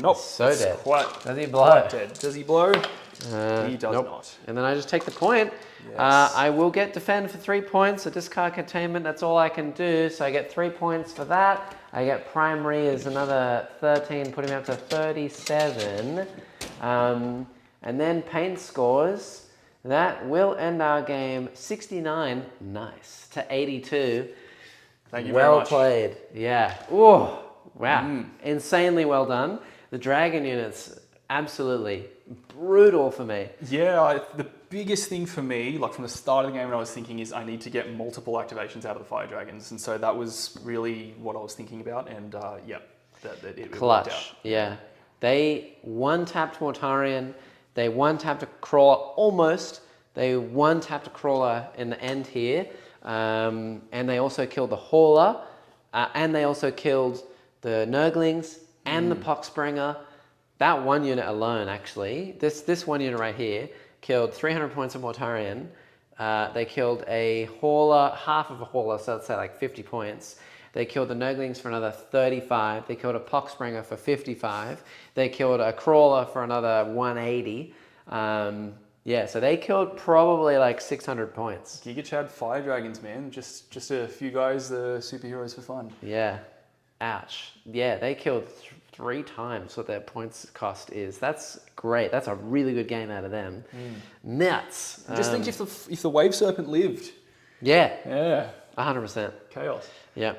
[SPEAKER 2] Nope.
[SPEAKER 1] So dead. Does he blow?
[SPEAKER 2] Quite dead. Does he blow? He does
[SPEAKER 1] nope.
[SPEAKER 2] not.
[SPEAKER 1] And then I just take the point.
[SPEAKER 2] Yes.
[SPEAKER 1] I will get defend for 3 points. A discard containment. That's all I can do. So I get 3 points for that. I get primary as another 13, putting me up to 37. And then paint scores. That will end our game 69, nice, to 82.
[SPEAKER 2] Thank you very much.
[SPEAKER 1] Well played, yeah. Oh, wow, insanely well done. The dragon units, absolutely brutal for me.
[SPEAKER 2] Yeah, the biggest thing for me, like from the start of the game when I was thinking is I need to get multiple activations out of the fire dragons. And so that was really what I was thinking about. And yeah, it
[SPEAKER 1] Clutch,
[SPEAKER 2] worked out.
[SPEAKER 1] yeah. They one-tapped Mortarion. They one-tapped a crawler, almost. They one-tapped a crawler in the end here. And they also killed the Hauler. And they also killed the Nurglings and the Poxbringer. That one unit alone, actually, this one unit right here, killed 300 points of Mortarion. They killed a Hauler, half of a Hauler, so let's say like 50 points. They killed the Nurglings for another 35. They killed a Poxbringer for 55. They killed a Crawler for another 180. Yeah, so they killed probably like 600 points.
[SPEAKER 2] Giga Chad Fire Dragons, man. Just a few guys, the superheroes for fun.
[SPEAKER 1] Yeah. Ouch. Yeah, they killed 3 times what their points cost is. That's great. That's a really good game out of them. Nuts.
[SPEAKER 2] Just think if the Wave Serpent lived.
[SPEAKER 1] Yeah.
[SPEAKER 2] Yeah.
[SPEAKER 1] 100%.
[SPEAKER 2] Chaos.
[SPEAKER 1] Yeah.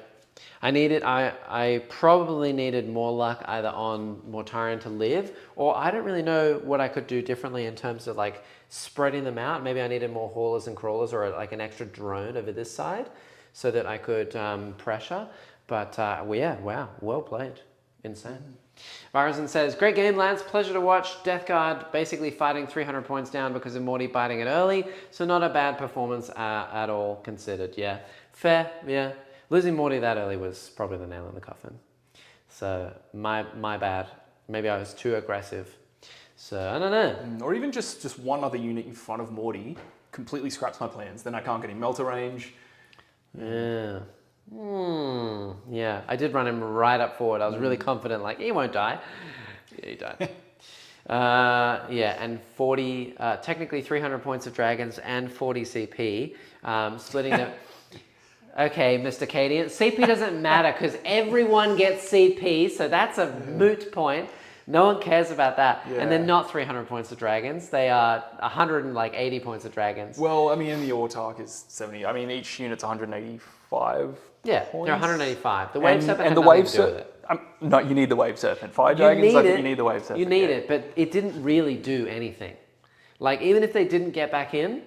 [SPEAKER 1] I probably needed more luck either on Mortarion to live, or I don't really know what I could do differently in terms of like spreading them out. Maybe I needed more haulers and crawlers, or like an extra drone over this side so that I could pressure. But well, yeah, wow, well played. Insane. Barazin says, great game, Lance. Pleasure to watch. Death Guard basically fighting 300 points down because of Morty biting it early. So not a bad performance at all considered. Yeah, fair. Yeah, losing Morty that early was probably the nail in the coffin. So my bad. Maybe I was too aggressive. So I don't know.
[SPEAKER 2] Or even just one other unit in front of Morty completely scraps my plans. Then I can't get him Melter range.
[SPEAKER 1] Yeah. Yeah, I did run him right up forward. I was really confident, like, he won't die. Yeah, he died. Yeah, and 40, technically 300 points of dragons and 40 CP, splitting the... Okay, Mr. Cadian, CP doesn't matter because everyone gets CP, so that's a moot point. No one cares about that. Yeah. And they're not 300 points of dragons. They are 180 points of dragons.
[SPEAKER 2] Well, I mean, and the Autark is 70. I mean, each unit's 185
[SPEAKER 1] Yeah,
[SPEAKER 2] points.
[SPEAKER 1] they're 185. The Wave Serpent
[SPEAKER 2] and
[SPEAKER 1] had
[SPEAKER 2] the
[SPEAKER 1] nothing
[SPEAKER 2] Wave
[SPEAKER 1] to do with it.
[SPEAKER 2] No, you need the Wave Serpent. Fire Dragons, I think you need the Wave Serpent.
[SPEAKER 1] You need it, but it didn't really do anything. Like, even if they didn't get back in,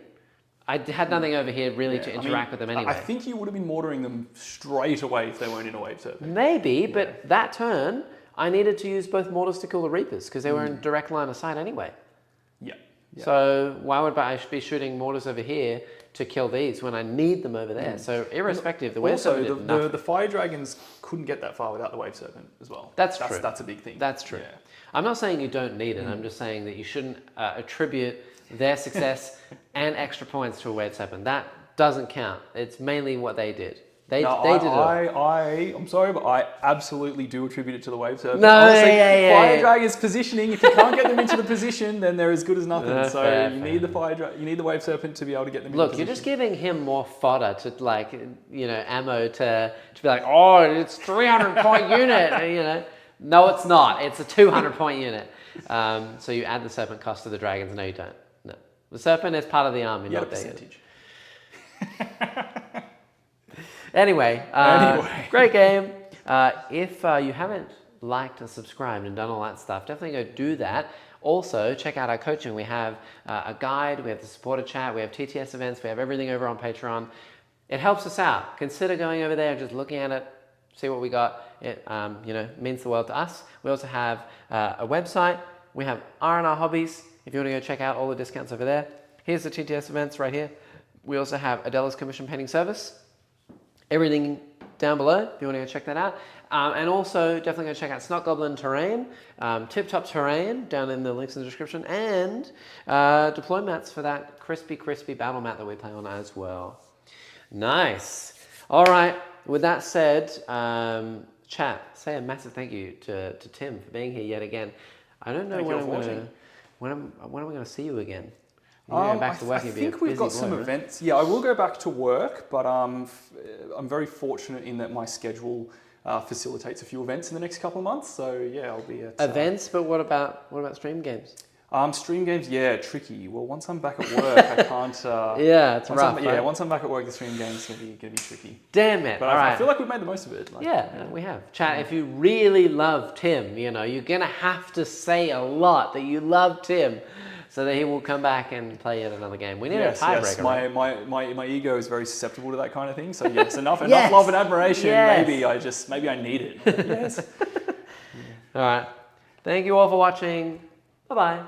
[SPEAKER 1] I had nothing over here really to interact with them anyway.
[SPEAKER 2] I think you would have been mortaring them straight away if they weren't in a Wave Serpent.
[SPEAKER 1] Maybe, but that turn, I needed to use both mortars to kill the Reapers because they were in direct line of sight anyway.
[SPEAKER 2] Yeah.
[SPEAKER 1] So why would I be shooting mortars over here to kill these when I need them over there? So irrespective, the Wave Serpent did nothing.
[SPEAKER 2] The Fire Dragons couldn't get that far without the Wave Serpent as well.
[SPEAKER 1] That's true.
[SPEAKER 2] That's a big thing.
[SPEAKER 1] That's true.
[SPEAKER 2] Yeah.
[SPEAKER 1] I'm not saying you don't need it. I'm just saying that you shouldn't attribute their success and extra points to a Wave Serpent. That doesn't count. It's mainly what they did. They did it.
[SPEAKER 2] I'm sorry, but I absolutely do attribute it to the Wave Serpent.
[SPEAKER 1] No,
[SPEAKER 2] honestly,
[SPEAKER 1] Fire
[SPEAKER 2] Dragon's positioning. If you can't get them into the position, then they're as good as nothing.
[SPEAKER 1] Fair.
[SPEAKER 2] You need the Wave Serpent to be able to get them.
[SPEAKER 1] Look, you're just giving him more fodder to like, ammo to be like, oh, it's 300 point unit. No, it's not. It's a 200 point unit. So you add the Serpent cost to the dragons. No, you don't. No, the Serpent is part of the army, not
[SPEAKER 2] a percentage.
[SPEAKER 1] Anyway, great game. If you haven't liked and subscribed and done all that stuff, definitely go do that. Also, check out our coaching. We have a guide, we have the supporter chat, we have TTS events, we have everything over on Patreon. It helps us out. Consider going over there and just looking at it, see what we got. It means the world to us. We also have a website. We have R&R Hobbies. If you want to go check out all the discounts over there. Here's the TTS events right here. We also have Adela's Commission Painting Service. Everything down below if you want to go check that out. And also definitely go check out Snot Goblin Terrain, Tip Top Terrain down in the links in the description, and deploy mats for that crispy battle mat that we play on as well. Nice. All right. With that said, chat, say a massive thank you to Tim for being here yet again. I don't know when am I going to see you again. Back to work,
[SPEAKER 2] I think we've got some events. Yeah, I will go back to work, but I'm very fortunate in that my schedule facilitates a few events in the next couple of months. So yeah, I'll be at
[SPEAKER 1] events. But what about stream games?
[SPEAKER 2] Stream games, yeah, tricky. Well, once I'm back at work, I can't.
[SPEAKER 1] Yeah, it's rough.
[SPEAKER 2] Once I'm back at work, the stream games are going to be tricky.
[SPEAKER 1] Damn it!
[SPEAKER 2] But I feel like we've made the most of it.
[SPEAKER 1] We have. Chat, if you really love Tim, you're gonna have to say a lot that you love Tim, so that he will come back and play yet another game. We need a tiebreaker.
[SPEAKER 2] Yes. My ego is very susceptible to that kind of thing. So yes, enough love and admiration. Yes. Maybe I need it. Yes.
[SPEAKER 1] All right. Thank you all for watching. Bye bye.